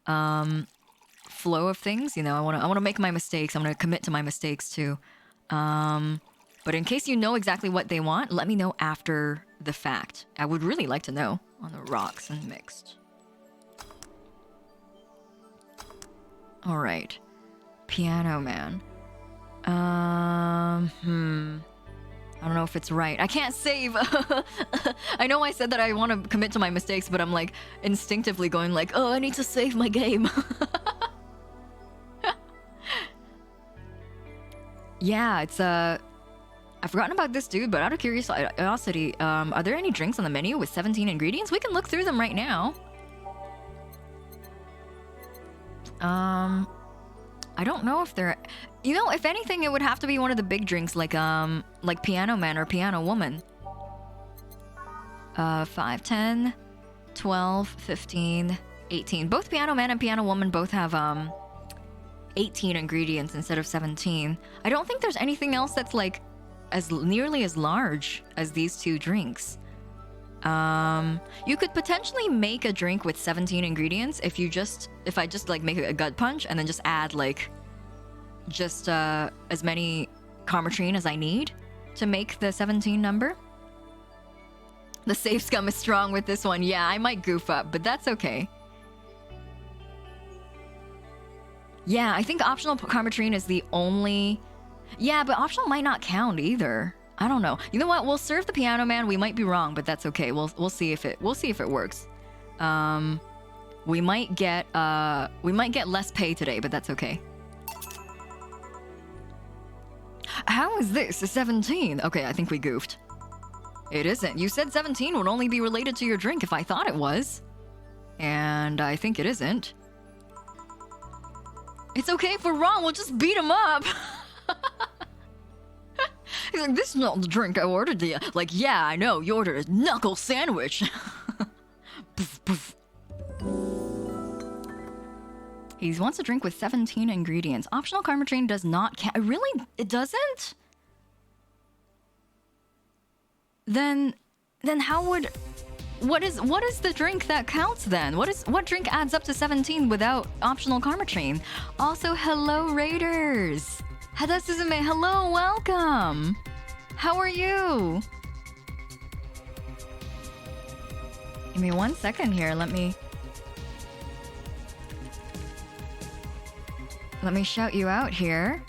flow of things. You know, I wanna make my mistakes. I wanna commit to my mistakes too. But in case you know exactly what they want, let me know after the fact. I would really like to know. On the rocks and mixed. All right, Piano Man. I don't know if it's right. I can't save. I know I said that I want to commit to my mistakes, but I'm like instinctively going like, oh, I need to save my game. Yeah, it's I've forgotten about this dude, but out of curiosity, are there any drinks on the menu with 17 ingredients? We can look through them right now. I don't know if they're... You know, if anything, it would have to be one of the big drinks, like Piano Man or Piano Woman. 5, 10, 12, 15, 18. Both Piano Man and Piano Woman both have 18 ingredients instead of 17. I don't think there's anything else that's like as nearly as large as these two drinks. You could potentially make a drink with 17 ingredients if I just like make a gut punch and then just add like just as many Karmatrine as I need to make the 17 number. The safe scum is strong with this one. Yeah, I might goof up, but that's okay. Yeah, I think optional Karmatrine is the only... Yeah, but optional might not count either. I don't know. You know what? We'll serve the Piano Man. We might be wrong, but that's okay. We'll see if it works. We might get less pay today, but that's okay. How is this a 17? Okay, I think we goofed. It isn't. You said 17 would only be related to your drink if I thought it was. And I think it isn't. It's okay if we're wrong, we'll just beat him up. He's like, this is not the drink I ordered. Like, yeah, I know, you ordered a knuckle sandwich. Poof, poof. He wants a drink with 17 ingredients. Optional Karmatrine does not count. Really? It doesn't? Then how would... What is the drink that counts then? What drink adds up to 17 without optional Karmatrine? Also, hello Raiders! Hada Suzume, hello, welcome! How are you? Give me 1 second here, let me shout you out here.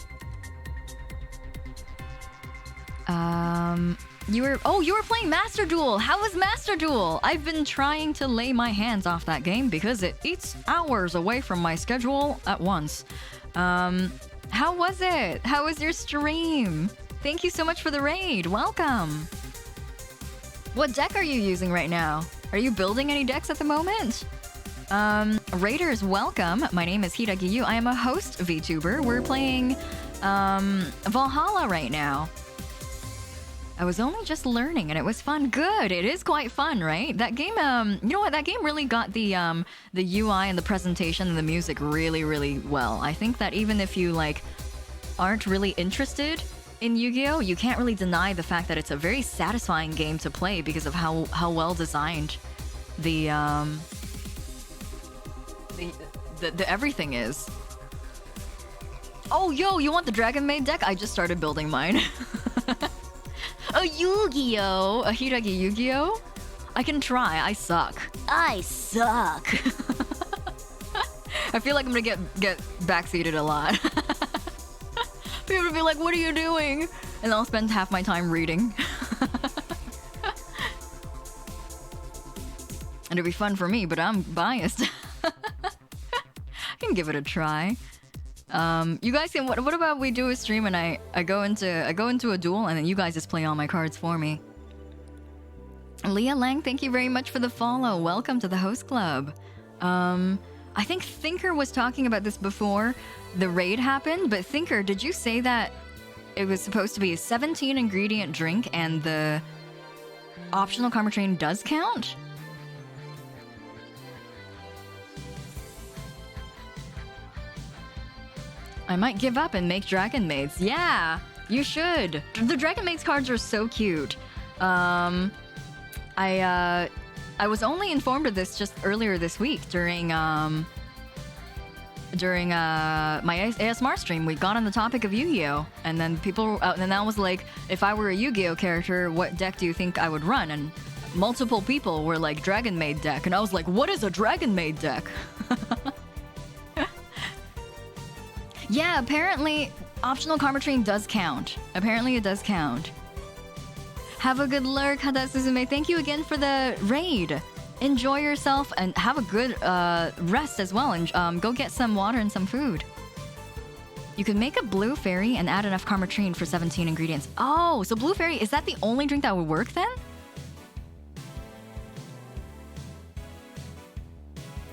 You were playing Master Duel. How was Master Duel? I've been trying to lay my hands off that game because it eats hours away from my schedule at once. How was it? How was your stream? Thank you so much for the raid. Welcome. What deck are you using right now? Are you building any decks at the moment? Raiders, welcome. My name is Hiiragi. I am a host VTuber. We're playing Valhalla right now. I was only just learning and it was fun. Good. It is quite fun, right? That game, you know what? That game really got the UI and the presentation and the music really, really well. I think that even if you like aren't really interested in Yu-Gi-Oh, you can't really deny the fact that it's a very satisfying game to play because of how well designed the everything is. Oh, yo, you want the Dragon Maid deck? I just started building mine. A Yu-Gi-Oh! A Hiiragi Yu-Gi-Oh! I can try. I suck. I suck. I feel like I'm gonna get backseated a lot. People will be like, what are you doing? And I'll spend half my time reading. And it'll be fun for me, but I'm biased. I can give it a try. You guys can. What about we do a stream and I go into a duel and then you guys just play all my cards for me. Leah Lang, thank you very much for the follow. Welcome to the host club. I think Thinker was talking about this before the raid happened, but Thinker, did you say that it was supposed to be a 17 ingredient drink and the optional karma train does count? I might give up and make Dragon Maids. Yeah, you should. The Dragon Maids cards are so cute. I was only informed of this just earlier this week during my ASMR stream. We got on the topic of Yu-Gi-Oh! And then and I was like, if I were a Yu-Gi-Oh! Character, what deck do you think I would run? And multiple people were like, Dragon Maid deck. And I was like, what is a Dragon Maid deck? Yeah, apparently optional karma train does count. Apparently it does count. Have a good lurk, Hada Suzume. Thank you again for the raid. Enjoy yourself and have a good rest as well. And go get some water and some food. You can make a blue fairy and add enough karma train for 17 ingredients. Oh, so blue fairy, is that the only drink that would work then?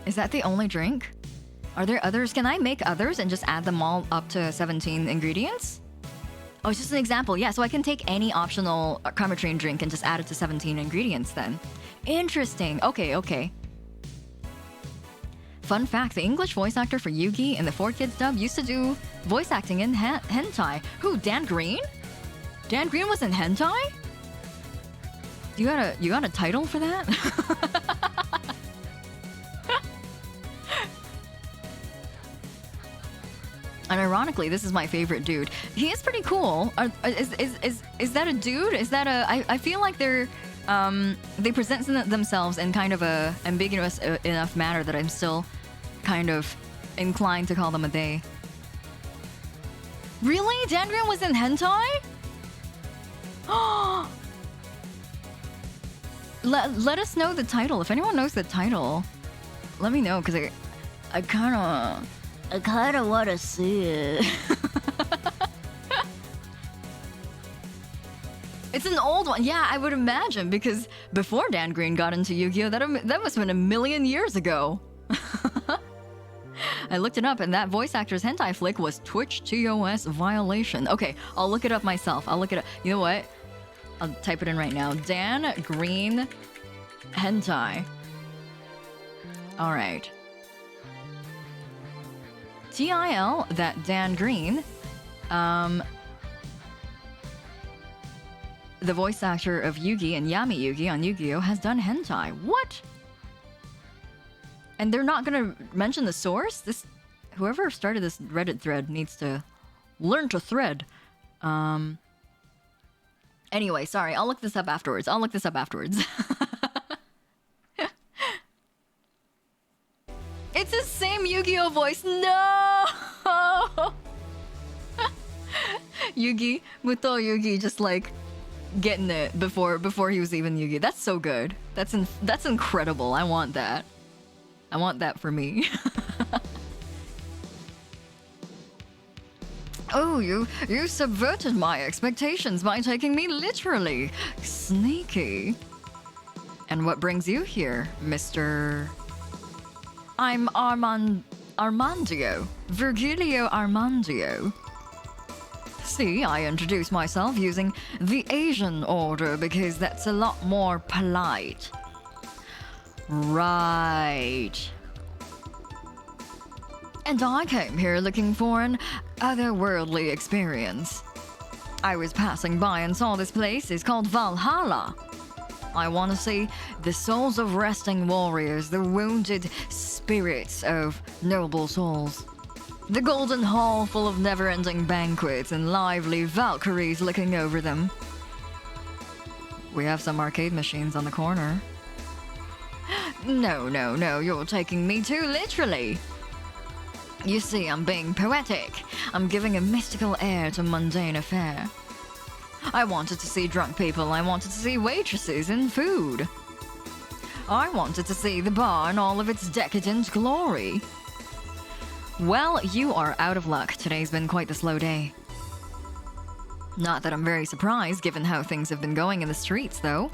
Is that the only drink? Are there others? Can I make others and just add them all up to 17 ingredients? Oh, it's just an example. Yeah, so I can take any optional karma train drink and just add it to 17 ingredients then. Interesting. Okay. Fun fact, the English voice actor for Yugi in the 4Kids dub used to do voice acting in hentai. Who, Dan Green? Dan Green was in hentai? You got a title for that? And ironically, this is my favorite dude. He is pretty cool. Is that a dude? Is that a? I feel like they present themselves in kind of a ambiguous enough manner that I'm still kind of inclined to call them a they. Really? Dan Green was in hentai? Let us know the title. If anyone knows the title, let me know, because I kind of want to see it. It's an old one. Yeah, I would imagine, because before Dan Green got into Yu-Gi-Oh! That must have been a million years ago. I looked it up, and that voice actor's hentai flick was Twitch TOS violation. Okay, I'll look it up myself. I'll look it up. You know what? I'll type it in right now. Dan Green hentai. All right. TIL, that Dan Green, the voice actor of Yugi and Yami Yugi on Yu-Gi-Oh! Has done hentai. What? And they're not gonna mention the source? Whoever started this Reddit thread needs to learn to thread. Anyway, sorry, I'll look this up afterwards. It's the same Yu-Gi-Oh! Voice. No! Yugi, Muto Yugi, just like getting it before he was even Yugi. That's so good. That's incredible. I want that. I want that for me. Oh, you subverted my expectations by taking me literally. Sneaky. And what brings you here, Mr. I'm Armandio. Virgilio Armandio. See, I introduce myself using the Asian order because that's a lot more polite. Right. And I came here looking for an otherworldly experience. I was passing by and saw this place is called Valhalla. I want to see the souls of resting warriors, the wounded spirits of noble souls. The golden hall full of never-ending banquets and lively Valkyries looking over them. We have some arcade machines on the corner. No, you're taking me too literally. You see, I'm being poetic. I'm giving a mystical air to mundane affair. I wanted to see drunk people, I wanted to see waitresses and food. I wanted to see the bar in all of its decadent glory. Well, you are out of luck. Today's been quite the slow day. Not that I'm very surprised given how things have been going in the streets, though.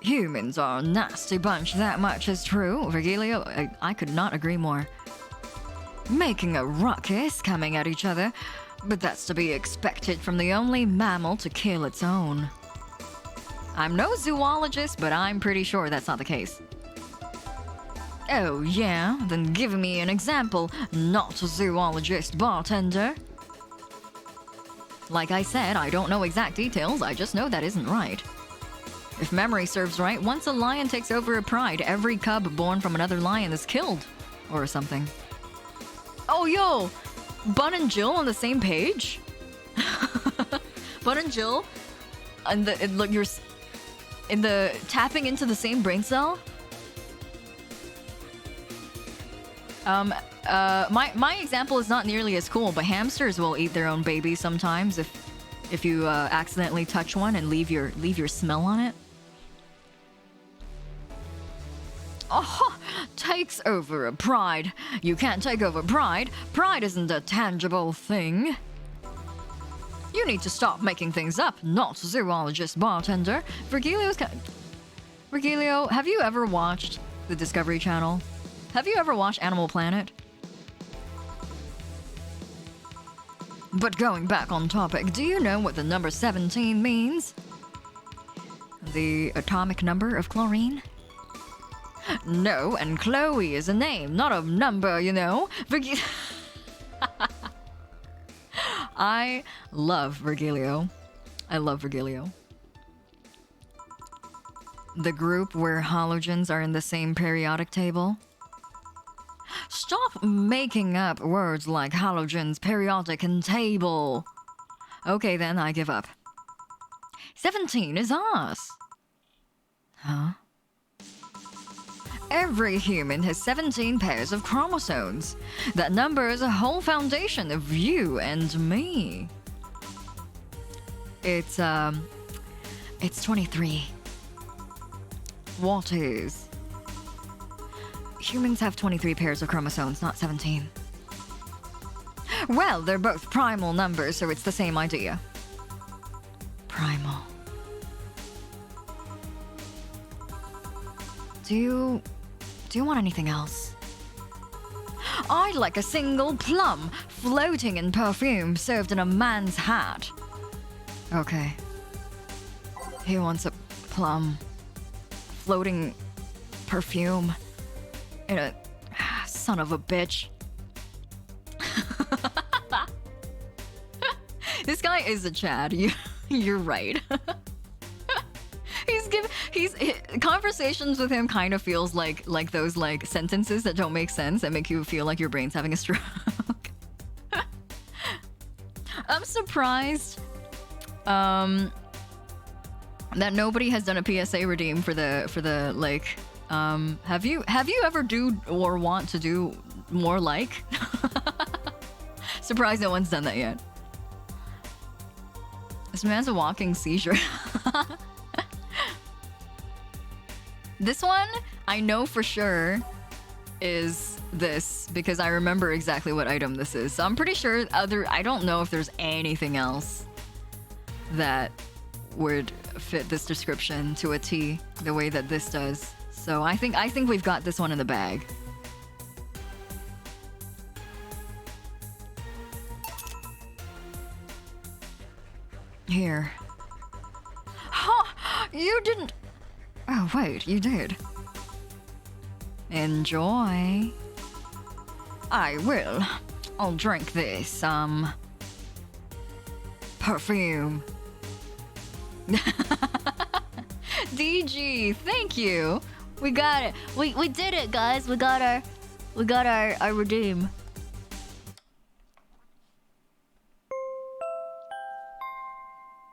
Humans are a nasty bunch, that much is true. Virgilio, I could not agree more. Making a ruckus, coming at each other, but that's to be expected from the only mammal to kill its own. I'm no zoologist, but I'm pretty sure that's not the case. Oh yeah? Then give me an example, not a zoologist, bartender. Like I said, I don't know exact details, I just know that isn't right. If memory serves right, once a lion takes over a pride, every cub born from another lion is killed. Or something. Oh yo! Bun and Jill on the same page? Bun and Jill? And you're in the tapping into the same brain cell? My example is not nearly as cool, but hamsters will eat their own babies sometimes if you accidentally touch one and leave your smell on it. Oh, takes over a pride. You can't take over pride. Pride isn't a tangible thing. You need to stop making things up, not zoologist, bartender. Virgilio, have you ever watched the Discovery Channel? Have you ever watched Animal Planet? But going back on topic, do you know what the number 17 means? The atomic number of chlorine? No, and Chloe is a name, not a number, you know. I love Virgilio. I love Virgilio. The group where halogens are in the same periodic table? Stop making up words like halogens, periodic, and table. Okay then, I give up. 17 is us. Huh? Every human has 17 pairs of chromosomes. That number is a whole foundation of you and me. It's 23. What is? Humans have 23 pairs of chromosomes, not 17. Well, they're both primal numbers, so it's the same idea. Primal. Do you want anything else? I'd like a single plum floating in perfume served in a man's hat. Okay. He wants a plum floating perfume in a son of a bitch. This guy is a Chad. You're right. Conversations with him kind of feels like those like sentences that don't make sense that make you feel like your brain's having a stroke. I'm surprised that nobody has done a PSA redeem for the like have you ever do or want to do more like? Surprised no one's done that yet. This man's a walking seizure. This one, I know for sure is this because I remember exactly what item this is. So I'm pretty sure I don't know if there's anything else that would fit this description to a T the way that this does. So I think we've got this one in the bag. Here. Huh, you didn't. Oh, wait, you did. Enjoy. I will. I'll drink this, perfume. DG, thank you. We got it. We did it, guys. We got our redeem.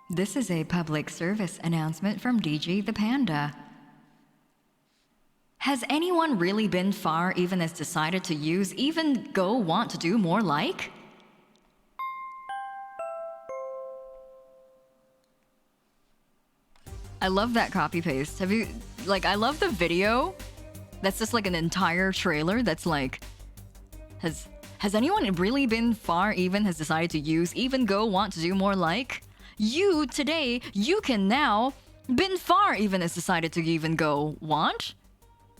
This is a public service announcement from DG the Panda. Has anyone really been far even as decided to use even go want to do more like? I love that copy paste. Have you I love the video that's just like an entire trailer that's like Has anyone really been far even has decided to use even go want to do more like? You today, you can now been far even has decided to even go want?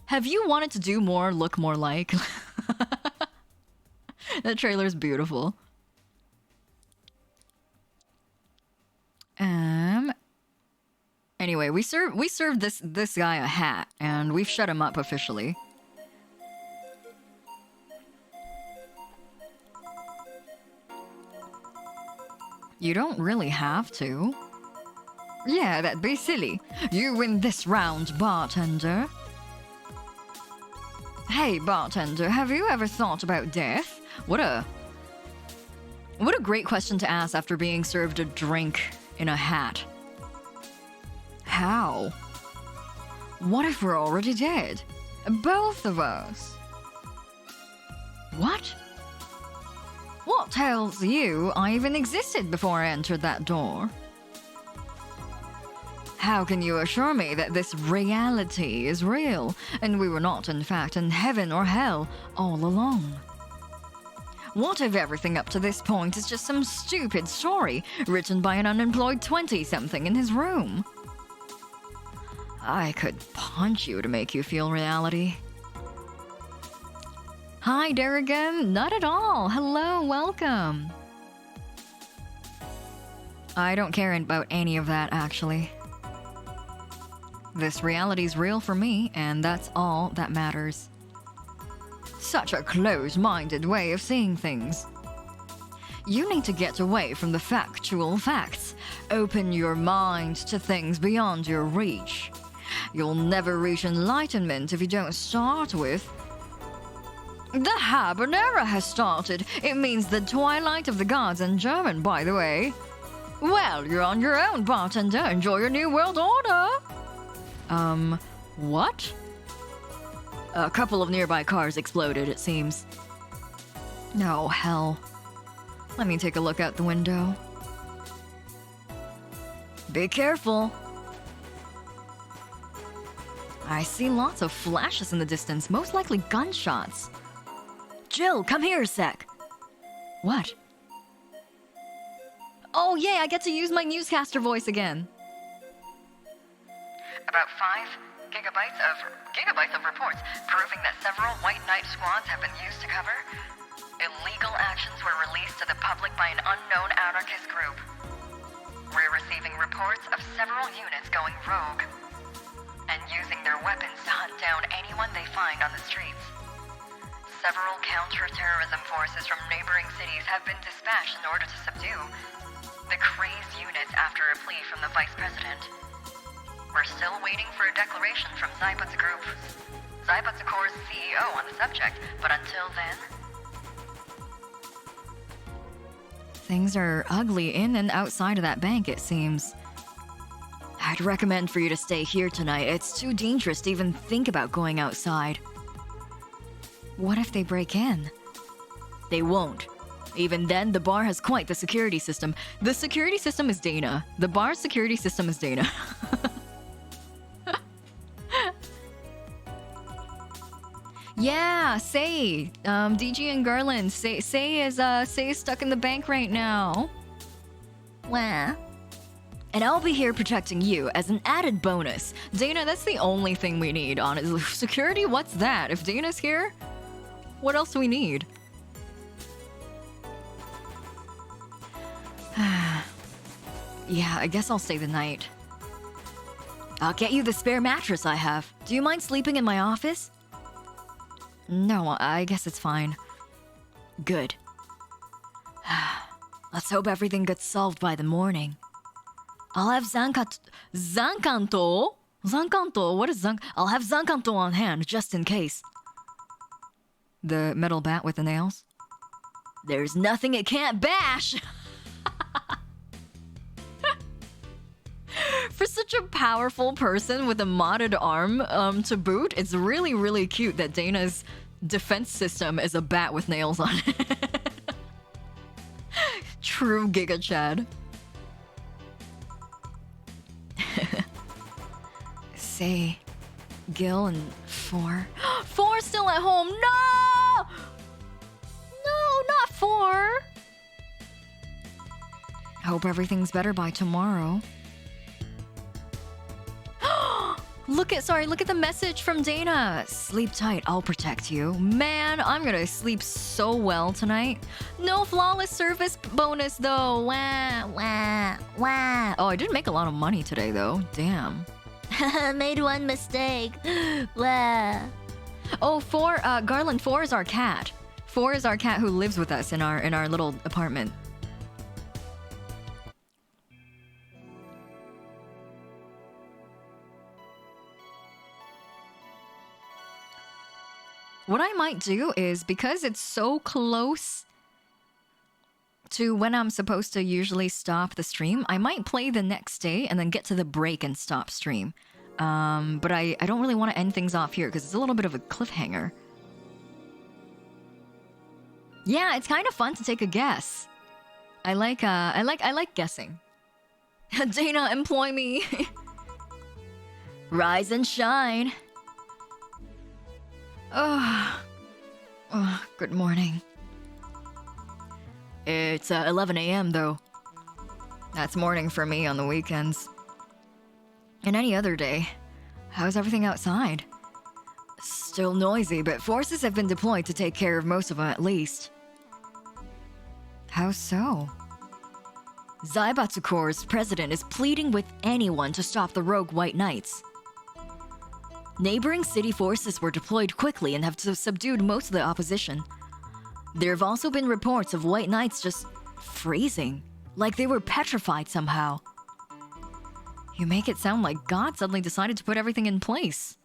Have you wanted to do more look more like? That trailer's beautiful. Anyway, we served this guy a hat and we've shut him up officially. You don't really have to. Yeah, that'd be silly. You win this round, bartender. Hey, bartender, have you ever thought about death? What a great question to ask after being served a drink in a hat. How? What if we're already dead? Both of us. What? What tells you I even existed before I entered that door? How can you assure me that this reality is real, and we were not, in fact, in heaven or hell all along? What if everything up to this point is just some stupid story written by an unemployed 20-something in his room? I could punch you to make you feel reality. Hi, Darrigan. Not at all. Hello, welcome. I don't care about any of that, actually. This reality's real for me, and that's all that matters. Such a close-minded way of seeing things. You need to get away from the factual facts. Open your mind to things beyond your reach. You'll never reach enlightenment if you don't start with... The Habanera has started. It means the twilight of the gods in German, by the way. Well, you're on your own, bartender. Enjoy your new world order. What? A couple of nearby cars exploded, it seems. Oh, hell. Let me take a look out the window. Be careful. I see lots of flashes in the distance, most likely gunshots. Jill, come here a sec. What? Oh, yay, I get to use my newscaster voice again. About 5 gigabytes of reports proving that several White Knight squads have been used to cover. Illegal actions were released to the public by an unknown anarchist group. We're receiving reports of several units going rogue and using their weapons to hunt down anyone they find on the streets. Several counter-terrorism forces from neighboring cities have been dispatched in order to subdue the crazed units after a plea from the vice president. We're still waiting for a declaration from Zaibatsukor's CEO on the subject, but until then... Things are ugly in and outside of that bank, it seems. I'd recommend for you to stay here tonight. It's too dangerous to even think about going outside. What if they break in? They won't. Even then, the bar has quite the security system. The security system is Dana. The bar's security system is Dana. Yeah, Say. DG and Garland. Say is stuck in the bank right now. Wow. And I'll be here protecting you as an added bonus. Dana, that's the only thing we need, honestly. Security? What's that? If Dana's here, what else do we need? Yeah, I guess I'll stay the night. I'll get you the spare mattress I have. Do you mind sleeping in my office? No, I guess it's fine. Good. Let's hope everything gets solved by the morning. I'll have Zankanto? Zankanto? What is Zankanto? I'll have Zankanto on hand, just in case. The metal bat with the nails? There's nothing it can't bash! For such a powerful person with a modded arm to boot, it's really, really cute that Dana's defense system is a bat with nails on it. True Giga Chad. Say, Gil and 4. 4 still at home. No! far. Hope everything's better by tomorrow. Look at the message from Dana. Sleep tight, I'll protect you. Man, I'm gonna sleep so well tonight. No flawless service bonus though. Wah, wah, wah. Oh, I didn't make a lot of money today though. Damn. Made one mistake. Wah. Oh, Garland, 4 is our cat. 4 is our cat who lives with us in our little apartment. What I might do is, because it's so close to when I'm supposed to usually stop the stream, I might play the next day and then get to the break and stop stream. But I don't really want to end things off here because it's a little bit of a cliffhanger. Yeah, it's kind of fun to take a guess. I like guessing. Dana, employ me. Rise and shine. Oh, good morning. It's 11 a.m. though. That's morning for me on the weekends. And any other day. How's everything outside? Still noisy, but forces have been deployed to take care of most of them at least. How so? Zaibatsu Corps' president is pleading with anyone to stop the rogue White Knights. Neighboring city forces were deployed quickly and have subdued most of the opposition. There have also been reports of White Knights just freezing, like they were petrified somehow. You make it sound like God suddenly decided to put everything in place.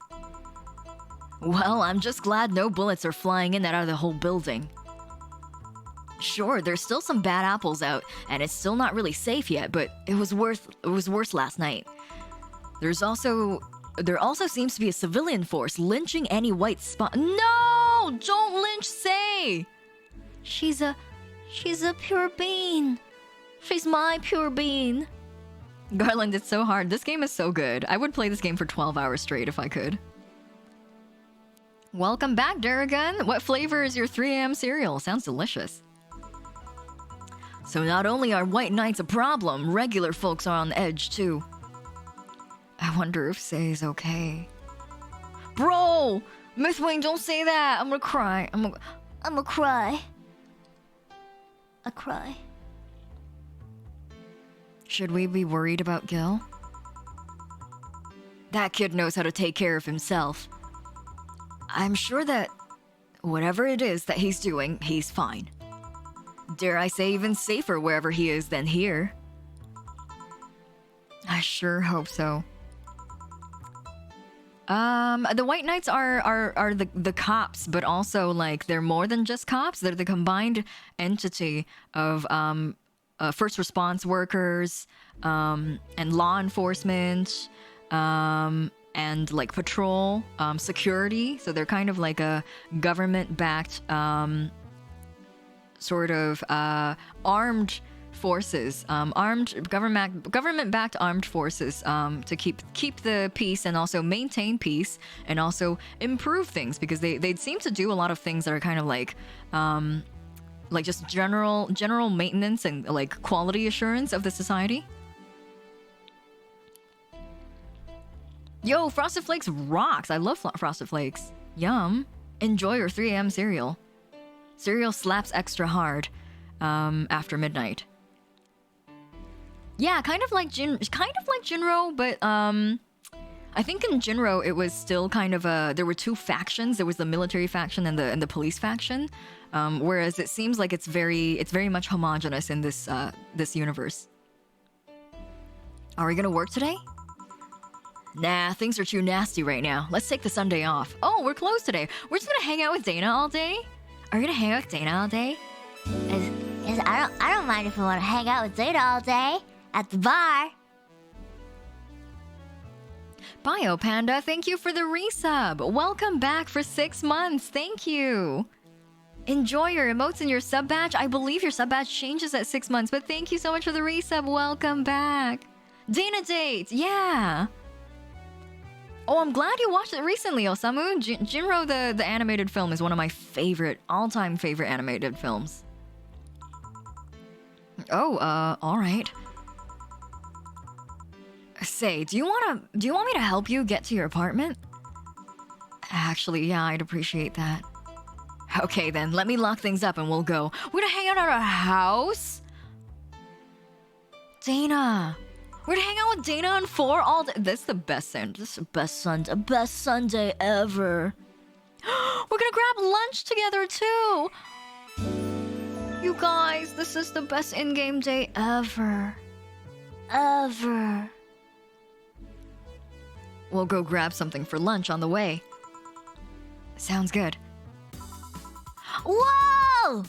Well, I'm just glad no bullets are flying in and out of the whole building. Sure, there's still some bad apples out, and it's still not really safe yet, but it was worse last night. There also seems to be a civilian force lynching any white spot. No! Don't lynch Say! She's a pure bean. She's my pure bean. Garland, it's so hard. This game is so good. I would play this game for 12 hours straight if I could. Welcome back, Duragun. What flavor is your 3 a.m. cereal? Sounds delicious. So not only are White Knights a problem, regular folks are on the edge too. I wonder if Say's okay. Bro! Mythwing, don't say that! I'm gonna cry. I'm gonna cry. I cry. Should we be worried about Gil? That kid knows how to take care of himself. I'm sure that whatever it is that he's doing, he's fine. Dare I say even safer wherever he is than here. I sure hope so. The White Knights are the cops, but also like they're more than just cops. They're the combined entity of first response workers, and law enforcement, and like patrol, security. So they're kind of like a government-backed, sort of armed forces, government-backed armed forces, to keep the peace and also maintain peace and also improve things, because they seem to do a lot of things that are kind of like just general maintenance and like quality assurance of the society. Yo, Frosted Flakes rocks. I love Frosted Flakes. Yum. Enjoy your 3 a.m. cereal. Cereal slaps extra hard after midnight. Yeah, kind of like Jinro, but I think in Jinro it was still kind of there were two factions. There was the military faction and the police faction. Whereas it seems like it's very much homogenous in this universe. Are we gonna work today? Nah, things are too nasty right now. Let's take the Sunday off. Oh, we're closed today. We're just gonna hang out with Dana all day? Are you gonna hang out with Dana all day? I don't mind if you want to hang out with Dana all day at the bar. Bio Panda, thank you for the resub. Welcome back for 6 months. Thank you. Enjoy your emotes and your sub badge. I believe your sub badge changes at 6 months, but thank you so much for the resub. Welcome back. Dana Date, yeah. Oh, I'm glad you watched it recently, Osamu. Jinro, the animated film, is one of my all-time favorite animated films. Oh, all right. Say, do you want me to help you get to your apartment? Actually, yeah, I'd appreciate that. Okay then, let me lock things up and we'll go. We're gonna hang out at our house? Dana. We're gonna hang out with Dana and 4 all day. This is the best Sunday. This is the best Sunday ever. We're gonna grab lunch together too. You guys, this is the best in-game day ever. Ever. We'll go grab something for lunch on the way. Sounds good. Whoa!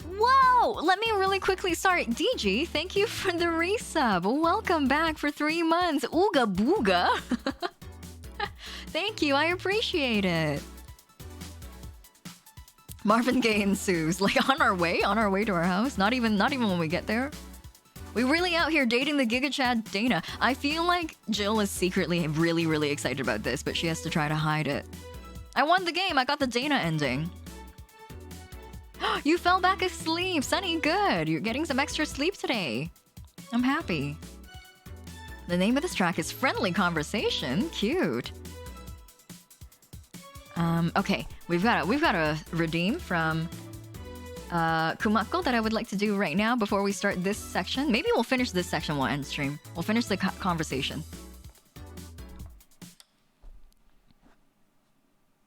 Whoa! Let me really quickly. Sorry, DG, thank you for the resub. Welcome back for 3 months. Ooga booga. Thank you, I appreciate it. Marvin Gaye ensues. Like on our way to our house. Not even when we get there. We really out here dating the Giga Chad Dana. I feel like Jill is secretly really, really excited about this, but she has to try to hide it. I won the game. I got the Dana ending. You fell back asleep. Sunny, good. You're getting some extra sleep today. I'm happy. The name of this track is Friendly Conversation. Cute. Okay. We've got a redeem from Kumako that I would like to do right now before we start this section. Maybe we'll finish this section while end stream. We'll finish the conversation.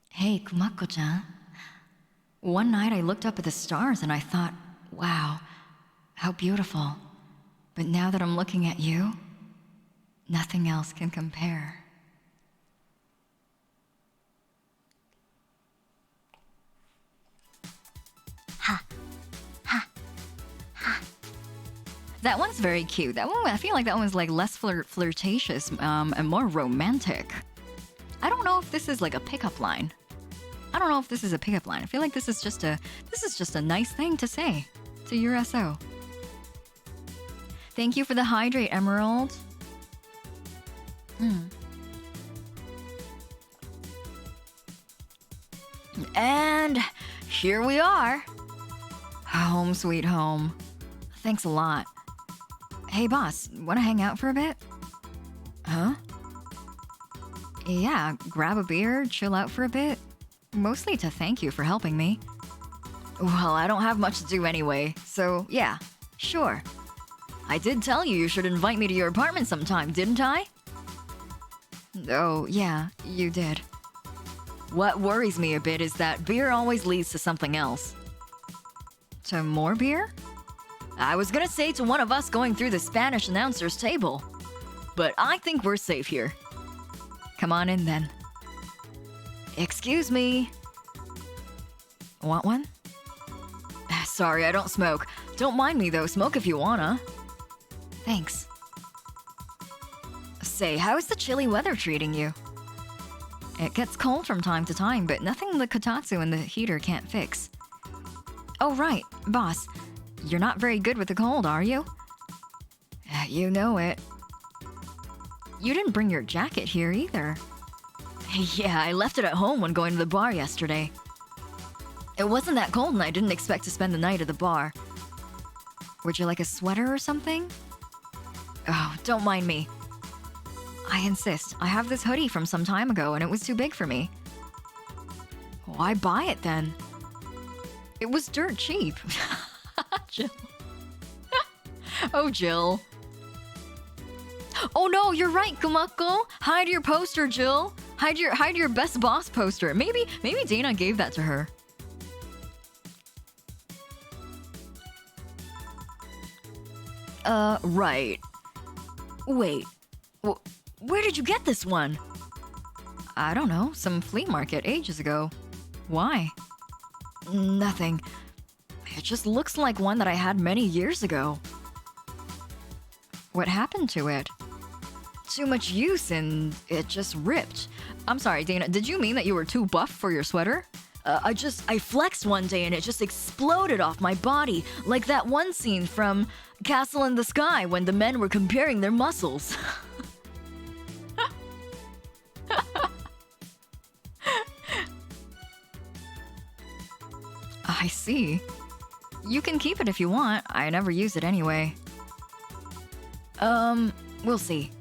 Hey, Kumako-chan. One night I looked up at the stars and I thought, wow, how beautiful. But now that I'm looking at you, nothing else can compare. Ha. Ha. Ha. That one's very cute. That one, I feel like that one's like less flirtatious and more romantic. I don't know if this is like a pickup line. I don't know if this is a pickup line. I feel like this is just a nice thing to say to your SO. Thank you for the hydrate, Emerald. And here we are. Home sweet home. Thanks a lot. Hey boss, wanna hang out for a bit? Huh? Yeah, grab a beer, chill out for a bit. Mostly to thank you for helping me. Well, I don't have much to do anyway, so yeah, sure. I did tell you you should invite me to your apartment sometime, didn't I? Oh, yeah, you did. What worries me a bit is that beer always leads to something else. To more beer? I was gonna say to one of us going through the Spanish announcer's table. But I think we're safe here. Come on in then. Excuse me. Want one? Sorry, I don't smoke. Don't mind me though, smoke if you wanna. Thanks. Say, how is the chilly weather treating you? It gets cold from time to time, but nothing the kotatsu and the heater can't fix. Oh right, boss. You're not very good with the cold, are you? You know it. You didn't bring your jacket here either. Yeah, I left it at home when going to the bar yesterday. It wasn't that cold and I didn't expect to spend the night at the bar. Would you like a sweater or something? Oh, don't mind me. I insist. I have this hoodie from some time ago and it was too big for me. Why buy it then? It was dirt cheap. Jill. Oh, Jill. Oh no, you're right, Kumako. Hide your poster, Jill. Hide your best boss poster. Maybe Dana gave that to her. Right. Wait. Where did you get this one? I don't know. Some flea market ages ago. Why? Nothing. It just looks like one that I had many years ago. What happened to it? Too much use and it just ripped. I'm sorry, Dana, did you mean that you were too buff for your sweater? I flexed one day and it just exploded off my body, like that one scene from Castle in the Sky when the men were comparing their muscles. I see. you can keep it if you want. I never use it anyway. We'll see.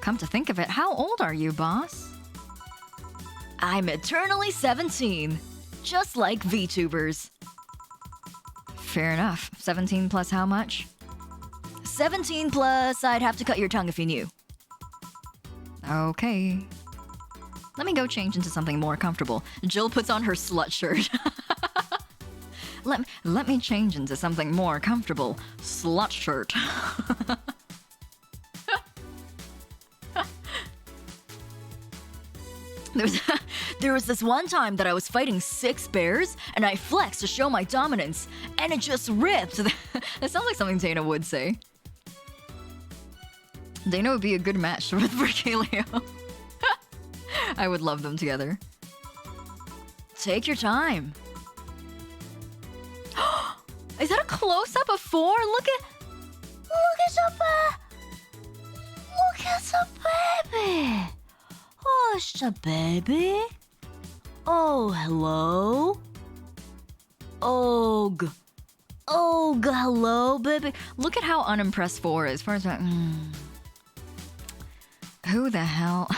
Come to think of it, how old are you, boss? I'm eternally 17. Just like VTubers. Fair enough. 17 plus how much? 17 plus I'd have to cut your tongue if you knew. Okay. Let me go change into something more comfortable. Jill puts on her slut shirt. Let me change into something more comfortable. Slut shirt. There was this one time that I was fighting 6 bears, and I flexed to show my dominance, and it just ripped. That sounds like something Dana would say. Dana would be a good match with Virgilio. I would love them together. Take your time. Is that a close-up of 4? Look at the baby. Oh, it's the baby. Oh, hello. Og, hello, baby. Look at how unimpressed 4 is. 4 is like, who the hell?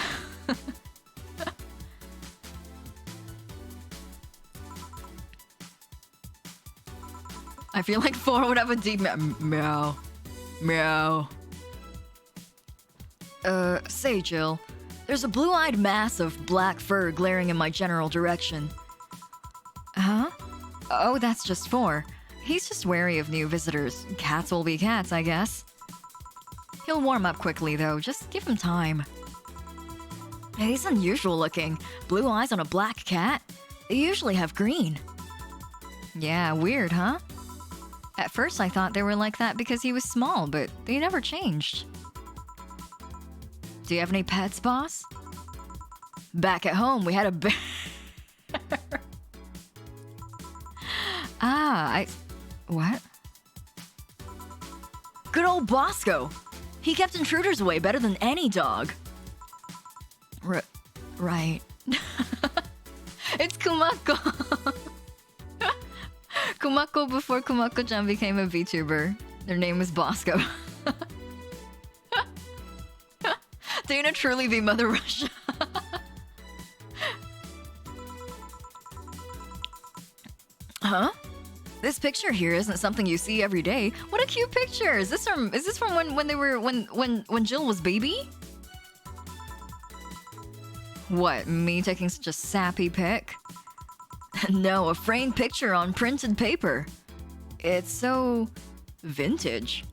I feel like 4 would have a deep meow. Meow. Say, Jill. There's a blue-eyed mass of black fur glaring in my general direction. Huh? Oh, that's just 4. He's just wary of new visitors. Cats will be cats, I guess. He'll warm up quickly, though. Just give him time. He's unusual looking. Blue eyes on a black cat? They usually have green. Yeah, weird, huh? At first I thought they were like that because he was small, but they never changed. Do you have any pets, boss? Back at home, we had a bear. What? Good old Bosco. He kept intruders away better than any dog. Right. It's Kumako. Kumako before Kumako-chan became a VTuber. Their name was Bosco. Dana truly be Mother Russia. Huh? This picture here isn't something you see every day. What a cute picture! Is this from when Jill was baby? What, me taking such a sappy pic? No, a framed picture on printed paper. It's so vintage.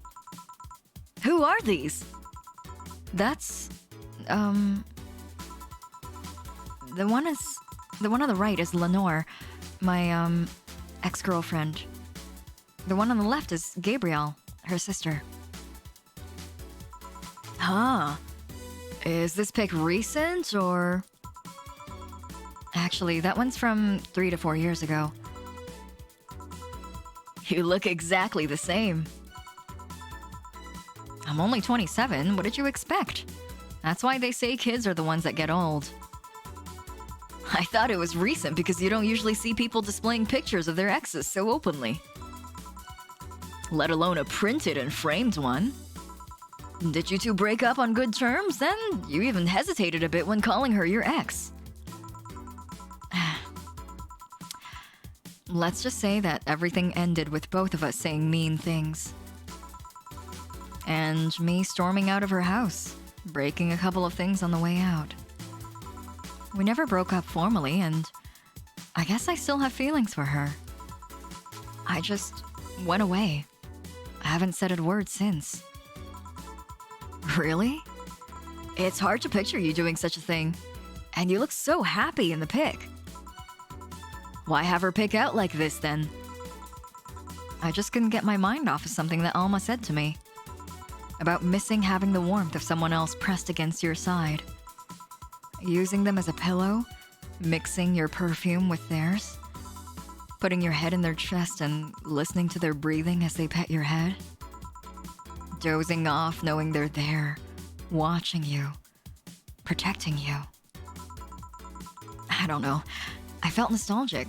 Who are these? That's the one on the right is Lenore, my ex-girlfriend. The one on the left is Gabrielle, her sister. Huh. Is this pic recent or... Actually, that one's from 3 to 4 years ago. You look exactly the same. I'm only 27. What did you expect? That's why they say kids are the ones that get old. I thought it was recent because you don't usually see people displaying pictures of their exes so openly. Let alone a printed and framed one. Did you two break up on good terms? Then you even hesitated a bit when calling her your ex. Let's just say that everything ended with both of us saying mean things. And me storming out of her house, breaking a couple of things on the way out. We never broke up formally, and I guess I still have feelings for her. I just went away. I haven't said a word since. Really? It's hard to picture you doing such a thing. And you look so happy in the pic. Why have her pick out like this, then? I just couldn't get my mind off of something that Alma said to me. About missing having the warmth of someone else pressed against your side. Using them as a pillow, mixing your perfume with theirs. Putting your head in their chest and listening to their breathing as they pet your head. Dozing off knowing they're there, watching you, protecting you. I don't know. I felt nostalgic,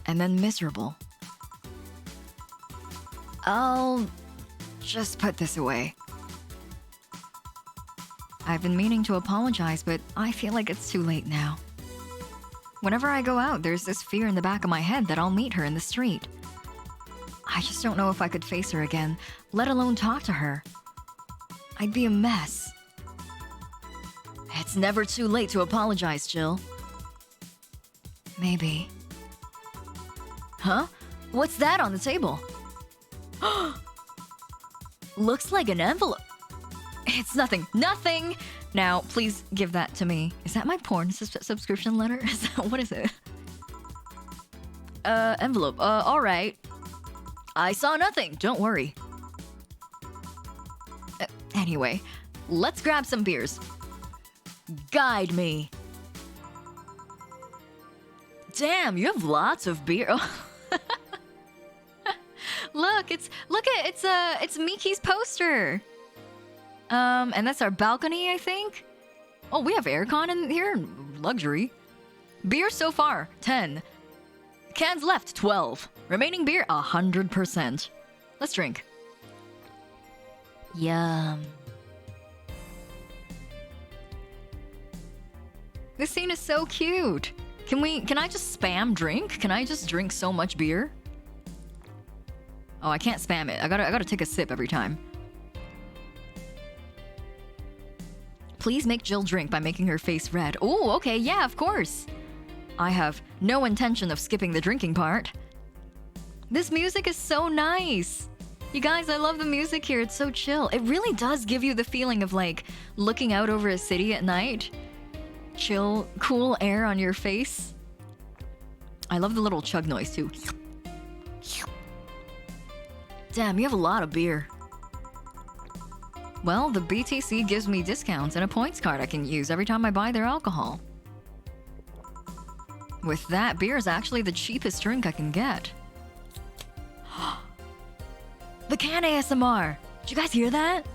and then miserable. I'll just put this away. I've been meaning to apologize, but I feel like it's too late now. Whenever I go out, there's this fear in the back of my head that I'll meet her in the street. I just don't know if I could face her again, let alone talk to her. I'd be a mess. It's never too late to apologize, Jill. Maybe. Huh? What's that on the table? Looks like an envelope. It's nothing. Nothing! Now, please give that to me. Is that my porn subscription letter? What is it? Envelope. Alright. I saw nothing. Don't worry. Anyway, let's grab some beers. Guide me. Damn, you have lots of beer. Look, it's Miki's poster. And that's our balcony, I think. Oh, we have aircon in here. Luxury. Beer so far, 10. Cans left, 12. Remaining beer, 100%. Let's drink. Yum. This scene is so cute. Can I just spam drink? Can I just drink so much beer? Oh, I can't spam it. I gotta take a sip every time. Please make Jill drink by making her face red. Oh, okay, yeah, of course. I have no intention of skipping the drinking part. This music is so nice. You guys, I love the music here. It's so chill. It really does give you the feeling of like looking out over a city at night. Chill, cool air on your face. I love the little chug noise too. Damn, you have a lot of beer. Well, the BTC gives me discounts and a points card I can use every time I buy their alcohol. With that, beer is actually the cheapest drink I can get. The can ASMR! Did you guys hear that?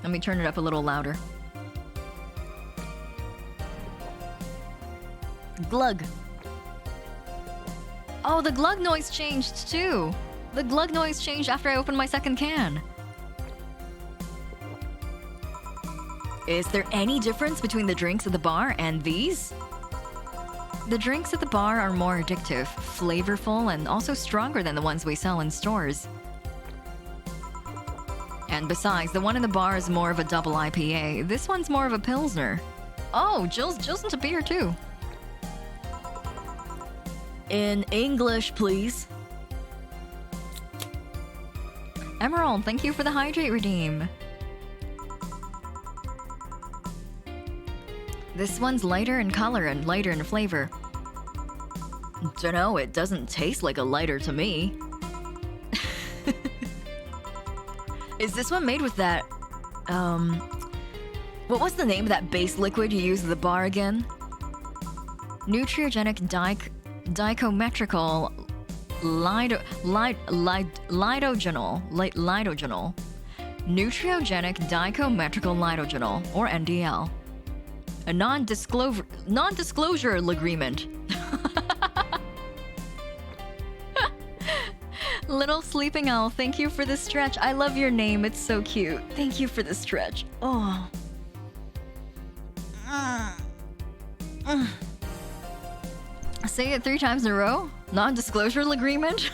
Let me turn it up a little louder. Glug. Oh, the glug noise changed too. The glug noise changed after I opened my second can. Is there any difference between the drinks at the bar and these? The drinks at the bar are more addictive, flavorful, and also stronger than the ones we sell in stores. And besides, the one in the bar is more of a double IPA. This one's more of a Pilsner. Oh, Jill's into beer too. In English, please. Emerald, thank you for the hydrate redeem. This one's lighter in color and lighter in flavor. Dunno, it doesn't taste like a lighter to me. Is this one made with that, what was the name of that base liquid you use at the bar again? Nutriogenic dichometrical lidogenol. Nutriogenic dichometrical lidogenol, or NDL. A non-disclosure agreement. Little sleeping owl, thank you for the stretch. I love your name, it's so cute. Thank you for the stretch. Oh. Say it 3 times in a row? Non-disclosure agreement?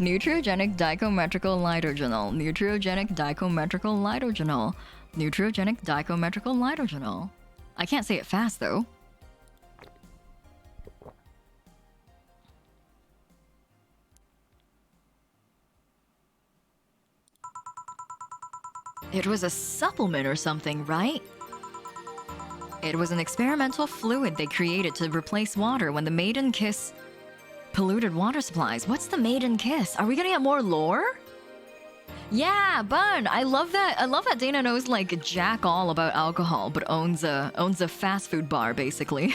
Nutriogenic dichometrical lidogenol. Nutriogenic dichometrical lidogenol. Nutriogenic dichometrical lidogenol. I can't say it fast though. It was a supplement or something, right? It was an experimental fluid they created to replace water when the maiden kiss polluted water supplies. What's the maiden kiss? Are we gonna get more lore? Yeah, Bun. I love that. I love that Dana knows like jack all about alcohol, but owns a fast food bar basically.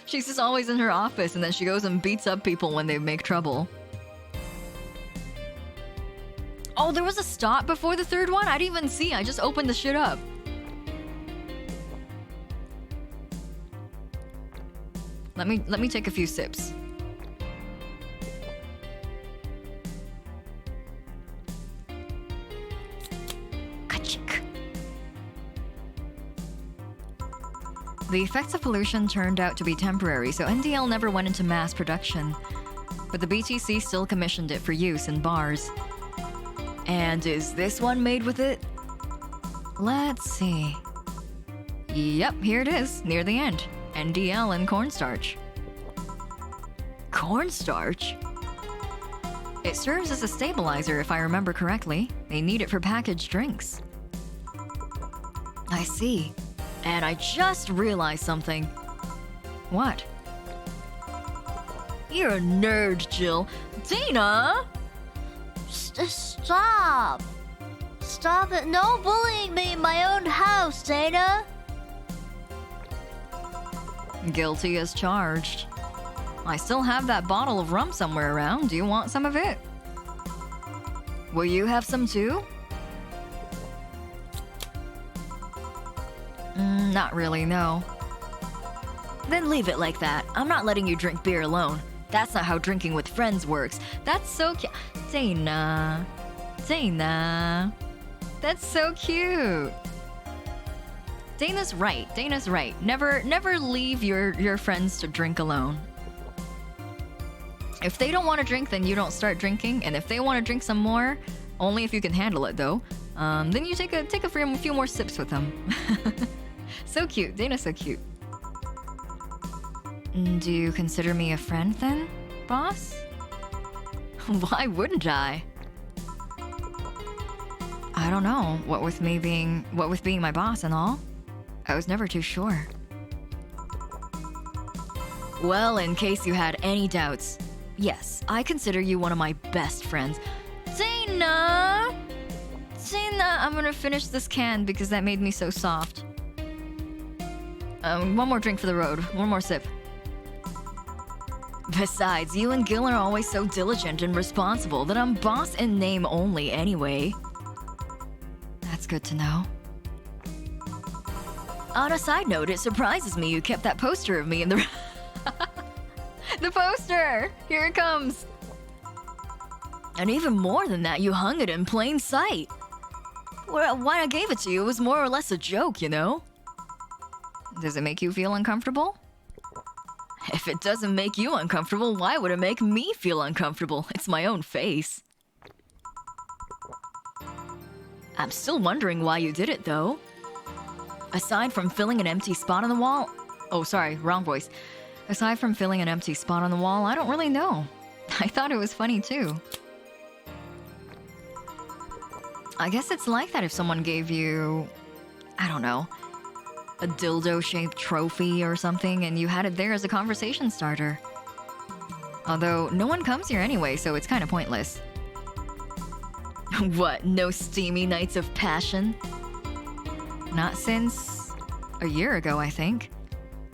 She's just always in her office, and then she goes and beats up people when they make trouble. Oh, there was a stop before the third one? I didn't even see. I just opened the shit up. Let me take a few sips. Kachik. The effects of pollution turned out to be temporary, so NDL never went into mass production. But the BTC still commissioned it for use in bars. And is this one made with it? Let's see. Yep, here it is, near the end. NDL and cornstarch. Cornstarch? It serves as a stabilizer if I remember correctly. They need it for packaged drinks. I see. And I just realized something. What? You're a nerd, Jill. Dana! Stop! Stop it. No bullying me in my own house, Dana. Guilty as charged. I still have that bottle of rum somewhere around. Do you want some of it? Will you have some too? Not really, no. Then leave it like that. I'm not letting you drink beer alone. That's not how drinking with friends works. That's so cute. Dana. Dana. That's so cute. Dana's right. Dana's right. Never leave your friends to drink alone. If they don't want to drink, then you don't start drinking. And if they want to drink some more, only if you can handle it though, then you take a few more sips with them. So cute. Dana's so cute. Do you consider me a friend then, boss? Why wouldn't I? I don't know. What with being my boss and all, I was never too sure. Well, in case you had any doubts, yes, I consider you one of my best friends. Dana! Dana, I'm gonna finish this can because that made me so soft. One more drink for the road. One more sip. Besides, you and Gil are always so diligent and responsible that I'm boss in name only anyway. That's good to know. On a side note, it surprises me you kept that poster of me in the... The poster! Here it comes! And even more than that, you hung it in plain sight. Why I gave it to you was more or less a joke, you know? Does it make you feel uncomfortable? If it doesn't make you uncomfortable, why would it make me feel uncomfortable? It's my own face. I'm still wondering why you did it, though. Aside from filling an empty spot on the wall... Oh, sorry, wrong voice. Aside from filling an empty spot on the wall, I don't really know. I thought it was funny, too. I guess it's like that if someone gave you... I don't know... a dildo-shaped trophy or something, and you had it there as a conversation starter. Although, no one comes here anyway, so it's kind of pointless. What, no steamy nights of passion? Not since... a year ago, I think.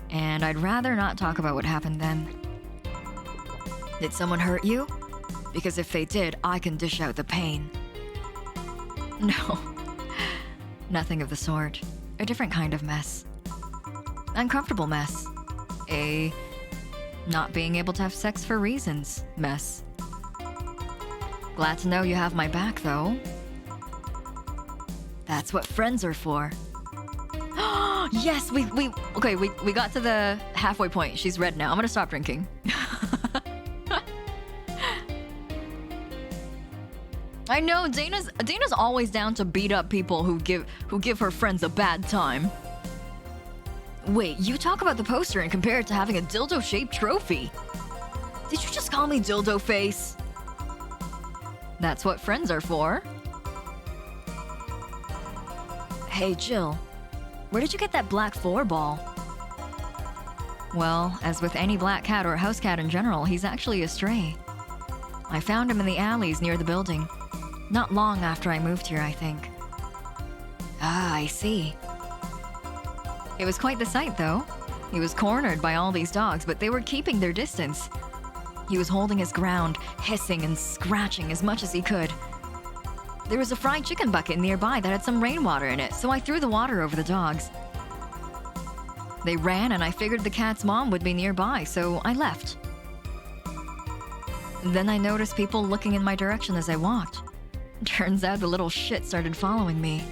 And I'd rather not talk about what happened then. Did someone hurt you? Because if they did, I can dish out the pain. No. Nothing of the sort. A different kind of mess. Uncomfortable mess. A not being able to have sex for reasons mess. Glad to know you have my back, though. That's what friends are for. Yes, we got to the halfway point. She's red now. I'm gonna stop drinking. I know Dana's always down to beat up people who give her friends a bad time. Wait, you talk about the poster and compare it to having a dildo-shaped trophy. Did you just call me dildo face? That's what friends are for. Hey, Jill. Where did you get that black 4 ball? Well, as with any black cat or house cat in general, he's actually a stray. I found him in the alleys near the building. Not long after I moved here, I think. Ah, I see. It was quite the sight, though. He was cornered by all these dogs, but they were keeping their distance. He was holding his ground, hissing and scratching as much as he could. There was a fried chicken bucket nearby that had some rainwater in it, so I threw the water over the dogs. They ran and I figured the cat's mom would be nearby, so I left. Then I noticed people looking in my direction as I walked. Turns out the little shit started following me.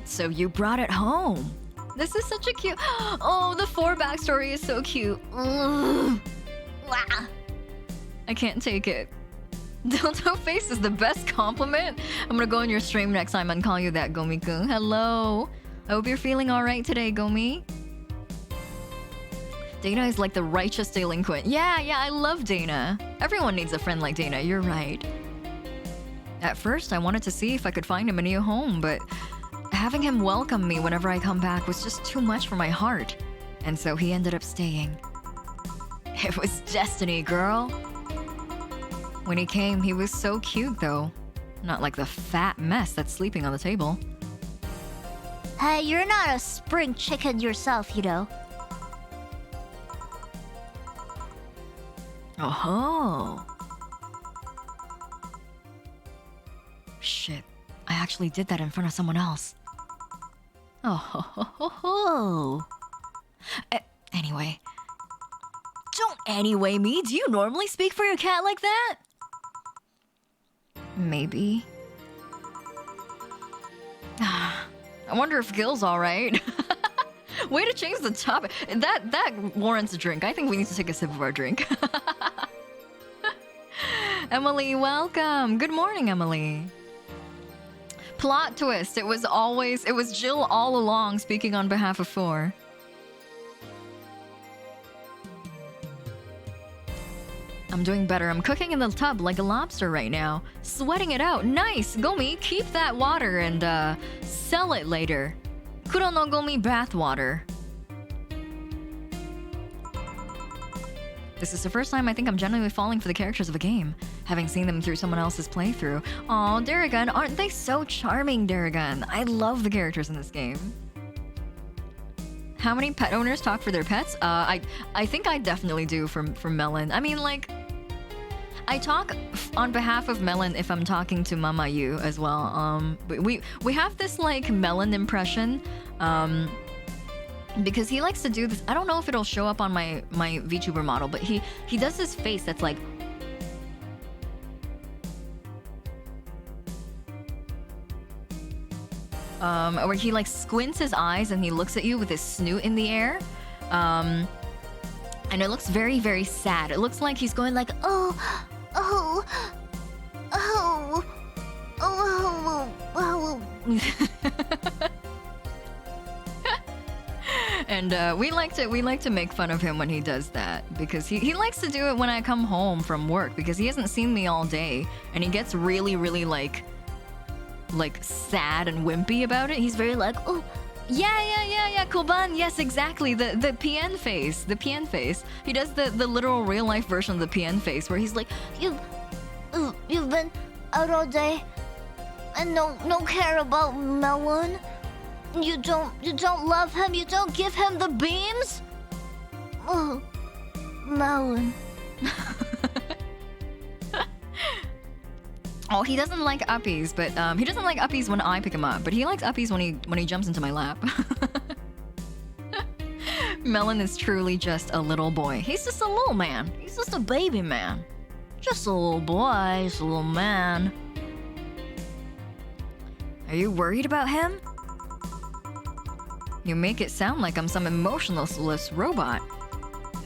So you brought it home. This is such a cute... Oh, the 4 backstory is so cute. Ugh. Wah. I can't take it. Dildo face is the best compliment. I'm gonna go on your stream next time and call you that, Gomi-kun. Hello. I hope you're feeling alright today, Gomi. Dana is like the righteous delinquent. Yeah, I love Dana. Everyone needs a friend like Dana, you're right. At first, I wanted to see if I could find him a new home, but having him welcome me whenever I come back was just too much for my heart. And so he ended up staying. It was destiny, girl. When he came, he was so cute, though. Not like the fat mess that's sleeping on the table. Hey, you're not a spring chicken yourself, you know. Oh. Shit. I actually did that in front of someone else. Oh. Anyway. Don't anyway me. Do you normally speak for your cat like that? Maybe. I wonder if Gil's alright. Way to change the topic. That warrants a drink. I think we need to take a sip of our drink. Emily, welcome. Good morning, Emily. Plot twist. It was Jill all along speaking on behalf of 4. I'm doing better. I'm cooking in the tub like a lobster right now. Sweating it out. Nice! Gomi, keep that water and sell it later. Kuro no Gomi bath water. This is the first time I think I'm genuinely falling for the characters of a game, having seen them through someone else's playthrough. Aw, Daragon, aren't they so charming, Daragon? I love the characters in this game. How many pet owners talk for their pets? I think I definitely do for Melon. I mean, like, I talk on behalf of Melon if I'm talking to Mama Yuu as well. We have this like Melon impression, because he likes to do this. I don't know if it'll show up on my VTuber model, but he does this face that's like. Where he like squints his eyes and he looks at you with his snoot in the air. And it looks very, very sad. It looks like he's going like, oh. And we like to make fun of him when he does that, because he likes to do it when I come home from work, because he hasn't seen me all day and he gets really, really like sad and wimpy about it. He's very like, oh, yeah, Koban, yes, exactly, the PN face, He does the literal real life version of the PN face, where he's like, you've been out all day and no care about Melon. You don't love him. You don't give him the beams. Oh, Melon. Oh, he doesn't like uppies, but he doesn't like uppies when I pick him up, but he likes uppies when he jumps into my lap. Melon is truly just a little boy. He's just a little man. He's just a baby man. Just a little boy, just a little man. Are you worried about him? You make it sound like I'm some emotionless robot.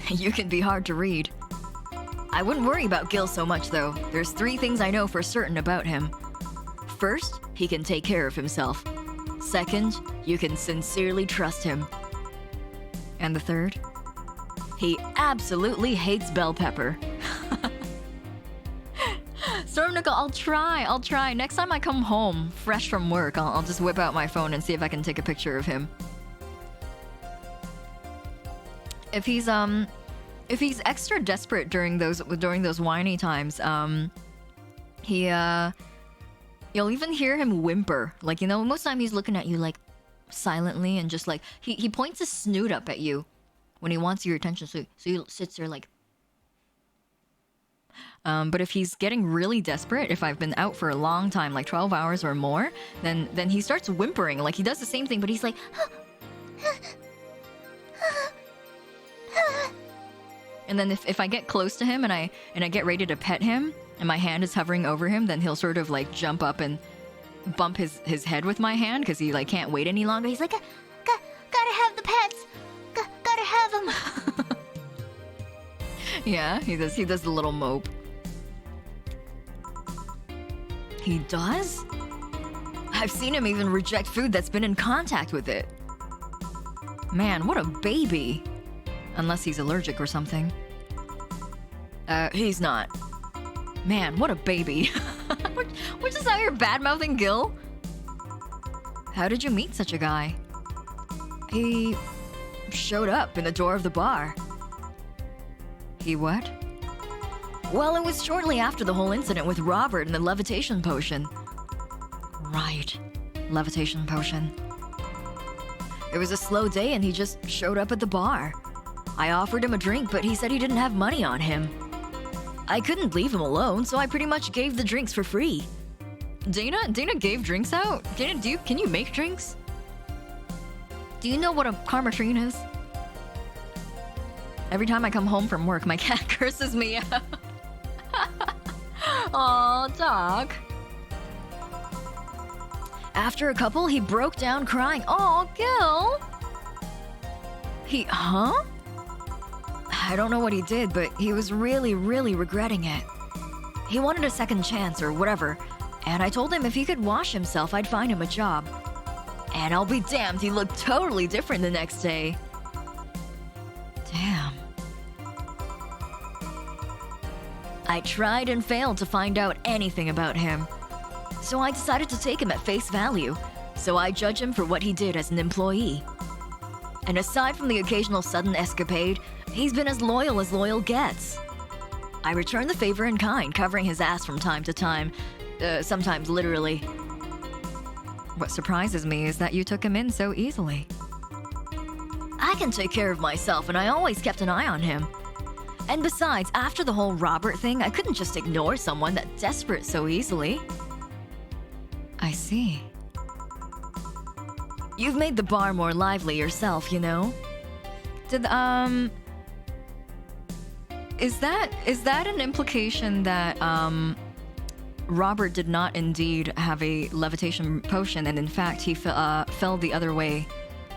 You can be hard to read. I wouldn't worry about Gil so much, though. There's 3 things I know for certain about him. First, he can take care of himself. Second, you can sincerely trust him. And the third? He absolutely hates bell pepper. Stormnickel, I'll try. Next time I come home, fresh from work, I'll just whip out my phone and see if I can take a picture of him. If he's extra desperate during those whiny times, you'll even hear him whimper. Like, you know, most of the time he's looking at you like silently and just like he points his snoot up at you when he wants your attention. So he sits there like. But if he's getting really desperate, if I've been out for a long time, like 12 hours or more, then he starts whimpering. Like, he does the same thing, but he's like, And then if I get close to him and I get ready to pet him and my hand is hovering over him, then he'll sort of like jump up and bump his head with my hand because he like can't wait any longer. He's like, gotta have the pets. Gotta have them. yeah, he does the little mope. He does? I've seen him even reject food that's been in contact with it. Man, what a baby. Unless he's allergic or something. He's not. Man, what a baby. We're just out here bad-mouthing Gil? How did you meet such a guy? He showed up in the door of the bar. He what? Well, it was shortly after the whole incident with Robert and the levitation potion. Right. Levitation potion. It was a slow day and he just showed up at the bar. I offered him a drink, but he said he didn't have money on him. I couldn't leave him alone, so I pretty much gave the drinks for free. Dana gave drinks out? Dana, can you make drinks? Do you know what a karmatrine is? Every time I come home from work, my cat curses me out. Aw, dog. After a couple, he broke down crying. Aw, Gil. Huh? I don't know what he did, but he was really, really regretting it. He wanted a second chance or whatever, and I told him if he could wash himself, I'd find him a job. And I'll be damned, he looked totally different the next day. Damn. I tried and failed to find out anything about him. So I decided to take him at face value, so I judge him for what he did as an employee. And aside from the occasional sudden escapade, he's been as loyal gets. I returned the favor in kind, covering his ass from time to time, sometimes literally. What surprises me is that you took him in so easily. I can take care of myself, and I always kept an eye on him. And besides, after the whole Robert thing, I couldn't just ignore someone that desperate so easily. I see. You've made the bar more lively yourself, you know? Is that an implication that, Robert did not indeed have a levitation potion, and in fact, he fell the other way,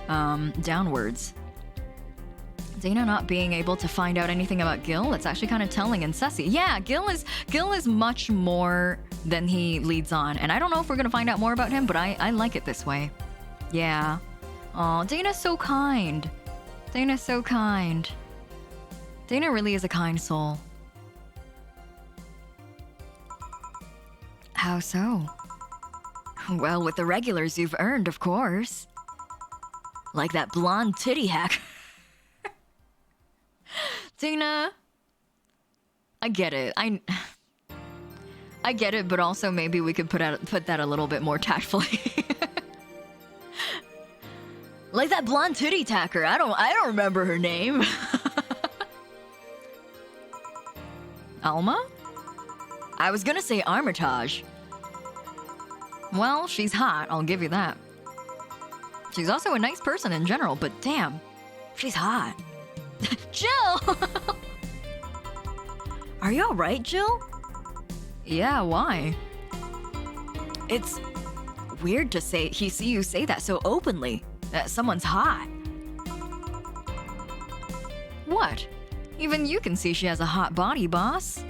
downwards? Dana not being able to find out anything about Gil, it's actually kind of telling and sussy. Yeah, Gil is much more than he leads on, and I don't know if we're gonna find out more about him, but I like it this way. Yeah. Aw, Dana's so kind. Dana's so kind. Dana really is a kind soul. How so? Well, with the regulars you've earned, of course. Like that blonde titty hack. Dana, I get it. I get it, but also maybe we could put that a little bit more tactfully. Like that blonde titty tacker. I don't remember her name. Alma? I was gonna say Armitage. Well, she's hot, I'll give you that. She's also a nice person in general, but damn, she's hot. Jill! Are you alright, Jill? Yeah, why? It's weird to see you say that so openly, that someone's hot. What? Even you can see she has a hot body, boss.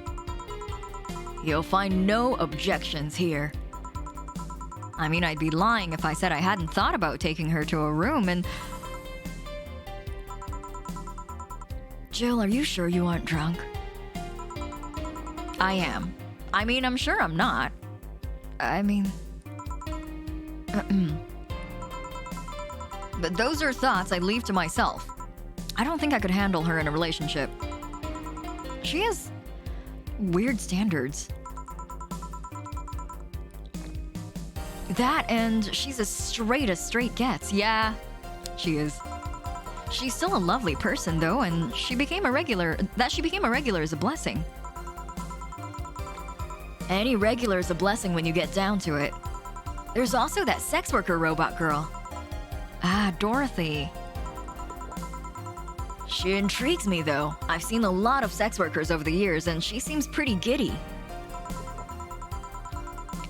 You'll find no objections here. I mean, I'd be lying if I said I hadn't thought about taking her to a room and... Jill, are you sure you aren't drunk? I am. I mean, I'm sure I'm not. I mean... But those are thoughts I leave to myself. I don't think I could handle her in a relationship. She has weird standards. That and she's as straight gets. Yeah, she is. She's still a lovely person though, and she became a regular is a blessing. Any regular is a blessing when you get down to it. There's also that sex worker robot girl. Ah, Dorothy. She intrigues me though. I've seen a lot of sex workers over the years and she seems pretty giddy.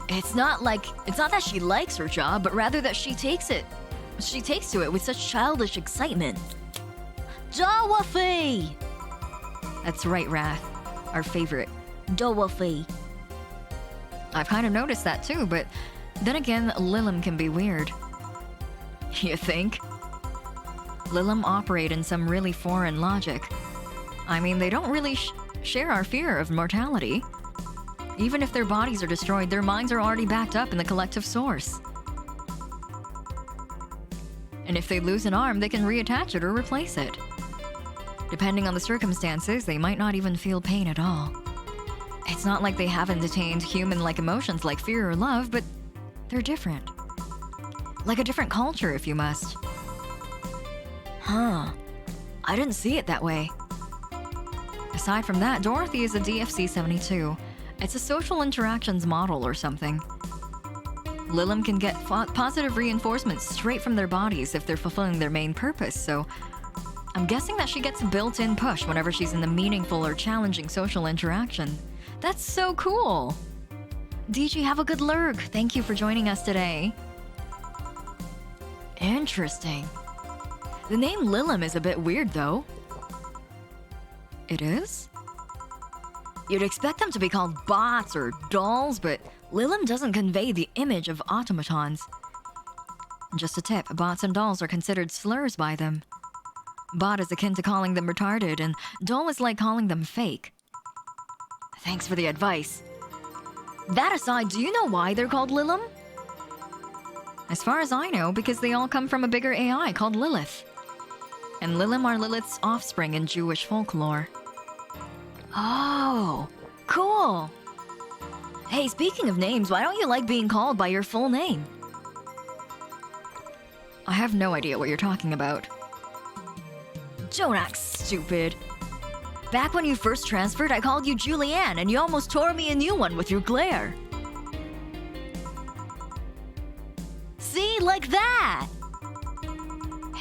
It's not that she likes her job, but rather that she takes to it with such childish excitement. Dawafi! That's right, Wrath. Our favorite. Dawafi. I've kind of noticed that too, but then again, Lilim can be weird. You think? Lilim operate in some really foreign logic. I mean, they don't really share our fear of mortality. Even if their bodies are destroyed, their minds are already backed up in the collective source. And if they lose an arm, they can reattach it or replace it. Depending on the circumstances, they might not even feel pain at all. It's not like they haven't attained human-like emotions like fear or love, but they're different. Like a different culture, if you must. Huh. I didn't see it that way. Aside from that, Dorothy is a DFC-72. It's a social interactions model or something. Lilim can get positive reinforcement straight from their bodies if they're fulfilling their main purpose, so I'm guessing that she gets a built-in push whenever she's in a meaningful or challenging social interaction. That's so cool! DG, have a good lurk. Thank you for joining us today. Interesting. The name Lilim is a bit weird, though. It is? You'd expect them to be called bots or dolls, but Lilim doesn't convey the image of automatons. Just a tip, bots and dolls are considered slurs by them. Bot is akin to calling them retarded, and doll is like calling them fake. Thanks for the advice. That aside, do you know why they're called Lilim? As far as I know, because they all come from a bigger AI called Lilith. And Lilim are Lilith's offspring in Jewish folklore. Oh, cool. Hey, speaking of names, why don't you like being called by your full name? I have no idea what you're talking about. Don't act stupid. Back when you first transferred, I called you Julianne, and you almost tore me a new one with your glare. See, like that!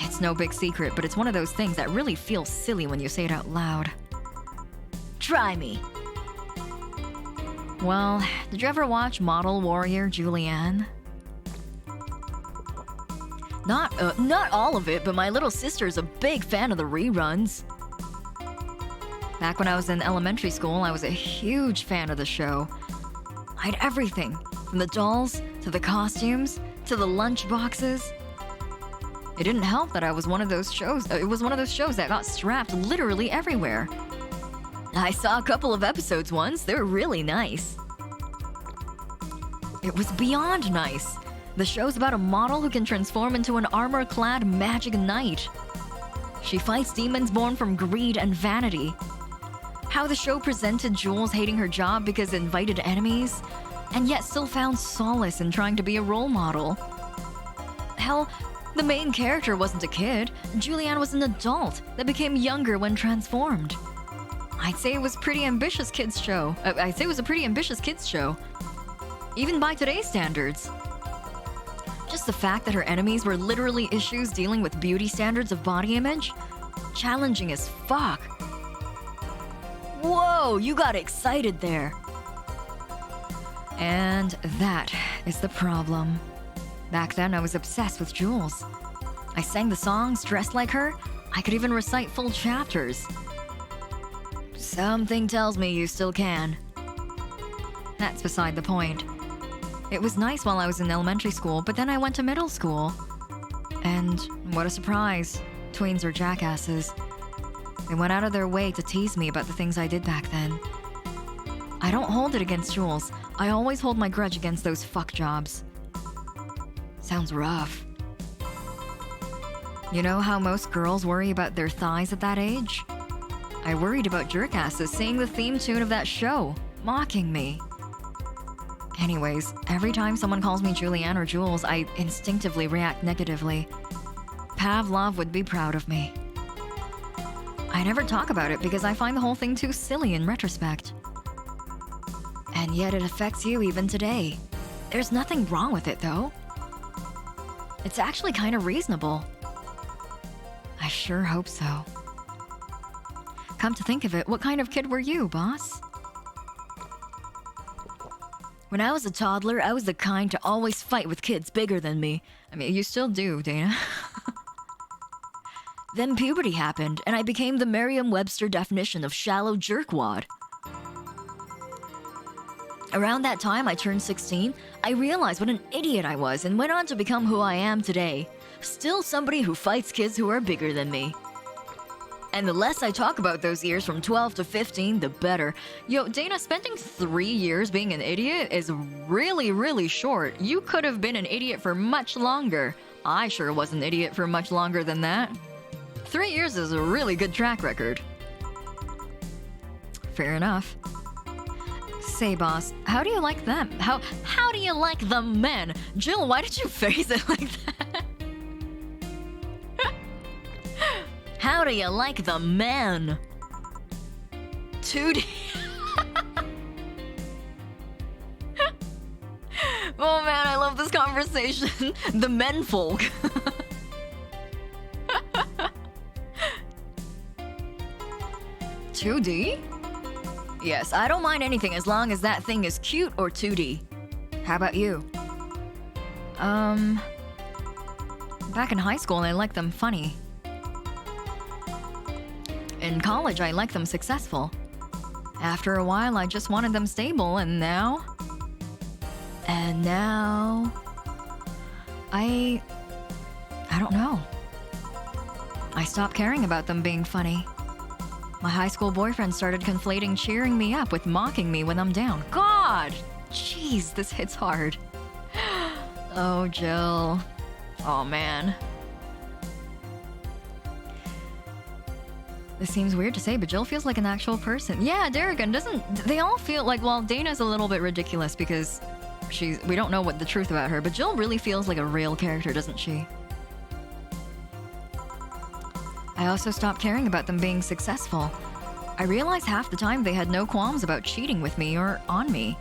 It's no big secret, but it's one of those things that really feels silly when you say it out loud. Try me. Well, did you ever watch Model Warrior Julianne? Not all of it, but my little sister's a big fan of the reruns. Back when I was in elementary school, I was a huge fan of the show. I had everything, from the dolls, to the costumes, to the lunch boxes. It didn't help that it was one of those shows that got strapped literally everywhere. I saw a couple of episodes once. They were really nice. It was beyond nice. The show's about a model who can transform into an armor-clad magic knight. She fights demons born from greed and vanity. How the show presented Jules hating her job because it invited enemies, and yet still found solace in trying to be a role model. Hell, the main character wasn't a kid. Julianne was an adult that became younger when transformed. I'd say it was a pretty ambitious kids show. Even by today's standards. Just the fact that her enemies were literally issues dealing with beauty standards of body image? Challenging as fuck. Whoa, you got excited there. And that is the problem. Back then, I was obsessed with Jules. I sang the songs, dressed like her. I could even recite full chapters. Something tells me you still can. That's beside the point. It was nice while I was in elementary school, but then I went to middle school. And what a surprise. Tweens are jackasses. They went out of their way to tease me about the things I did back then. I don't hold it against Jules. I always hold my grudge against those fuck jobs. Sounds rough. You know how most girls worry about their thighs at that age? I worried about jerkasses singing the theme tune of that show, mocking me. Anyways, every time someone calls me Julianne or Jules, I instinctively react negatively. Pavlov would be proud of me. I never talk about it because I find the whole thing too silly in retrospect. And yet it affects you even today. There's nothing wrong with it, though. It's actually kind of reasonable. I sure hope so. Come to think of it, what kind of kid were you, boss? When I was a toddler, I was the kind to always fight with kids bigger than me. I mean, you still do, Dana. Then puberty happened, and I became the Merriam-Webster definition of shallow jerkwad. Around that time I turned 16, I realized what an idiot I was and went on to become who I am today. Still somebody who fights kids who are bigger than me. And the less I talk about those years from 12 to 15, the better. Yo, Dana, spending 3 years being an idiot is really, really short. You could have been an idiot for much longer. I sure was an idiot for much longer than that. 3 years is a really good track record. Fair enough. Say, boss, how do you like them? How do you like the men? Jill, why did you phrase it like that? How do you like the men? 2D. Oh man, I love this conversation. The men folk. $2D? Yes, I don't mind anything as long as that thing is cute or 2D. How about you? Back in high school, I liked them funny. In college, I liked them successful. After a while, I just wanted them stable, and now... I don't know. I stopped caring about them being funny. My high school boyfriend started conflating cheering me up with mocking me when I'm down. God! Jeez, this hits hard. Oh, Jill. Oh, man. This seems weird to say, but Jill feels like an actual person. Yeah, Darrigan, they all feel like, well, Dana's a little bit ridiculous because we don't know what the truth about her, but Jill really feels like a real character, doesn't she? I also stopped caring about them being successful. I realized half the time they had no qualms about cheating with me or on me.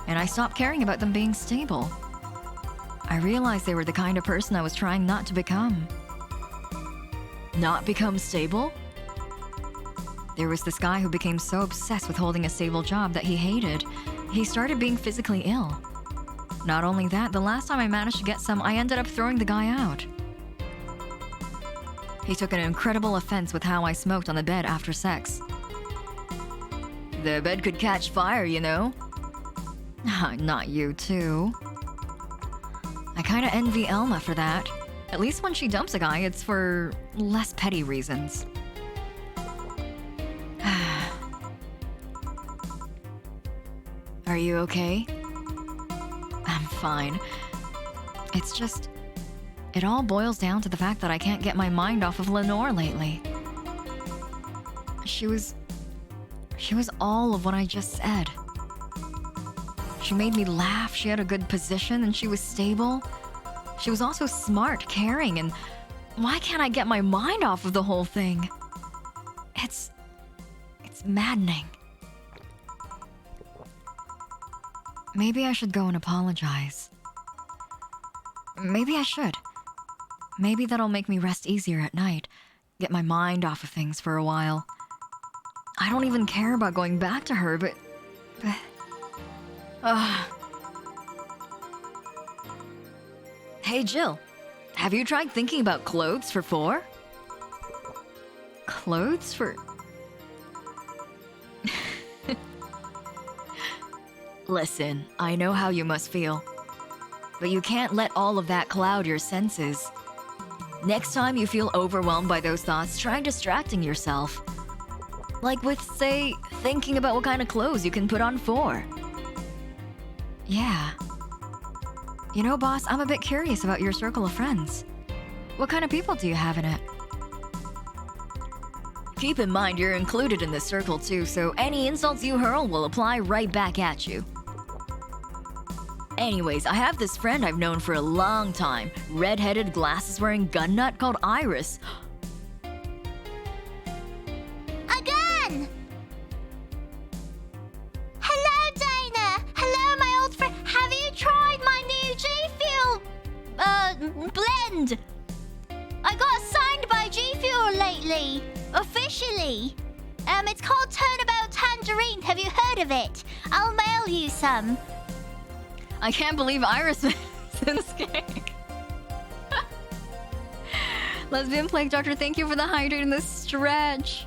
And I stopped caring about them being stable. I realized they were the kind of person I was trying not to become. Not become stable? There was this guy who became so obsessed with holding a stable job that he hated. He started being physically ill. Not only that, the last time I managed to get some, I ended up throwing the guy out. He took an incredible offense with how I smoked on the bed after sex. The bed could catch fire, you know? Not you, too. I kinda envy Elma for that. At least when she dumps a guy, it's for less petty reasons. Are you okay? I'm fine. It's just... It all boils down to the fact that I can't get my mind off of Lenore lately. She was all of what I just said. She made me laugh, she had a good position, and she was stable. She was also smart, caring, and why can't I get my mind off of the whole thing? It's maddening. Maybe I should go and apologize. Maybe I should. Maybe that'll make me rest easier at night, get my mind off of things for a while. I don't even care about going back to her, but... Hey, Jill. Have you tried thinking about clothes for 4? Clothes for... Listen, I know how you must feel. But you can't let all of that cloud your senses. Next time you feel overwhelmed by those thoughts, try distracting yourself. Like with, say, thinking about what kind of clothes you can put on 4. Yeah. You know, boss, I'm a bit curious about your circle of friends. What kind of people do you have in it? Keep in mind you're included in this circle too, so any insults you hurl will apply right back at you. Anyways, I have this friend I've known for a long time. Red-headed, glasses-wearing gun nut called Iris. Again! Hello, Dana! Hello, my old friend! Have you tried my new G Fuel, blend? I got signed by G Fuel lately. Officially. candy. It's called Turnabout Tangerine. Have you heard of it? I'll mail you some. I can't believe Iris is in this game. Lesbian Plague Doctor, thank you for the hydrate in this stretch.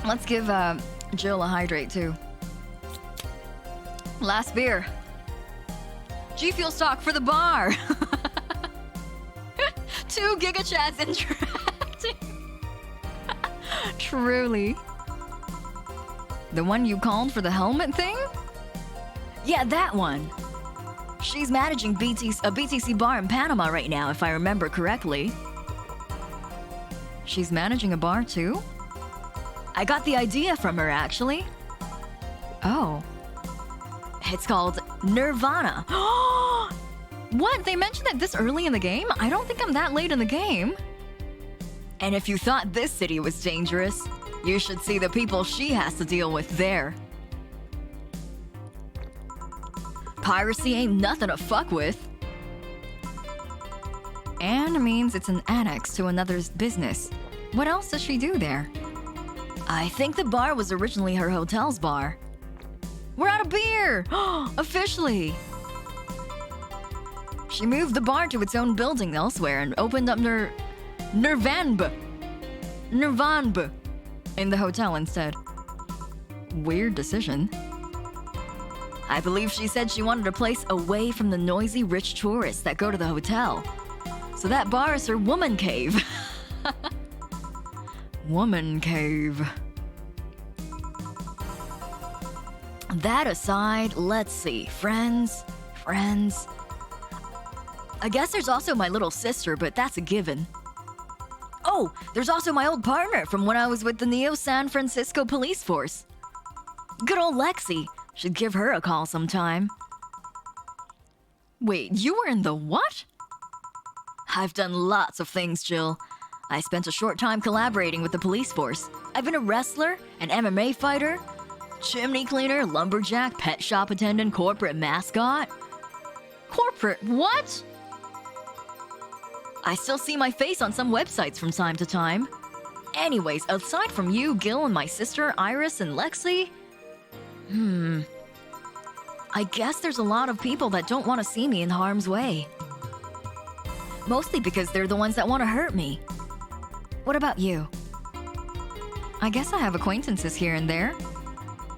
Let's give Jill a hydrate too. Last beer. G Fuel stock for the bar. 2 gigachats interacting. Truly. The one you called for the helmet thing? Yeah, that one. She's managing a BTC bar in Panama right now, if I remember correctly. She's managing a bar too? I got the idea from her, actually. Oh. It's called Nirvana. What? They mentioned it this early in the game? I don't think I'm that late in the game. And if you thought this city was dangerous, you should see the people she has to deal with there. Piracy ain't nothing to fuck with. And means it's an annex to another's business. What else does she do there? I think the bar was originally her hotel's bar. We're out of beer! Officially! She moved the bar to its own building elsewhere and opened up Nirvanb in the hotel instead. Weird decision. I believe she said she wanted a place away from the noisy rich tourists that go to the hotel. So that bar is her woman cave. Woman cave. That aside, let's see. Friends. I guess there's also my little sister, but that's a given. Oh, there's also my old partner from when I was with the Neo San Francisco Police Force. Good old Lexi. Should give her a call sometime. Wait, you were in the what? I've done lots of things, Jill. I spent a short time collaborating with the police force. I've been a wrestler, an MMA fighter, chimney cleaner, lumberjack, pet shop attendant, corporate mascot. Corporate what? I still see my face on some websites from time to time. Anyways, aside from you, Gil, and my sister, Iris, and Lexi... I guess there's a lot of people that don't want to see me in harm's way. Mostly because they're the ones that want to hurt me. What about you? I guess I have acquaintances here and there.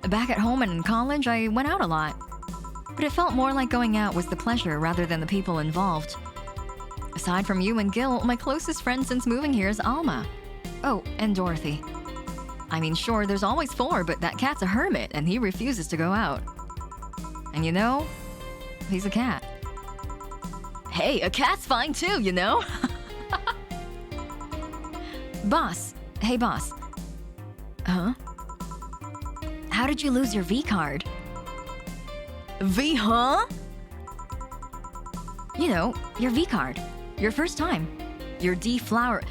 Back at home and in college, I went out a lot. But it felt more like going out was the pleasure rather than the people involved. Aside from you and Gil, my closest friend since moving here is Alma. Oh, and Dorothy. I mean, sure, there's always 4, but that cat's a hermit and he refuses to go out. And you know, he's a cat. Hey, a cat's fine too, you know? Boss. Hey, boss. Huh? How did you lose your V card? V, huh? You know, your V card. Your first time. Your deflower.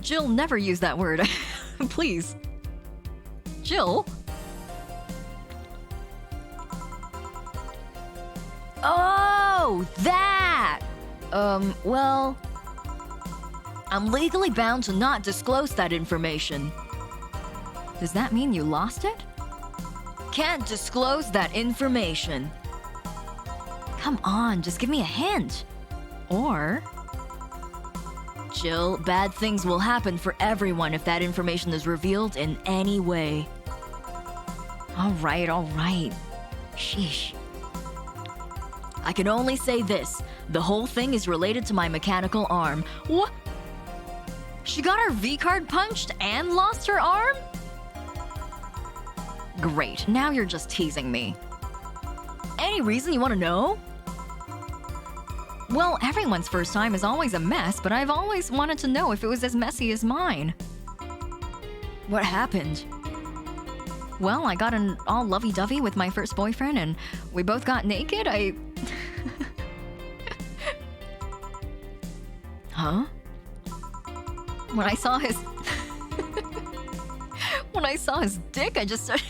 Jill, never use that word. Please. Jill? Oh, that! Well... I'm legally bound to not disclose that information. Does that mean you lost it? Can't disclose that information. Come on, just give me a hint. Or... Jill, bad things will happen for everyone if that information is revealed in any way. All right. Sheesh. I can only say this. The whole thing is related to my mechanical arm. What? She got her V-card punched and lost her arm? Great, now you're just teasing me. Any reason you want to know? Well, everyone's first time is always a mess, but I've always wanted to know if it was as messy as mine. What happened? Well, I got an all lovey-dovey with my first boyfriend, and we both got naked. Huh? When I saw his... when I saw his dick, I just started...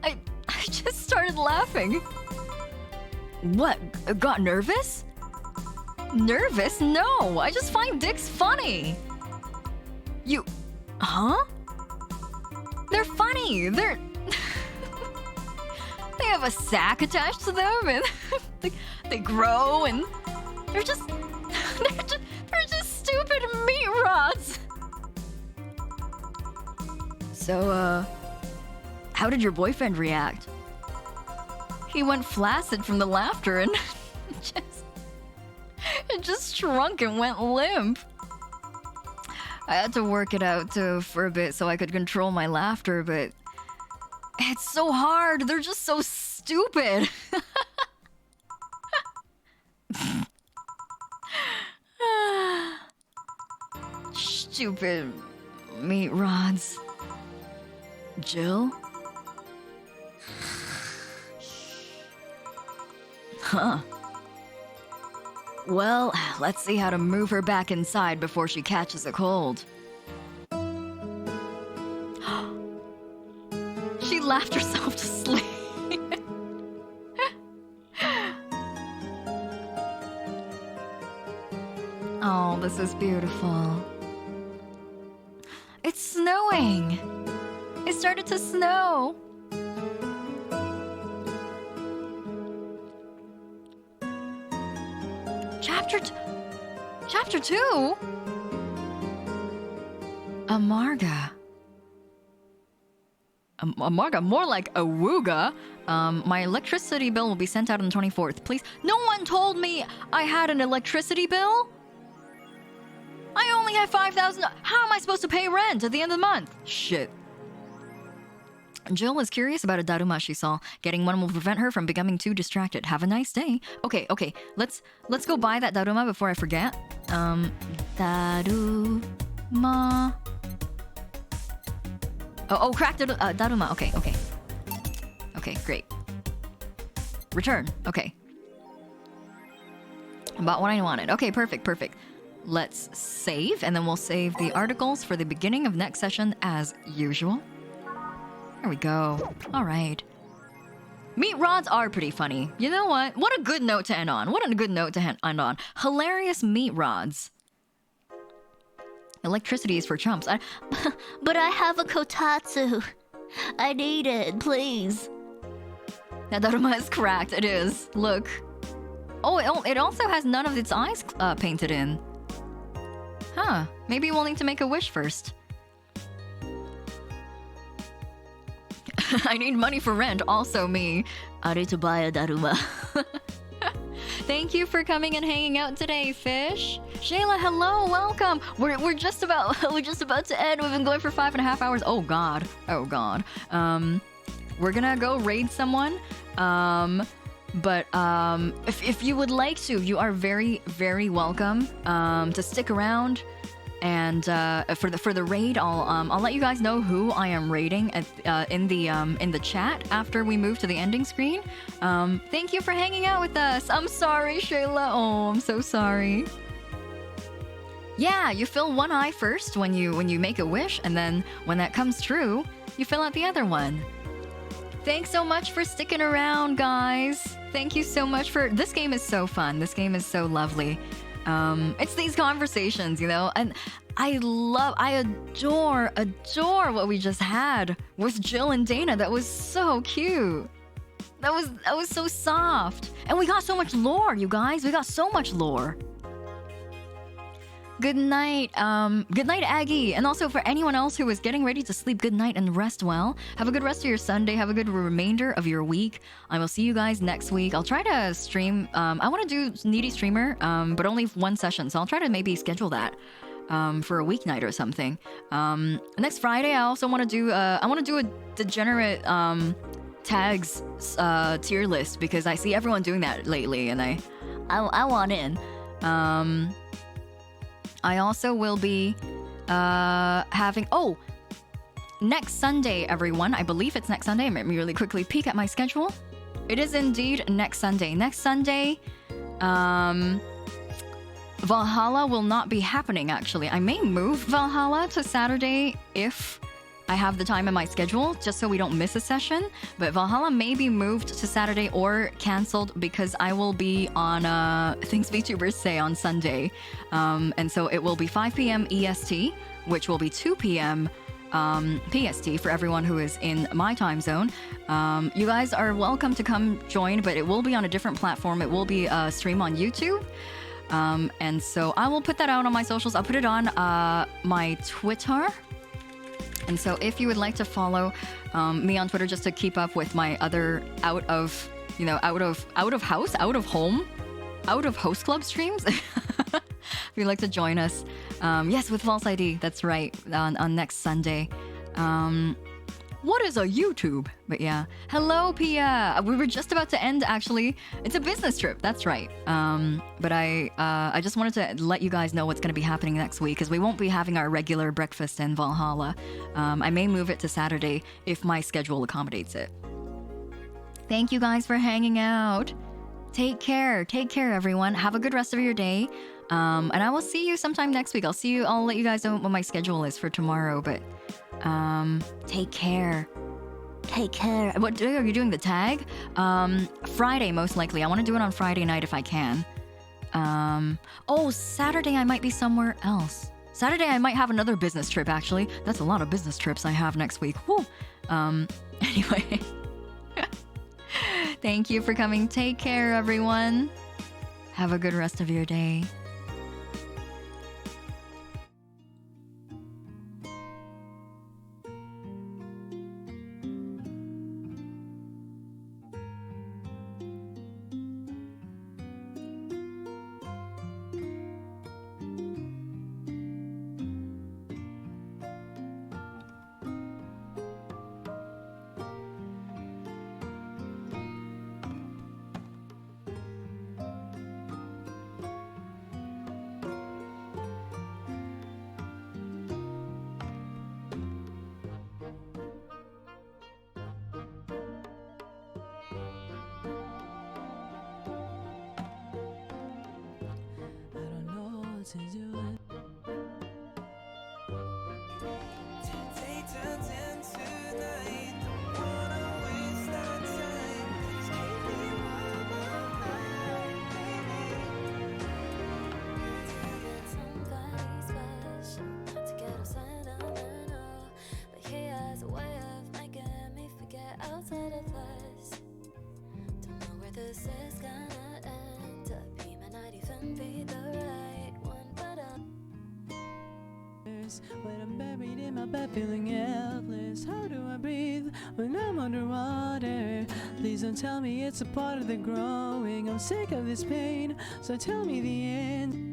I just started laughing. What? Got nervous? Nervous? No, I just find dicks funny. You... Huh? They're funny. They're... They have a sack attached to them and they grow and they're just... They're just stupid meat rods. So, how did your boyfriend react? He went flaccid from the laughter and it just shrunk and went limp. I had to work it out for a bit so I could control my laughter, but it's so hard. They're just so stupid. Stupid meat rods. Jill? Huh. Well, let's see how to move her back inside before she catches a cold. She laughed herself to sleep. Oh, this is beautiful. It's snowing. It started to snow. Chapter 2? Amarga. Amarga, more like Awooga. My electricity bill will be sent out on the 24th. Please. No one told me I had an electricity bill. I only have 5,000. How am I supposed to pay rent at the end of the month? Shit. Jill is curious about a daruma she saw. Getting one will prevent her from becoming too distracted. Have a nice day. Okay. Let's go buy that daruma before I forget. Daruma. Oh, cracked daruma. Okay. Okay, great. Return. Okay. Bought what I wanted. Okay, perfect. Let's save, and then we'll save the articles for the beginning of next session as usual. There we go. All right. Meat rods are pretty funny. You know what? What a good note to end on. Hilarious meat rods. Electricity is for chumps. But I have a kotatsu. I need it, please. That daruma is cracked. It is. Look. Oh, it also has none of its eyes painted in. Huh. Maybe we'll need to make a wish first. I need money for rent. Also me. I need to buy a daruma. Thank you for coming and hanging out today, Fish. Shayla, hello, welcome. We're just about to end. We've been going for 5.5 hours. Oh god. We're gonna go raid someone. But if you would like to, you are very, very welcome to stick around. And for the raid, I'll let you guys know who I am raiding in the chat after we move to the ending screen. Thank you for hanging out with us. I'm sorry, Shayla. Oh, I'm so sorry. Yeah, you fill one eye first when you make a wish, and then when that comes true, you fill out the other one. Thanks so much for sticking around, guys. Thank you so much for... This game is so fun. This game is so lovely. It's these conversations, you know? And I adore what we just had with Jill and Dana. That was so cute. That was so soft. And we got so much lore, you guys. We got so much lore. Good night, Aggie. And also for anyone else who is getting ready to sleep, good night and rest well. Have a good rest of your Sunday. Have a good remainder of your week. I will see you guys next week. I'll try to stream. I want to do Needy Streamer, but only one session. So I'll try to maybe schedule that for a weeknight or something. Next Friday, I also want to do. I want to do a degenerate tags tier list because I see everyone doing that lately, and I want in. I also will be having... Oh! Next Sunday, everyone. I believe it's next Sunday. Let me really quickly peek at my schedule. It is indeed next Sunday. Next Sunday, Valhalla will not be happening, actually. I may move Valhalla to Saturday if I have the time in my schedule, just so we don't miss a session. But Valhalla may be moved to Saturday or cancelled because I will be on Things VTubers Say on Sunday. And so it will be 5 p.m. EST, which will be 2 p.m. PST for everyone who is in my time zone. You guys are welcome to come join, but it will be on a different platform. It will be a stream on YouTube. And so I will put that out on my socials. I'll put it on my Twitter. And so if you would like to follow me on Twitter just to keep up with my other out of host club streams, if you'd like to join us, yes, with False ID, that's right, on next Sunday. What is a YouTube? But yeah, hello Pia. We were just about to end actually. It's a business trip, that's right. But I just wanted to let you guys know what's going to be happening next week, because we won't be having our regular breakfast in Valhalla. I may move it to Saturday if my schedule accommodates it. Thank you guys for hanging out. Take care everyone. Have a good rest of your day. And I will see you sometime next week. I'll let you guys know what my schedule is for tomorrow, but take care. What are you doing, the tag? Friday most likely. I want to do it on Friday night if I can. Saturday I might be somewhere else. Saturday I might have another business trip actually. That's a lot of business trips I have next week. Whew. Anyway. Thank you for coming. Take care, everyone. Have a good rest of your day. To do it. Today turns into night. Don't wanna waste our time. Please keep me on my mind, baby. Somebody special, not to get upset down and all, but he has a way of making me forget outside of us. Don't know where this is gonna end up. He might not even be the right one. When I'm buried in my bed feeling helpless, how do I breathe when I'm underwater? Please don't tell me it's a part of the growing. I'm sick of this pain, so tell me the end.